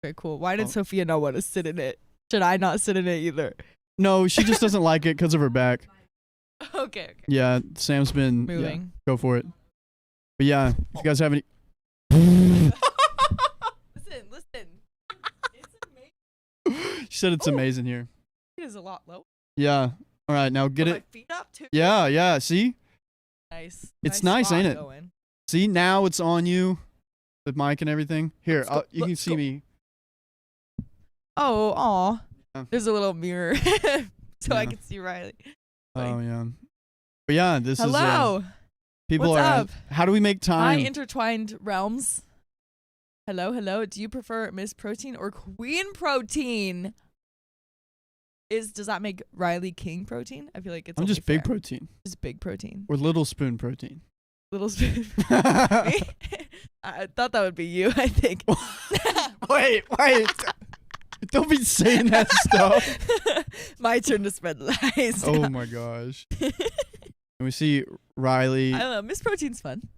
Okay, cool. Why did Sophia not want to sit in it? Should I not sit in it either? No, she just doesn't like it because of her back. Okay. Yeah, Sam's been moving. Yeah, go for it. But yeah, if you guys have any. Listen. It's amazing. She said it's amazing here. It is a lot lower. Yeah. All right, now get Put it. my feet up too. Yeah. See? Nice. It's nice, ain't it? Going. See, now it's on you, the mic and everything. Here, you can see me. Oh, aw. Oh. There's a little mirror so I can see Riley. Oh, yeah. But yeah, this is. Hello. People What's are. up? How do we make time? Hi, intertwined realms. Hello. Do you prefer Miss Protein or Queen Protein? Does that make Riley King Protein? I feel like it's. I'm just fair. big protein. Just big protein. Or little spoon protein. Little spoon. I thought that would be you. I think. Wait. Don't be saying that stuff. My turn to spread lies. Oh my gosh. And we see Riley. I don't know. Miss Protein's fun.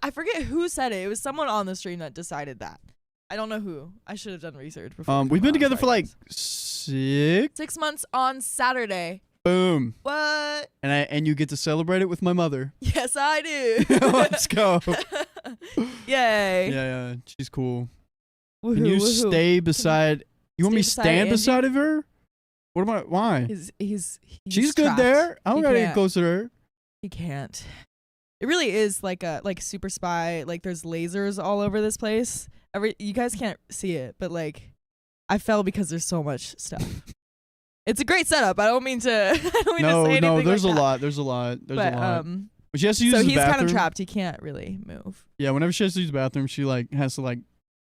I forget who said it. It was someone on the stream that decided that. I don't know who. I should have done research before. We've been together for like 6 months on Saturday. Boom. What? And you get to celebrate it with my mother. Yes, I do. Let's go. Yay. Yeah. She's cool. Woohoo, Can you woohoo. stay beside? You want me to stand beside of her? What am I? Why? He's She's good trapped. there. I don't gotta get can't. close to her. He can't. It really is like Super Spy. Like there's lasers all over this place. You guys can't see it, but like I fell because there's so much stuff. It's a great setup. I don't mean to. I don't mean to say anything. No. There's like a that. lot. There's a lot. But she has to use so the he's bathroom. kind of trapped. He can't really move. Yeah. Whenever she has to use the bathroom, she like has to like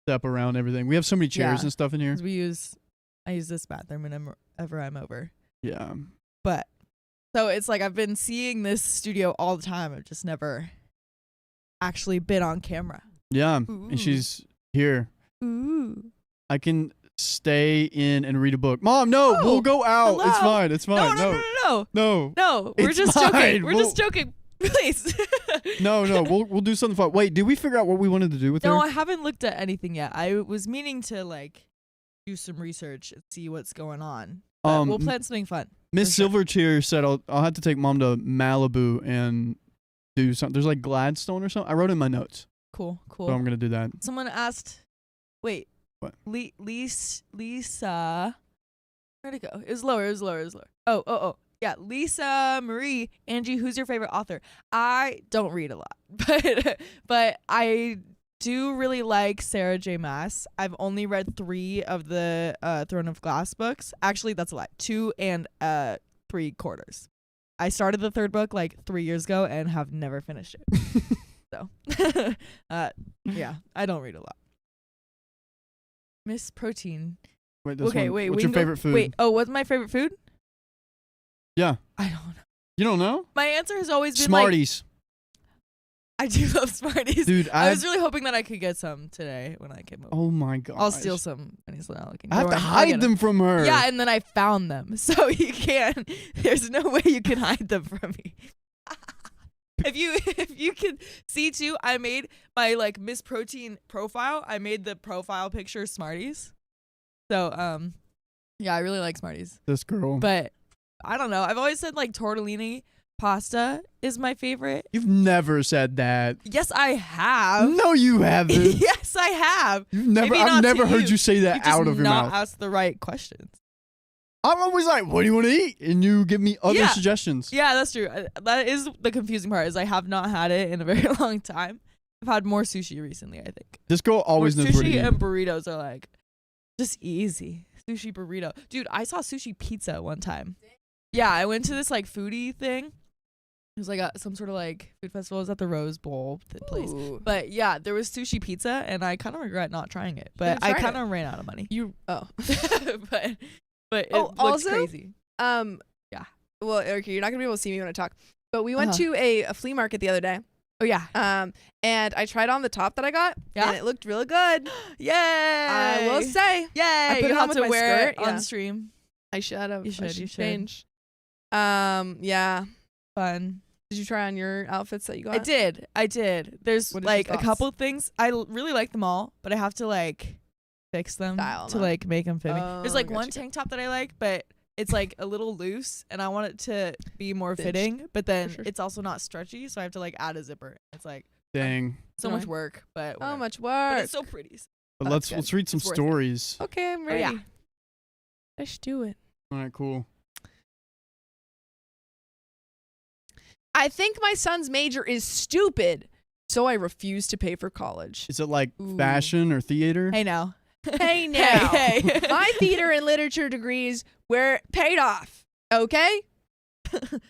step around everything. We have so many chairs and stuff in here. I use this bathroom whenever I'm over. Yeah. But so it's like I've been seeing this studio all the time. I've just never actually been on camera. Yeah. Ooh. And she's here. Ooh. I can stay in and read a book. Mom, no, we'll go out. Hello? It's fine. It's fine. No, we're It's just fine. joking. We're We'll- just joking. Please. No, we'll do something fun. Wait, did we figure out what we wanted to do with her? No, I haven't looked at anything yet. I was meaning to like do some research and see what's going on. But we'll plan something fun. Miss for sure. Silverchair said I'll have to take Mom to Malibu and do something. There's like Gladstone or something. I wrote in my notes. Cool. So I'm gonna do that. Someone asked, wait, what? Lisa, where'd it go? It was lower. Oh. Yeah, Lisa Marie, Angie, who's your favorite author? I don't read a lot, but I do really like Sarah J. Maas. I've only read 3 of the Throne of Glass books. Actually, that's a lie. 2 and 3/4. I started the 3rd book like 3 years ago and have never finished it. So, yeah, I don't read a lot. Miss Protein. Wait, What's your favorite food? Wait, what's my favorite food? Yeah. I don't know. You don't know? My answer has always been Smarties. I do love Smarties. Dude, I was really hoping that I could get some today when I came over. Oh my god. I'll steal some when he's not looking. I have to hide them from her. Yeah, and then I found them. So you can't. There's no way you can hide them from me. If you can see too, I made my like Miss Protein profile. I made the profile picture Smarties. So yeah, I really like Smarties. This girl. But I don't know. I've always said like tortellini pasta is my favorite. You've never said that. Yes, I have. No, you haven't. Yes, I have. I've never heard you say that out of your mouth. You've not asked the right questions. I'm always like, what do you want to eat? And you give me other suggestions. Yeah, that's true. That is the confusing part is I have not had it in a very long time. I've had more sushi recently, I think. This girl always knows where to eat. Sushi and burritos are like just easy. Sushi burrito. Dude, I saw sushi pizza one time. Yeah, I went to this like foodie thing. It was like some sort of like food festival. It was at the Rose Bowl place. But yeah, there was sushi pizza and I kind of regret not trying it. But I kind of ran out of money. But it looks also, crazy. Yeah. Well, okay, you're not gonna be able to see me when I talk. But we went to a flea market the other day. Oh yeah. And I tried on the top that I got. Yeah. And it looked really good. Yay! I will say. Yay! I put you it on have with to my wear skirt it on stream. I should have. You should. Change. Yeah. Fun. Did you try on your outfits that you got? I did. There's like a couple things. I really like them all, but I have to like fix them to like make them fit me. There's like one tank top that I like, but it's like a little loose and I want it to be more fitting, but then it's also not stretchy, so I have to like add a zipper. It's like dang. So much work, but so much work. But it's so pretty. But let's read some stories. Okay, I'm ready. Oh, yeah. Let's do it. All right, cool. I think my son's major is stupid, so I refuse to pay for college. Is it like fashion or theater? Hey now. Hey now. Hey. My theater and literature degrees were paid off. Okay?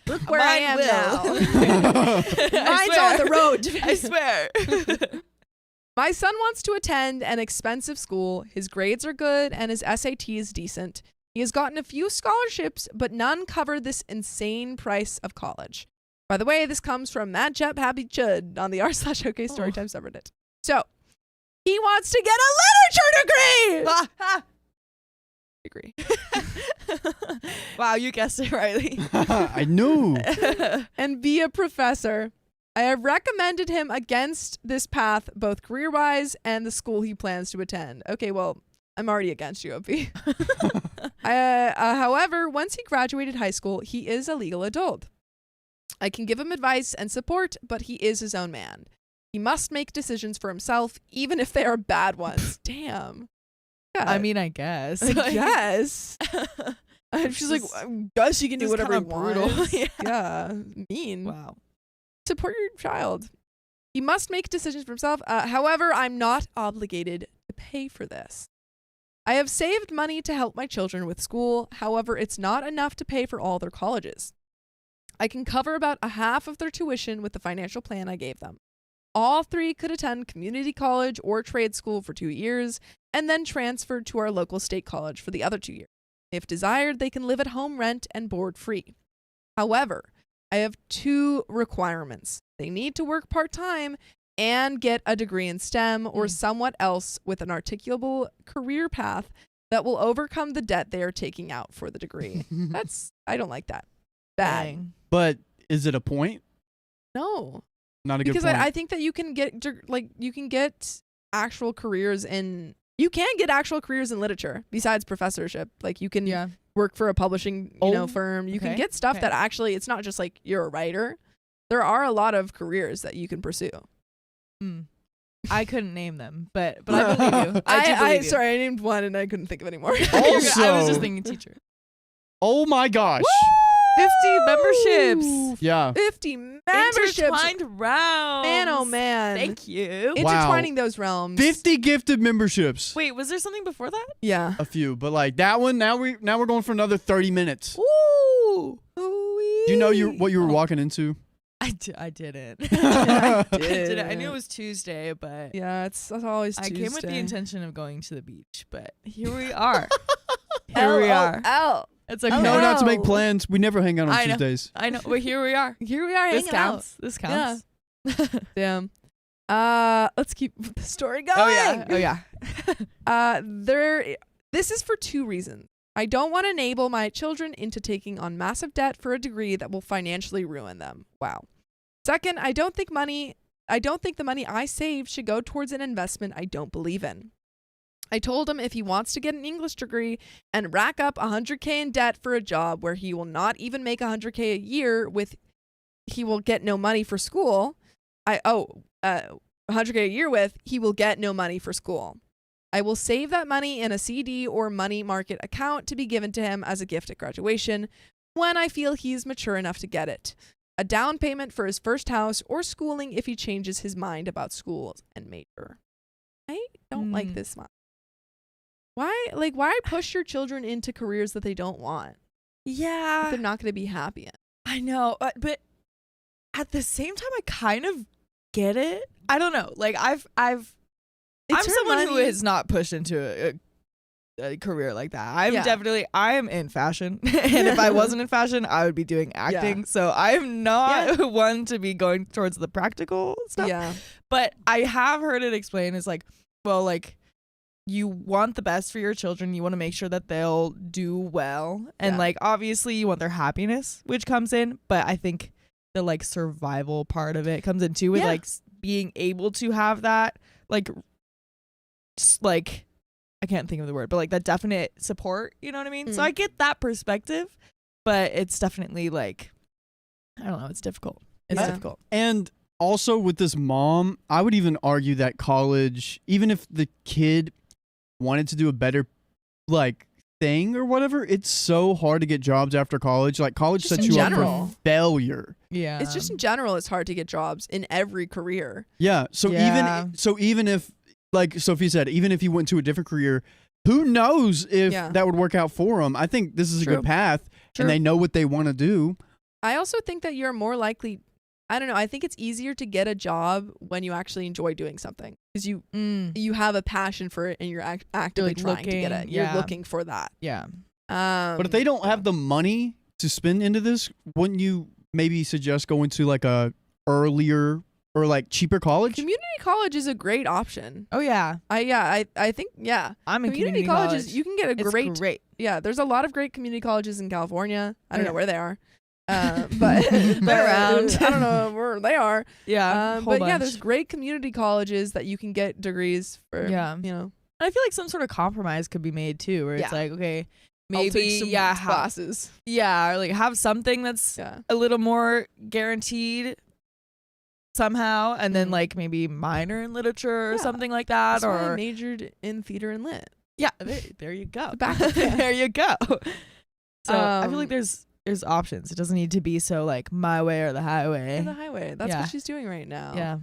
Look where I am now. Mine's on the road. I swear. My son wants to attend an expensive school. His grades are good and his SAT is decent. He has gotten a few scholarships, but none cover this insane price of college. By the way, this comes from Matt Jep Happy Chud on the r/OK Storytime subreddit. So, he wants to get a literature degree. Wow, you guessed it rightly. I knew. And be a professor. I have recommended him against this path, both career-wise and the school he plans to attend. Okay, well, I'm already against you, OP. However, once he graduated high school, he is a legal adult. I can give him advice and support, but he is his own man. He must make decisions for himself, even if they are bad ones. Damn. Yeah. I mean, I guess. I guess. She's like, I guess you can do whatever you want. Brutal. Yeah. Mean. Wow. Support your child. He must make decisions for himself. However, I'm not obligated to pay for this. I have saved money to help my children with school. However, it's not enough to pay for all their colleges. I can cover about a half of their tuition with the financial plan I gave them. All 3 could attend community college or trade school for 2 years and then transfer to our local state college for the other 2 years. If desired, they can live at home rent and board free. However, I have 2 requirements. They need to work part-time and get a degree in STEM or somewhat else with an articulable career path that will overcome the debt they are taking out for the degree. I don't like that. Bad. Dang. But is it a point? No. Not a good Because point. I think that you can get actual careers in literature besides professorship. Like you can work for a publishing firm. You can get stuff that actually, it's not just like you're a writer. There are a lot of careers that you can pursue. I couldn't name them, but I believe you. I sorry, I named one and I couldn't think of any more. Also, I was just thinking teacher. Oh my gosh. Woo! 50 memberships. Yeah. 50 memberships. Intertwined realms. Man, oh man. Thank you. Intertwining those realms. 50 gifted memberships. Wait, was there something before that? Yeah. A few, but like that one, now we're going for another 30 minutes. Ooh. Do you know what you were walking into? I didn't. I I didn't. I knew it was Tuesday, but yeah, it's always Tuesday. I came with the intention of going to the beach, but here we are. Here we are. It's okay. No, not to make plans. We never hang out on Tuesdays. I know, but here we are. Here we are hanging out. This counts. Yeah. Damn. Let's keep the story going. Oh yeah. This is for 2 reasons. I don't want to enable my children into taking on massive debt for a degree that will financially ruin them. Wow. Second, I don't think the money I save should go towards an investment I don't believe in. I told him if he wants to get an English degree and rack up $100K in debt for a job where he will not even make $100K a year he will get no money for school. $100K a year he will get no money for school. I will save that money in a CD or money market account to be given to him as a gift at graduation when I feel he's mature enough to get it. A down payment for his first house or schooling if he changes his mind about schools and major. I don't like this much. Why push your children into careers that they don't want? Yeah. That they're not going to be happy in. I know, but at the same time, I kind of get it. I don't know. Like I'm someone who is not pushed into a career like that. I am in fashion. And if I wasn't in fashion, I would be doing acting. Yeah. So I'm not one to be going towards the practical stuff. Yeah. But I have heard it explained as like, well, like you want the best for your children. You want to make sure that they'll do well. And like, obviously you want their happiness, which comes in. But I think the like survival part of it comes in too with like being able to have that like I can't think of the word, but like that definite support, you know what I mean? So I get that perspective, but it's definitely like, I don't know, it's difficult. It's difficult. And also with this mom, I would even argue that college, even if the kid wanted to do a better like thing or whatever, it's so hard to get jobs after college. Like college sets you up for failure. Yeah. It's just in general, it's hard to get jobs in every career. Yeah. So even if, like Sophie said, even if he went to a different career, who knows if that would work out for him? I think this is a good path and they know what they want to do. I also think that you're more likely, I don't know, I think it's easier to get a job when you actually enjoy doing something because you have a passion for it and you're actively trying to get it. You're looking for that. Yeah. But if they don't have the money to spend into this, wouldn't you maybe suggest going to like a earlier or like cheaper college? Community college is a great option. Oh yeah. I think I'm in community colleges. You can get a great. Yeah, there's a lot of great community colleges in California. I don't know where they are. But they're around. I don't know where they are. Yeah. But yeah, there's great community colleges that you can get degrees for. Yeah. You know. And I feel like some sort of compromise could be made too, where it's like, okay, maybe classes. Yeah, or like have something that's a little more guaranteed somehow, and then like maybe minor in literature or something like that. That's why I majored in theater and lit. Yeah, there you go. There you go. So I feel like there's options. It doesn't need to be so like my way or the highway. The highway. That's what she's doing right now. Yeah.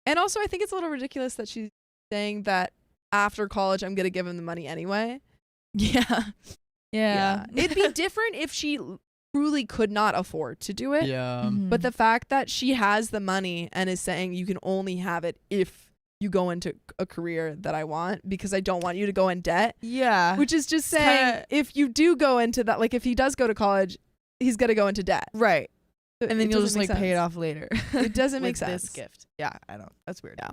And also, I think it's a little ridiculous that she's saying that after college, I'm going to give him the money anyway. Yeah. It'd be different if she truly could not afford to do it. Yeah. But the fact that she has the money and is saying you can only have it if you go into a career that I want because I don't want you to go in debt. Yeah. Which is just saying if you do go into that, like if he does go to college, he's going to go into debt. Right. And then you'll just like pay it off later. It doesn't make sense. This gift. Yeah, I know. That's weird. Yeah.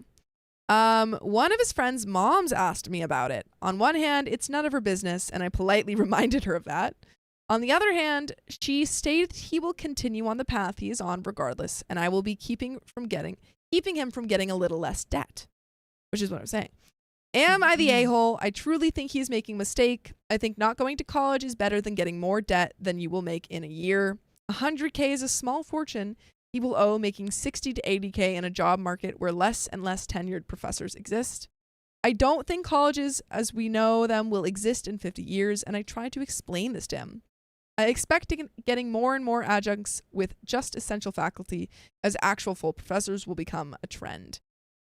One of his friend's moms asked me about it. On one hand, it's none of her business, and I politely reminded her of that. On the other hand, she stated he will continue on the path he is on regardless, and I will be keeping him from getting a little less debt, which is what I'm saying. Am I the a-hole? I truly think he is making a mistake. I think not going to college is better than getting more debt than you will make in a year. 100K is a small fortune he will owe making 60 to 80K in a job market where less and less tenured professors exist. I don't think colleges as we know them will exist in 50 years, and I try to explain this to him. I expect getting more and more adjuncts with just essential faculty as actual full professors will become a trend.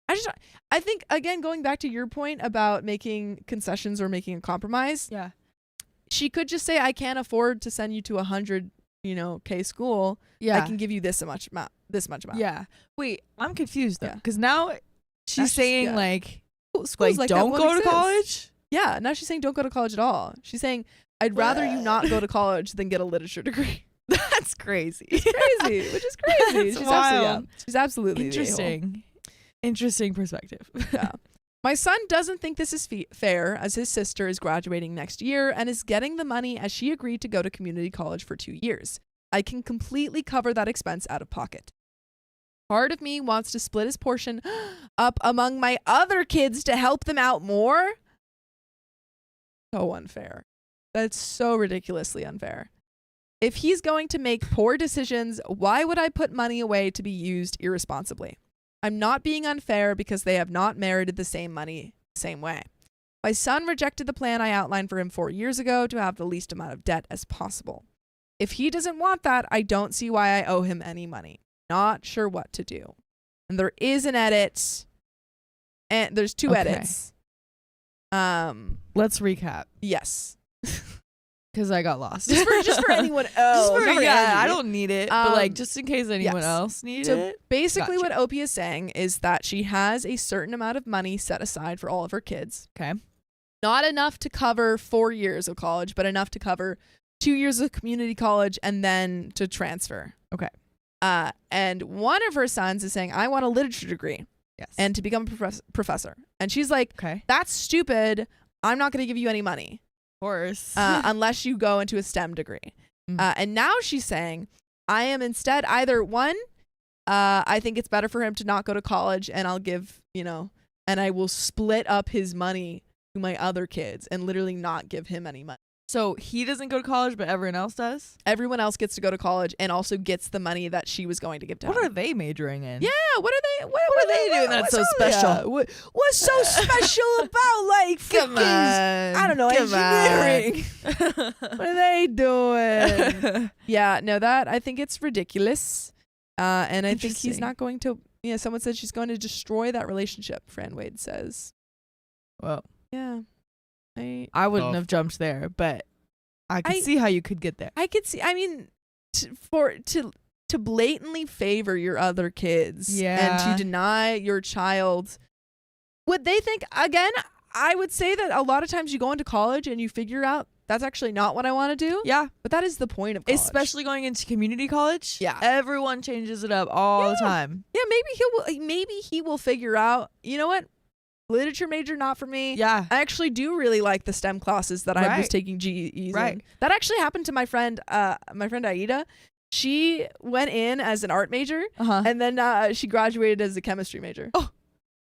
I think, again, going back to your point about making concessions or making a compromise, Yeah. she could just say, I can't afford to send you to 100, K school. Yeah. I can give you this much amount. Yeah. Wait, I'm confused though. Yeah. Because now she's saying schools like don't that go won't to exist. college? Yeah, now she's saying don't go to college at all. She's saying, I'd rather you not go to college than get a literature degree. That's crazy. Which is crazy. That's wild. She's absolutely Interesting. Interesting perspective. Yeah. My son doesn't think this is fair as his sister is graduating next year and is getting the money as she agreed to go to community college for 2 years. I can completely cover that expense out of pocket. Part of me wants to split his portion up among my other kids to help them out more. So unfair. That's so ridiculously unfair. If he's going to make poor decisions, why would I put money away to be used irresponsibly? I'm not being unfair because they have not merited the same money the same way. My son rejected the plan I outlined for him 4 years ago to have the least amount of debt as possible. If he doesn't want that, I don't see why I owe him any money. Not sure what to do. And there is an edit. And there's two edits. Let's recap. Yes. Because I got lost. Just for anyone else. I don't need it. But just in case anyone else needs it. Basically what Opie is saying is that she has a certain amount of money set aside for all of her kids. Okay. Not enough to cover 4 years of college, but enough to cover 2 years of community college and then to transfer. Okay. And one of her sons is saying, I want a literature degree. Yes. And to become a professor. And she's like, okay, that's stupid. I'm not going to give you any money. Of course. Unless you go into a STEM degree. And now she's saying, I am instead either one, I think it's better for him to not go to college and I'll give, and I will split up his money to my other kids and literally not give him any money. So he doesn't go to college, but everyone else does? Everyone else gets to go to college and also gets the money that she was going to give to him. What are they majoring in? Yeah, what are they? What are they doing that's so special? What's so special about Come on, I don't know, engineering? What are they doing? Yeah, no, I think it's ridiculous. And I think he's not going to. Yeah, someone said she's going to destroy that relationship. Fran Wade says. Well, yeah. I wouldn't have jumped there, but I could see how you could get there. I could see. I mean, to blatantly favor your other kids and to deny your child what they think. Again, I would say that a lot of times you go into college and you figure out that's actually not what I want to do. Yeah, but that is the point of college. Especially going into community college. Yeah, everyone changes it up all the time. Yeah, maybe he will figure out. You know what? Literature major, not for me. Yeah. I actually do really like the STEM classes that I was taking GEs in. That actually happened to my friend Aida. She went in as an art major and then she graduated as a chemistry major. Oh,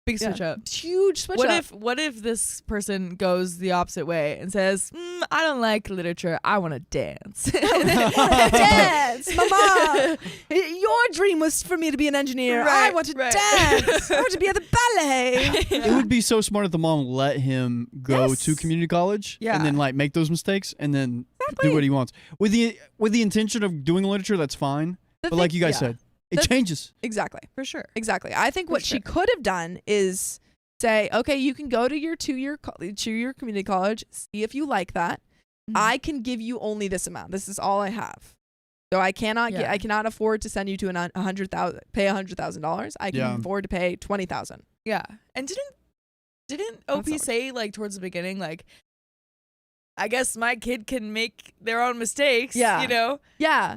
big switch up. Huge switch up. What if this person goes the opposite way and says, I don't like literature. I want to dance. Dance, mama. Your dream was for me to be an engineer. I want to dance. I want to be at the ballet. It would be so smart if the mom let him go to community college and then make those mistakes and then do what he wants. With the intention of doing literature, that's fine. But like you guys said, it changes. Exactly. For sure. Exactly. I think what she could have done is say, okay, you can go to your 2-year community college, see if you like that. I can give you only this amount. This is all I have. So I cannot I cannot afford to send you to pay $100,000. I can afford to pay $20,000. Yeah. And didn't OP say towards the beginning I guess my kid can make their own mistakes. Yeah. Yeah.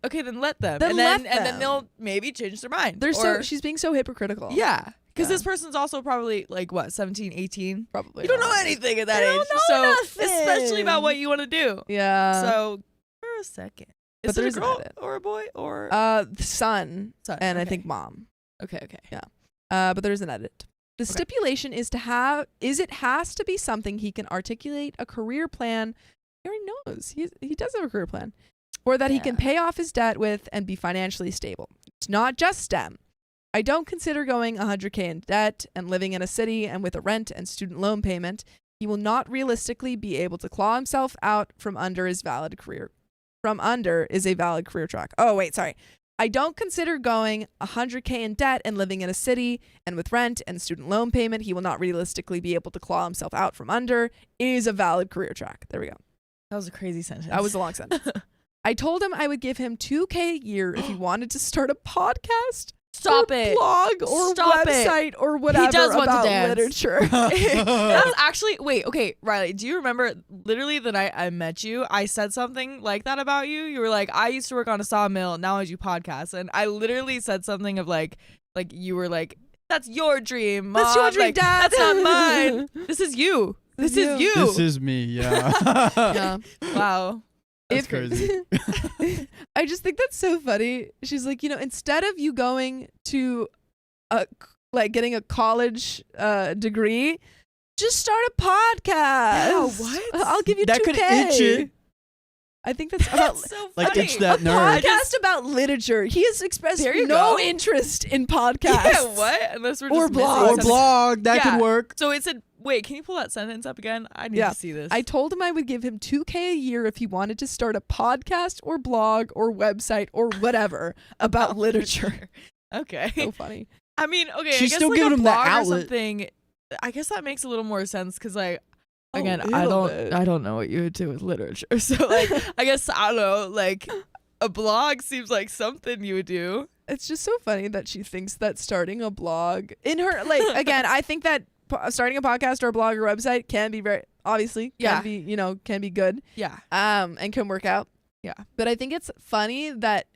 Okay, then let them. And then they'll maybe change their mind. She's being so hypocritical. Yeah. Because this person's also probably like what, 17, 18? Probably. You don't know anything at that age. Especially about what you want to do. Yeah. So for a second. Is it a girl or a boy or the son and I think mom. Okay. Yeah. But there's an edit. The stipulation is it has to be something he can articulate a career plan. He already knows. He does have a career plan. Or that he can pay off his debt with and be financially stable. It's not just STEM. I don't consider going 100K in debt and living in a city and with a rent and student loan payment. He will not realistically be able to claw himself out from under his valid career. From under is a valid career track. Oh, wait, sorry. I don't consider going 100K in debt and living in a city and with rent and student loan payment. He will not realistically be able to claw himself out from under is a valid career track. There we go. That was a crazy sentence. That was a long sentence. I told him I would give him $2K a year if he wanted to start a podcast. Stop or it. Blog or website or whatever he does about want to dance. literature. That's actually, wait, okay, Riley, do you remember literally the night I met you, I said something like that about you? You were like, I used to work on a sawmill, now I do podcasts. And I literally said something of like you were like, that's your dream, Mom. That's your dream, like, Dad. That's not mine. This is you. This is you. This is me, yeah. Yeah. Wow. That's crazy. I just think that's so funny. She's like, instead of you going to getting a college degree, just start a podcast. Yeah, what? I'll give you that 2K. Could itch it. I think that's about so like funny. itch that nerd. Podcast about literature. He has expressed no go. interest in podcasts. Yeah, what? Unless we're just Or blog. Or blog. That could work. So it said, wait, can you pull that sentence up again? I need to see this. I told him I would give him $2K a year if he wanted to start a podcast or blog or website or whatever about literature. Okay. So funny. I mean, okay, She's I guess still like giving a him the blog or outlet. something. I guess that makes a little more sense because like again, a I little bit. don't know what you would do with literature. So like I guess I don't know, like a blog seems like something you would do. It's just so funny that she thinks that starting a blog in her again, I think that starting a podcast or a blog or website can be very obviously can be good. Yeah. And can work out. Yeah. But I think it's funny that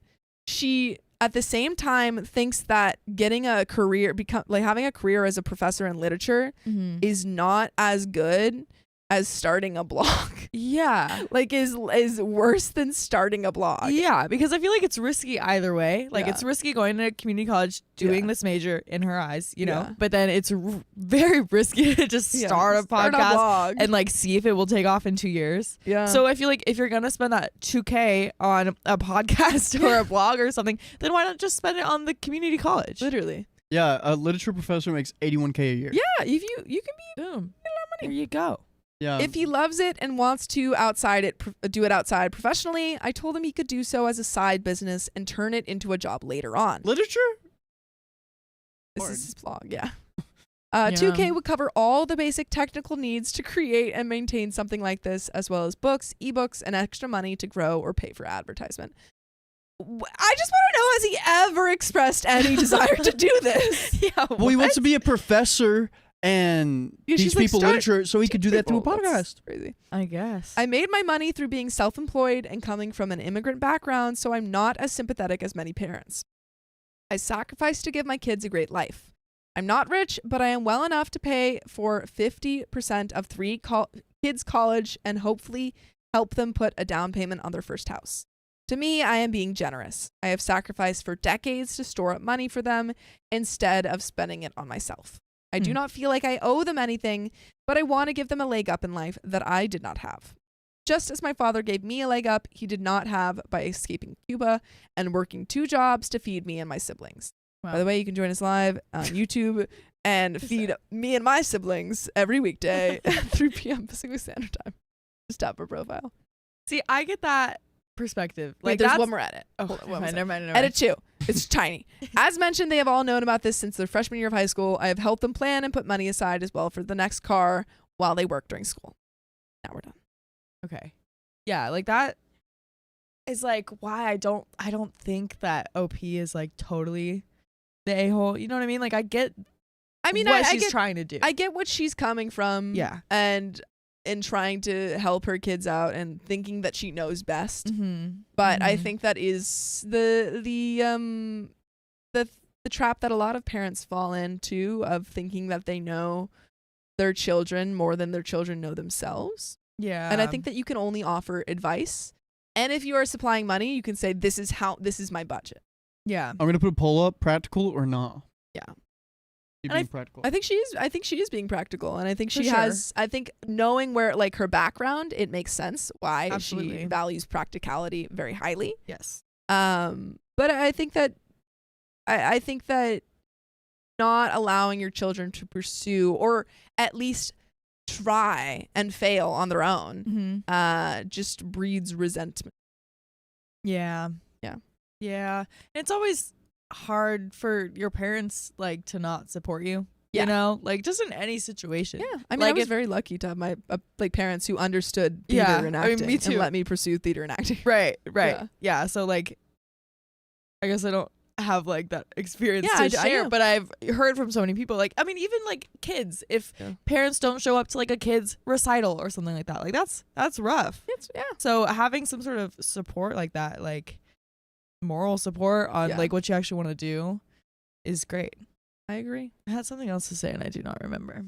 she at the same time thinks that getting a career having a career as a professor in literature is not as good as starting a blog. Yeah. Is worse than starting a blog. Yeah, because I feel like it's risky either way. Like it's risky going to community college doing this major in her eyes, you know. But then it's very risky to just start a podcast and like see if it will take off in 2 years. Yeah. So I feel like if you're gonna spend that $2K on a podcast or a blog or something, then why not just spend it on the community college? Literally. Yeah, a literature professor makes $81K a year. Yeah, if you can be Boom. a lot of money. There you go. Yeah. If he loves it and wants to do it outside professionally, I told him he could do so as a side business and turn it into a job later on. Literature? This is his blog, yeah. 2K would cover all the basic technical needs to create and maintain something like this, as well as books, ebooks, and extra money to grow or pay for advertisement. I just want to know, has he ever expressed any desire to do this? Yeah. Well, he wants to be a professor and teach people literature, so he could do that through a podcast. That's crazy. I guess. I made my money through being self-employed and coming from an immigrant background, so I'm not as sympathetic as many parents. I sacrificed to give my kids a great life. I'm not rich, but I am well enough to pay for 50% of 3 kids' college and hopefully help them put a down payment on their first house. To me, I am being generous. I have sacrificed for decades to store up money for them instead of spending it on myself. I do not feel like I owe them anything, but I want to give them a leg up in life that I did not have. Just as my father gave me a leg up, he did not have by escaping Cuba and working 2 jobs to feed me and my siblings. Wow. By the way, you can join us live on YouTube and feed me and my siblings every weekday at 3 p.m. Pacific Standard Time. Just tap our profile. See, I get that perspective. Like, there's one more edit. Oh, never mind. Edit 2. It's tiny. As mentioned, they have all known about this since their freshman year of high school. I have helped them plan and put money aside as well for the next car while they work during school. Now we're done. Okay. Yeah, like that is like why I don't think that OP is like totally the a-hole. You know what I mean? Like I get what she's trying to do. I get what she's coming from. Yeah. And in trying to help her kids out and thinking that she knows best. Mm-hmm. But I think that is the the trap that a lot of parents fall into of thinking that they know their children more than their children know themselves. Yeah. And I think that you can only offer advice. And if you are supplying money, you can say, this is my budget. Yeah. I'm going to put a poll up, practical or not? Yeah. You're being practical. I think she is being practical. And I think For she sure. has, I think knowing where, like, her background, it makes sense why Absolutely. she values practicality very highly. Yes. But I think that not allowing your children to pursue or at least try and fail on their own just breeds resentment. Yeah. Yeah. Yeah. And it's always hard for your parents like to not support you. Yeah. You know, like just in any situation. Yeah. I mean, like I was very lucky to have my like parents who understood theater and acting me too. and let me pursue theater and acting. Right. Yeah. Yeah. So like, I guess I don't have like that experience Yeah, to I share, know. but I've heard from so many people. Like, I mean, even like kids, if parents don't show up to like a kid's recital or something like that, like that's rough. Yeah. So having some sort of support like that, like moral support on like what you actually want to do, is great. I agree. I had something else to say and I do not remember.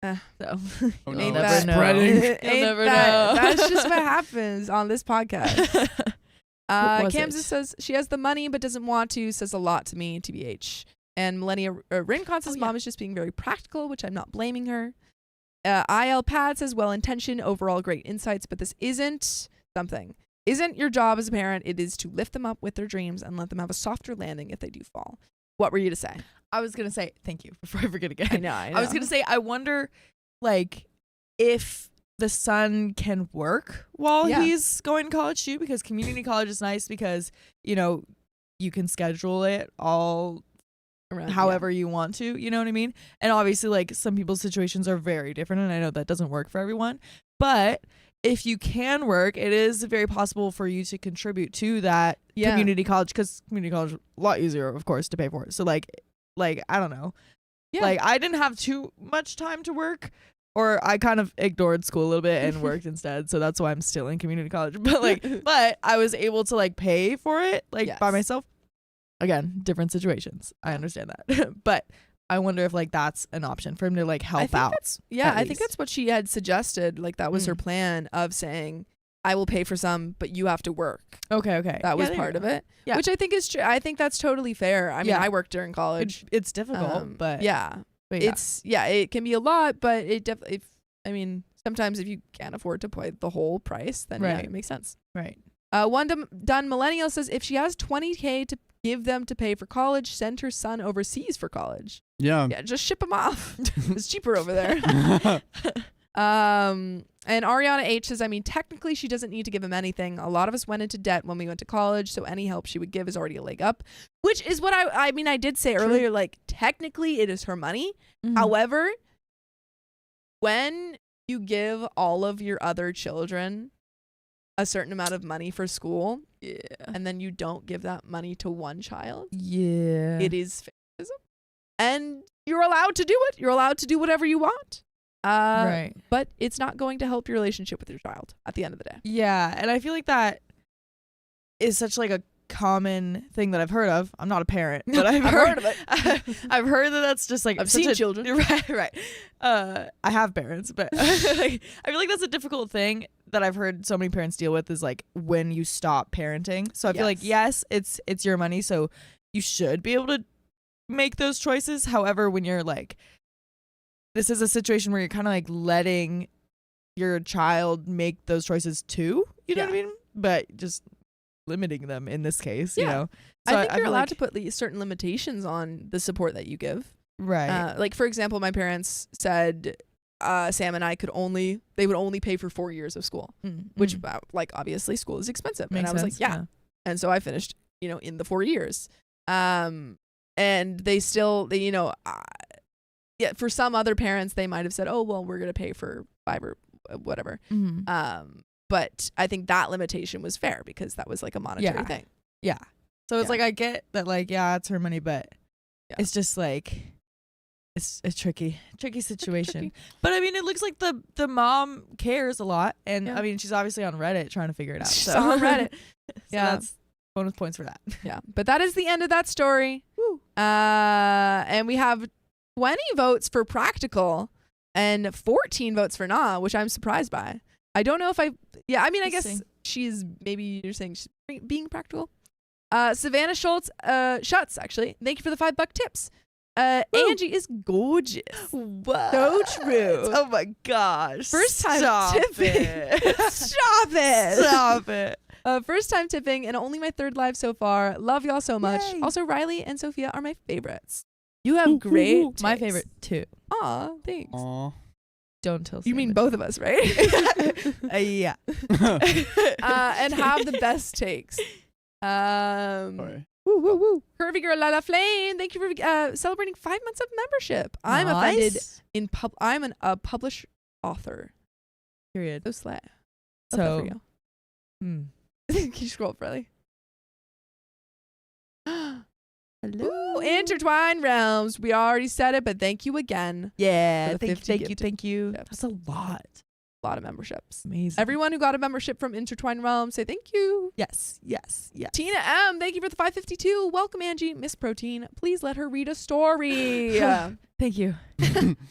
So Oh, you'll no. never know. Spreading. You'll never know. That's just what happens on this podcast. What was Kamsa it? says she has the money but doesn't want to, says a lot to me, TBH. And Millennia Rincon says mom is just being very practical, which I'm not blaming her. IL Pad says well-intentioned, overall great insights, but this isn't your job as a parent. It is to lift them up with their dreams and let them have a softer landing if they do fall. What were you to say? I was gonna say thank you before I forget again. I know. I was gonna say I wonder, like, if the son can work while he's going to college too, because community college is nice because you know you can schedule it all around however you want to. You know what I mean? And obviously, like some people's situations are very different, and I know that doesn't work for everyone. But if you can work, it is very possible for you to contribute to that community college, because community college is a lot easier, of course, to pay for it. So like I don't know. Yeah. Like I didn't have too much time to work, or I kind of ignored school a little bit and worked instead. So that's why I'm still in community college. But but I was able to like pay for it by myself. Again, different situations. I understand that. But I wonder if like that's an option for him to like help out. I think that's what she had suggested. Like that was her plan of saying, I will pay for some, but you have to work. Okay. That was part of it. Yeah. Which I think is true. I think that's totally fair. I mean, I worked during college. It's difficult, but it can be a lot, but it definitely, I mean, sometimes if you can't afford to pay the whole price, then it makes sense. Right. One done millennial says if she has $20,000 to give them to pay for college, send her son overseas for college. Yeah, just ship him off. It's cheaper over there. And Ariana H says, I mean, technically she doesn't need to give him anything. A lot of us went into debt when we went to college, so any help she would give is already a leg up, which is what I mean, I did say earlier, like technically it is her money. Mm-hmm. However, when you give all of your other children a certain amount of money for school, and then you don't give that money to one child, it is favoritism. And you're allowed to do it. You're allowed to do whatever you want. Right. But it's not going to help your relationship with your child at the end of the day. Yeah. And I feel like that is such like a common thing that I've heard of. I'm not a parent, but I've heard of it. I've heard that that's just like I've seen children. Right. I have parents, but like, I feel like that's a difficult thing that I've heard so many parents deal with is like when you stop parenting. So I feel like yes, it's your money, so you should be able to make those choices. However, when you're like, this is a situation where you're kind of like letting your child make those choices too, you know what I mean? But just limiting them in this case, you know? So I think you're allowed to put certain limitations on the support that you give. Right. Like, for example, my parents said Sam and I they would only pay for 4 years of school, which like obviously school is expensive. Makes and I was sense, like, yeah. And so I finished, in the 4 years. And they still, for some other parents, they might have said, oh, well, we're going to pay for 5 or whatever. Mm-hmm. But I think that limitation was fair because that was like a monetary thing. Yeah. So it's like, I get that, like, it's her money, but it's just like, it's a tricky situation. But I mean, it looks like the mom cares a lot. And I mean, she's obviously on Reddit trying to figure it out. She's on Reddit. So that's bonus points for that. Yeah. But that is the end of that story. Woo. And we have 20 votes for practical and 14 votes for nah, which I'm surprised by. I don't know if I guess she's, maybe you're saying she's being practical. Savannah Schutz, actually. Thank you for the $5 tips. Angie is gorgeous. What? So true. Oh my gosh. First time tipping. Stop it. Stop it. First time tipping and only my 3rd live so far. Love y'all so much. Yay. Also, Riley and Sophia are my favorites. You have great My taste. favorite too. Aw, thanks. Aw. Don't tell You mean Sam both of us, right? yeah. And have the best takes. Sorry. Woo, woo, woo. Curvy Girl Lala Flame, thank you for celebrating 5 months of membership. I'm offended in I'm a published author. Period. So slay. So, Can you scroll up, Riley? Hello. Intertwined Realms. We already said it, but thank you again. Yeah. For the 50 Thank gifted you. tips. That's a lot. A lot of memberships. Amazing. Everyone who got a membership from Intertwined Realms, say thank you. Yes. Tina M, thank you for the 552. Welcome, Angie. Miss Protein, please let her read a story. Thank you.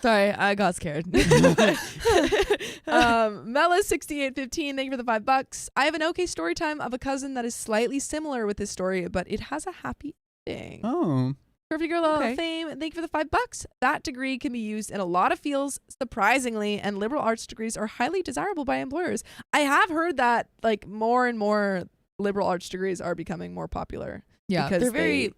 Sorry, I got scared. Mella6815, thank you for the $5. I have an okay story time of a cousin that is slightly similar with this story, but it has a happy ending. Oh. Perfect Girl of Fame, thank you for the $5. That degree can be used in a lot of fields, surprisingly, and liberal arts degrees are highly desirable by employers. I have heard that like more and more liberal arts degrees are becoming more popular. Yeah, because they're very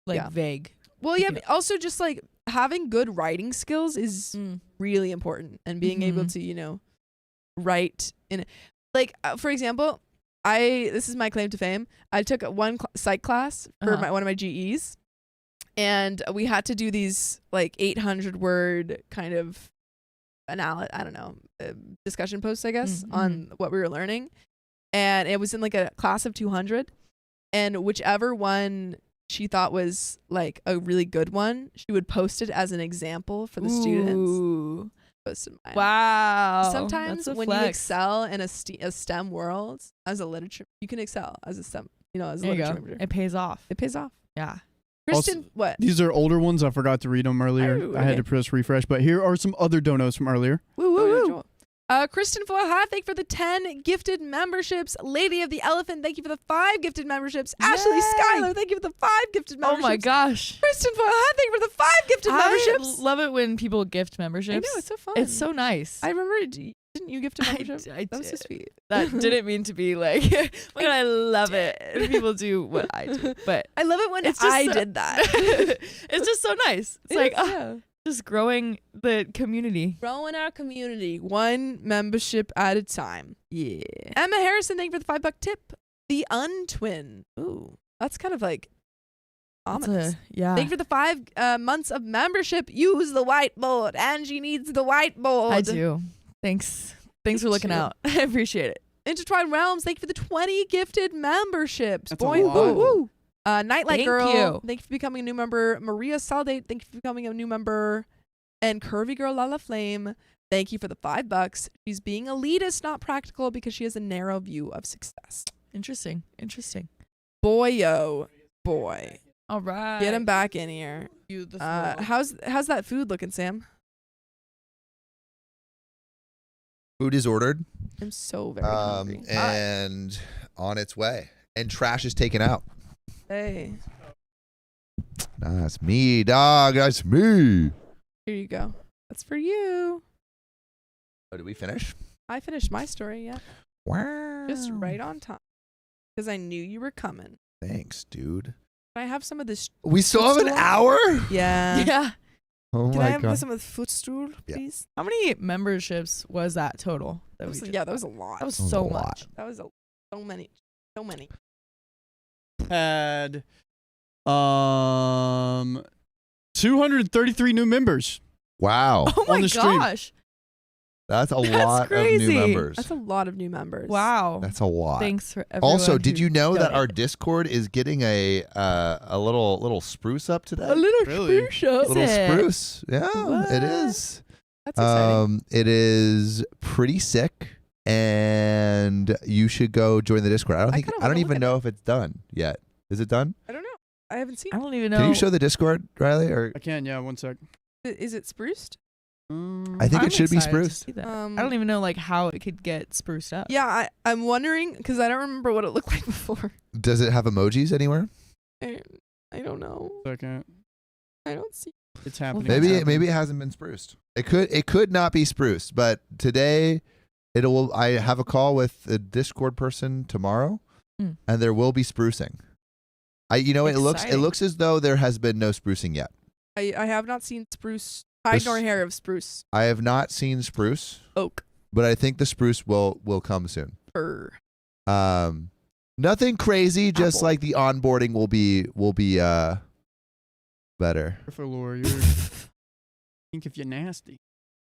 vague. Well, yeah, but also just like having good writing skills is really important, and being able to, write in like, for example, this is my claim to fame. I took one psych class for one of my GEs. And we had to do these like 800-word kind of discussion posts, I guess, on what we were learning. And it was in like a class of 200. And whichever one she thought was like a really good one, she would post it as an example for the students. Posted mine. Wow. Sometimes when you excel in a STEM world as a literature, you can excel as a STEM, as a literature major. It pays off. It pays off. Yeah. Kristen, Also, what? These are older ones. I forgot to read them earlier. Oh, I had to press refresh. But here are some other donos from earlier. Woo, woo, woo. Kristen Foha, thank you for the 10 gifted memberships. Lady of the Elephant, thank you for the 5 gifted memberships. Yay. Ashley Schuyler, thank you for the 5 gifted memberships. Oh my gosh. Kristen Foha, thank you for the 5 gifted memberships. I love it when people gift memberships. I know, it's so fun. It's so nice. I remember, didn't you gift a membership? I that was so did. sweet. That didn't mean to be like, oh my God, I love it when people do what I do. But I love it when it's just I did that. It's just so nice. It's like, just growing the community. Growing our community, one membership at a time. Yeah. Emma Harrison, thank you for the $5 tip. The Untwin. Ooh, that's kind of like ominous. Yeah. Thank you for the 5 months of membership. Use the whiteboard. Angie needs the whiteboard. I do. Thanks for looking out. I appreciate it. Intertwined Realms, thank you for the 20 gifted memberships. That's a lot. Woo, woo. Nightlight Thank Girl, you. thank you for becoming a new member. Maria Saldate, thank you for becoming a new member. And Curvy Girl Lala Flame, thank you for the $5. She's being elitist, not practical, because she has a narrow view of success. Interesting. Boy. All right. Get him back in here. How's that food looking, Sam? Food is ordered. I'm so very hungry. And on its way. And trash is taken out. Hey. That's me, dog. That's me. Here you go. That's for you. Oh, did we finish? I finished my story, yeah. Wow. Just right on time. Because I knew you were coming. Thanks, dude. Can I have some of this? We still have an hour? Yeah. Yeah. Oh Can my I have God. some of the footstool, please? How many memberships was that total? That was a lot. That was That was so a lot. much. That was so many. Had 233 new members. Wow. Oh my On the stream. gosh. That's a lot of crazy. new members. That's a lot of new members. Wow. That's a lot. Thanks for everyone. Also, did who you know that donated. our Discord is getting a little spruce up today? A little Really? spruce up. Little Is it? spruce. Yeah, What? it is. That's exciting. It is pretty sick, and you should go join the Discord. I don't kinda even wanna look at know if it's done yet. Is it done? I don't know. I haven't seen. I don't even know. Can you show the Discord, Riley? Or I can. Yeah, 1 sec. Is it spruced? I think I'm it should be excited to spruced. see that. I don't even know like how it could get spruced up. Yeah, I'm wondering because I don't remember what it looked like before. Does it have emojis anywhere? I don't know. Second. I don't see. It's happening. Maybe it hasn't been spruced. It could not be spruced, but today I have a call with the Discord person tomorrow, and there will be sprucing. It looks as though there has been no sprucing yet. I have not seen spruce hide nor hair of spruce. I have not seen spruce. Oak. But I think the spruce will come soon. Nothing crazy, just like the onboarding will be better. For Laura, I think if you're nasty.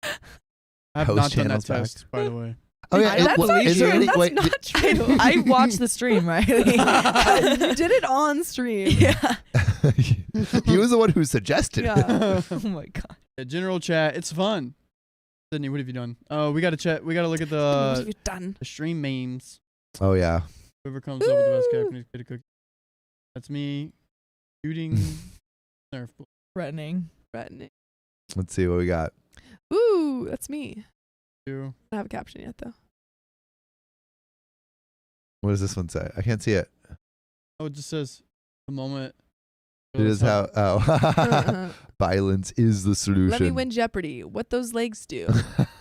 I have not done that test, by the way. Oh yeah, that's not true. I watched the stream, right? You did it on stream. Yeah. He was the one who suggested it. Oh my god. Yeah, general chat, it's fun. Sydney, what have you done? Oh, we gotta chat. We gotta look at the stream memes. Oh yeah. Whoever comes up with the best caption get a cookie. That's me shooting Nerf ball. Threatening. Let's see what we got. Ooh, that's me. I don't have a caption yet though. What does this one say? I can't see it. Oh, it just says the moment. It is how. Oh, violence is the solution. Let me win Jeopardy. What those legs do?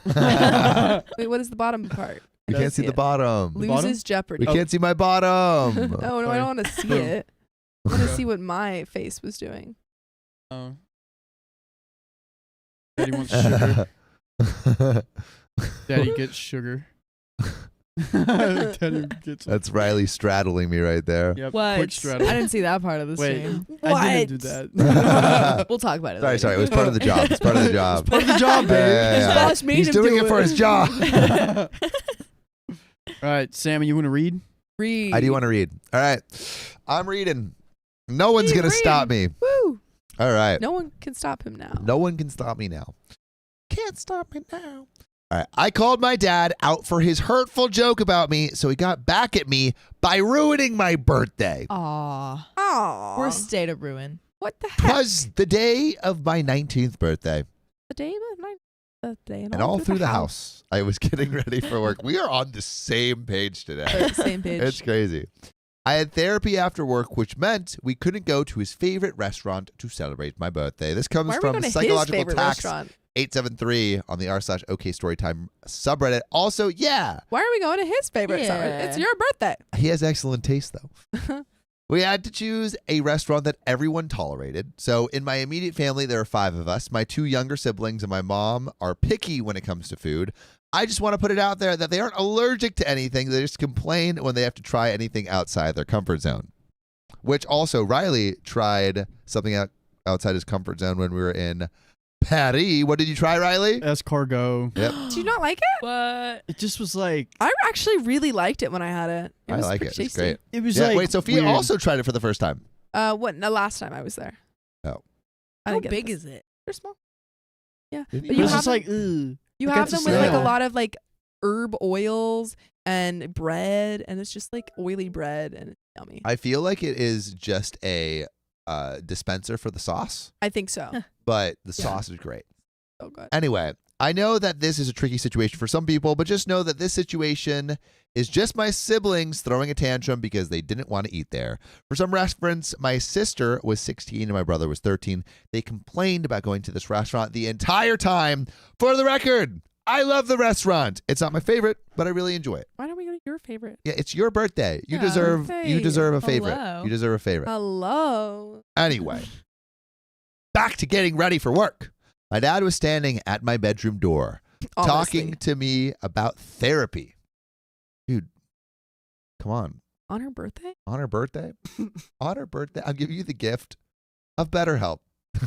Wait, what is the bottom part? We can't see the bottom. Loses Jeopardy. We can't see my bottom. Oh no, I don't want to see it. I want to see what my face was doing. Oh. Daddy wants sugar. Daddy gets sugar. Daddy gets. That's Riley straddling me right there. Yep. What? Quick straddle. I didn't see that part of the stream. I didn't do that. We'll talk about it. Sorry. It was part of the job. It's part of the job. Part of the job, baby. His boss made He's him doing do it for his job. All right, Sammy, you want to read? Read. I do want to read. All right. I'm reading. No one's going to stop me. Woo. All right. No one can stop him now. No one can stop me now. Can't stop me now. All right. I called my dad out for his hurtful joke about me, so he got back at me by ruining my birthday. Aw. Worst state of ruin. What the heck? Was the day of my 19th birthday. The day of my birthday. And all through the house, I was getting ready for work. We are on the same page today. Same page. It's crazy. I had therapy after work, which meant we couldn't go to his favorite restaurant to celebrate my birthday. This comes from Psychological Tax 873 on the r/OK Storytime subreddit. Also, yeah. Why are we going to his favorite restaurant? It's your birthday. He has excellent taste, though. We had to choose a restaurant that everyone tolerated. So in my immediate family, there are 5 of us. My 2 younger siblings and my mom are picky when it comes to food. I just want to put it out there that they aren't allergic to anything. They just complain when they have to try anything outside their comfort zone. Which also, Riley tried something outside his comfort zone when we were in Paris. What did you try, Riley? Escargot. Yep. Did you not like it? What? It just was like. I actually really liked it when I had it. I like it. It's great. It was like. Wait, Sophia also tried it for the first time. What? The last time I was there. Oh. How big is it? They're small. Yeah. But it's just like, ugh. You have them with like a lot of like herb oils and bread, and it's just like oily bread, and it's yummy. I feel like it is just a dispenser for the sauce. I think so. But the sauce is great. So good. Anyway, I know that this is a tricky situation for some people, but just know that this situation is just my siblings throwing a tantrum because they didn't want to eat there. For some reference, my sister was 16 and my brother was 13. They complained about going to this restaurant the entire time. For the record, I love the restaurant. It's not my favorite, but I really enjoy it. Why don't we go to your favorite? Yeah, it's your birthday. You deserve a favorite. Hello. You deserve a favorite. Hello. Anyway, back to getting ready for work. My dad was standing at my bedroom door talking to me about therapy. Dude, come on. On her birthday? On her birthday? On her birthday, I'll give you the gift of BetterHelp.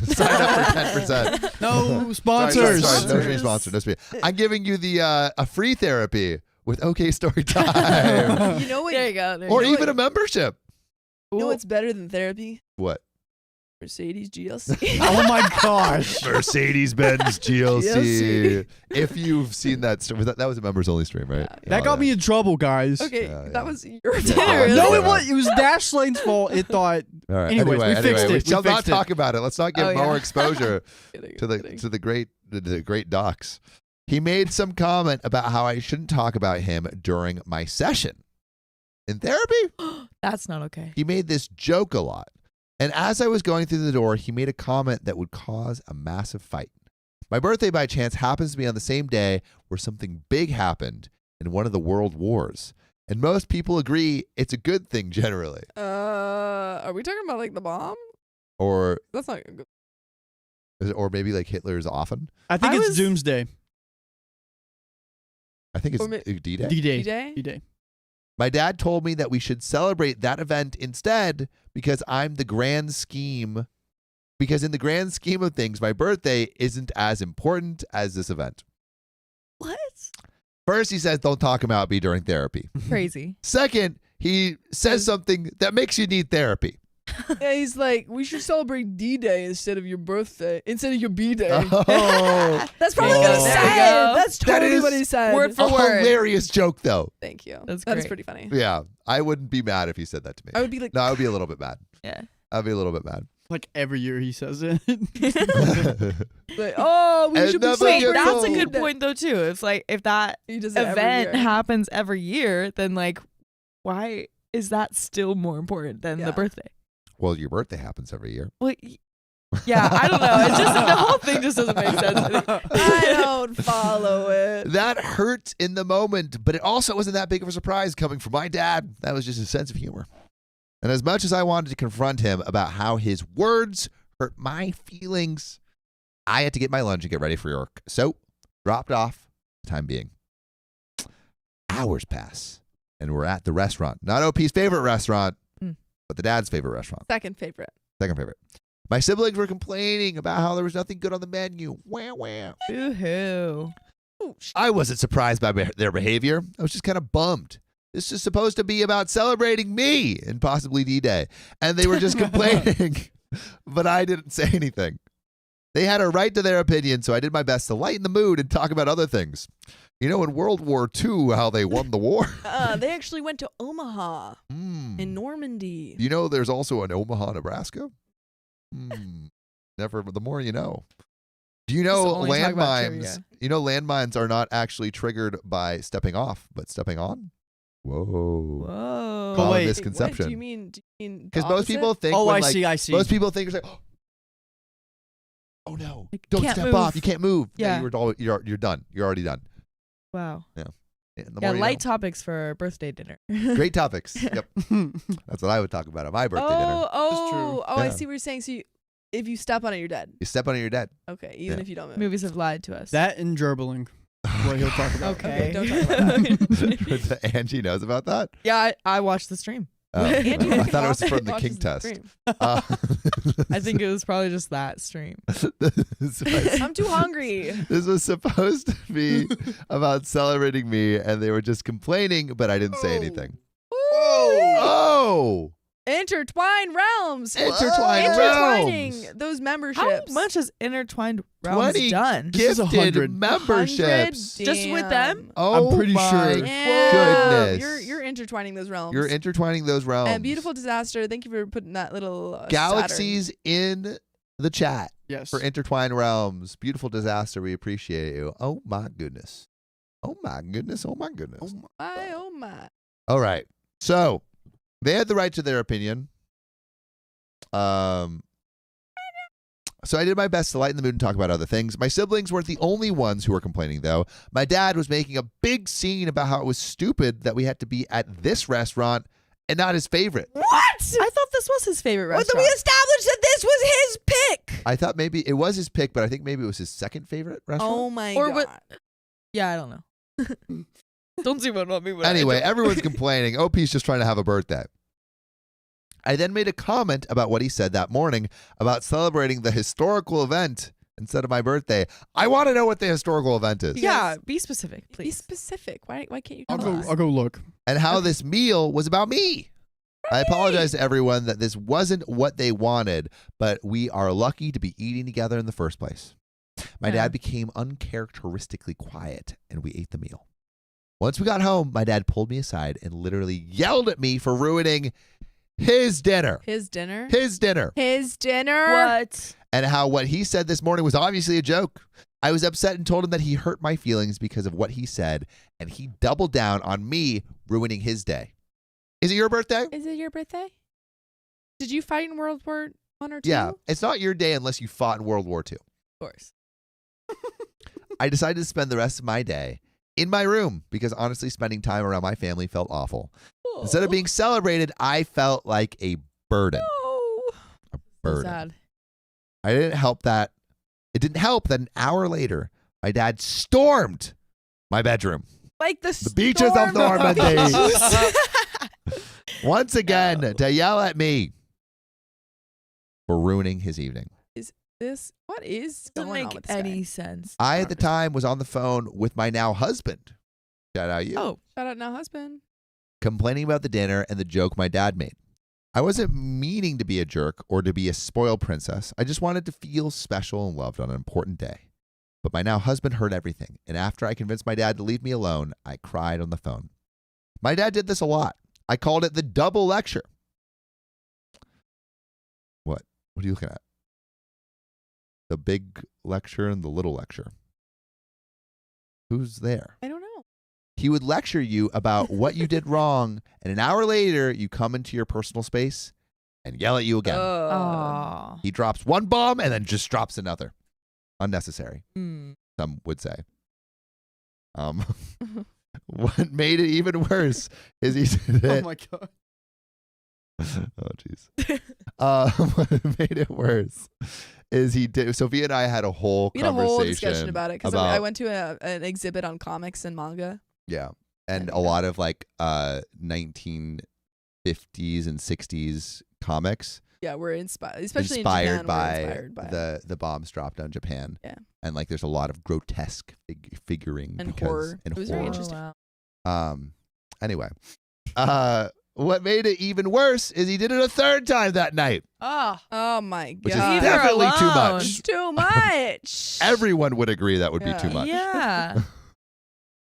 Sign up for 10%. No sponsors. Sorry, no free sponsor. No free. I'm giving you the a free therapy with OK Storytime. You know what? There you go. Or even a membership. You know what's better than therapy? What? Mercedes GLC. Oh my gosh. Mercedes-Benz GLC. If you've seen that stream, that was a members only stream, right? Yeah. That got me in trouble, guys. Okay, Yeah, that yeah. was your Yeah. No, it was. It was Dash Lane's fault. It thought. All right. Anyways, we fixed it. We shall We not fixed it. talk about it. Let's not give Oh, more yeah. exposure Kidding, to kidding. the great docs. He made some comment about how I shouldn't talk about him during my session in therapy. That's not okay. He made this joke a lot. And as I was going through the door, he made a comment that would cause a massive fight. My birthday, by chance, happens to be on the same day where something big happened in one of the world wars. And most people agree it's a good thing generally. Are we talking about like the bomb? Or That's not good. or maybe like Hitler's often. I think I it's was- Doomsday. I think it's Or D-Day. D-Day. D-Day? D-Day. My dad told me that we should celebrate that event instead because in the grand scheme of things, my birthday isn't as important as this event. What? First, he says, don't talk about me during therapy. Crazy. Second, he says something that makes you need therapy. Yeah, he's like, we should celebrate D-Day instead of your birthday, instead of your B-Day. Oh, That's probably what he Oh. said. That's That totally is what he said. word for a word. hilarious joke, though. Thank you. That's That is great. pretty funny. Yeah, I wouldn't be mad if he said that to me. I would be like, No, I would be a little bit mad. Yeah. I'd be a little bit mad. Like every year he says it. like, oh, we And should be never Wait, get celebrating that's a told. good that. point though too. It's like if that He does it every event year. happens every year, then like why is that still more important than Yeah. the birthday? Well, your birthday happens every year. Well, yeah, I don't know. It's just the whole thing just doesn't make sense. I don't follow it. That hurt in the moment, but it also wasn't that big of a surprise coming from my dad. That was just his sense of humor. And as much as I wanted to confront him about how his words hurt my feelings, I had to get my lunch and get ready for work. So, dropped off for the time being. Hours pass, and we're at the restaurant. Not OP's favorite restaurant, but the dad's favorite restaurant. Second favorite. Second favorite. My siblings were complaining about how there was nothing good on the menu. Wah, wah. Boo-hoo. I wasn't surprised by their behavior. I was just kind of bummed. This is supposed to be about celebrating me and possibly D-Day. And they were just complaining, but I didn't say anything. They had a right to their opinion, so I did my best to lighten the mood and talk about other things. You know, in World War II, how they won the war. They actually went to Omaha in Normandy. You know, there's also an Omaha, Nebraska. Never. The more you know. Do you know Just only talk about landmines? trivia. You know, landmines are not actually triggered by stepping off, but stepping on. Whoa. Whoa. But Common wait. misconception. Do you mean Because most people think. Oh, when, I like, see. I see. Most people think it's like, oh no, Like, don't can't step move. off. You can't move. Yeah. You're done. You're already done. Wow. Yeah, the Yeah, more you light topics for birthday dinner. know. Great topics. Yep, that's what I would talk about at my birthday dinner. Oh, I Yeah. see what you're saying. So if you step on it, you're dead. You step on it, you're dead. Okay, even Yeah. if you don't move. Movies have lied to us. That and gerbling. What he'll talk about. Okay. Okay, don't talk about that. Angie knows about that. Yeah, I watched the stream. Oh, Angie I thought it was often from the watches King test. stream. I think it was probably just that stream. I'm too hungry. This was supposed to be about celebrating me, and they were just complaining, but I didn't say anything. Oh! Intertwined realms. Intertwined Intertwining realms. those How memberships. much has Intertwined Realms 20 done? This is Gifted 100. memberships. Just with them? Oh, I'm pretty my sure. goodness. You're intertwining those realms. You're intertwining those realms. And beautiful disaster. Thank you for putting that little Galaxies in the chat Yes. for intertwined realms. Beautiful disaster. We appreciate you. Oh my goodness. Oh my goodness. Oh my goodness. Saturn. Oh my. All right. So they had the right to their opinion. So I did my best to lighten the mood and talk about other things. My siblings weren't the only ones who were complaining, though. My dad was making a big scene about how it was stupid that we had to be at this restaurant and not his favorite. What? I thought this was his favorite Well, restaurant. we established that this was his pick. I thought maybe it was his pick, but I think maybe it was his second favorite restaurant. Oh my Or god. what- Yeah, I don't know. Don't see what on me. Anyway, everyone's complaining. OP's just trying to have a birthday. I then made a comment about what he said that morning about celebrating the historical event instead of my birthday. I want to know what the historical event is Yeah, be specific, Be please. specific. Why can't you I'll tell go. us? I'll go look. and how this meal was about me. I apologize to everyone that this wasn't what they wanted, but we are lucky to be eating together in the first place. My dad became uncharacteristically quiet, and we ate the meal. Once we got home, my dad pulled me aside and literally yelled at me for ruining his dinner. His dinner? His dinner. His dinner? What? And how what he said this morning was obviously a joke. I was upset and told him that he hurt my feelings because of what he said, and he doubled down on me ruining his day. Is it your birthday? Is it your birthday? Did you fight in World War I or II? Yeah. It's not your day unless you fought in World War II. Of course. I decided to spend the rest of my day in my room because honestly, spending time around my family felt awful. Instead of being celebrated, I felt like a burden. Oh. A burden. So sad. I didn't help that. It didn't help that an hour later, my dad stormed my bedroom. Like the beaches of Normandy. Once again, to yell at me for ruining his evening. What is Doesn't going make on with any sense. I, at the time, was on the phone with my now husband. Shout out you. Oh, shout out now husband. Complaining about the dinner and the joke my dad made. I wasn't meaning to be a jerk or to be a spoiled princess. I just wanted to feel special and loved on an important day. But my now husband heard everything, and after I convinced my dad to leave me alone, I cried on the phone. My dad did this a lot. I called it the double lecture. What? What are you looking at? The big lecture and the little lecture. Who's there? I don't know. He would lecture you about what you did wrong, and an hour later, you come into your personal space and yell at you again. Oh. He drops one bomb and then just drops another. Unnecessary, some would say. What made it even worse is he did it. Oh my God. Oh, jeez. What made it worse is he did. Sophia and I had a whole discussion about it because I went to an exhibit on comics and manga. Yeah, and a lot of like 1950s and 60s comics. Yeah, we're inspired, especially inspired in Japan, by, by the bombs dropped on Japan. Yeah, and like there's a lot of grotesque figuring and because horror. And it was horror. very interesting. Anyway, what made it even worse is he did it a third time that night. Oh my God! Which is definitely too much. It's too much. Everyone would agree that would be too much. Yeah.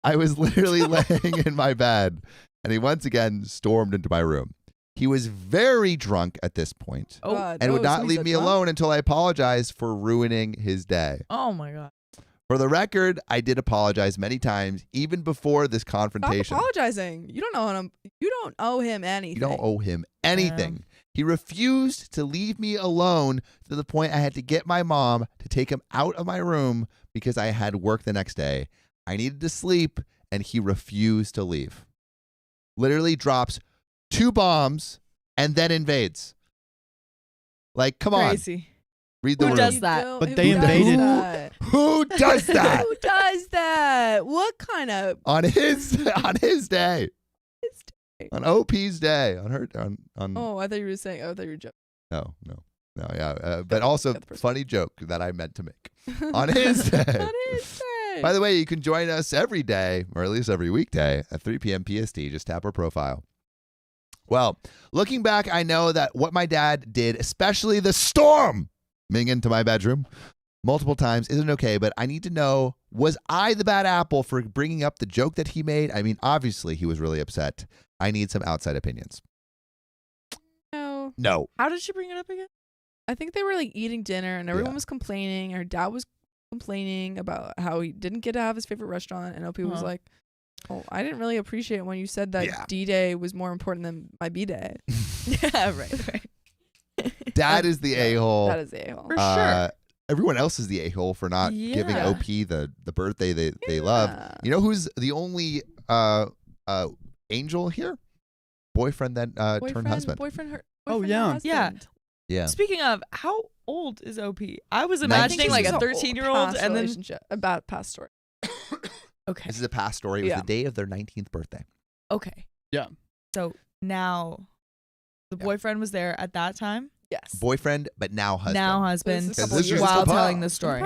I was literally laying in my bed, and he once again stormed into my room. He was very drunk at this point, and would not leave me alone until I apologized for ruining his day. Oh my God. For the record, I did apologize many times, even before this confrontation. Stop apologizing. You don't owe him. You don't owe him anything. You don't owe him anything. He refused to leave me alone to the point I had to get my mom to take him out of my room because I had work the next day. I needed to sleep, and he refused to leave. Literally drops 2 bombs and then invades. Like, come Crazy. on. Read the room. Who does that? But they invaded. Who does that? Who does that? What kind of on his day? On OP's day. On her on Oh, I thought you were saying. I thought you were joking. No, yeah. But also funny joke that I meant to make. On his day. On his day. By the way, you can join us every day, or at least every weekday, at 3 p.m. PST. Just tap our profile. Well, looking back, I know that what my dad did, especially the storming into my bedroom multiple times, isn't okay, but I need to know, was I the bad apple for bringing up the joke that he made? I mean, obviously, he was really upset. I need some outside opinions. No. How did she bring it up again? I think they were like eating dinner and everyone was complaining. Her dad was complaining about how he didn't get to have his favorite restaurant, and OP was like, oh, I didn't really appreciate when you said that D-Day was more important than my B-Day. Yeah, right. Dad is the a-hole. That is the a-hole. For sure. Everyone else is the a-hole for not giving OP the birthday they love. You know who's the only angel here? Boyfriend that turned husband. Yeah. Speaking of, how old is OP? I was imagining like a 13-year-old and then about past story. Okay. This is a past story. It was the day of their 19th birthday. Okay. Yeah. So now the boyfriend was there at that time? Yes. Boyfriend, but now husband. Now husband. This while telling the story.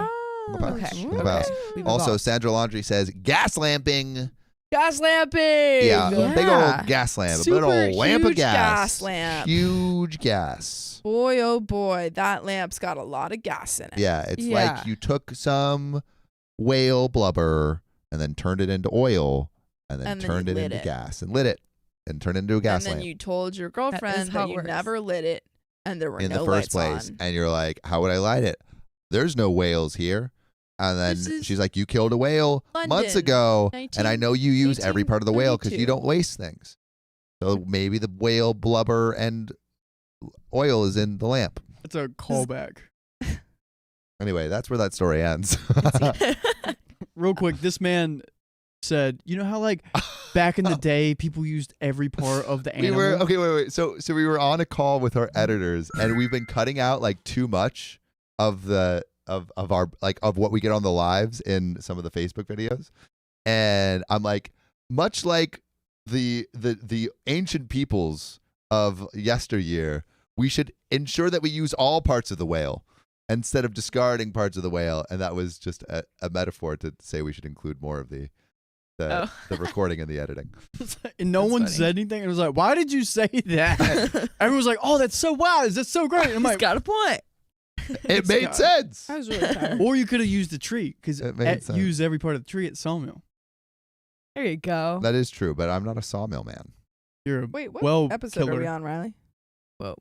Okay. Also, Sandra Laundry says gas lamping. Gas lamping. Yeah, a big old gas lamp. A big old lamp of huge gas. gas lamp. Huge gas. Boy, oh boy, that lamp's got a lot of gas in it. Yeah, it's like you took some whale blubber and then turned it into oil and then turned it into gas and lit it and turned it into a gas lamp. And then you told your girlfriend that you never lit it and there were in no the first lights place. on. And you're like, how would I light it? There's no whales here. And then she's like, you killed a whale months ago, and I know you use every part of the whale because you don't waste things. So maybe the whale blubber and oil is in the lamp. That's a callback. Anyway, that's where that story ends. Real quick, this man said, you know how like back in the day people used every part of the animal? Wait. So we were on a call with our editors, and we've been cutting out like too much of the of our like of what we get on the lives in some of the Facebook videos. And I'm like, much like the ancient peoples of yesteryear, we should ensure that we use all parts of the whale instead of discarding parts of the whale. And that was just a metaphor to say we should include more of the recording and the editing. And no one said anything. It was like, why did you say that? Everyone was like, oh, that's so wise. That's so great. I'm like, got a point. It made sense. I was really tired. Or you could have used the tree because use every part of the tree at sawmill. There you go. That is true, but I'm not a sawmill man. You're a what episode are we on, Riley? Whoa.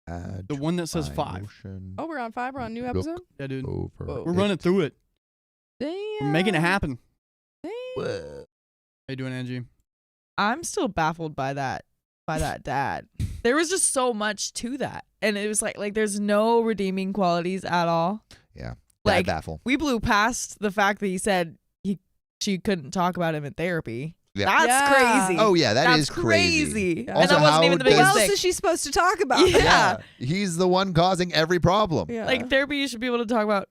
The one that says 5. Oh, we're on 5. We're on a new episode? Yeah, dude. We're running through it. Damn. We're making it happen. Damn. How you doing, Angie? I'm still baffled by that dad. There was just so much to that. And it was like there's no redeeming qualities at all. Yeah. Like, baffle. We blew past the fact that he said she couldn't talk about him in therapy. Yeah. That's crazy. Oh yeah, That's is crazy. Yeah. Also, and that wasn't even the biggest What thing. else is she supposed to talk about? Yeah. He's the one causing every problem. Yeah. Like therapy, you should be able to talk about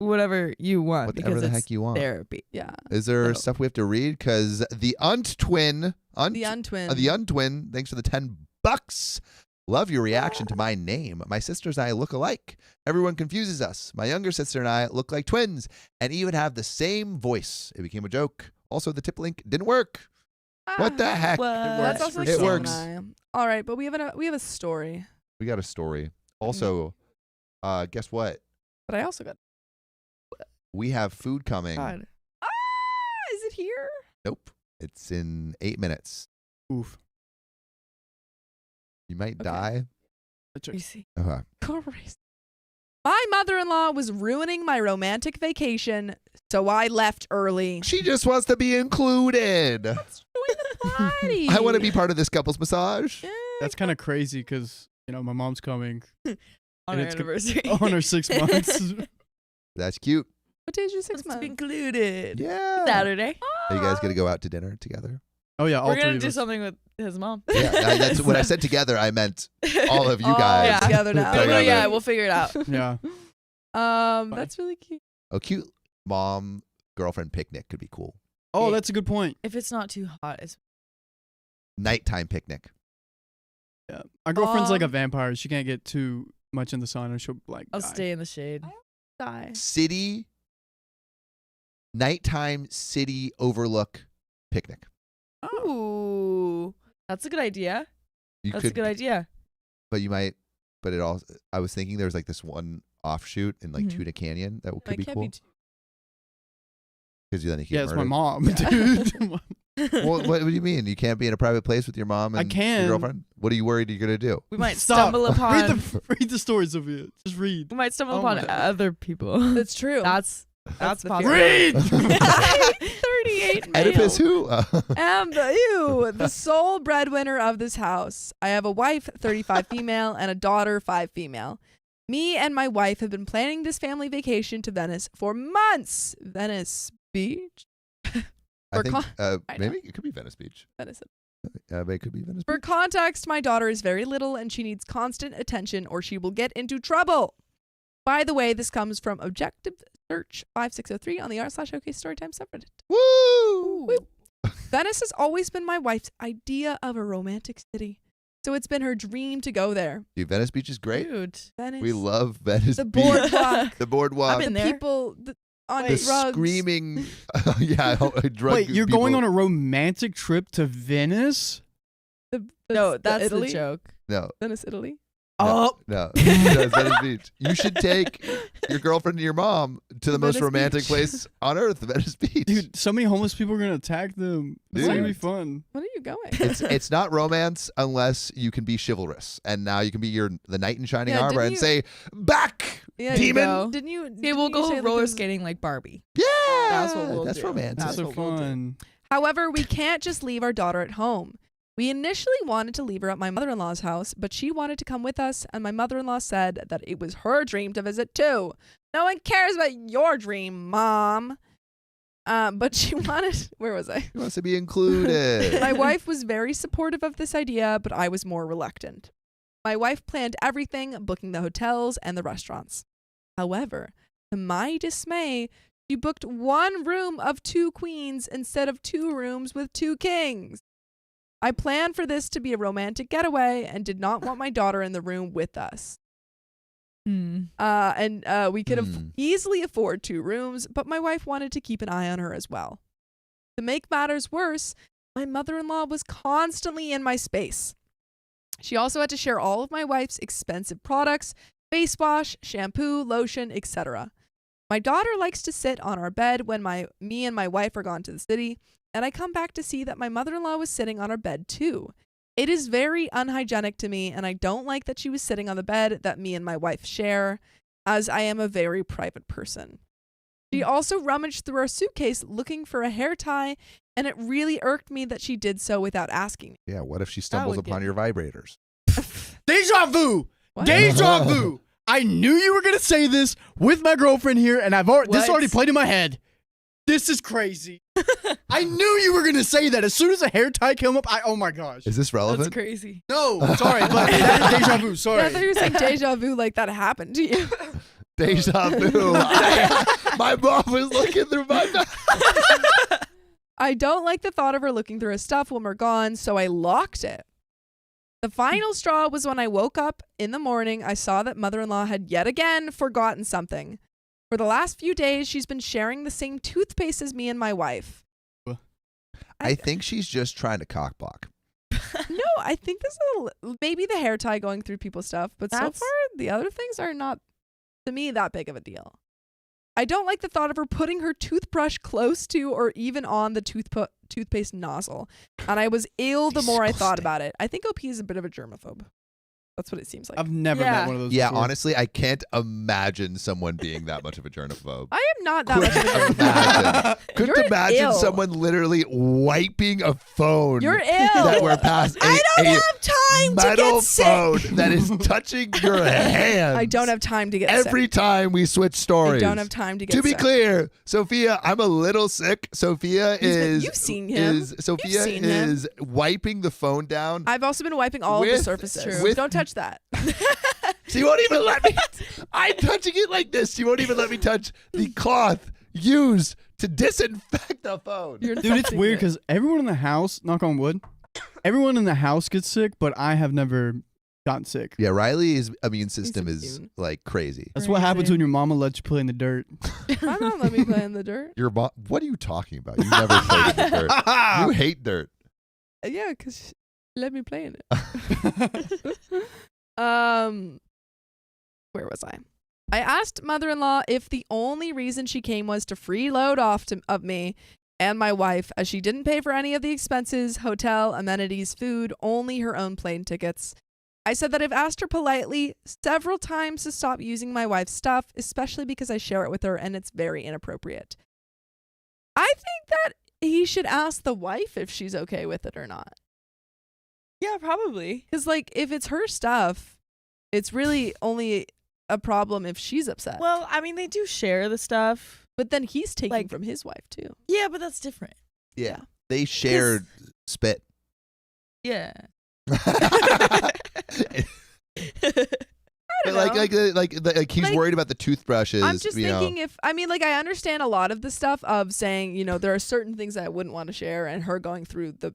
whatever you want Whatever the heck you want. Therapy. Yeah. Is there stuff we have to read? Because the untwin, thanks for the $10. Love your reaction to my name. My sisters and I look alike. Everyone confuses us. My younger sister and I look like twins and even have the same voice. It became a joke. Also, the tip link didn't work. What the heck? That's also It works. All right, but we have a story. We got a story. Also, guess what? But I also got. We have food coming. God. Is it here? Nope. It's in 8 minutes. Oof. You might die. You see. Okay. My mother-in-law was ruining my romantic vacation, so I left early. She just wants to be included. Let's join the party. I want to be part of this couple's massage. Yeah. That's kind of crazy because, my mom's coming. On her anniversary. On her 6 months. That's cute. What day is your 6 months? Included. Yeah. Saturday. Are you guys going to go out to dinner together? Oh, yeah. We're going to do something with his mom. Yeah, that's when I said together, I meant all of you guys. Yeah. Together now. Together. Yeah, we'll figure it out. Yeah. That's really cute. A cute mom girlfriend picnic could be cool. Oh, that's a good point. If it's not too hot, it's Nighttime picnic. Yeah. Our girlfriend's like a vampire. She can't get too much in the sun or she'll I'll die. stay in the shade. Die. Nighttime city overlook picnic. Ooh, that's a good idea. That's a good idea. But you might, I was thinking there's like this one offshoot in like Tuna Canyon that could be cool. Because then you can it's my mom, dude. Well, what do you mean? You can't be in a private place with your mom and your girlfriend? What are you worried you're going to do? We might stumble upon... read the story, Sophia. Just read. We might stumble upon other people. That's true. That's possible. Read! 38 Oedipus who? Am the sole breadwinner of this house. I have a wife, 35 female, and a daughter, 5 female. Me and my wife have been planning this family vacation to Venice for months. Venice Beach? I think maybe it could be Venice Beach. Venice. It could be Venice For Beach. context, my daughter is very little and she needs constant attention or she will get into trouble. By the way, this comes from Objective Search 5603 on the r/OK Storytime subreddit. Woo! Venice has always been my wife's idea of a romantic city. So it's been her dream to go there. Dude, Venice Beach is great. Dude. Venice. We love Venice The Beach. boardwalk. The boardwalk. I've been The there. people. on the drugs. screaming. Yeah, drug. Wait, you're going on a romantic trip to Venice? No, that's Italy? the joke. No. Venice, Italy. Oh, No, Venice Beach. You should take your girlfriend and your mom to the most Venice romantic Beach. place on earth, Venice Beach. dude, so many homeless people are gonna attack them. It's Dude. gonna be fun. When are you going? It's not romance unless you can be chivalrous, and now you can be the knight in shining Yeah, armor didn't and you- say, "Back, Yeah, demon!" go. Didn't you? Okay, we'll go roller skating like Barbie. Yeah, That's what we'll that's do. romantic. That's So what we'll do. fun. However, we can't just leave our daughter at home. We initially wanted to leave her at my mother-in-law's house, but she wanted to come with us, and my mother-in-law said that it was her dream to visit too. No one cares about your dream, Mom. But she wanted. Where was I? He wants to be included. My wife was very supportive of this idea, but I was more reluctant. My wife planned everything, booking the hotels and the restaurants. However, to my dismay, she booked one room of 2 queens instead of 2 rooms with 2 kings. I planned for this to be a romantic getaway and did not want my daughter in the room with us. We could have easily afford 2 rooms, but my wife wanted to keep an eye on her as well. To make matters worse, my mother-in-law was constantly in my space. She also had to share all of my wife's expensive products, face wash, shampoo, lotion, etc. My daughter likes to sit on our bed when me and my wife are gone to the city, and I come back to see that my mother-in-law was sitting on our bed too. It is very unhygienic to me, and I don't like that she was sitting on the bed that me and my wife share, as I am a very private person. She also rummaged through our suitcase looking for a hair tie, and it really irked me that she did so without asking me. Yeah, what if she stumbles would upon get- your vibrators? Deja vu. What? Deja vu. I knew you were gonna say this with my girlfriend here, and this What? already played in my head. This is crazy. I knew you were gonna say that as soon as a hair tie came up. Oh my gosh. Is this relevant? That's crazy. No, sorry, but that is deja vu. Yeah, I Sorry. thought you were saying deja vu like that happened to you. Deja vu. My mom was looking through my bag. I don't like the thought of her looking through her stuff when we're gone, so I locked it. The final straw was when I woke up in the morning. I saw that mother-in-law had yet again forgotten something. For the last few days, she's been sharing the same toothpaste as me and my wife. I think she's just trying to cockblock. No, I think this is maybe the hair tie going through people's stuff, but so That's- far the other things are not, to me, that big of a deal. I don't like the thought of her putting her toothbrush close to or even on the toothpaste nozzle, and I was ill the more I thought Disgusting. about it. I think OP is a bit of a germaphobe. That's what it seems like. I've never Yeah. met one of those. Yeah, before. honestly, I can't imagine someone being that much of a germaphobe. I am not that much of a Couldn't germaphobe. imagine. Couldn't You're imagine ill. someone literally wiping a phone You're that ill. we're past I don't a have time to metal get sick. phone that is touching your hands. I don't have time to get every sick. time we switch I stories. don't have time to get To be sick. clear, Sophia, I'm a little sick. Sophia is you've seen him. Sophia seen him. is wiping the phone down. I've also been wiping all of the With- surfaces. True. with- Don't touch that. She won't even let me. I'm touching it like this. She won't even let me touch the cloth used to disinfect the phone. You're Dude, it's touching weird it. because everyone in the house, knock on wood, everyone in the house gets sick, but I have never gotten sick. Yeah, Riley's immune system is immune. like crazy. That's what happens Crazy. when your mama lets you play in the dirt. My mom let me play in the dirt. What are you talking about? You never played in the dirt. You hate dirt. Yeah, because she let me play in it. Where was I? I asked mother-in-law if the only reason she came was to freeload of me and my wife, as she didn't pay for any of the expenses, hotel, amenities, food, only her own plane tickets. I said that I've asked her politely several times to stop using my wife's stuff, especially because I share it with her and it's very inappropriate. I think that he should ask the wife if she's okay with it or not. Yeah, probably. Because, like, if it's her stuff, it's really only a problem if she's upset. Well, I mean, they do share the stuff. But then he's taking like- from his wife, too. Yeah, but that's different. Yeah. They shared spit. Yeah. I don't know. Like he's Like, worried about the toothbrushes. I'm just you know. thinking I understand a lot of the stuff of saying, there are certain things I wouldn't want to share, and her going through the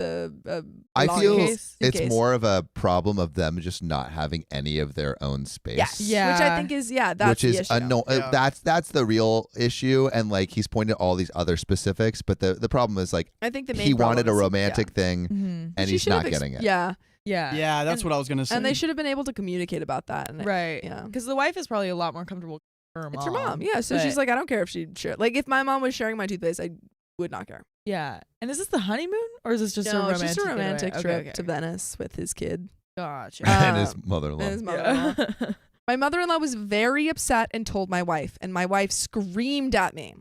I feel suitcase. it's more of a problem of them just not having any of their own space. Yes. Yeah. Which I think is that's which is the issue. That's the real issue, and like he's pointed to all these other specifics, but the problem is like I think the main he problem wanted a is- romantic thing, Mhm. and She he's should have not getting it. Yeah. Yeah, that's And- what I was gonna say. And they should have been able to communicate about that. And Right. Yeah. Because the wife is probably a lot more comfortable with her mom. It's your mom. Yeah. So she's but- like, I don't care if she shared. Like, if my mom was sharing my toothpaste, I would not care. Yeah. And is this the honeymoon or is this just a No, romantic it's just a getaway? romantic Okay, trip okay. to Venice with his kid. Gotcha. And his mother-in-law. And his mother-in-law. Yeah. My mother-in-law was very upset and told my wife, and my wife screamed at me.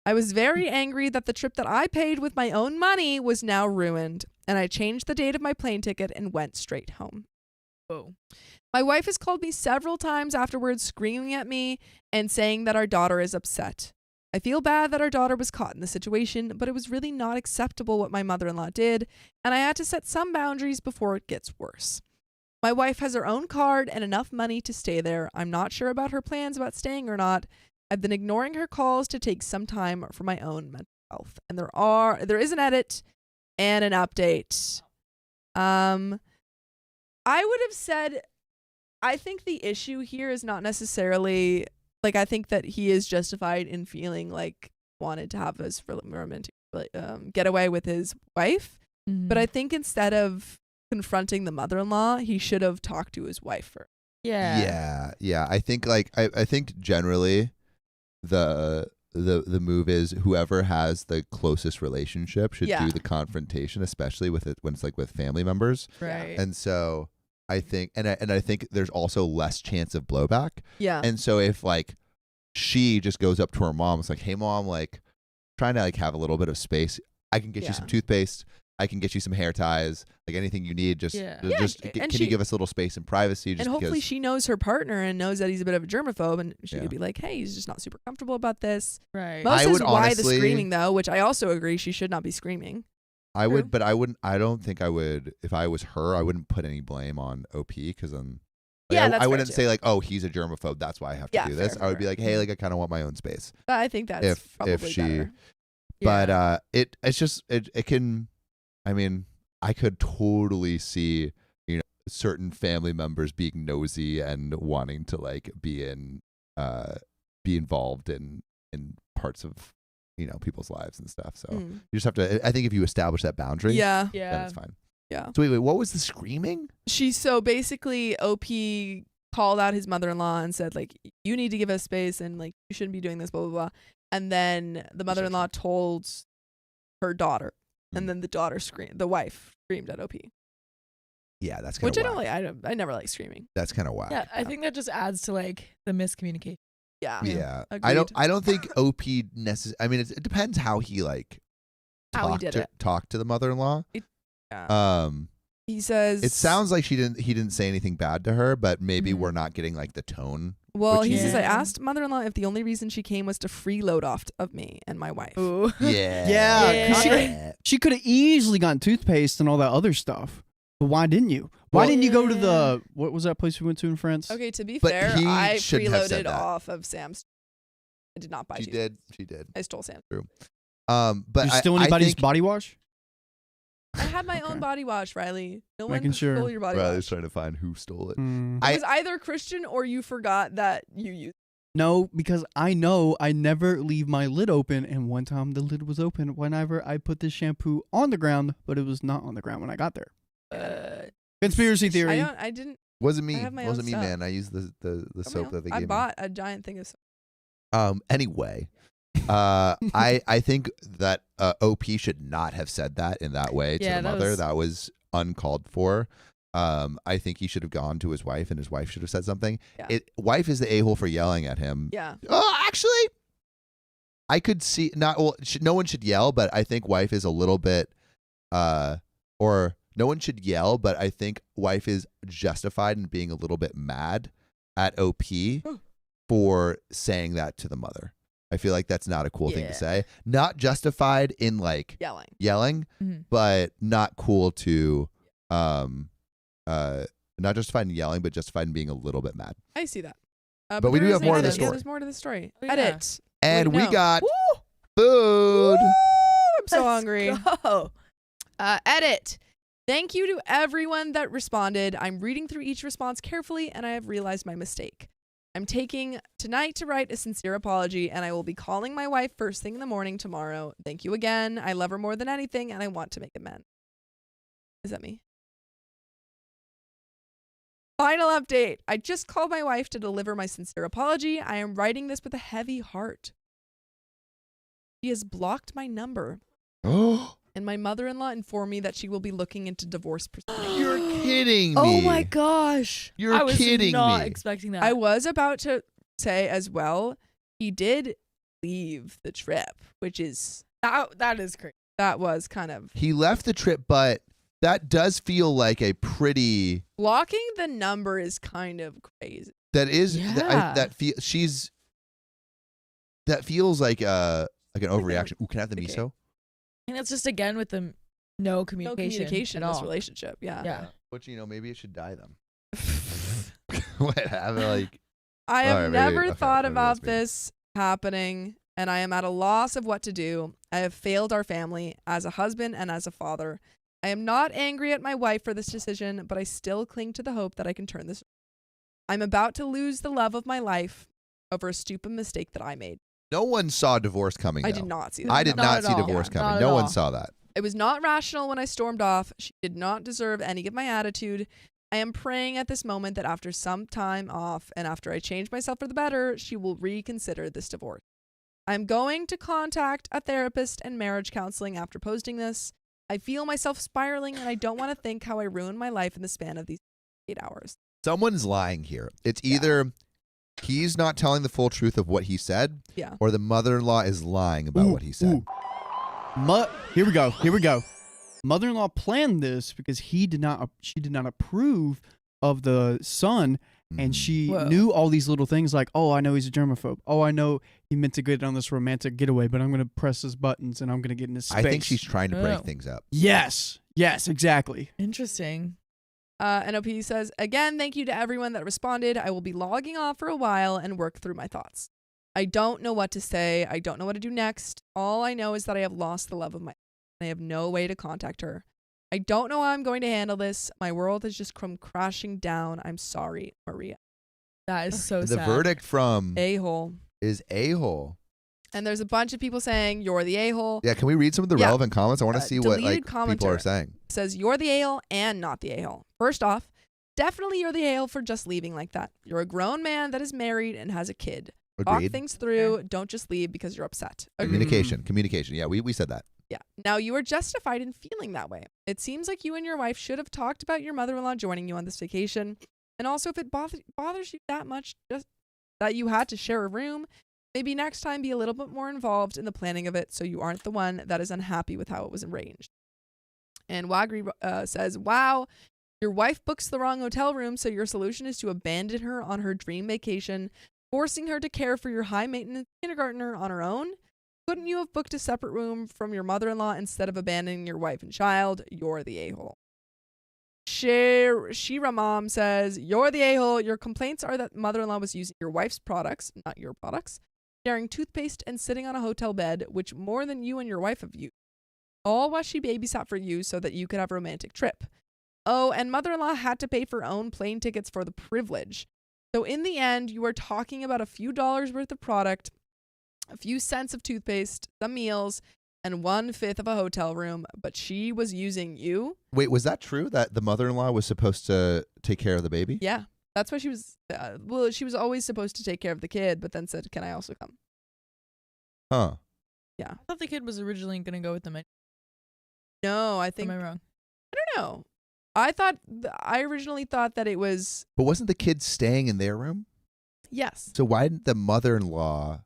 I was very angry that the trip that I paid with my own money was now ruined, and I changed the date of my plane ticket and went straight home. Whoa. My wife has called me several times afterwards, screaming at me and saying that our daughter is upset. I feel bad that our daughter was caught in the situation, but it was really not acceptable what my mother-in-law did, and I had to set some boundaries before it gets worse. My wife has her own card and enough money to stay there. I'm not sure about her plans about staying or not. I've been ignoring her calls to take some time for my own mental health. And there is an edit and an update. I would have said, I think the issue here is not necessarily, like, I think that he is justified in feeling like wanted to have this romantic getaway with his wife. Mhm. But I think instead of confronting the mother-in-law, he should have talked to his wife first. Yeah. Yeah. I think I think generally the move is whoever has the closest relationship should do the confrontation, especially with it when it's like with family members. Right. And so I think and I think there's also less chance of blowback. Yeah. And so if like she just goes up to her mom, it's like, hey mom, like trying to like have a little bit of space. I can get you some toothpaste. I can get you some hair ties, like anything you need. Just can you give us a little space and privacy? Just and hopefully because she knows her partner and knows that he's a bit of a germaphobe, and she could be like, hey, he's just not super comfortable about this. Right. Most I is would why the honestly- screaming, though, which I also agree she should not be screaming. I would, but I wouldn't. I don't think I would. If I was her, I wouldn't put any blame on OP because I'm. Like, Yeah, that's I fair wouldn't too. say like, oh, he's a germaphobe. That's why I have to do this. fair, I would be fair. like, hey, like I kind of want my own space. But I think that's probably if she, better. but it's just it can. I mean, I could totally see certain family members being nosy and wanting to like be involved in parts of people's lives and stuff. So you just have to. I think if you establish that boundary, Yeah. then it's fine. Yeah. So wait, what was the screaming? So basically OP called out his mother-in-law and said, like, you need to give us space and like you shouldn't be doing this, blah blah blah. And then the mother-in-law told her daughter, and then the wife screamed at OP. Yeah, that's kind Which of I don't like. I never like screaming. That's kind of whack. Yeah, I think that just adds to like the miscommunication. Yeah. Yeah. Agreed. I don't think OP necessarily. I mean, it depends how he like How he did it. talked to the mother-in-law. Yeah. He says It sounds like he didn't say anything bad to her, but maybe we're not getting like the tone. Well, which he says, I Yeah. asked mother-in-law if the only reason she came was to freeload off of me and my wife. Ooh. Yeah. Yeah, 'cause Yeah. she could have easily gotten toothpaste and all that other stuff. But why didn't you? Why Well- didn't you go to the what was that place we went to in France? Okay, to be But fair, he I shouldn't have said freeloaded that. off of Sam's. I did not buy She toothpaste. did. She did. I stole Sam's. But you steal anybody's think body wash? I had my own Okay. body wash, Riley. No Making one sure. stole your body Riley's wash. trying to find who stole it. Mm. It was either Christian or you forgot that you used. No, because I know I never leave my lid open, and one time the lid was open whenever I put the shampoo on the ground, but it was not on the ground when I got there. Conspiracy theory. I didn't. Wasn't me. I have my Wasn't own me, stuff. man. I used the soap that they gave I me. bought a giant thing of soap. Anyway, I think that OP should not have said that in that way to Yeah, the that mother. was- That was uncalled for. I think he should have gone to his wife, and his wife should have said something. Yeah. Wife is the a-hole for yelling at him. Yeah. Actually, I could see not. Well, no one should yell, but I think wife is a little bit, or no one should yell, but I think wife is justified in being a little bit mad at OP for saying that to the mother. I feel like that's not a cool thing to Yeah. say. Not justified in like yelling, Mhm. but not cool to, not justified in yelling, but justified in being a little bit mad. I see that. But we do there have is more to edit. the Yeah, story. there's more to the story. Oh, yeah. Edit. And Wait, we no. got Woo! food. Woo! I'm so Let's hungry. go. Edit. Thank you to everyone that responded. I'm reading through each response carefully, and I have realized my mistake. I'm taking tonight to write a sincere apology, and I will be calling my wife first thing in the morning tomorrow. Thank you again. I love her more than anything, and I want to make amends. Is that me? Final update. I just called my wife to deliver my sincere apology. I am writing this with a heavy heart. She has blocked my number. And my mother-in-law informed me that she will be looking into divorce proceedings. You're kidding me. Oh my gosh. You're I was kidding not expecting that. I was about to say as well, he did leave the trip, which is... That is crazy. That was kind of... He left the trip, but that does feel like a pretty... Blocking the number is kind of crazy. That is... Yeah. That feels like an overreaction. Ooh, can I have the miso? And it's just again with the no communication in at this all. relationship. Yeah. But maybe it should die them. What? I have never thought about this happening, and I am at a loss of what to do. I have failed our family as a husband and as a father. I am not angry at my wife for this decision, but I still cling to the hope that I can turn this around. I'm about to lose the love of my life over a stupid mistake that I made. No one saw divorce coming. I did not see that. I did not see divorce coming. No one saw that. It was not rational when I stormed off. She did not deserve any of my attitude. I am praying at this moment that after some time off and after I change myself for the better, she will reconsider this divorce. I'm going to contact a therapist and marriage counseling after posting this. I feel myself spiraling and I don't want to think how I ruined my life in the span of these 8 hours. Someone's lying here. It's either he's not telling the full truth of what he said, or the mother-in-law is lying about what he said. Here we go. Mother-in-law planned this because she did not approve of the son, and she knew all these little things like, oh, I know he's a germaphobe. Oh, I know he meant to get on this romantic getaway, but I'm going to press his buttons and I'm going to get in his space. I think she's trying to break things up. Yes, exactly. Interesting. NOP says, again, thank you to everyone that responded. I will be logging off for a while and work through my thoughts. I don't know what to say. I don't know what to do next. All I know is that I have lost the love of my life. I have no way to contact her. I don't know how I'm going to handle this. My world has just come crashing down. I'm sorry, Maria. That is so sad. The verdict from a-hole is a-hole. And there's a bunch of people saying you're the a-hole. Yeah, can we read some of the relevant comments? I want to see what people are saying. Says you're the a-hole and not the a-hole. First off, definitely you're the a-hole for just leaving like that. You're a grown man that is married and has a kid. Agreed. Talk things through. Don't just leave because you're upset. Agreed. Communication. Yeah, we said that. Yeah. Now you are justified in feeling that way. It seems like you and your wife should have talked about your mother-in-law joining you on this vacation. And also, if it bothers you that much, just that you had to share a room, maybe next time be a little bit more involved in the planning of it so you aren't the one that is unhappy with how it was arranged. And Wagri says, wow, your wife books the wrong hotel room, so your solution is to abandon her on her dream vacation, forcing her to care for your high-maintenance kindergartner on her own. Couldn't you have booked a separate room from your mother-in-law instead of abandoning your wife and child? You're the a-hole. Shira Mom says, you're the a-hole. Your complaints are that mother-in-law was using your wife's products, not your products, sharing toothpaste and sitting on a hotel bed, which more than you and your wife have used. All while she babysat for you so that you could have a romantic trip. Oh, and mother-in-law had to pay for her own plane tickets for the privilege. So in the end, you are talking about a few dollars worth of product, a few cents of toothpaste, some meals, and 1/5 of a hotel room, but she was using you. Wait, was that true that the mother-in-law was supposed to take care of the baby? Yeah, that's why she was, she was always supposed to take care of the kid, but then said, can I also come? Huh. Yeah. I thought the kid was originally going to go with them. No, I think. Am I wrong? I don't know. I originally thought that it was. But wasn't the kid staying in their room? Yes. So why didn't the mother-in-law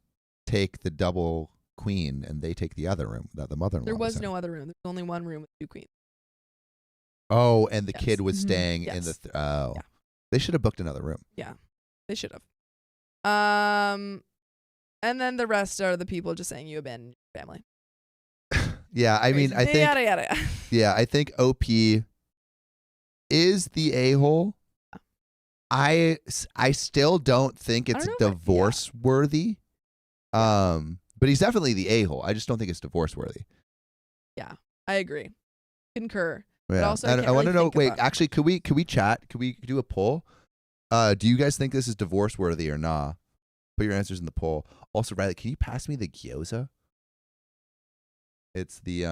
take the double queen and they take the other room that the mother-in-law There was in? no other room. There's only one room with 2 queens. Oh, and the kid was staying in the. Yeah. They should have booked another room. Yeah, they should have. And then the rest are the people just saying you abandoned your family. Yeah, I mean, I think. Yada yada. Yeah, I think OP is the a-hole. I still don't think it's divorce worthy. But he's definitely the a-hole. I just don't think it's divorce worthy. Yeah, I agree. concur. Yeah. But also, And I want to know. Wait, actually, could we chat? Could we do a poll? Do you guys think this is divorce worthy or nah? Put your answers in the poll. Also, Riley, can you pass me the gyoza? It's the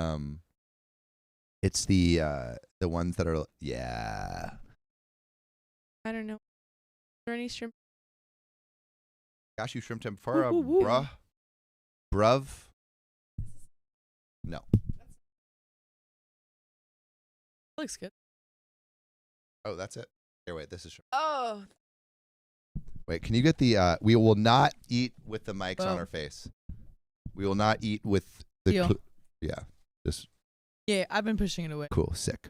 ones that are I don't know. Is there any shrimp? Gosh, you shrimp tempura, bruv. No. Looks good. Oh, that's it. Here, wait. This is shrimp. Oh. Wait, can you get the? We will not eat with the mics on Oh. our face. We will not eat with the. Deal. Yeah. Just Yeah, I've been pushing it away. cool. Sick.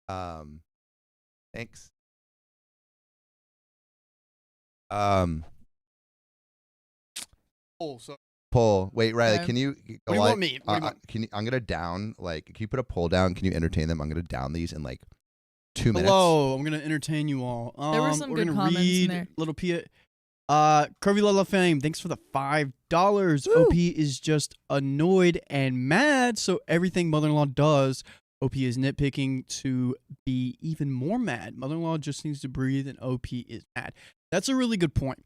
Thanks. Oh, so Poll. Wait, Riley, Okay. can you? what do you want me? What do you want? Can you? I'm gonna down. Like, can you put a poll down? Can you entertain them? I'm gonna down these in like 2 minutes. Hello, I'm gonna entertain you all. There were some we're good gonna comments in read there. Little Pia. Curvy Lala Fame, thanks for the $5. Woo. OP is just annoyed and mad, so everything mother-in-law does, OP is nitpicking to be even more mad. Mother-in-law just needs to breathe, and OP is mad. That's a really good point.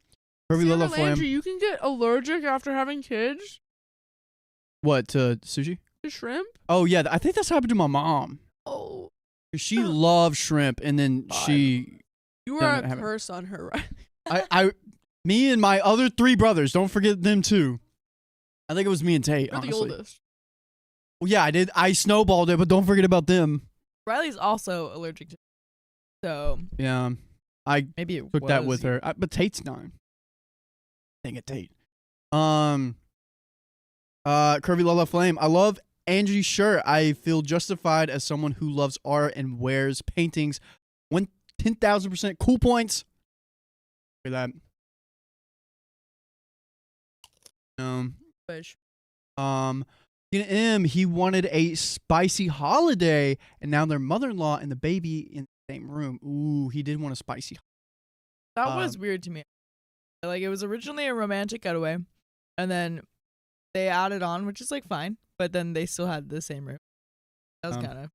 Curvy Lala Fame. you can get allergic after having kids What, to sushi? to shrimp. Oh, yeah, I think that's happened to my mom. Oh, 'Cause she loves shrimp, and then she... you Don't are a have it. curse on her, right? Me and my other 3 brothers, don't forget them too. I think it was me and Tate, You're honestly. the oldest. Well, yeah, I did. I snowballed it, but don't forget about them. Riley's also allergic to so Yeah, I maybe it took that was with you. her. But Tate's not. Dang it, Tate. Curvy Lola Flame. I love Angie's shirt. I feel justified as someone who loves art and wears paintings. 10,000% cool points. Look at that. Fish. He wanted a spicy holiday, and now their mother-in-law and the baby in the same room. Ooh, he did want a spicy. That was weird to me. Like, it was originally a romantic getaway, and then they added on, which is like fine, but then they still had the same room. That was kind of.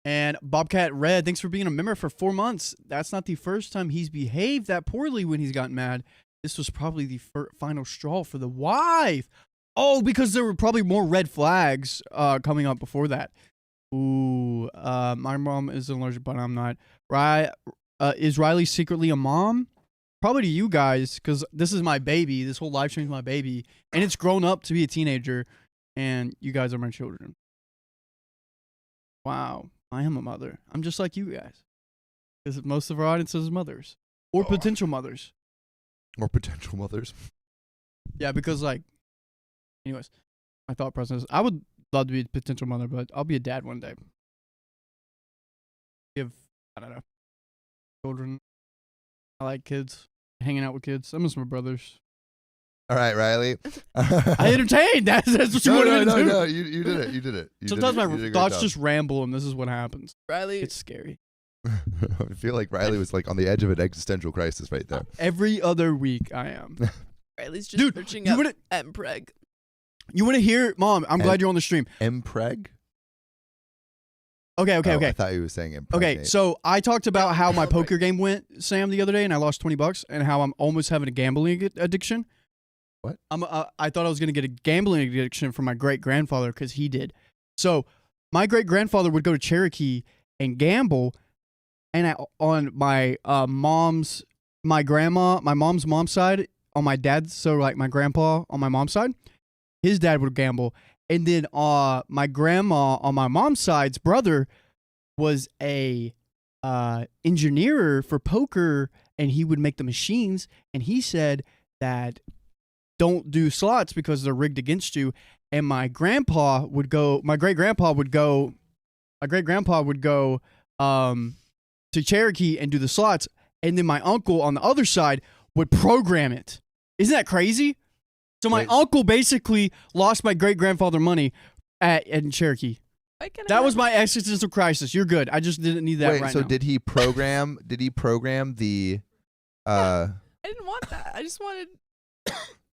And Bobcat Red, thanks for being a member for 4 months. That's not the first time he's behaved that poorly when he's gotten mad. This was probably the final straw for the wife. Oh, because there were probably more red flags coming up before that. Ooh, my mom is allergic, but I'm not. Is Riley secretly a mom? Probably to you guys, because this is my baby. This whole live stream is my baby. And it's grown up to be a teenager. And you guys are my children. Wow, I am a mother. I'm just like you guys. Because most of our audience is mothers. Or potential mothers. Or potential mothers. Yeah, because like, anyways, my thought process. I would love to be a potential mother, but I'll be a dad one day. I don't know, children. I like kids. Hanging out with kids. I miss my brothers. All right, Riley. I entertained. That's what you wanted me to do. No, you did it. You did it. Sometimes you did my a great thoughts job. just ramble, and this is what happens. Riley, It's scary. I feel like Riley was like on the edge of an existential crisis right there. Every other week, I am. Riley's just Dude, searching you up wanna- Mpreg. You want to hear, Mom? I'm glad you're on the stream. Mpreg? Okay. I thought he was saying impregnate. Okay, so I talked about how my poker game went, Sam, the other day, and I lost $20, and how I'm almost having a gambling addiction. What? I thought I was gonna get a gambling addiction from my great grandfather because he did. So my great grandfather would go to Cherokee and gamble, and on my mom's mom's side, on my dad's, so like my grandpa on my mom's side, his dad would gamble. And then my grandma on my mom's side's brother was a engineer for poker, and he would make the machines. And he said that don't do slots because they're rigged against you. And my great grandpa would go to Cherokee and do the slots. And then my uncle on the other side would program it. Isn't that crazy? So my uncle basically lost my great-grandfather money in Cherokee. That was my existential crisis. You're good. I just didn't need that right now. So did he program the I didn't want that. I just wanted.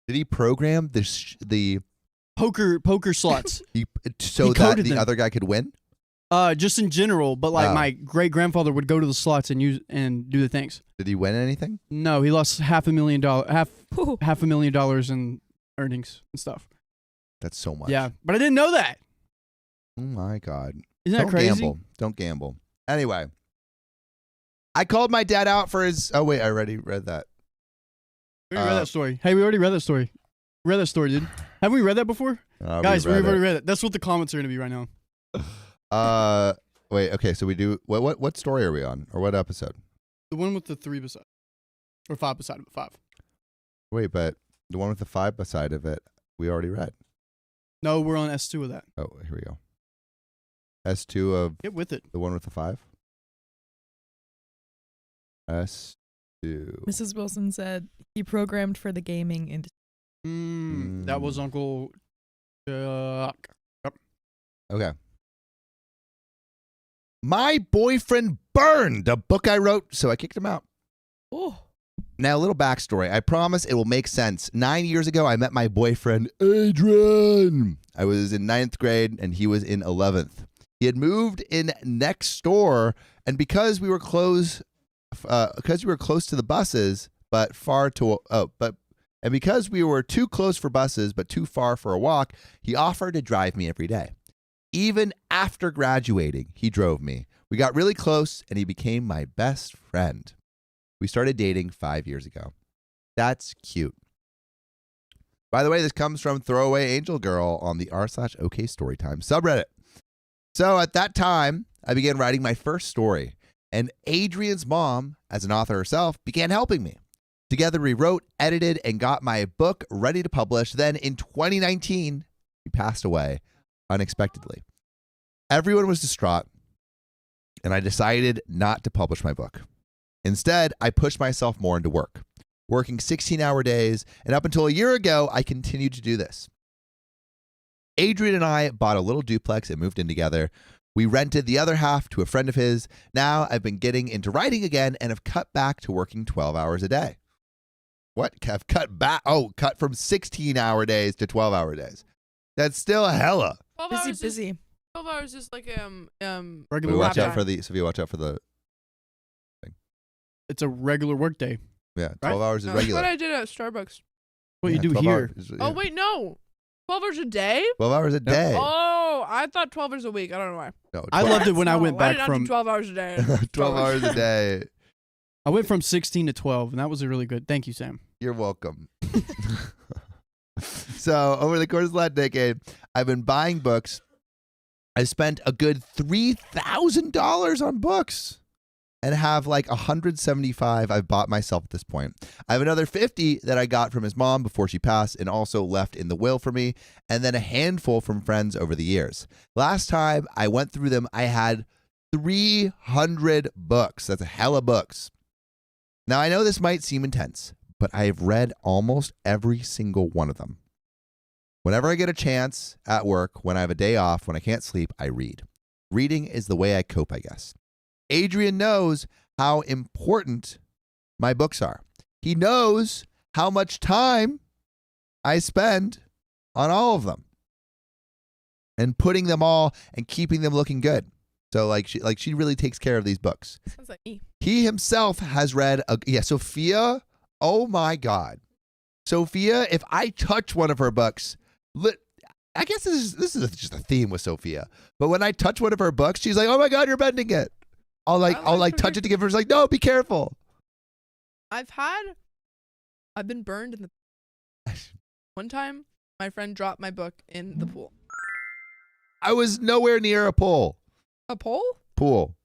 Did he program the poker slots? so He that coded the them. other guy could win? Just in general, but like my great grandfather would go to the slots and do the things. Did he win anything? No, he lost $500,000 in earnings and stuff. That's so much. Yeah, but I didn't know that. Oh my God. Isn't that crazy? Gamble. Don't gamble. Anyway, I called my dad out for his. Oh wait, I already read that. We already read that story. Hey, we already read that story. Read that story, dude. Haven't we read that before? Guys, we've already read it. That's what the comments are gonna be right now. Wait. Okay, so we do what story are we on, or what episode? The one with the 3 beside, or 5 beside of it. 5. Wait, but the one with the 5 beside of it, we already read. No, we're on S2 of that. Oh, here we go. S2 of Get with it. The one with the 5. S2. Mrs. Wilson said he programmed for the gaming industry. That was Uncle Chuck. Yep. Okay. My boyfriend burned a book I wrote, so I kicked him out. Oh. Now, a little backstory. I promise it will make sense. 9 years ago, I met my boyfriend, Adrian. I was in 9th grade, and he was in 11th. He had moved in next door, and because we were close to the buses, and because we were too close for buses but too far for a walk, he offered to drive me every day. Even after graduating, he drove me. We got really close, and he became my best friend. We started dating 5 years ago. That's cute. By the way, this comes from Throwaway Angel Girl on the r/OK Storytime subreddit. So at that time, I began writing my first story, and Adrian's mom, as an author herself, began helping me. Together, we wrote, edited, and got my book ready to publish. Then in 2019, he passed away unexpectedly. Everyone was distraught, and I decided not to publish my book. Instead, I pushed myself more into work, working 16-hour days, and up until a year ago, I continued to do this. Adrian and I bought a little duplex and moved in together. We rented the other half to a friend of his. Now I've been getting into writing again and have cut back to working 12 hours a day. What? I've cut back? Oh, cut from 16-hour days to 12-hour days. That's still hella. 12 hours busy. 12 hours is like regular. Watch out for the Sophia. Watch out for the thing. It's a regular work day. Yeah, 12 hours is regular. That's what I did at Starbucks. What you do here? Oh wait, no. 12 hours a day? 12 hours a day. Oh, I thought 12 hours a week. I don't know why. No, I loved it when I went back from 12 hours a day. 12 hours a day. I went from 16 to 12, and that was a really good. Thank you, Sam. You're welcome. So over the course of the last decade, I've been buying books. I spent a good $3,000 on books and have like 175 I've bought myself at this point. I have another 50 that I got from his mom before she passed and also left in the will for me, and then a handful from friends over the years. Last time I went through them, I had 300 books. That's a hella books. Now, I know this might seem intense, but I have read almost every single one of them. Whenever I get a chance at work, when I have a day off, when I can't sleep, I read. Reading is the way I cope, I guess. Adrian knows how important my books are. He knows how much time I spend on all of them and putting them all and keeping them looking good. So she really takes care of these books. Sounds like me. He himself has read Sophia. Oh my God. Sophia, if I touch one of her books, I guess this is just a theme with Sophia. But when I touch one of her books, she's like, "Oh my God, you're bending it." I'll touch it to give her. She's like, "No, be careful." I've been burned in the. One time, my friend dropped my book in the pool. I was nowhere near a pool. A pole? Pool.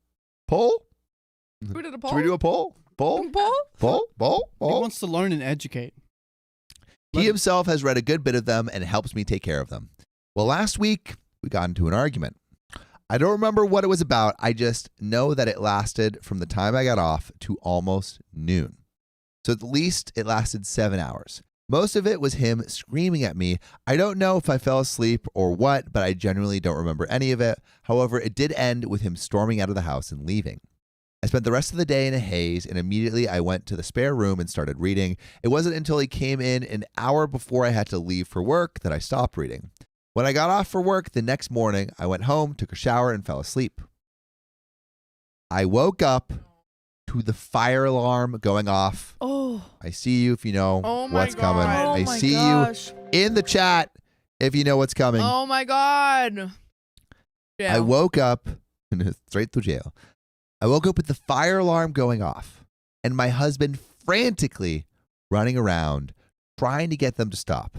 Pole? Who did a pole? Should we do a poll? Poll? Poll? He wants to learn and educate. He himself has read a good bit of them and helps me take care of them. Well, last week, we got into an argument. I don't remember what it was about. I just know that it lasted from the time I got off to almost noon. So at least it lasted 7 hours. Most of it was him screaming at me. I don't know if I fell asleep or what, but I genuinely don't remember any of it. However, it did end with him storming out of the house and leaving. I spent the rest of the day in a haze, and immediately I went to the spare room and started reading. It wasn't until he came in an hour before I had to leave for work that I stopped reading. When I got off for work the next morning, I went home, took a shower, and fell asleep. I woke up to the fire alarm going off. Oh. I see you if you know what's coming. Oh I see you in the chat if you know what's coming. Oh my God. I woke up straight to jail. I woke up with the fire alarm going off and my husband frantically running around trying to get them to stop.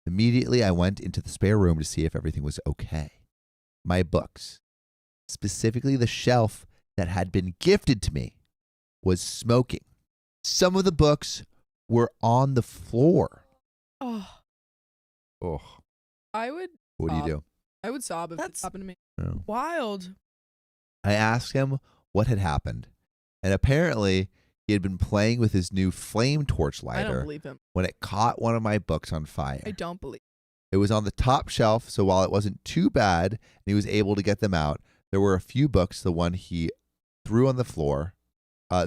Immediately, I went into the spare room to see if everything was okay. My books, specifically the shelf that had been gifted to me, was smoking. Some of the books were on the floor. Oh. Oh. I would. What do you do? I would sob if it happened to me. Oh. Wild. I asked him what had happened, and apparently he had been playing with his new flame torch lighter. I don't believe him. When it caught one of my books on fire. I don't believe. It was on the top shelf, so while it wasn't too bad and he was able to get them out, there were a few books, the one he threw on the floor.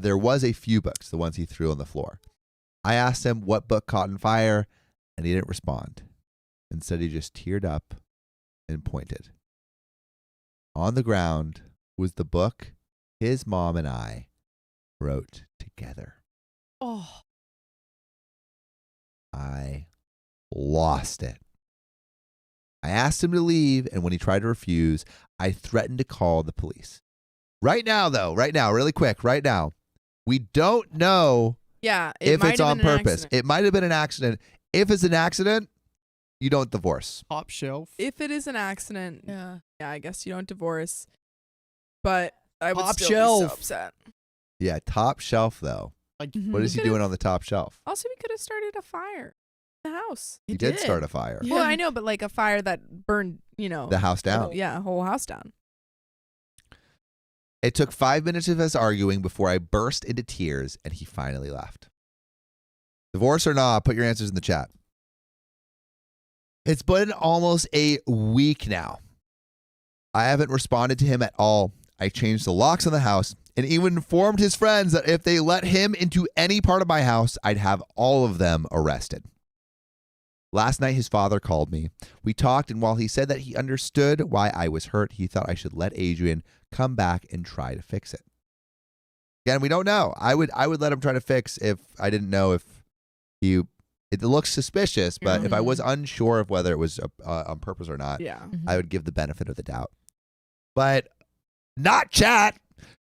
There was a few books, the ones he threw on the floor. I asked him what book caught on fire, and he didn't respond. Instead, he just teared up and pointed. On the ground was the book his mom and I wrote together. Oh. I lost it. I asked him to leave, and when he tried to refuse, I threatened to call the police. Right now, though, really quick, right now, we don't know if it's on purpose. It might have been an accident. If it's an accident, you don't divorce. Top shelf. If it is an accident, yeah, I guess you don't divorce. But I would Top still shelf. be so upset. Yeah, top shelf, though. Like, what is he doing on the top shelf? Also, we could have started a fire in the house. He did start a fire. Yeah. Well, I know, but like a fire that burned, the house down. Yeah, whole house down. It took 5 minutes of us arguing before I burst into tears and he finally left. Divorce or not? Put your answers in the chat. It's been almost a week now. I haven't responded to him at all. I changed the locks on the house and even informed his friends that if they let him into any part of my house, I'd have all of them arrested. Last night, his father called me. We talked, and while he said that he understood why I was hurt, he thought I should let Adrian come back and try to fix it. Again, we don't know. I would let him try to fix if I didn't know if it looks suspicious, but if I was unsure of whether it was on purpose or not, I would give the benefit of the doubt. But not chat.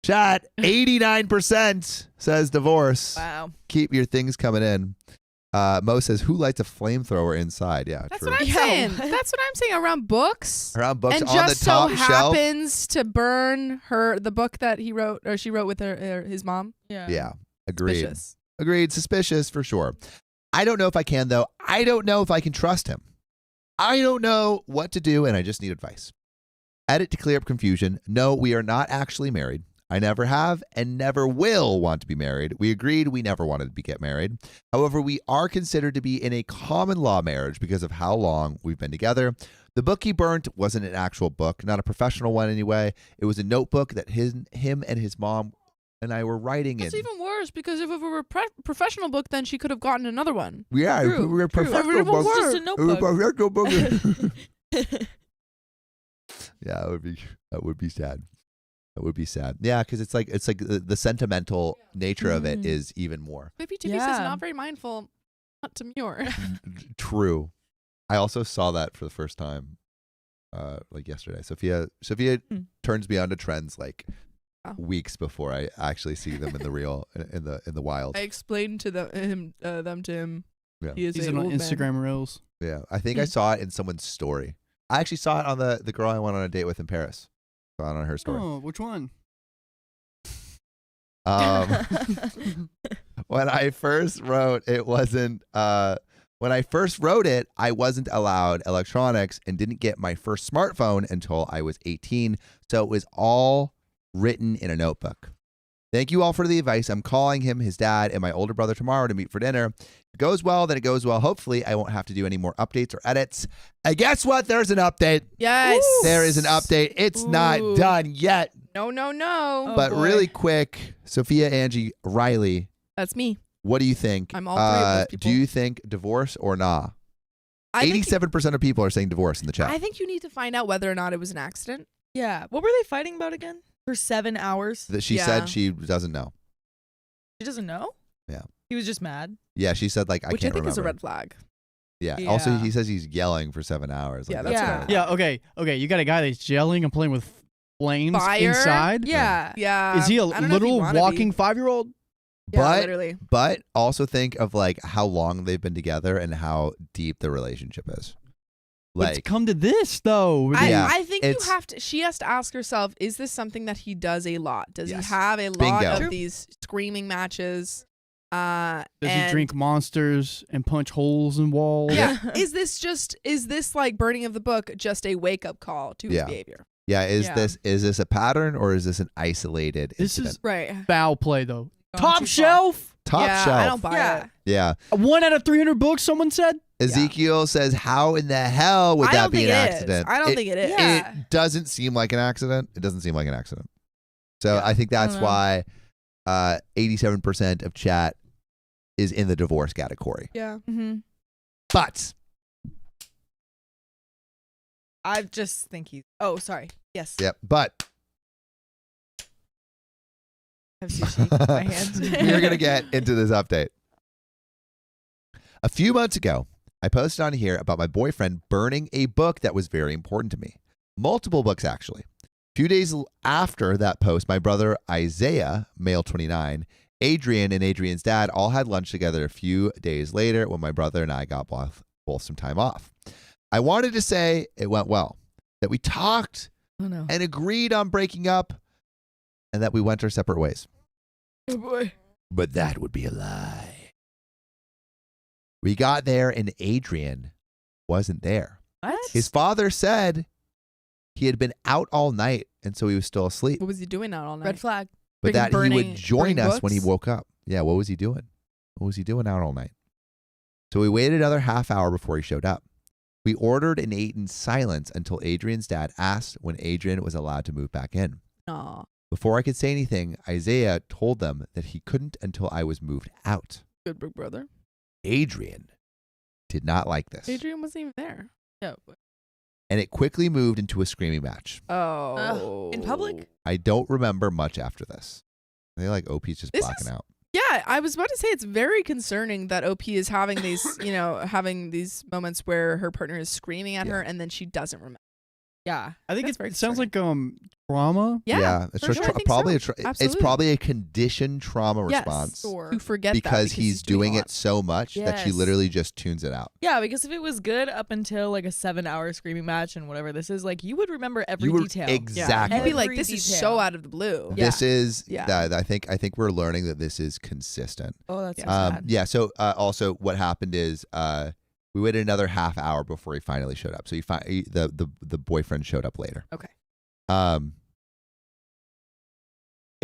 Chat, 89% says divorce. Wow. Keep your things coming in. Mo says, who lights a flamethrower inside? Yeah, that's true. what I'm saying. That's what I'm saying. Around books. Around books and on the top just so shelf. happens to burn the book that he wrote or she wrote with his mom. Yeah. Agreed. Suspicious. Agreed. Suspicious for sure. I don't know if I can, though. I don't know if I can trust him. I don't know what to do, and I just need advice. Edit to clear up confusion. No, we are not actually married. I never have and never will want to be married. We agreed we never wanted to get married. However, we are considered to be in a common law marriage because of how long we've been together. The book he burnt wasn't an actual book, not a professional one anyway. It was a notebook that him and his mom and I were writing in. That's even worse because if it were a professional book, then she could have gotten another one. Yeah, True. we were professional book. It's just a notebook. Yeah, that would be sad. That would be sad. Yeah, because it's like the sentimental nature of it is even more. 52 says not very mindful, not demure. True. I also saw that for the first time, like yesterday. Sophia turns me on to trends like weeks before I actually see them in the real in the wild. I explained to them to him. Yeah, he is He's on Instagram Reels. Yeah, I think I saw it in someone's story. I actually saw it on the girl I went on a date with in Paris. Saw it on her story. Oh, which one? When I first wrote it, I wasn't allowed electronics and didn't get my first smartphone until I was 18. So it was all written in a notebook. Thank you all for the advice. I'm calling him, his dad, and my older brother tomorrow to meet for dinner. If it goes well, then it goes well. Hopefully, I won't have to do any more updates or edits. And guess what? There's an update. Yes. There is an update. It's not done yet. No. But really quick, Sophia, Angie, Riley. That's me. What do you think? I'm all three of those people. Do you think divorce or nah? 87% of people are saying divorce in the chat. I think you need to find out whether or not it was an accident. Yeah. What were they fighting about again? For 7 hours? That she said she doesn't know. She doesn't know? Yeah. He was just mad? Yeah, she said, like, I Which can't I think remember. is a red flag. Yeah. Also, he says he's yelling for 7 hours. Like, Yeah, that's Yeah. right. Yeah, okay. You got a guy that's yelling and playing with flames Fire? inside. Yeah. Yeah. Is he a I don't know if you little wanna walking be. 5-year-old? Yeah, literally. But also think of, like, how long they've been together and how deep the relationship is. Let's Like, come to this though. I think it's- she has to ask herself, is this something that he does a lot? Does Yes. he have a lot Bingo. of these screaming matches? Does he and- drink monsters and punch holes in walls? Yeah. is this like burning of the book just a wake up call to his Yeah. behavior? yeah, is Yeah. this a pattern or is this an isolated This incident? is Right. foul play though. Gone Top too far. shelf. Top yeah, shelf. I don't buy Yeah. it. Yeah. 1 out of 300 books. Someone said. Ezekiel says, how in the hell would I that don't be think an it is. accident? I don't think it is. Yeah. It doesn't seem like an accident. It doesn't seem like an accident. So Yeah. I think that's I don't know. why 87% of chat is in the divorce category. Yeah. Mm-hmm. But I just think he's. Oh, sorry. Yes. yep, but I have sushi in my hand. we're going to get into this update. A few months ago, I posted on here about my boyfriend burning a book that was very important to me. Multiple books, actually. A few days after that post, my brother Isaiah, male 29, Adrian, and Adrian's dad all had lunch together a few days later when my brother and I got both some time off. I wanted to say it went well, that we talked Oh no. and agreed on breaking up, and that we went our separate ways. Oh boy. But that would be a lie. We got there and Adrian wasn't there. What? His father said he had been out all night and so he was still asleep, What was he doing out all night? Red flag. but freaking that he burning- would join burning us when he books? woke up. Yeah, what was he doing? What was he doing out all night? So we waited another half hour before he showed up. We ordered and ate in silence until Adrian's dad asked when Adrian was allowed to move back in. Aw, Before I could say anything, Isaiah told them that he couldn't until I was moved out. good big brother. Adrian did not like this. Adrian wasn't even there. No. And it quickly moved into a screaming match. Oh. In public? I don't remember much after this. I think like OP's just This blacking is- out. Yeah, I was about to say it's very concerning that OP is having these, having these moments where her partner is screaming at Yeah. her and then she doesn't remember. Yeah. I think That's very it sounds like trauma. Yeah, it's for just sure. I think probably so. it's Absolutely. probably a conditioned trauma Yes. response Sure. To forget that because he's doing a it lot. so much that she Yes. literally just tunes it out. Yeah, because if it was good up until like a 7-hour screaming match and whatever this is, like you would remember every You would- detail. exactly. You'd be like, Every this is detail. so out of the blue. Yeah. This is Yeah. I think we're learning that this is consistent. Oh, that's so Yeah. sad. Yeah. So also, what happened is we waited another half hour before he finally showed up. So the boyfriend showed up later. Okay.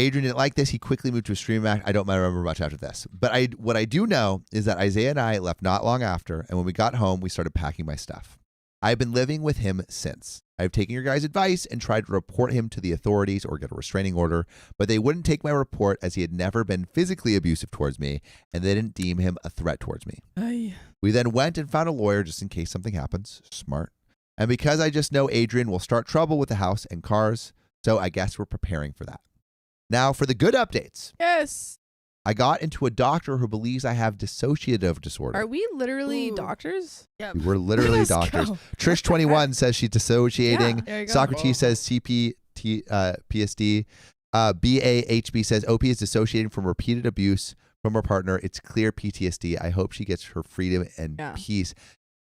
Adrian didn't like this. He quickly moved to a stream match. I don't remember much after this. But what I do know is that Isaiah and I left not long after, and when we got home, we started packing my stuff. I've been living with him since. I've taken your guys' advice and tried to report him to the authorities or get a restraining order, but they wouldn't take my report as he had never been physically abusive towards me, and they didn't deem him a threat towards me. We then went and found a lawyer just in case something happens. Smart. And because I just know Adrian will start trouble with the house and cars, so I guess we're preparing for that. Now, for the good updates, Yes. I got into a doctor who believes I have dissociative disorder. Are we literally Ooh. doctors? Yep. We're literally Let's doctors. go. Trish21 says she's dissociating. Yeah, there you go. Socrates says PSD. BAHB says OP is dissociating from repeated abuse from her partner. It's clear PTSD. I hope she gets her freedom and Yeah. peace.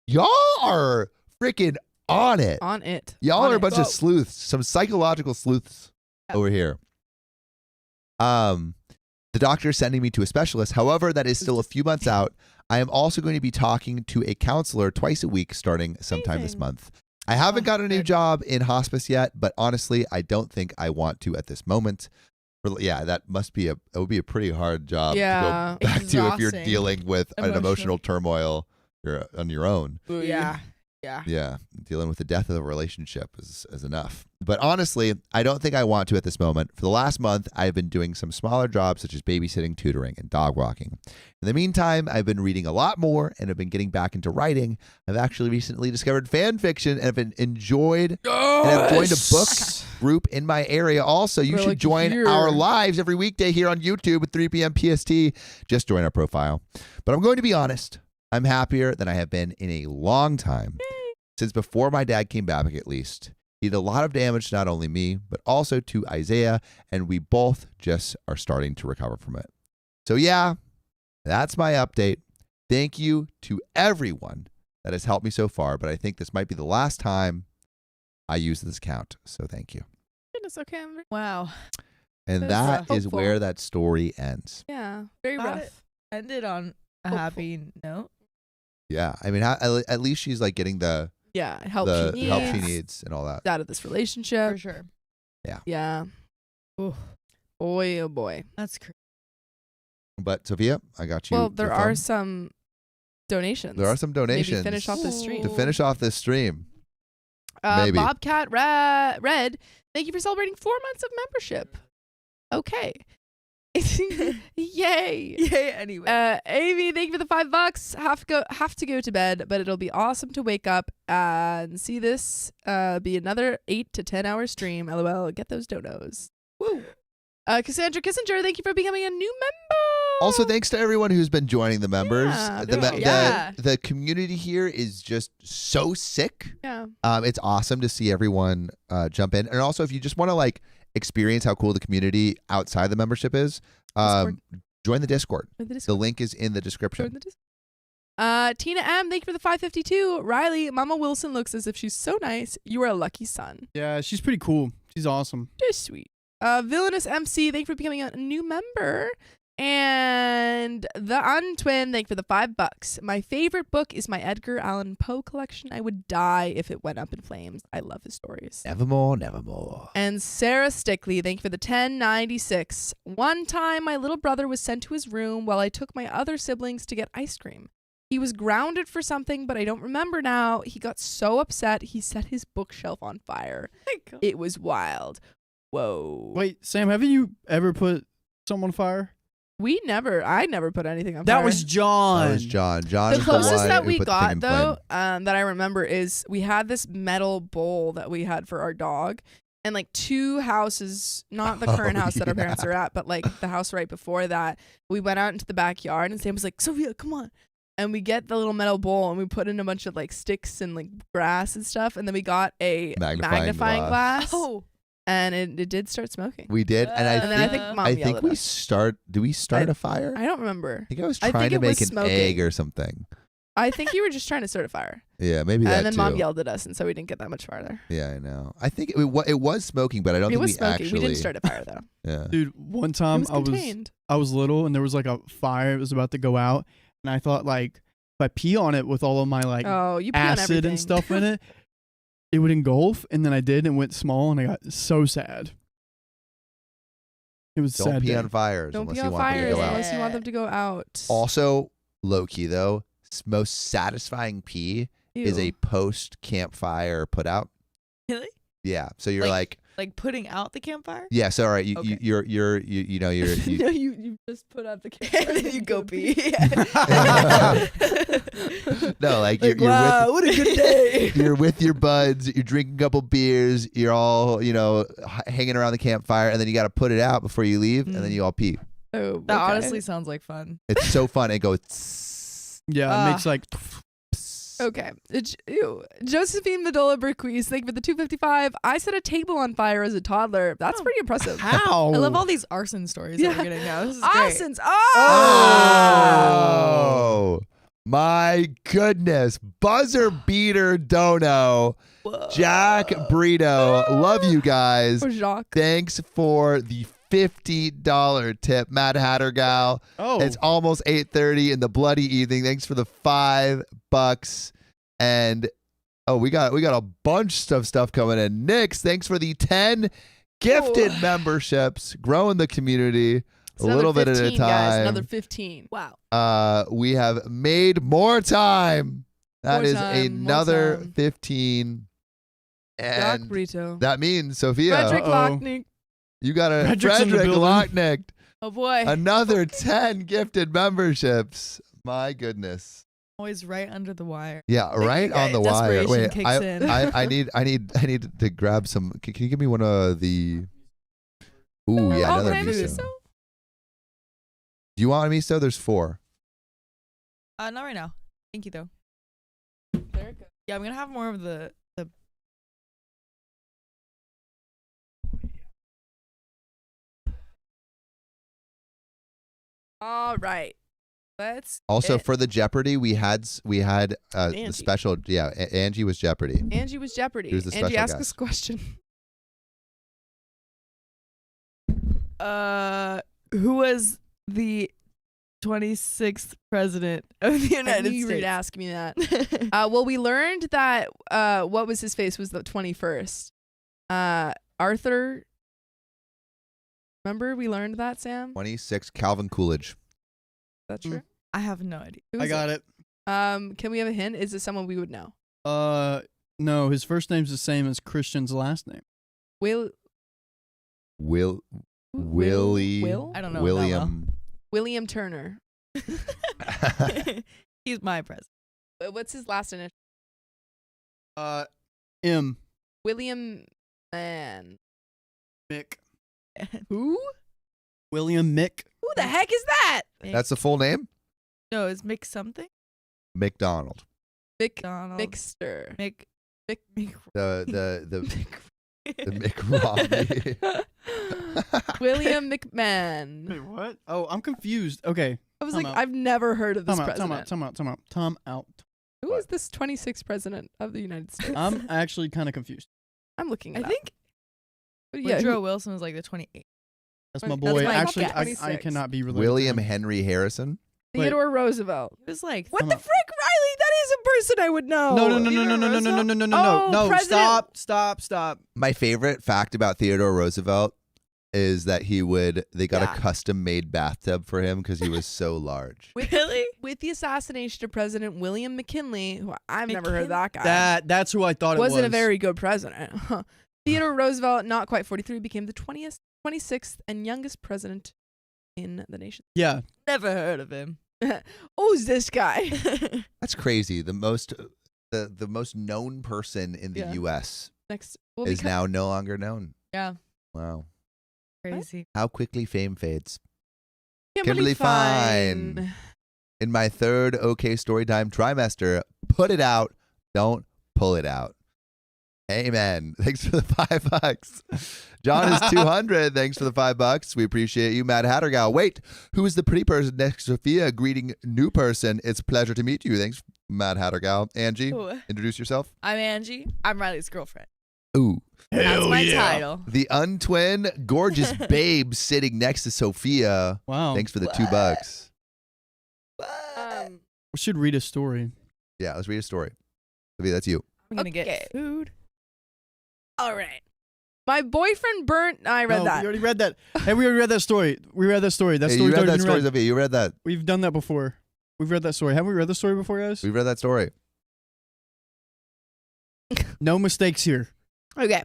Y'all are freaking on it. On it. Y'all On are a it. bunch of sleuths, some psychological sleuths over here. The doctor is sending me to a specialist. However, that is still a few months out. I am also going to be talking to a counselor twice a week starting sometime this Amazing. month. I haven't got a new good. job in hospice yet, but honestly, I don't think I want to at this moment. Yeah, that would be a pretty hard job Yeah. to go back to if you're Exhausting. dealing with an emotional Emotional. turmoil on your own. Yeah. Yeah, dealing with the death of a relationship is enough. But honestly, I don't think I want to at this moment. For the last month, I've been doing some smaller jobs such as babysitting, tutoring, and dog walking. In the meantime, I've been reading a lot more and have been getting back into writing. I've actually recently discovered fan fiction and have been enjoyed. And I've joined a book group in my area. Also, you should join our lives every weekday here on YouTube at 3 p.m. PST. Just join our profile. But I'm going to be honest. I'm happier than I have been in a long time. Since before my dad came back, at least. He did a lot of damage to not only me, but also to Isaiah, and we both just are starting to recover from it. So yeah, that's my update. Thank you to everyone that has helped me so far, but I think this might be the last time I use this account, so thank you. Goodness, okay. Wow. And that is where that story ends. Yeah, very rough. Ended on a happy note. Yeah, I mean, at least she's like getting the help she needs and all that out of this relationship. For sure. Yeah. Ooh. Boy, oh boy. That's crazy. But Sophia, I got you. Well, there are some donations. Maybe finish off this stream. To finish off this stream. Maybe. Bobcat Red, thank you for celebrating 4 months of membership. Okay. Yay. Anyway. Amy, thank you for the $5. Have to go to bed, but it'll be awesome to wake up and see this be another 8 to 10 hour stream. LOL. Get those donos. Woo. Cassandra Kissinger, thank you for becoming a new member. Also, thanks to everyone who's been joining the members. The community here is just so sick. Yeah. It's awesome to see everyone jump in. And also, if you just want to like experience how cool the community outside the membership is, join the Discord. The link is in the description. Tina M, thank you for the 552. Riley, Mama Wilson looks as if she's so nice. You are a lucky son. Yeah, she's pretty cool. She's awesome. Just sweet. Villainous MC, thank you for becoming a new member. And the Untwin, thank you for the $5. My favorite book is my Edgar Allan Poe collection. I would die if it went up in flames. I love his stories. Nevermore, nevermore. And Sarah Stickley, thank you for the 1096. One time, my little brother was sent to his room while I took my other siblings to get ice cream. He was grounded for something, but I don't remember now. He got so upset, he set his bookshelf on fire. It was wild. Whoa. Wait, Sam, haven't you ever put someone on fire? I never put anything on fire. That was John. John the closest that we got, though, that I remember is we had this metal bowl that we had for our dog. And like 2 houses, not the current house that our parents are at, but like the house right before that, we went out into the backyard and Sam was like, Sophia, come on. And we get the little metal bowl and we put in a bunch of like sticks and like grass and stuff. And then we got a magnifying glass. Oh. And it did start smoking. We did, and I think Mom yelled at us. Did we start a fire? I don't remember. I think I was trying to make an egg or something. I think you were just trying to start a fire. Yeah, maybe that too. And then Mom yelled at us, and so we didn't get that much farther. Yeah, I know. I think it was smoking, but I don't think we actually. We didn't start a fire though. Yeah, dude. One time I was little, and there was like a fire. It was about to go out, and I thought like if I pee on it with all of my like acid and stuff in it. It would engulf, and then I did, and it went small, and I got so sad. It was sad. Don't pee on fires unless you want them to go out. Also, low-key, though, most satisfying pee is a post-campfire put-out. Really? Yeah. So you're like putting out the campfire? Yeah, so all right, you No, you just put out the campfire and then you go pee. No, like you're wow, what a good day. You're with your buds, you're drinking a couple beers, you're all, hanging around the campfire, and then you got to put it out before you leave, and then you all pee. Oh, that honestly sounds like fun. It's so fun. It goes. Yeah, it makes like. Okay. Josephine Medola Berquise, thank you for the 255. I set a table on fire as a toddler. That's pretty impressive. How? I love all these arson stories that we're getting now. This is Arsons. Great. Oh, my goodness. Buzzer beater dono. Whoa. Jack Brito. Love you guys. Jacques. Thanks for the $50 tip, Mad Hatter Gal. Oh, it's almost 8:30 in the bloody evening. Thanks for the $5, and we got a bunch of stuff coming in. Nix, thanks for the 10 gifted memberships, growing the community a little bit at a time. Guys, another 15. Wow. We have made more time That is More time, another more time. 15. Jack And Brito. that means, Sophia, Frederick Uh-oh. Lochnick. you got a Frederick's in the Frederick building. Lochnick. Oh boy. Another 10 gifted memberships. My goodness. Always right under the wire. Yeah, right on the wire. Desperation Wait, kicks in. I need to grab some. Can you give me one of the? Ooh, yeah, Oh, another can I have a miso. miso? Do you want a miso? There's 4. Not right now. Thank you though. There it goes. Yeah, I'm gonna have more of the. All right. Let's. Also, get- for the Jeopardy, we had the Angie. special. Yeah, Angie was Jeopardy. Angie was Jeopardy. She was the Angie, special ask guest. us a question. Who was the 26th president of the I United knew you were States? to ask me that. Well, we learned that what was his face was the 21st. Arthur. Remember we learned that, Sam? 26, Calvin Coolidge. That's true. I have no idea. Who I is got it. Can we have a hint? Is it someone we would know? No, his first name's the same as Christian's last name. Willie. Willie. Will? I don't know. William. William Turner. He's my president. What's his last initial? M. William Mann. Mick. Who? William Mick. Who the heck is that? That's the full name? No, it's Mick something. McDonald. Donald. Mixter. Mick. The Mick Romney. William McMahon. Wait, what? Oh, I'm confused. Okay. I was Time like, out. I've never heard of this president. Time out. Who is this 26th president of the United States? I'm actually kind of confused. I'm looking it I up. think But yeah, Woodrow Wilson was like the 28th. That's my That's boy. my Actually, bucket. I 26. cannot be related. William to him. Henry Harrison. Theodore Roosevelt. It was like What Come the on. frick, Riley? That is a person I would know. No. President- Stop. My favorite fact about Theodore Roosevelt is that they got Yeah. a custom made bathtub for him because he was so large. really? With the assassination of President William McKinley, who I've never heard of that guy. That's who I thought it was. wasn't a very good president. Theodore Roosevelt, not quite 43, became the 26th and youngest president in the nation. Yeah. Never heard of him. Who's this guy? That's crazy. The most known person in the Yeah. U.S. Next, well, is because- now no longer known. Yeah. Wow. Crazy. How quickly fame fades. Kimberly Fine. In my third OK Storytime trimester, put it out, don't pull it out. Amen. Thanks for the $5. John is 200. Thanks for the $5. We appreciate you. Matt Hattergal. Wait, who is the pretty person next to Sophia? Greeting new person. It's a pleasure to meet you. Thanks, Matt Hattergal. Angie, Ooh. introduce yourself. I'm Angie. I'm Riley's girlfriend. Ooh. That's my title. The untwin, gorgeous babe sitting next to Sophia. Wow. Thanks for the $2. We should read a story. Yeah, let's read a story. Sophia, that's you. I'm gonna Okay. get food. All right. My boyfriend burnt. I read No, that. We already read that. Hey, we already read that story. That Hey, story you read that been story, read. Sophia. You read that. We've done that before. We've read that story. Have we read the story before, guys? We read that story. No mistakes here. Okay.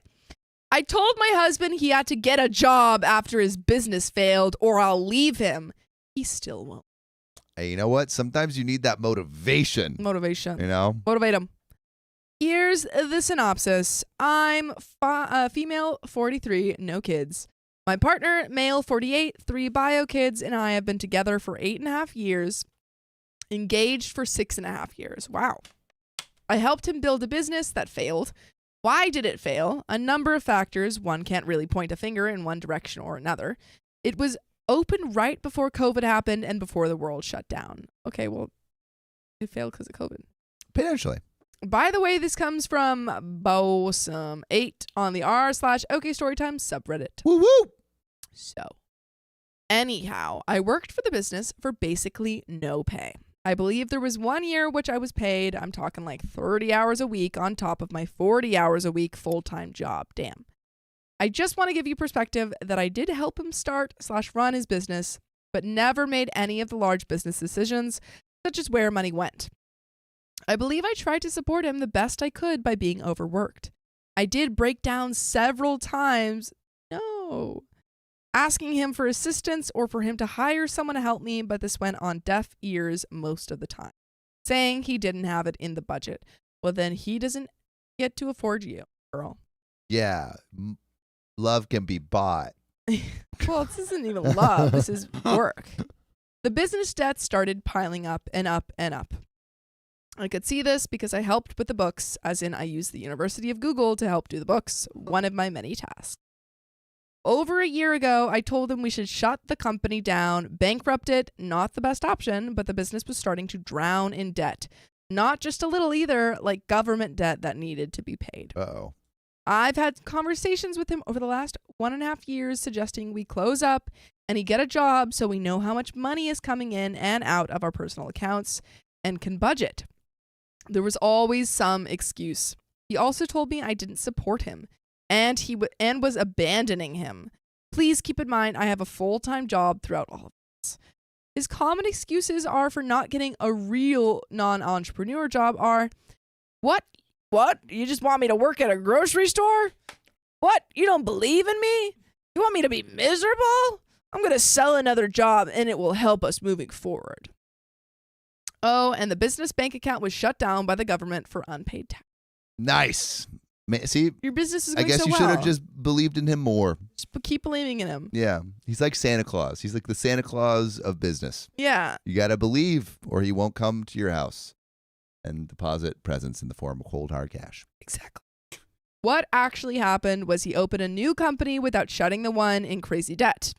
I told my husband he had to get a job after his business failed or I'll leave him. He still won't. Hey, you know what? Sometimes you need that motivation. Motivation. You know? Motivate him. Here's the synopsis. I'm female, 43, no kids. My partner, male, 48, 3 bio kids, and I have been together for 8.5 years, engaged for 6.5 years. Wow. I helped him build a business that failed. Why did it fail? A number of factors. One can't really point a finger in one direction or another. It was open right before COVID happened and before the world shut down. Okay, well, it failed because of COVID. Potentially. By the way, this comes from Bosum8 on the r/OK Storytime subreddit. Woo woo! So, anyhow, I worked for the business for basically no pay. I believe there was 1 year which I was paid, I'm talking like 30 hours a week on top of my 40 hours a week full-time job. Damn. I just want to give you perspective that I did help him start/run his business, but never made any of the large business decisions, such as where money went. I believe I tried to support him the best I could by being overworked. I did break down several times. No. Asking him for assistance or for him to hire someone to help me, but this went on deaf ears most of the time. Saying he didn't have it in the budget. Well, then he doesn't get to afford you, girl. Yeah. Love can be bought. Well, this isn't even love. This is work. The business debt started piling up and up and up. I could see this because I helped with the books, as in I used the University of Google to help do the books, one of my many tasks. Over a year ago, I told him we should shut the company down, bankrupt it, not the best option, but the business was starting to drown in debt. Not just a little either, like government debt that needed to be paid. Uh-oh. I've had conversations with him over the last 1.5 years suggesting we close up and he get a job so we know how much money is coming in and out of our personal accounts and can budget. There was always some excuse. He also told me I didn't support him and was abandoning him. Please keep in mind I have a full-time job throughout all of this. His common excuses are for not getting a real non-entrepreneur job are, What? You just want me to work at a grocery store? What? You don't believe in me? You want me to be miserable? I'm going to sell another job and it will help us moving forward. Oh, and the business bank account was shut down by the government for unpaid tax. Nice. See, your business is I going guess so you well. should have just believed in him more. Just keep believing in him. Yeah. He's like Santa Claus. He's like the Santa Claus of business. Yeah. You got to believe or he won't come to your house and deposit presents in the form of cold hard cash. Exactly. What actually happened was he opened a new company without shutting the one in crazy debt.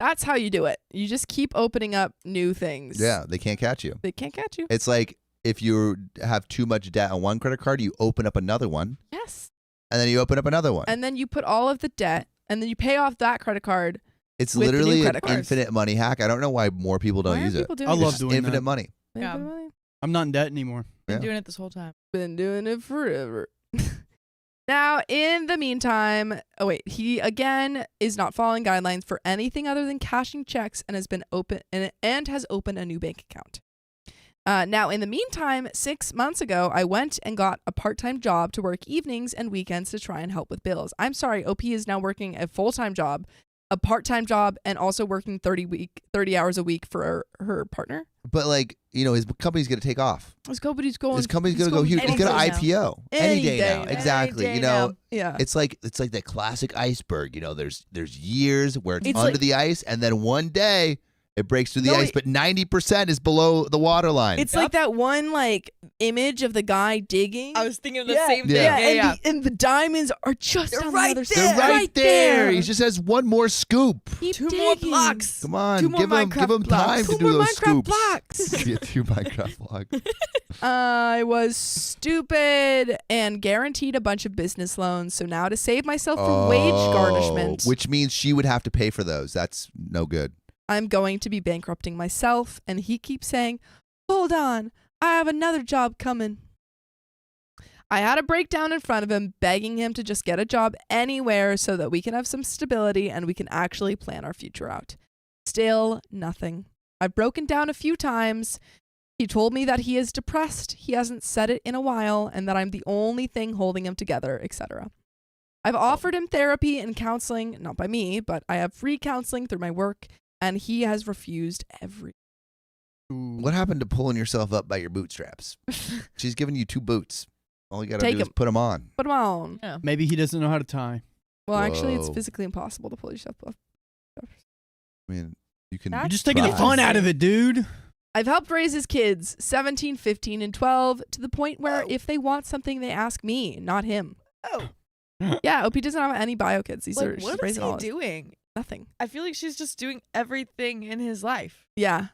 That's how you do it. You just keep opening up new things. Yeah, they can't catch you. They can't catch you. It's like if you have too much debt on one credit card, you open up another one. Yes. And then you open up another one. And then you put all of the debt and then you pay off that credit card. It's with literally the new an credit cards. infinite money hack. I don't know why more people don't use it. I love It's doing infinite that. money. Yeah. I'm not in debt anymore. Been doing it this whole time. Been doing it forever. Now, in the meantime, he again is not following guidelines for anything other than cashing checks and has opened a new bank account. Now, in the meantime, 6 months ago, I went and got a part-time job to work evenings and weekends to try and help with bills. I'm sorry, OP is now working a full-time job, a part-time job, and also working 30 hours a week for her partner. But his company's going to take off. His company's going. His company's going to go huge. It's going to IPO any day now. Exactly. Any day now. Yeah. It's like that classic iceberg. There's years where it's under like, the ice, and then one day it breaks through the ice, but 90% is below the water line. It's like that one image of the guy digging. I was thinking of the same thing. Yeah. And the diamonds are just on the other side. They're right there. He just has one more scoop. Keep Two digging. more blocks. Come on, Two more give him Minecraft time blocks. to Two more do those Minecraft scoops. blocks. Yeah, 2 Minecraft blocks. I was stupid and guaranteed a bunch of business loans. So now to save myself from wage garnishment, Which means she would have to pay for those. That's no good. I'm going to be bankrupting myself. And he keeps saying, hold on, I have another job coming. I had a breakdown in front of him, begging him to just get a job anywhere so that we can have some stability and we can actually plan our future out. Still nothing. I've broken down a few times. He told me that he is depressed. He hasn't said it in a while and that I'm the only thing holding him together, etc. I've offered him therapy and counseling, not by me, but I have free counseling through my work, and he has refused every. What happened to pulling yourself up by your bootstraps? She's giving you 2 boots. All you got to do is put them on. Put them on. Yeah. Maybe he doesn't know how to tie. Well, actually, it's Whoa. physically impossible to pull yourself up. I mean, you can. You're just taking the try. fun out of it, dude. I've helped raise his kids, 17, 15, and 12, to the point where if they want something, they ask me, not him. Oh. Yeah, OP doesn't have any bio kids. These are What she's is raising he all doing? nothing. I feel like she's just doing everything in his life. Yeah,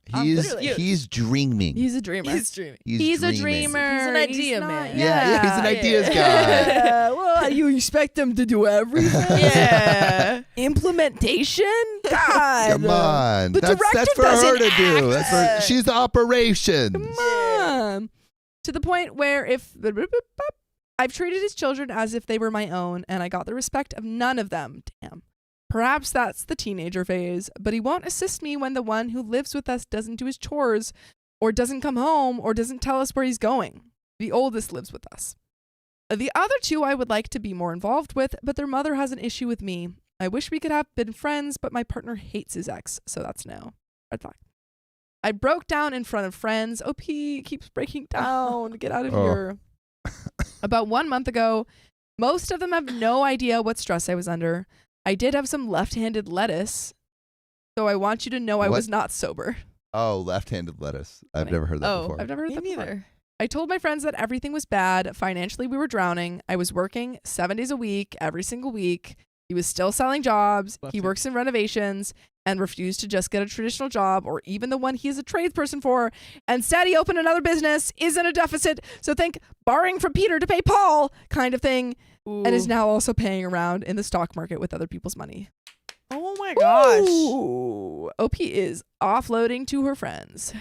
He's dreaming. he's a dreamer. He's dreaming. He's a dreaming. dreamer. He's an idea not- man. Yeah, he's an ideas guy. Yeah. Well, you expect them to do everything? Yeah. Implementation? God. Come on. The That's director for her to doesn't do. act. That's for she's the operations. Come on. To the point where I've treated his children as if they were my own, and I got the respect of none of them. Damn. Perhaps that's the teenager phase, but he won't assist me when the one who lives with us doesn't do his chores, or doesn't come home, or doesn't tell us where he's going. The oldest lives with us. The other 2 I would like to be more involved with, but their mother has an issue with me. I wish we could have been friends, but my partner hates his ex, so that's no. Red flag. I broke down in front of friends. OP keeps breaking down. Get out of here. About 1 month ago, most of them have no idea what stress I was under. I did have some left-handed lettuce, so I want you to know I was not sober. Oh, left-handed lettuce. I've never heard that before. I've never heard that either. before. I told my friends that everything was bad. Financially, we were drowning. I was working 7 days a week, every single week. He was still selling jobs. He works in renovations and refused to just get a traditional job or even the one he is a tradesperson for. Instead, he opened another business, is in a deficit. So think borrowing from Peter to pay Paul kind of thing. Ooh. And is now also paying around in the stock market with other people's money. Oh my gosh. Ooh. OP is offloading to her friends.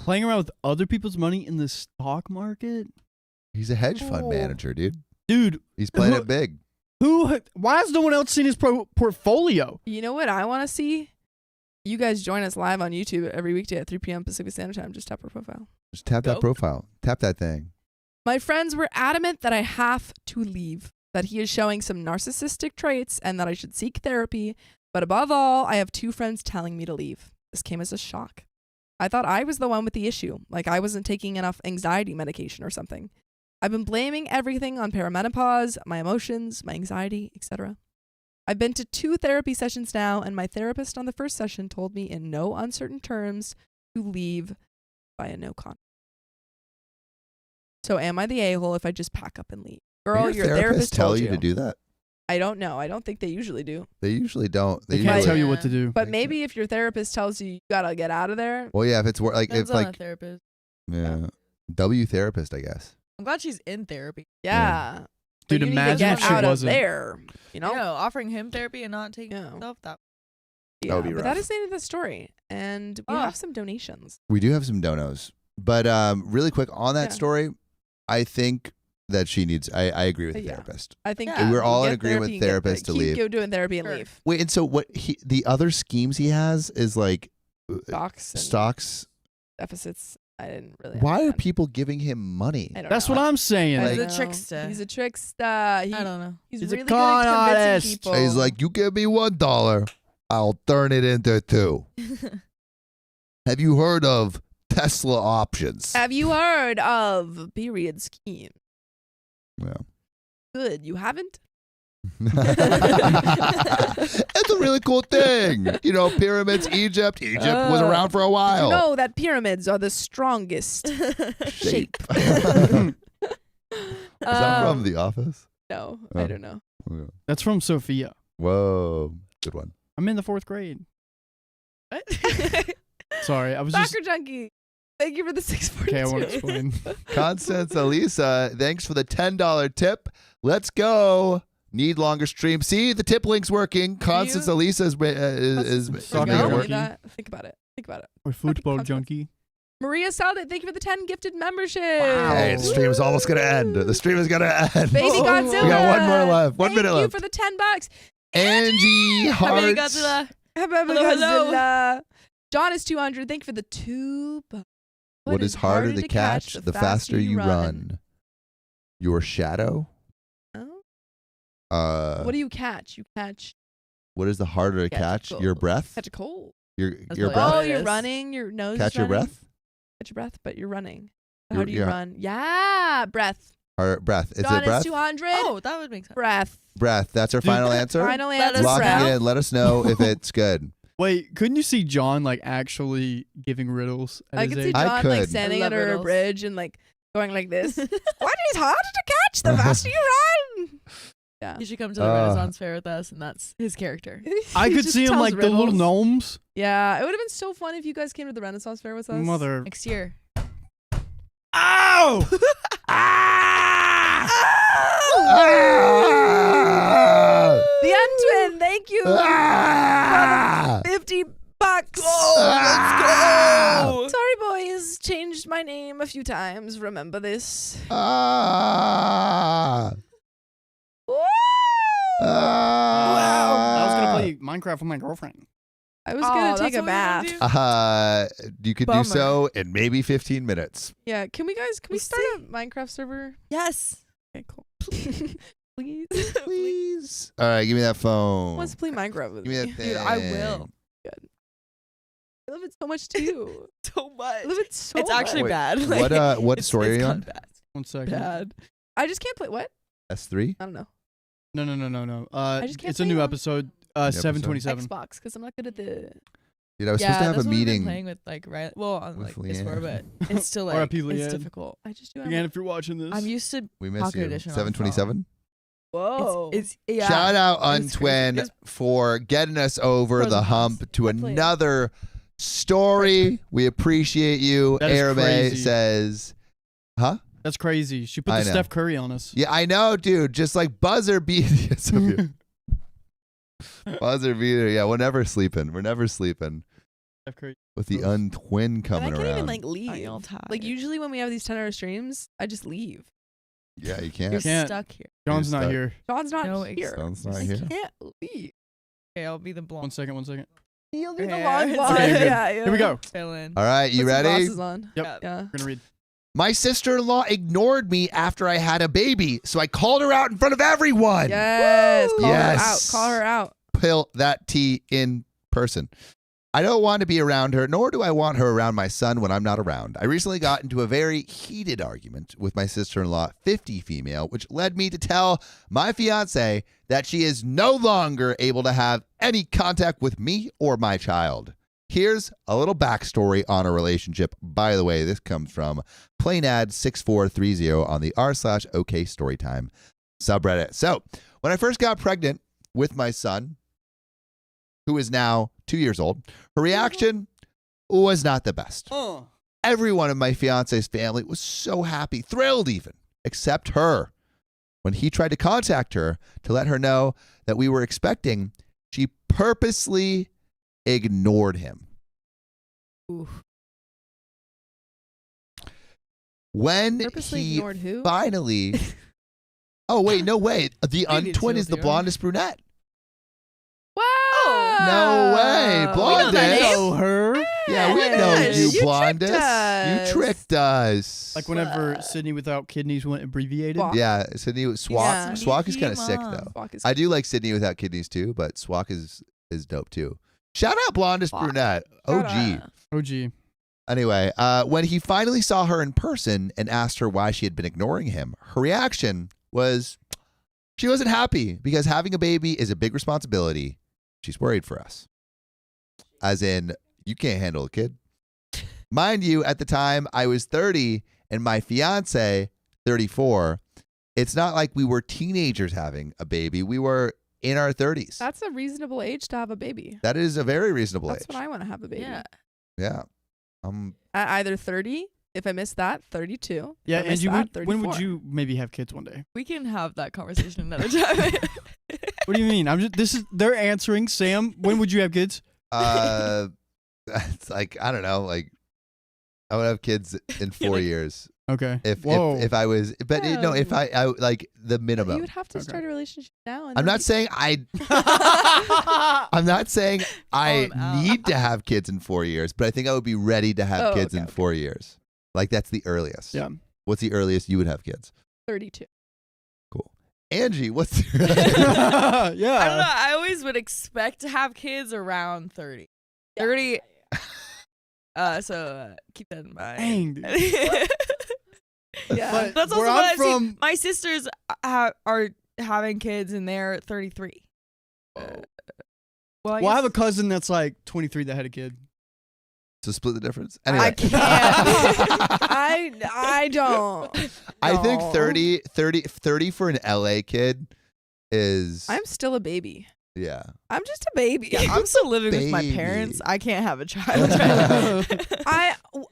Playing around with other people's money in the stock market? He's a hedge fund manager, dude. Dude. He's playing it big. Why has no one else seen his portfolio? You know what I want to see? You guys join us live on YouTube every weekday at 3 p.m. Pacific Standard Time. Just tap our profile. Just tap that profile. Tap that thing. My friends were adamant that I have to leave, that he is showing some narcissistic traits and that I should seek therapy. But above all, I have 2 friends telling me to leave. This came as a shock. I thought I was the one with the issue, like I wasn't taking enough anxiety medication or something. I've been blaming everything on perimenopause, my emotions, my anxiety, etc. I've been to 2 therapy sessions now, and my therapist on the first session told me in no uncertain terms to leave by a no con. So am I the a-hole if I just pack up and leave? Girl, your therapist tell told you to do that? I don't know. I don't think they usually do. They usually don't. They can't tell you what to do. But maybe if your therapist tells you gotta get out of there. Well, yeah, if it's like Depends if on like a therapist. Yeah, W therapist, I guess. I'm glad she's in therapy. Yeah. Dude, you imagine need to get if she out wasn't. of there. You know, offering him therapy and not taking himself that. Yeah, would be but rough. that is the end of the story, and we have some donations. We do have some donos, but really quick on that story, I think that she needs. I agree with the therapist. I think we're all in agreement with therapist to leave. Keep doing therapy and leave. Wait, and so what? The other schemes he has is like stocks deficits. I didn't really. Why are people giving him money? That's what I'm saying. He's a trickster. He's a trickster. I don't know. He's a really good con at convincing artist. people. He's like, you give me $1, I'll turn it into 2. Have you heard of Tesla options? Have you heard of period scheme? Yeah. Good. You haven't? It's a really cool thing. You know, pyramids, Egypt was around for a while. You know that pyramids are the strongest shape. Is that from The Office? No, I don't know. Yeah. That's from Sophia. Whoa. Good one. I'm in the 4th grade. What? Sorry, I was Soccer junkie. Thank you for the 642. Okay, I won't explain. Constance Elisa, thanks for the $10 tip. Let's go. Need longer stream. See, the tip link's working. Constance Elisa is making it work. Think about it. Think about it. Or football junkie. Maria Salde, thank you for the 10 gifted membership. Wow. Hey, the stream is almost going to end. The stream is going to end. Baby Godzilla. We got one more left. 1 minute left. Thank you for the $10. Angie Hart. Baby Godzilla. Hello. John is 200. Thank you for the $2. What is harder to catch the faster you run? Your shadow? Oh. What do you catch? You catch. What is the harder to catch? Your breath? Catch a cold. Your breath? Oh, you're running. Your nose catch is your running. breath? Catch your breath, but you're running. How do you run? Yeah, breath. Breath. Is John it breath? Is 200. Oh, that would make sense. Breath. That's our final answer? Final answer. Lock it in. Let us know if it's good. Wait, couldn't you see John like actually giving riddles at I his could age? see John like standing under a bridge and like going like this. What is harder to catch the faster you run? Yeah. He should come to the Renaissance Fair with us, and that's his character. I could see him like the little gnomes. Yeah, it would have been so fun if you guys came to the Renaissance Fair with us. Mother. Next year. Ow! The N-Twin, thank you. For the $50. Let's go. Sorry, boys. Changed my name a few times. Remember this. I was gonna play Minecraft with my girlfriend. I was gonna take a bath. You could do so in maybe 15 minutes. Yeah. Can we start a Minecraft server? Yes. Okay, cool. Please. Please. All right, give me that phone. Who wants to play Minecraft with Give me that thing. Dude, I will. Good. I love it so much too. So much. I love it so It's much. actually bad. What story are you on? Bad. 1 second. Bad. I just can't play. What? S3? I don't know. No. I just can't It's a play new on episode. 727. Xbox, because I'm not good at the. Dude, I was supposed to have a that's what we've been meeting. playing with like on with like PS4, Leanne. but it's still like R.I.P. it's Leanne. difficult. I just do. Again, if you're watching this. I'm used to We miss Pocket you. Edition on 727? Whoa. it's yeah. Shout out It's crazy. Untwin It's for getting us over pros the and hump cons. to Well played. another story. We appreciate you. That is Arame crazy. says, huh? That's crazy. She put I the know. Steph Curry on us. Yeah, I know, dude. Just like buzzer beater. Buzzer beater. Yeah, we're never sleeping. We're never sleeping Steph Curry. with the Untwin And coming I can't around. even like leave. I'm all tired. Like usually when we have these 10-hour streams, I just leave. Yeah, you You're can't. Can't. stuck here. John's You're not stuck. here. John's not No, here. John's not I here. can't leave. Okay, I'll be the blonde. 1 second. You'll be the Okay. long It's blonde. okay, you're good. Yeah, Here we go. Fill in. All right, you Put some ready? glasses on. Yep. Yeah. We're gonna read. My sister-in-law ignored me after I had a baby, so I called her out in front of everyone. Yes. Call her Yes. out. Call her out. Pill that tea in person. I don't want to be around her, nor do I want her around my son when I'm not around. I recently got into a very heated argument with my sister-in-law, 50 female, which led me to tell my fiance that she is no longer able to have any contact with me or my child. Here's a little backstory on a relationship. By the way, this comes from plainad6430 on the r/OK storytime subreddit. So when I first got pregnant with my son, who is now 2 years old, her reaction was not the best. Everyone in my fiance's family was so happy, thrilled even, except her. When he tried to contact her to let her know that we were expecting, she purposely ignored him. Oof. When Purposely he ignored who? finally... Oh, wait, no way. The I need Untwin to is the do it. blondest brunette. Wow. No way. Blondest. that name. know her. Yeah, we know Yes, you, you blondest. tricked us. You tricked us. Like whenever Sydney without kidneys went abbreviated. Swak. Yeah, Sydney Swak. Yeah. Swak is kind of sick Mom. though. Walk is I do like Sydney without kidneys too, but Swak is dope too. Shout out blondest Swak. brunette. Shout OG. out. OG. Anyway, when he finally saw her in person and asked her why she had been ignoring him, her reaction was she wasn't happy because having a baby is a big responsibility. She's worried for us. As in, you can't handle a kid. Mind you, at the time, I was 30 and my fiance, 34. It's not like we were teenagers having a baby. We were in our 30s. That's a reasonable age to have a baby. That is a very reasonable That's age. when I want to have a baby. Yeah. Yeah. At either 30, if I miss that, 32. Yeah, If I miss Angie, that, when would 34. you maybe have kids one day? We can have that conversation another time. What do you mean? They're answering. Sam, when would you have kids? It's like, I don't know, like I would have kids in 4 years. Okay. If I was, but no, if I like the minimum. You would have to Okay. start a relationship now. And I'm then not saying I'm not saying I Calling out. need to have kids in 4 years, but I think I would be ready to have Oh, kids okay, in okay. 4 years. Like that's the earliest. Yeah. What's the earliest you would have kids? 32. Cool. Angie, what's your I don't know. Yeah. I always would expect to have kids around 30. 30. So keep that in mind. Dang, dude. Yeah. But That's also where what I'm I've seen. from, My sisters are having kids and they're 33. Well, I have a cousin that's like 23 that had a kid. to split the difference? I Anyway. can't. I don't. I think No. 30 for an LA kid is I'm still a baby. yeah. I'm just a baby. Yeah, I'm still living with my Baby. parents. I can't have a child.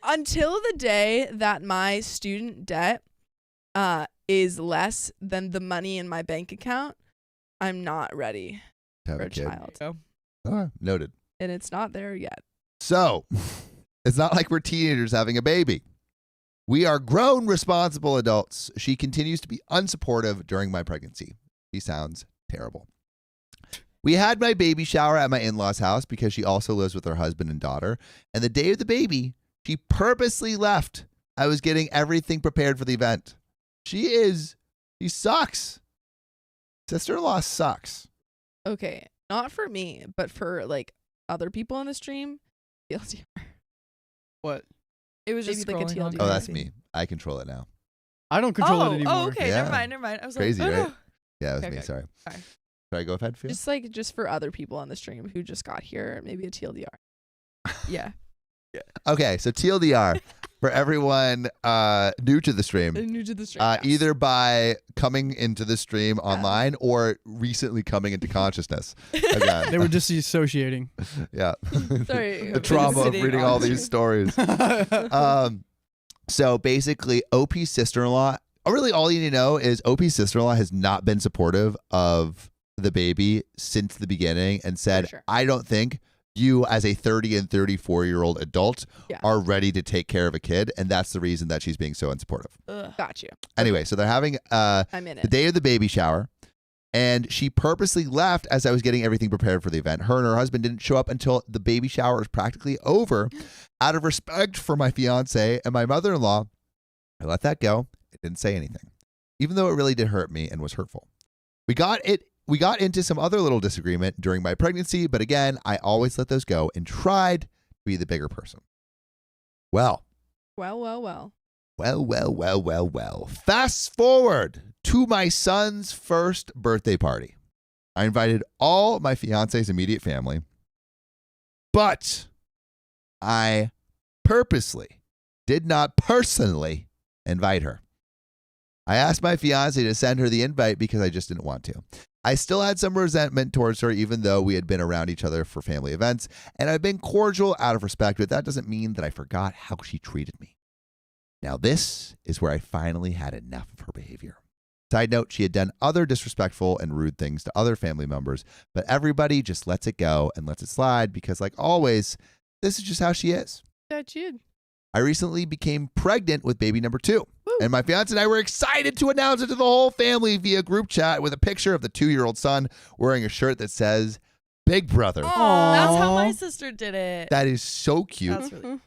Until the day that my student debt is less than the money in my bank account, I'm not ready To have for a a kid. child. Ah, noted. And it's not there yet. So, it's not like we're teenagers having a baby. We are grown, responsible adults. She continues to be unsupportive during my pregnancy. She sounds terrible. We had my baby shower at my in-laws' house because she also lives with her husband and daughter. And the day of the baby, she purposely left. I was getting everything prepared for the event. She sucks. Sister-in-law sucks. Okay, not for me, but for like other people on the stream. TLDR. What? It was just Maybe like a scrolling on TLDR. Oh, that's me. I control it now. I don't control it anymore. Oh, okay. Yeah. Never mind. I was Crazy, like, oh, right? no. Yeah, it was Okay, me. okay. Sorry. Sorry. Sorry, go ahead, Phil. Just for other people on the stream who just got here, maybe a TLDR. Yeah. Okay, so TLDR for everyone new to the stream. New to the stream. Yes. Either by coming into the stream online or recently coming into consciousness. Again. They were disassociating. Yeah. Sorry. The trauma of Sitting reading on all the these stream. stories. So basically, OP's sister-in-law, really all you need to know is OP's sister-in-law has not been supportive of the baby since the beginning and said, sure. I don't think you as a 30 and 34-year-old adult are ready to take care of a kid. And that's the reason that she's being so unsupportive. Got you. Anyway, so they're having I'm in the it. day of the baby shower. And she purposely left as I was getting everything prepared for the event. Her and her husband didn't show up until the baby shower was practically over. Out of respect for my fiance and my mother-in-law, I let that go. I didn't say anything, even though it really did hurt me and was hurtful. We got into some other little disagreement during my pregnancy, but again, I always let those go and tried to be the bigger person. Well. Fast forward to my son's first birthday party. I invited all my fiance's immediate family, but I purposely did not personally invite her. I asked my fiance to send her the invite because I just didn't want to. I still had some resentment towards her, even though we had been around each other for family events, and I've been cordial out of respect, but that doesn't mean that I forgot how she treated me. Now, this is where I finally had enough of her behavior. Side note, she had done other disrespectful and rude things to other family members, but everybody just lets it go and lets it slide because, like always, this is just how she is. That's you. I recently became pregnant with baby number 2. Woo. And my fiance and I were excited to announce it to the whole family via group chat with a picture of the 2-year-old son wearing a shirt that says Big Brother. Aww. That's how my sister did it. That is so cute. That's really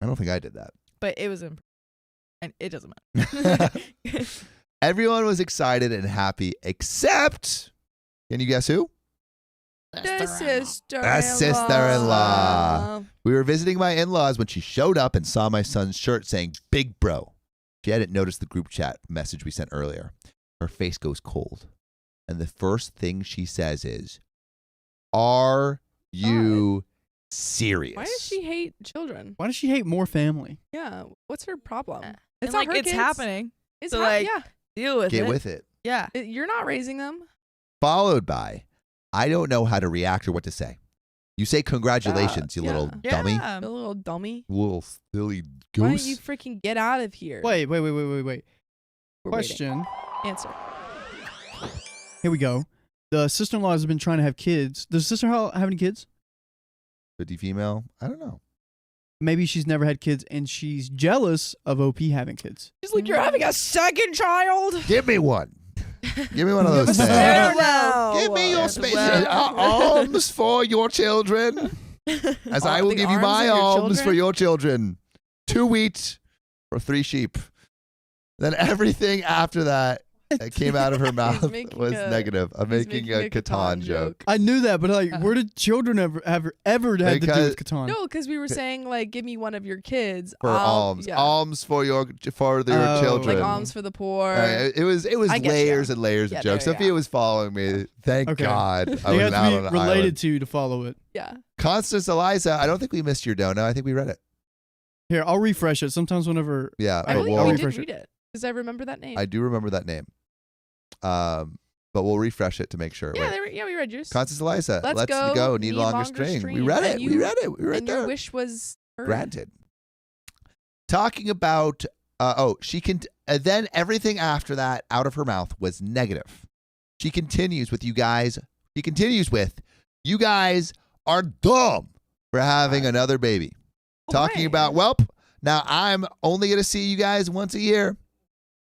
I don't think I did that. But it was and it doesn't matter. Everyone was excited and happy except, can you guess who? The sister-in-law. We were visiting my in-laws when she showed up and saw my son's shirt saying Big Bro. She hadn't noticed the group chat message we sent earlier. Her face goes cold. And the first thing she says is, "Are you serious?" Why does she hate children? Why does she hate more family? Yeah. What's her problem? It's not like her it's kids. happening. It's So, like, yeah. Deal with it. Get with it. Yeah. You're not raising them. Followed by, I don't know how to react or what to say. You say congratulations, you little dummy. You little dummy. Little silly goose. Why don't you freaking get out of here? Wait. We're Question. waiting. Answer. Here we go. The sister-in-law has been trying to have kids. Does sister-in-law have any kids? 50 female? I don't know. Maybe she's never had kids and she's jealous of OP having kids. She's like, you're having a second child? Give me one. Give me one of those things. Give me your space. Alms for your children. As I will give you my alms for your children. 2 wheat for 3 sheep. Then everything after that came out of her mouth was negative. I'm making a Catan joke. I knew that, but like, where did children ever had to do with Catan? No, because we were saying like, give me one of your kids for alms. Yeah. Alms for your children. Like alms for the poor. It was layers and layers of jokes. Sophia was following me. Thank God. I was out on an related to follow it. Yeah. Constance Eliza, I don't think we missed your dono. I think we read it. Here, I'll refresh it. Sometimes whenever I'll refresh it because I remember that name. I do remember that name. But we'll refresh it to make sure. Yeah, we read yours. Constance Eliza, let's go. Need longer string. We read it. We read it. We read it. Your wish was heard. Granted. Talking about she can then everything after that out of her mouth was negative. She continues with you guys. She continues with you guys are dumb for having another baby. Talking about now I'm only gonna see you guys once a year.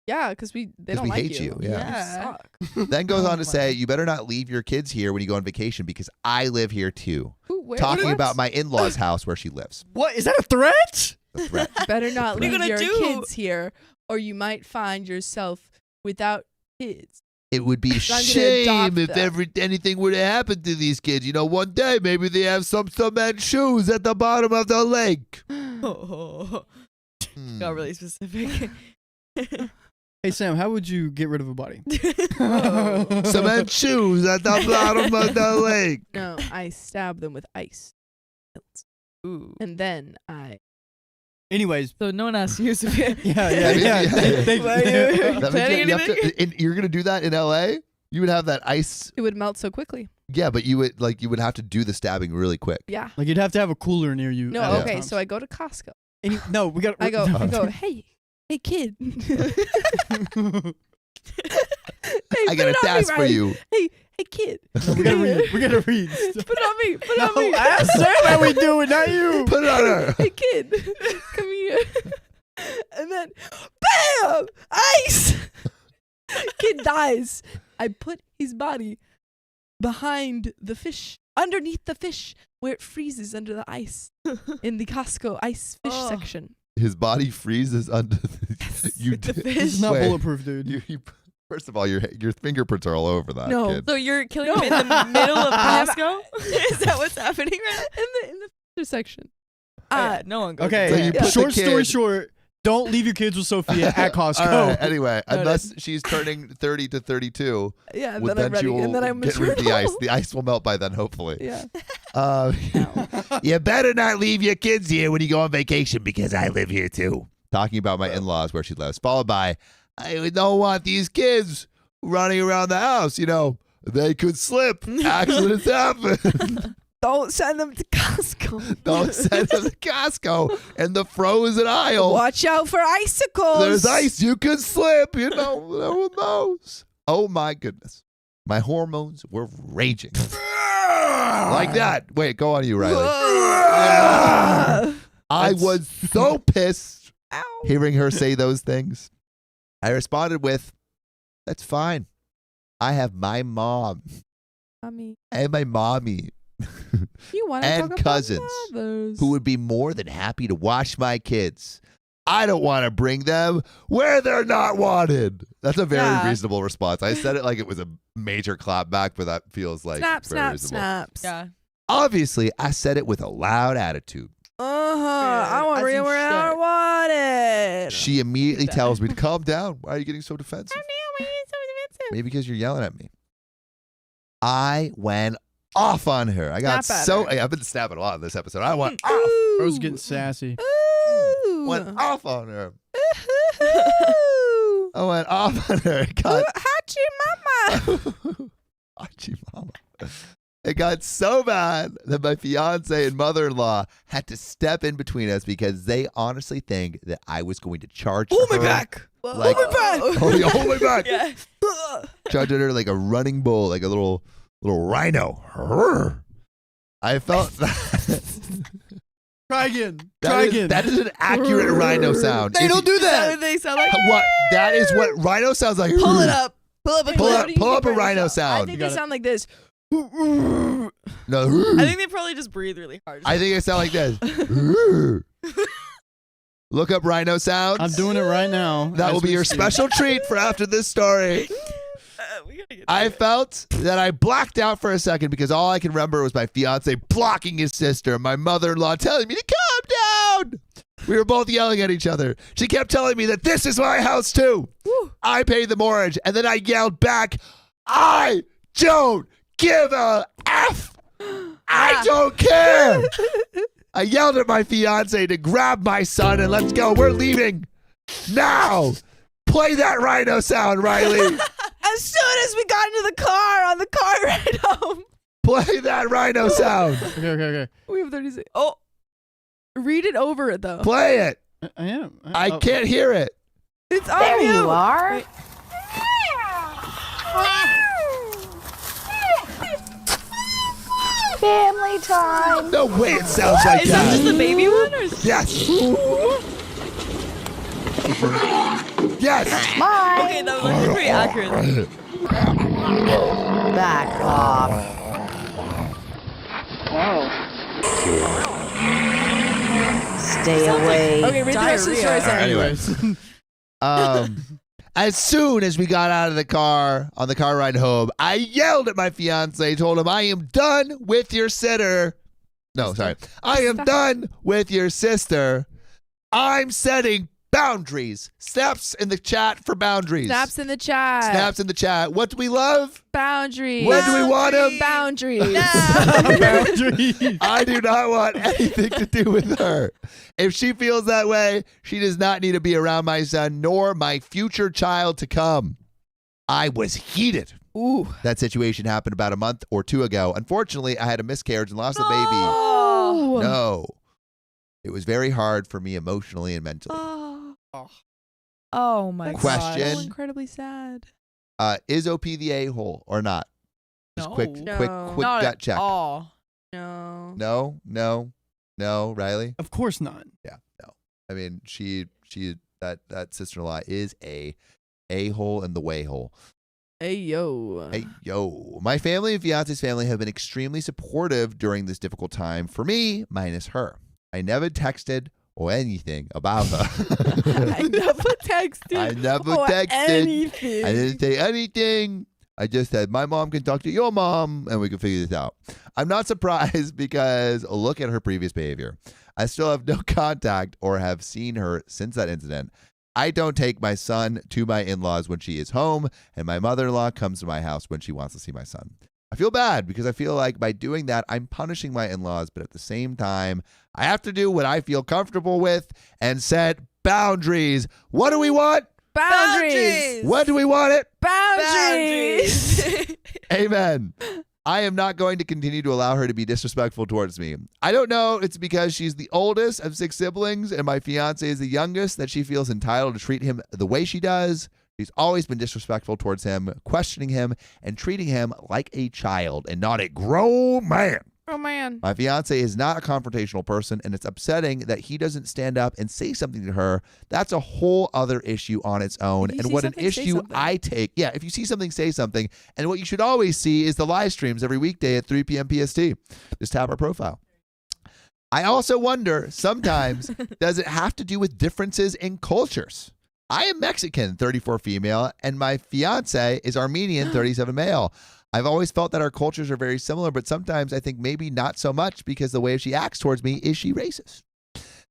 Yeah, because they don't we like hate you. You Yeah. suck. Then goes on to say, you better not leave your kids here when you go on vacation because I live here too. Ooh, where? Talking What? about my in-laws' house where she lives. What is that a threat? The threat. Better not What are you leave gonna your do? kids here, or you might find yourself without kids. It would be a I'm gonna shame adopt if them. anything were to happen to these kids. You know, one day maybe they have some cement shoes at the bottom of the lake. Got really specific. Hey Sam, how would you get rid of a body? Cement shoes at the bottom of the lake. No, I stab them with ice. Ooh. And then I. Anyways, So no one asked you, Sophia. yeah. Why you- That Planning means you're gonna do that in LA? You would have that ice. It would melt so quickly. Yeah, but you would have to do the stabbing really quick. Yeah. Like you'd have to have a cooler near you. No, at all okay, times. so I go to Costco. No, we got. I go, hey kid. I got a task for you. Hey kid. we gotta read. Put it on me. Put it on No, me. ask Sam how we do it, not you. Put it on her. Hey kid, come here. And then, bam! Ice! Kid dies. I put his body behind the fish, underneath the fish, where it freezes under the ice in the Costco ice fish section. His body freezes under the This is not Wait. bulletproof, dude. First of all, your fingerprints are all over that. No. Kid. So you're killing him in the middle of Costco? Is that what's happening right now? In the fish section. Yeah, no one goes. Okay, So you put the short story kid- short, don't leave your kids with Sophia at Costco. All right, anyway, unless she's turning 30 to 32, Yeah, and well, then I'm then she ready. will And then I'm get rid of the mature. ice. The ice will melt by then, hopefully. Yeah. You better not leave your kids here when you go on vacation because I live here too. Talking about my in-laws where she lives, followed by, I don't want these kids running around the house. You know, they could slip. Accidents happen. Don't send them to Costco. Don't send them to Costco and the frozen aisle. Watch out for icicles. There's ice. You could slip. You know, no one knows. Oh, my goodness. My hormones were raging. Like that. Wait, go on you, Riley. I was so pissed hearing her say those things. I responded with, that's fine. I have my mom Mommy. and my mommy You want to and talk about cousins mothers. who would be more than happy to watch my kids. I don't want to bring them where they're not wanted. That's a very reasonable response. I said it like it was a major clap back, but that feels like Snap, very snap, reasonable. snaps. Yeah. Obviously, I said it with a loud attitude. I want to as bring you them where I should. wanted. She immediately tells me to calm down. Why are you getting so defensive? Maybe because you're yelling at me. I went off on her. I got Snap at so. her. I've been snapping a lot in this episode. I went off. I was getting sassy. Ooh. Went off on her. Ooh. I went off on her. It got, Hachi mama. Hachi mama. It got so bad that my fiance and mother-in-law had to step in between us because they honestly think that I was going to charge her. Hold me back. Like, hold me back. Hold me back. Yeah. Charging her like a running bull, like a little rhino. I felt that. Try again. That is an accurate rhino sound. They don't do That that. what they sound like? What? That is what rhino sounds like. Pull it up. Pull up a Pull clip. up- pull up a rhino I sound. think You they got it. sound like this. No. I think they probably just breathe really hard. I think it sound like this. Look up rhino sounds. I'm doing it right now. That as will be we your speak. special treat for after this story. We gotta get I to it. felt that I blacked out for a second because all I can remember was my fiance blocking his sister and my mother-in-law telling me to calm down. We were both yelling at each other. She kept telling me that this is my house too. I paid the mortgage, and then I yelled back, I don't give a F. I don't care. I yelled at my fiance to grab my son and let's go. We're leaving now. Play that rhino sound, Riley. As soon as we got into the car on the car ride home. Play that rhino sound. Okay. We have 30 seconds. Oh. Read it over it though. Play it. I am. I can't hear it. It's on you. are. Family time. No way it sounds like Is that just the baby one? Or is Yes. Yes. Bye. Okay, that was actually pretty accurate. Back off. Stay away. Okay, read the rest of the story. Anyways. As soon as we got out of the car on the car ride home, I yelled at my fiance, told him, I am done with your sitter. No, sorry. I am done with your sister. I'm setting boundaries. Snaps in the chat for boundaries. Snaps in the chat. Snaps in the chat. What do we love? Boundaries. When do we want them? Boundaries. Boundaries. I do not want anything to do with her. If she feels that way, she does not need to be around my son nor my future child to come. I was heated. Ooh. That situation happened about a month or two ago. Unfortunately, I had a miscarriage and lost a baby. Oh. No. It was very hard for me emotionally and mentally. Oh my Question. gosh. So incredibly sad. Is OP the a-hole or not? Just No. quick No. Not gut at check. all. No. No, Riley? Of course not. Yeah, no. I mean, that sister-in-law is a-hole in the way hole. Hey, yo. Hey, yo. My family and fiance's family have been extremely supportive during this difficult time for me, minus her. I never texted or anything about her. I never texted. I never or texted. anything. I didn't say anything. I just said, my mom can talk to your mom and we can figure this out. I'm not surprised because look at her previous behavior. I still have no contact or have seen her since that incident. I don't take my son to my in-laws when she is home, and my mother-in-law comes to my house when she wants to see my son. I feel bad because I feel like by doing that, I'm punishing my in-laws, but at the same time, I have to do what I feel comfortable with and set boundaries. What do we want? Boundaries. When do we want it? Boundaries. Amen. I am not going to continue to allow her to be disrespectful towards me. I don't know if it's because she's the oldest of 6 siblings and my fiance is the youngest that she feels entitled to treat him the way she does. She's always been disrespectful towards him, questioning him, and treating him like a child and not a grown man. Oh, man. My fiance is not a confrontational person, and it's upsetting that he doesn't stand up and say something to her. That's a whole other issue on its own. And what an issue I take. Yeah, if you see something, say something. And what you should always see is the live streams every weekday at 3 p.m. PST. Just tap our profile. I also wonder, sometimes, does it have to do with differences in cultures? I am Mexican, 34 female, and my fiance is Armenian, 37 male. I've always felt that our cultures are very similar, but sometimes I think maybe not so much because the way she acts towards me is she racist.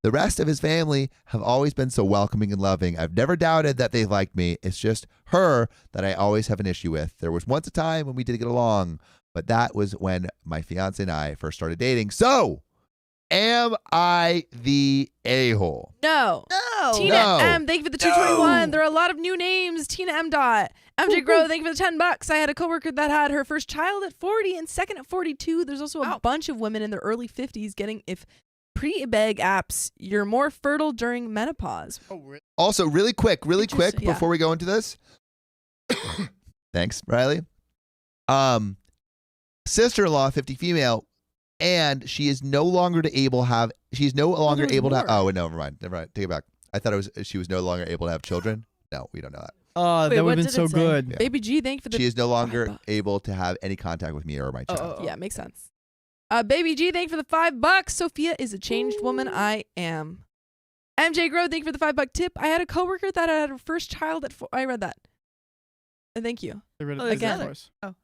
The rest of his family have always been so welcoming and loving. I've never doubted that they liked me. It's just her that I always have an issue with. There was once a time when we did get along, but that was when my fiance and I first started dating. So, am I the a-hole? No. Tina M, thank you for the 221. There are a lot of new names. Tina M. Dot. MJ Grow, thank you for the $10. I had a coworker that had her first child at 40 and second at 42. There's also a bunch of women in their early 50s getting pre-beg apps. You're more fertile during menopause. Also, really quick, before we go into this. Thanks, Riley. Sister-in-law, 50 female. And she is no longer able to have. She's no longer able to have. Oh, no, never mind. Take it back. I thought it was she was no longer able to have children. No, we don't know that. That would have been so good. Yeah. Baby G, thank you for the. She is no longer able to have any contact with me or my child. Yeah, makes sense. Baby G, thank you for the $5. Sophia is a changed woman. I am. MJ Grow, thank you for the $5 tip. I had a coworker that had her first child at 4. I read that. Thank you. Again.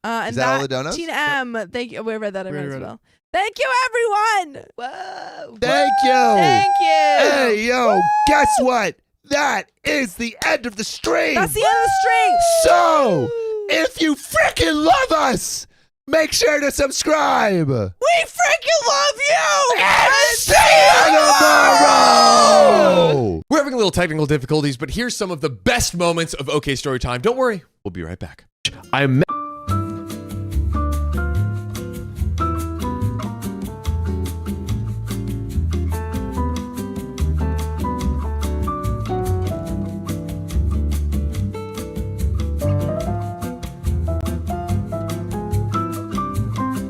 And is that all the donuts? Tina M, thank you. We read that as well. Thank you, everyone. Whoa. Thank you. Thank you. Hey, yo, guess what? That is the end of the stream. That's the end of the stream. So, if you freaking love us, make sure to subscribe. We freaking love you. And see you tomorrow. We're having a little technical difficulties, but here's some of the best moments of OK Storytime. Don't worry, we'll be right back. I'm